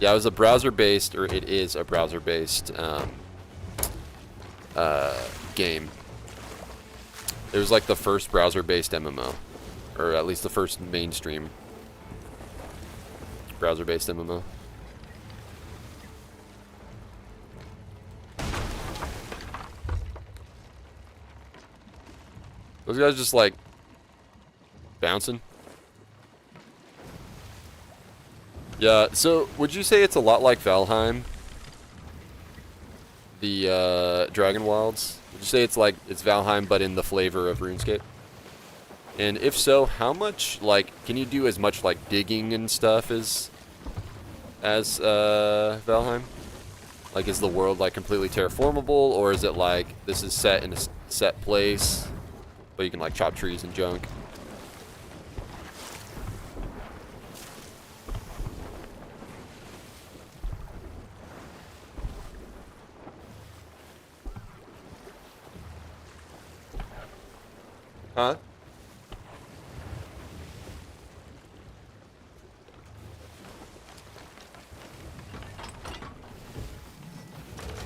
Yeah, it was a browser-based, or it is a browser-based game. It was like the first browser-based MMO. Or at least the first mainstream browser-based MMO. Those guys just like bouncing. Yeah, so would you say it's a lot like Valheim? The Dragon Wilds? Would you say it's like it's Valheim but in the flavor of RuneScape? And if so, how much like can you do as much like digging and stuff as Valheim? Like is the world like completely terraformable, or is it like this is set in a set place but you can like chop trees and junk? Huh?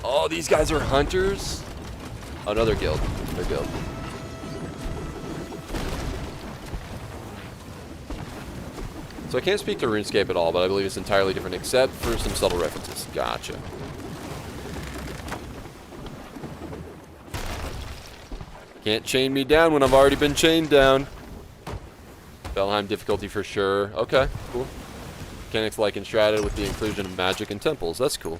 Oh, these guys are hunters? Oh, no, they're guild. They're guild. So I can't speak to RuneScape at all, but I believe it's entirely different except for some subtle references. Gotcha. Can't chain me down when I've already been chained down. Valheim difficulty for sure. Okay, cool. Mechanics like Enshrouded with the inclusion of magic and temples. That's cool.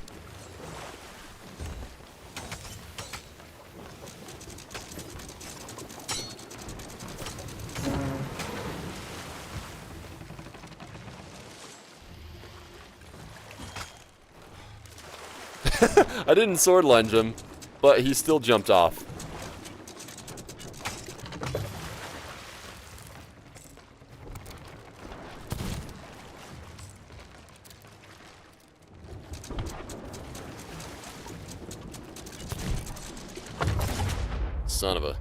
I didn't sword lunge him, but he still jumped off. Son of a...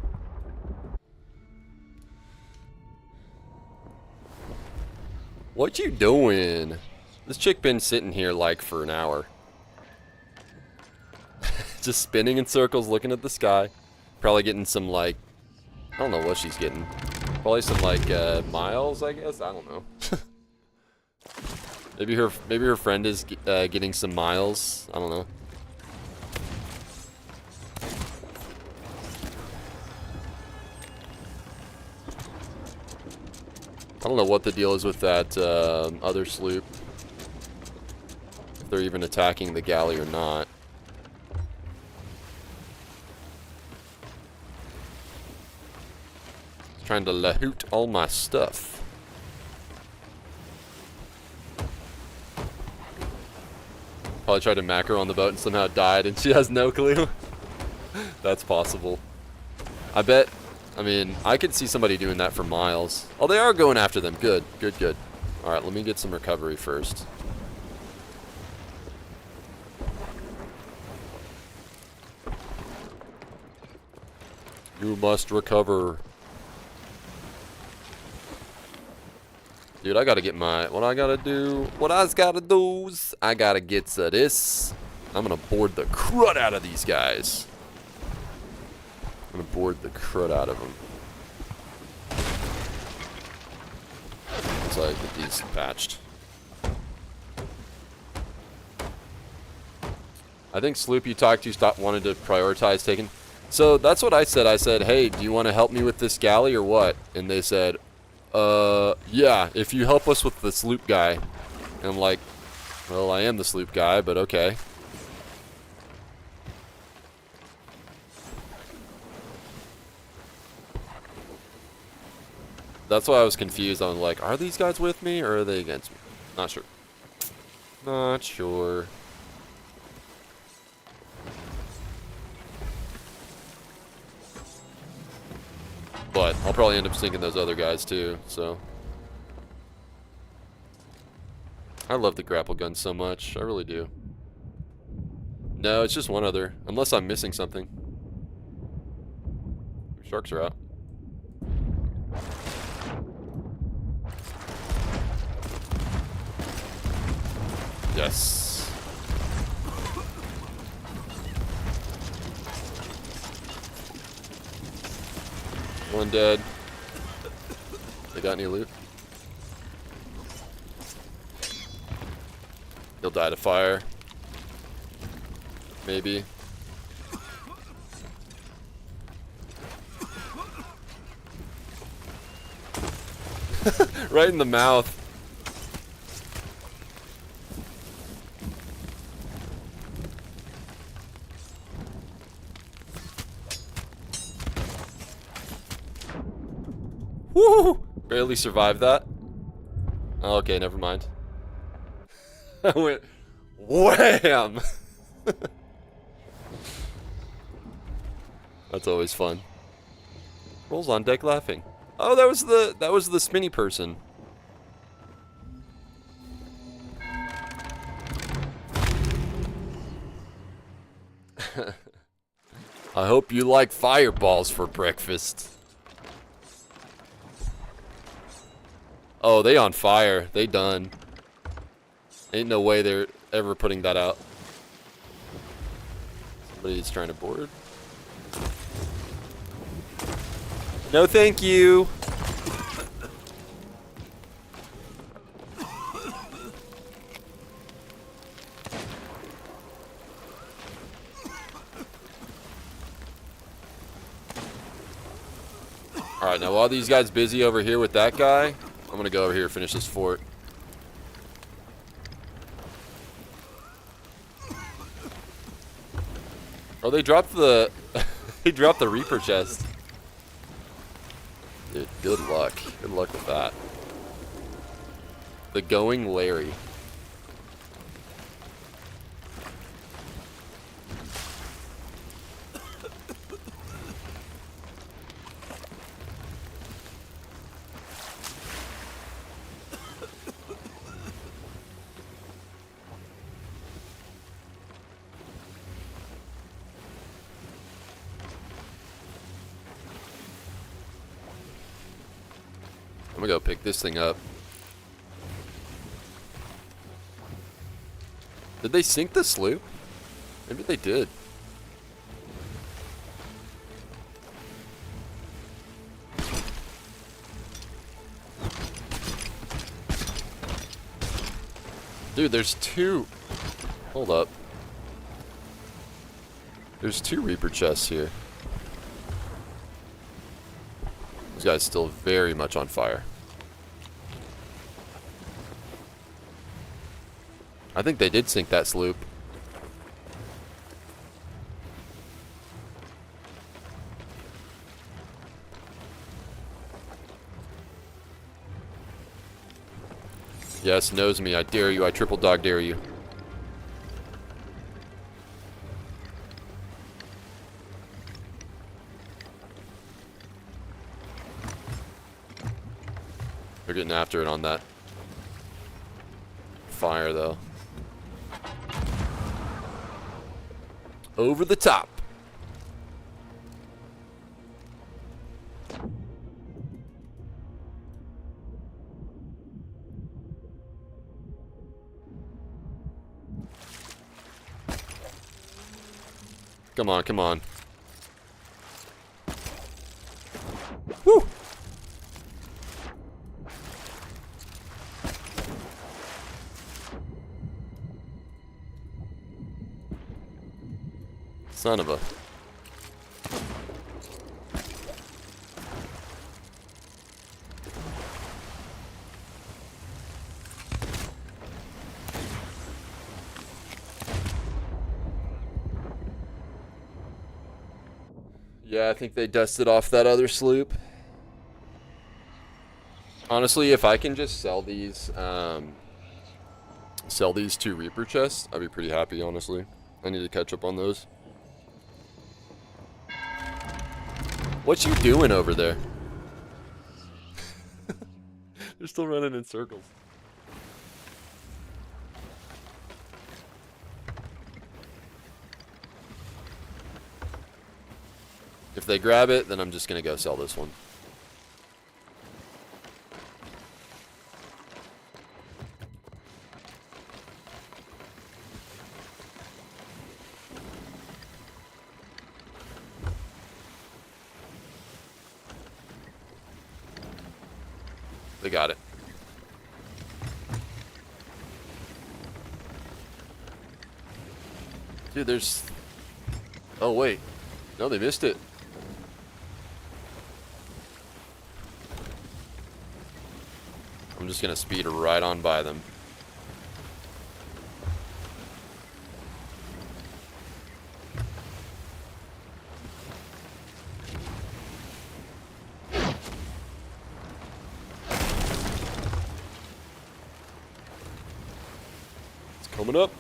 What you doing? This chick been sitting here like for an hour. Just spinning in circles, looking at the sky. Probably getting some, like... I don't know what she's getting. Probably some, like, miles, I guess? I don't know. maybe her friend is getting some miles. I don't know. I don't know what the deal is with that other sloop. If they're even attacking the galley or not. Trying to lahoot all my stuff. Probably tried to macro on the boat and somehow died and she has no clue. That's possible. I bet, I mean, I could see somebody doing that for miles. Oh, they are going after them. Good, good, good. Alright, let me get some recovery first. You must recover. Dude, I gotta get my... What I gotta do... What I gotta do is... I gotta get to this. I'm gonna board the crud out of these guys. I'm gonna board the crud out of them. So I get these patched. I think Sloop you talked to wanted to prioritize taking... So that's what I said. I said, hey, do you want to help me with this galley or what? And they said... yeah, if you help us with the sloop guy. And I'm like, well, I am the sloop guy, but okay. That's why I was confused. I'm like, are these guys with me or are they against me? Not sure. Not sure. But I'll probably end up sinking those other guys too, so. I love the grapple gun so much. I really do. No, it's just one other. Unless I'm missing something. Sharks are out. Yes. One dead. They got any loot? He'll die to fire. Maybe. Right in the mouth. Woo! Barely survived that. Oh, okay, never mind. I went wham! That's always fun. Rolls on deck laughing. Oh, that was the spinny person. I hope you like fireballs for breakfast. Oh, they on fire. They done. Ain't no way they're ever putting that out. Somebody's trying to board. No, thank you. Alright, now while these guys busy over here with that guy, I'm gonna go over here and finish this fort. Oh, they dropped the they dropped the Reaper chest. Dude, good luck. Good luck with that. The Going Larry. I'm gonna go pick this thing up. Did they sink the sloop? Maybe they did. Dude, there's two. Hold up. There's two Reaper chests here. This guy's still very much on fire. I think they did sink that sloop. Yes, knows me. I dare you. I triple dog dare you. They're getting after it on that fire, though. Over the top. Come on, come on. Woo! Son of a... Yeah, I think they dusted off that other sloop. Honestly, if I can just sell these two Reaper chests, I'd be pretty happy, honestly. I need to catch up on those. What you doing over there? They're still running in circles. If they grab it, then I'm just gonna go sell this one. They got it. Dude, there's... Oh, wait. No, they missed it. I'm just gonna speed right on by them. Coming up.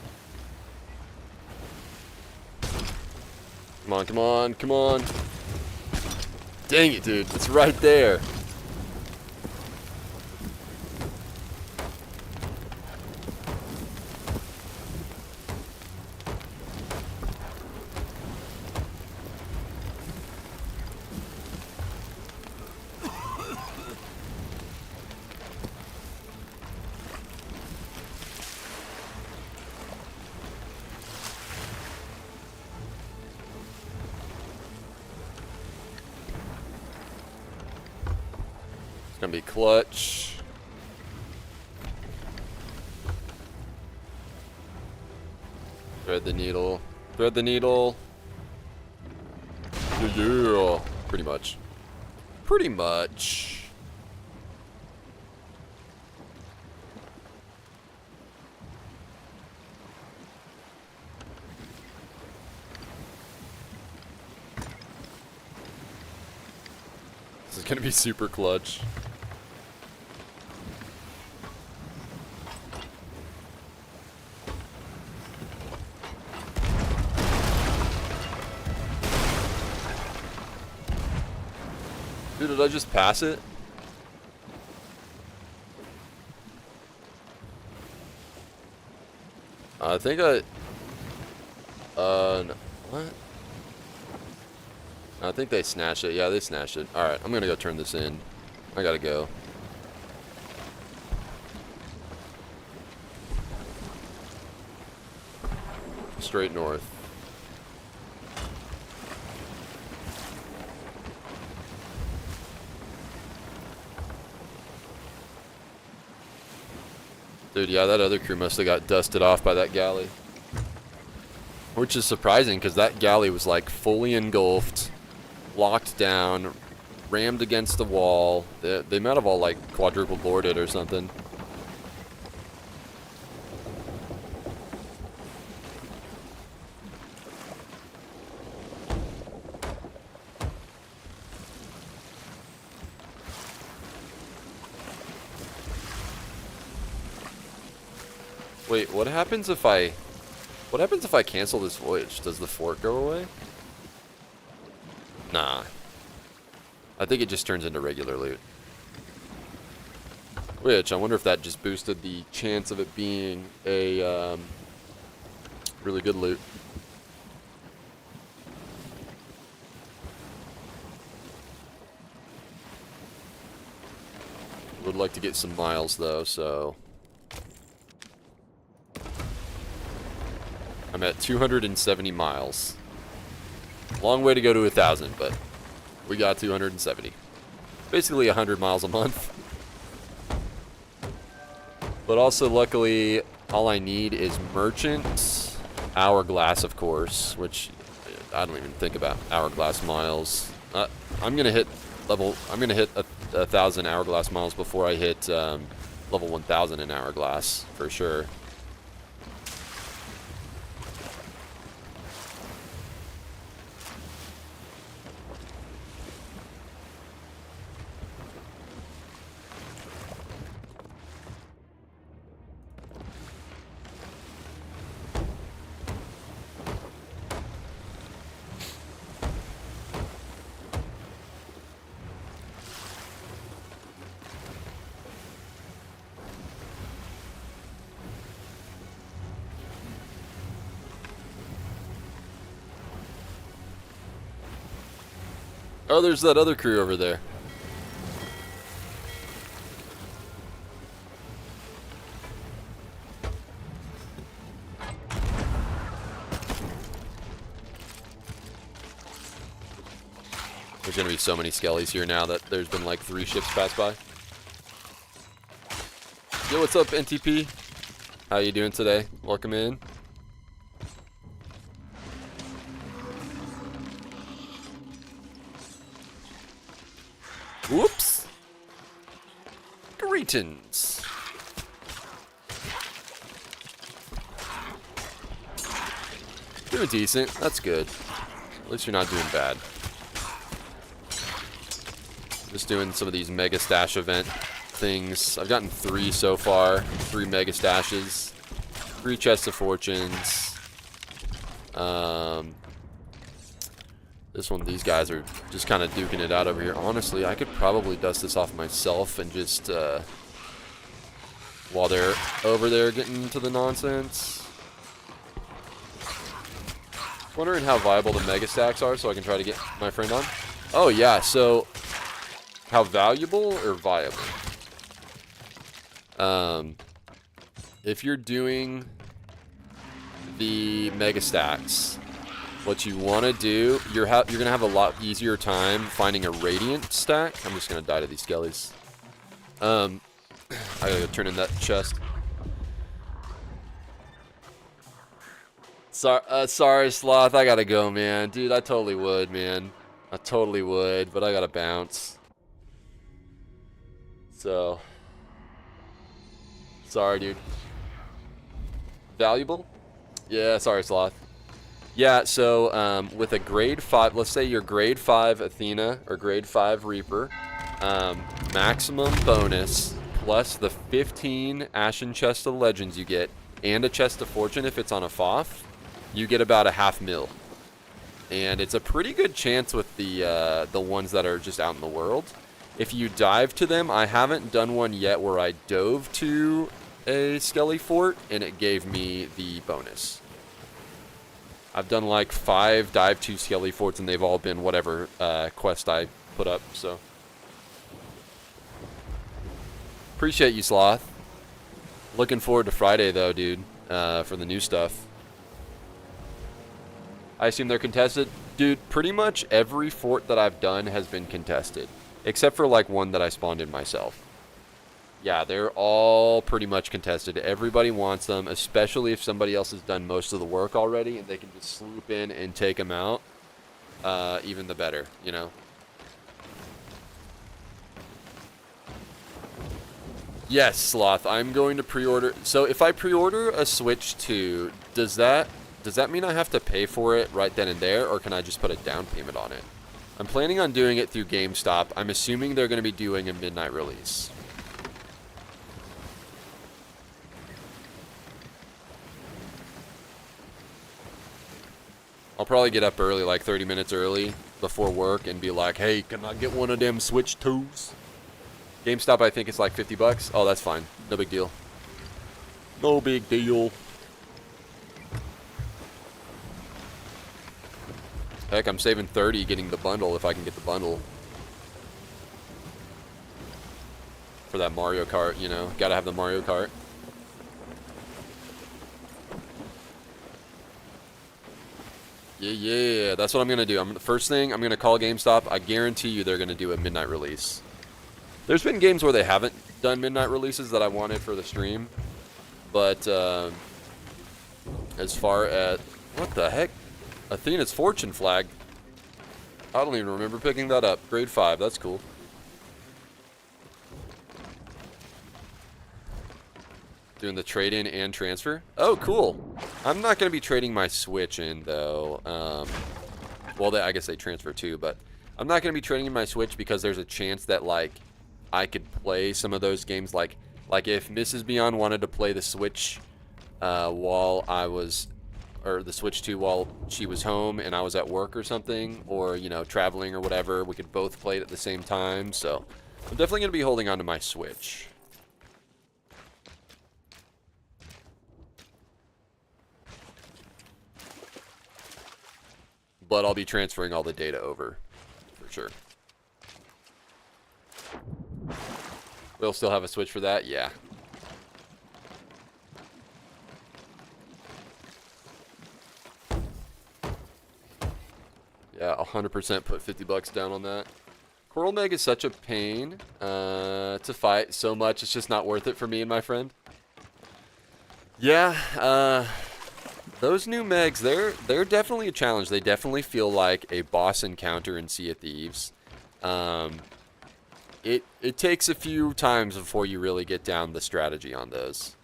Come on, come on, come on. Dang it, dude. It's right there. Gonna be clutch. Thread the needle. Thread the needle. Yeah. Pretty much. Pretty much. This is gonna be super clutch. Dude, did I just pass it? I think I... no, what? I think they snatched it. Yeah, they snatched it. Alright, I'm gonna go turn this in. I gotta go. Straight north. Dude, yeah, that other crew must have got dusted off by that galley. Which is surprising, because that galley was like fully engulfed, locked down, rammed against the wall. They might have all like quadruple boarded or something. Wait, what happens if I cancel this voyage? Does the fort go away? Nah. I think it just turns into regular loot. Which, I wonder if that just boosted the chance of it being a really good loot. Would like to get some miles though, so... I'm at 270 miles. Long way to go to 1,000, but we got 270. Basically 100 miles a month. But also, luckily, all I need is Merchant, Hourglass, of course, which I don't even think about Hourglass miles. I'm gonna hit 1,000 Hourglass miles before I hit level 1,000 in Hourglass, for sure. Oh, there's that other crew over there. There's gonna be so many skellies here now that there's been like 3 ships pass by. Yo, what's up, NTP? How you doing today? Welcome in. Whoops. Greetings. Doing decent. That's good. At least you're not doing bad. Just doing some of these Mega Stash event things. I've gotten 3 so far. 3 Mega Stashes. 3 Chests of Fortunes. This one, these guys are just kind of duking it out over here. Honestly, I could probably dust this off myself and just, while they're over there getting into the nonsense. Wondering how viable the Mega Stacks are so I can try to get my friend on. Oh, yeah, so how valuable or viable? If you're doing the Mega Stacks, what you want to do, you're going to have a lot easier time finding a Radiant stack. I'm just going to die to these skellies. I gotta go turn in that chest. Sorry, Sloth. I gotta go, man. Dude, I totally would, man. I totally would, but I gotta bounce. So, sorry, dude. Valuable? Yeah, sorry, Sloth. Yeah, so with a grade 5, let's say you're grade 5 Athena or grade 5 Reaper, maximum bonus plus the 15 Ashen Chest of Legends you get and a Chest of Fortune if it's on a FOF, you get about a $500,000. And it's a pretty good chance with the ones that are just out in the world. If you dive to them, I haven't done one yet where I dove to a Skelly Fort and it gave me the bonus. I've done like 5 dive to Skelly Forts and they've all been whatever quest I put up, so. Appreciate you, Sloth. Looking forward to Friday though, dude, for the new stuff. I assume they're contested? Dude, pretty much every fort that I've done has been contested. Except for like one that I spawned in myself. Yeah, they're all pretty much contested. Everybody wants them, especially if somebody else has done most of the work already and they can just swoop in and take them out. Even the better, you know. Yes, Sloth, I'm going to pre-order. So if I pre-order a Switch 2, does that mean I have to pay for it right then and there, or can I just put a down payment on it? I'm planning on doing it through GameStop. I'm assuming they're going to be doing a midnight release. I'll probably get up early, like 30 minutes early before work and be like, hey, can I get one of them Switch 2s? GameStop, I think it's like $50. Oh, that's fine. No big deal. No big deal. Heck, I'm saving 30 getting the bundle if I can get the bundle. For that Mario Kart, you know. Gotta have the Mario Kart. Yeah, that's what I'm gonna do. First thing, I'm gonna call GameStop. I guarantee you they're gonna do a midnight release. There's been games where they haven't done midnight releases that I wanted for the stream. But, as far as... What the heck? Athena's Fortune flag. I don't even remember picking that up. Grade 5, that's cool. Doing the trade-in and transfer. Oh, cool. I'm not going to be trading my Switch in, though. Well, I guess they transfer too, but I'm not going to be trading in my Switch because there's a chance that, like, I could play some of those games. Like if Mrs. Beyond wanted to play the Switch while I was... or the Switch 2 while she was home and I was at work or something, or, you know, traveling or whatever, we could both play it at the same time. So I'm definitely going to be holding on to my Switch. But I'll be transferring all the data over, for sure. We'll still have a Switch for that? Yeah. Yeah, 100% put $50 down on that. Coral Meg is such a pain to fight so much. It's just not worth it for me and my friend. Yeah, those new Megs, they're definitely a challenge. They definitely feel like a boss encounter in Sea of Thieves. It takes a few times before you really get down the strategy on those.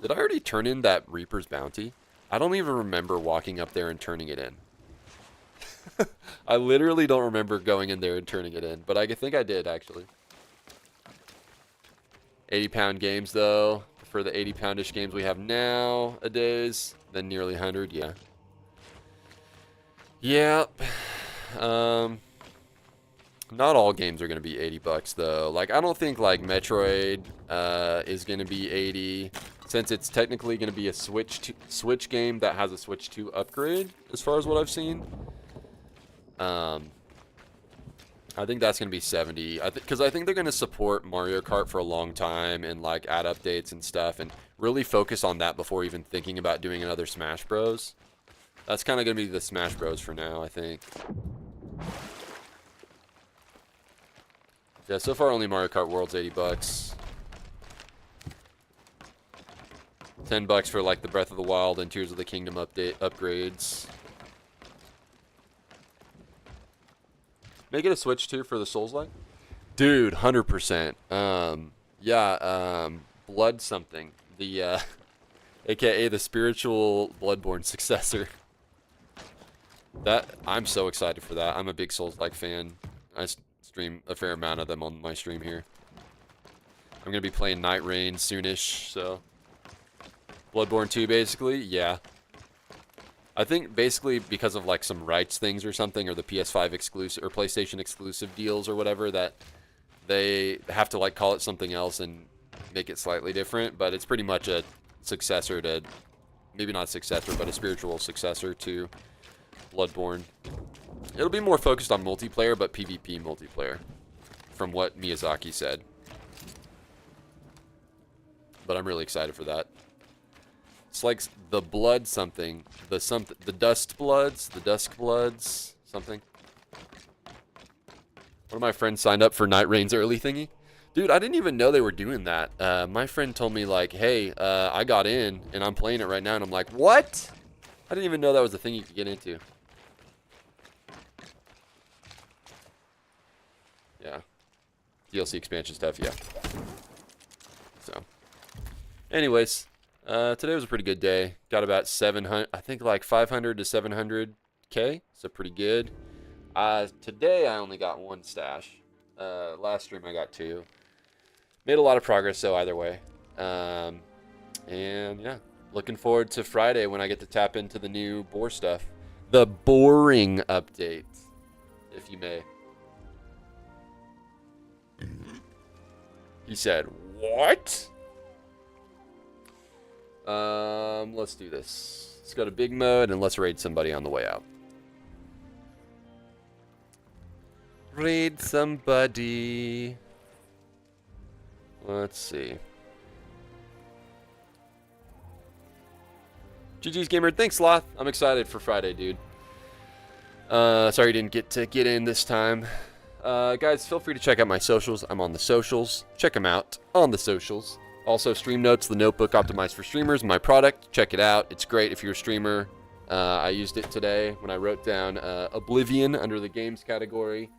Did I already turn in that Reaper's Bounty? I don't even remember walking up there and turning it in. I literally don't remember going in there and turning it in, but I think I did, actually. 80-pound games, though. For the 80-poundish games we have nowadays, then nearly 100, yeah. Yep. Not all games are going to be $80, though. Like, I don't think, like, Metroid is going to be 80, since it's technically going to be a Switch game that has a Switch 2 upgrade, as far as what I've seen. I think that's going to be 70, because I think they're going to support Mario Kart for a long time and, like, add updates and stuff and really focus on that before even thinking about doing another Smash Bros. That's kind of going to be the Smash Bros for now, I think. Yeah, so far only Mario Kart World's $80. $10 for like the Breath of the Wild and Tears of the Kingdom upgrades. Make it a Switch too for the Souls-like? Dude, 100%. Blood something. The aka the spiritual Bloodborne successor. That I'm so excited for that. I'm a big Souls-like fan. I stream a fair amount of them on my stream here. I'm gonna be playing Night Rain soonish, so Bloodborne 2 basically, yeah. I think basically because of like some rights things or something, or the PS5 exclusive or PlayStation exclusive deals or whatever, that they have to like call it something else and make it slightly different, but it's pretty much a successor to, maybe not a successor, but a spiritual successor to Bloodborne. It'll be more focused on multiplayer, but PvP multiplayer, from what Miyazaki said. But I'm really excited for that. It's like the blood something, the Dusk Bloods, something. One of my friends signed up for Night Rain's early thingy. Dude, I didn't even know they were doing that. My friend told me like, hey, I got in and I'm playing it right now, and I'm like, what? I didn't even know that was a thing you could get into. Yeah. DLC expansion stuff, yeah. So. Anyways, today was a pretty good day. Got about 700, I think like 500 to 700K. So pretty good. Today I only got one stash. Last stream I got 2. Made a lot of progress, so either way. And yeah, looking forward to Friday when I get to tap into the new boar stuff. The boring update, if you may. He said, what? Let's do this. Let's go to big mode and let's raid somebody on the way out. Raid somebody. Let's see. GG's Gamer, thanks Sloth. I'm excited for Friday, dude. Sorry you didn't get to get in this time. Guys, feel free to check out my socials. I'm on the socials. Check them out on the socials. Also, Stream Notes, the notebook optimized for streamers, my product. Check it out. It's great if you're a streamer. I used it today when I wrote down Oblivion under the games category,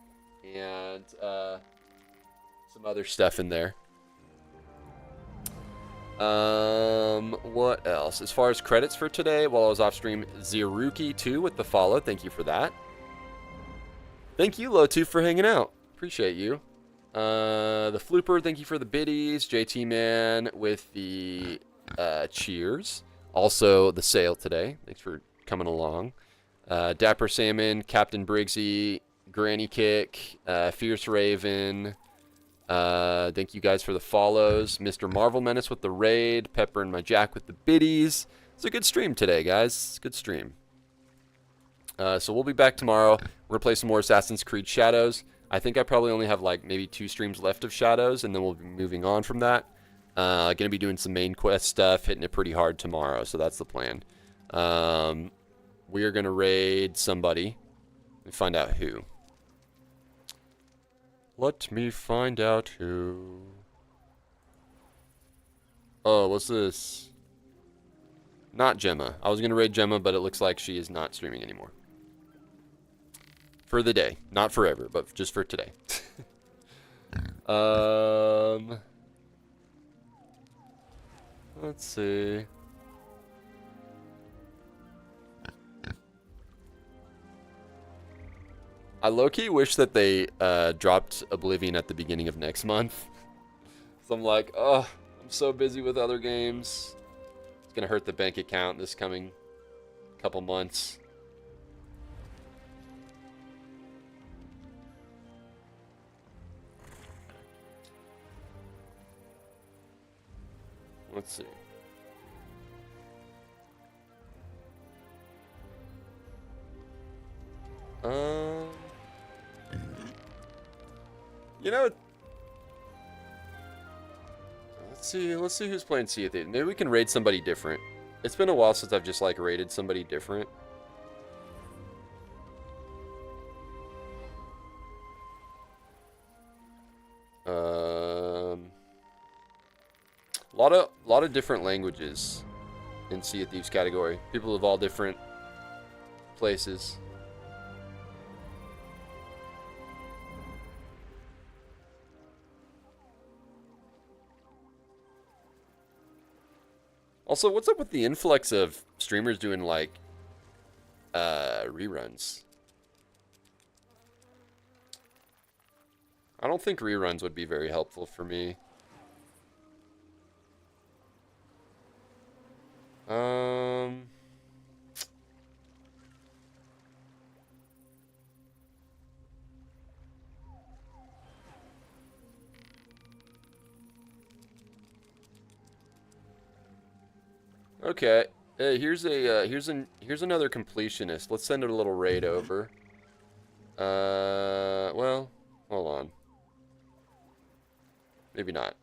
and some other stuff in there. What else? As far as credits for today, while I was off stream, Zeruki2 with the follow. Thank you for that. Thank you, Lotu, for hanging out. Appreciate you. The Flooper, thank you for the biddies. JT Man with the cheers. Also, the sale today. Thanks for coming along. Dapper Salmon, Captain Briggsy, Granny Kick, Fierce Raven. Thank you guys for the follows. Mr. Marvel Menace with the raid. Pepper and my Jack with the biddies. It's a good stream today, guys. Good stream. So we'll be back tomorrow. We're going to play some more Assassin's Creed Shadows. I think I probably only have like maybe 2 streams left of Shadows, and then we'll be moving on from that. Going to be doing some main quest stuff, hitting it pretty hard tomorrow, so that's the plan. We are going to raid somebody and find out who. Let me find out who. Oh, what's this? Not Gemma. I was going to raid Gemma, but it looks like she is not streaming anymore. For the day. Not forever, but just for today. Let's see. I low-key wish that they dropped Oblivion at the beginning of next month. So I'm like, oh, I'm so busy with other games. It's going to hurt the bank account this coming couple months. Let's see. You know, let's see who's playing Sea of Thieves. Maybe we can raid somebody different. It's been a while since I've just like raided somebody different. lot of different languages in Sea of Thieves category. People of all different places. Also, what's up with the influx of streamers doing like reruns? I don't think reruns would be very helpful for me. Okay. Here's another completionist. Let's send a little raid over. Well, hold on. Maybe not.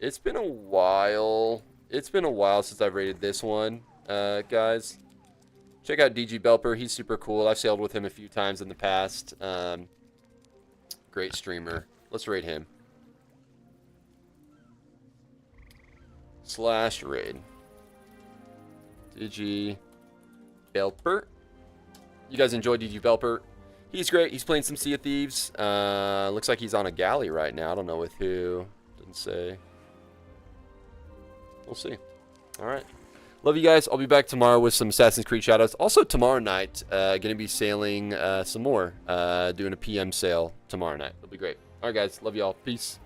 It's been a while. It's been a while since I've rated this one, guys. Check out DG Belper. He's super cool. I've sailed with him a few times in the past. Great streamer. Let's rate him. /raid. DG Belper. You guys enjoy DG Belper? He's great. He's playing some Sea of Thieves. Looks like he's on a galley right now. I don't know with who. Didn't say. We'll see. All right. Love you guys. I'll be back tomorrow with some Assassin's Creed shoutouts. Also tomorrow night, gonna be sailing some more. Doing a PM sail tomorrow night. It'll be great. All right, guys. Love y'all. Peace.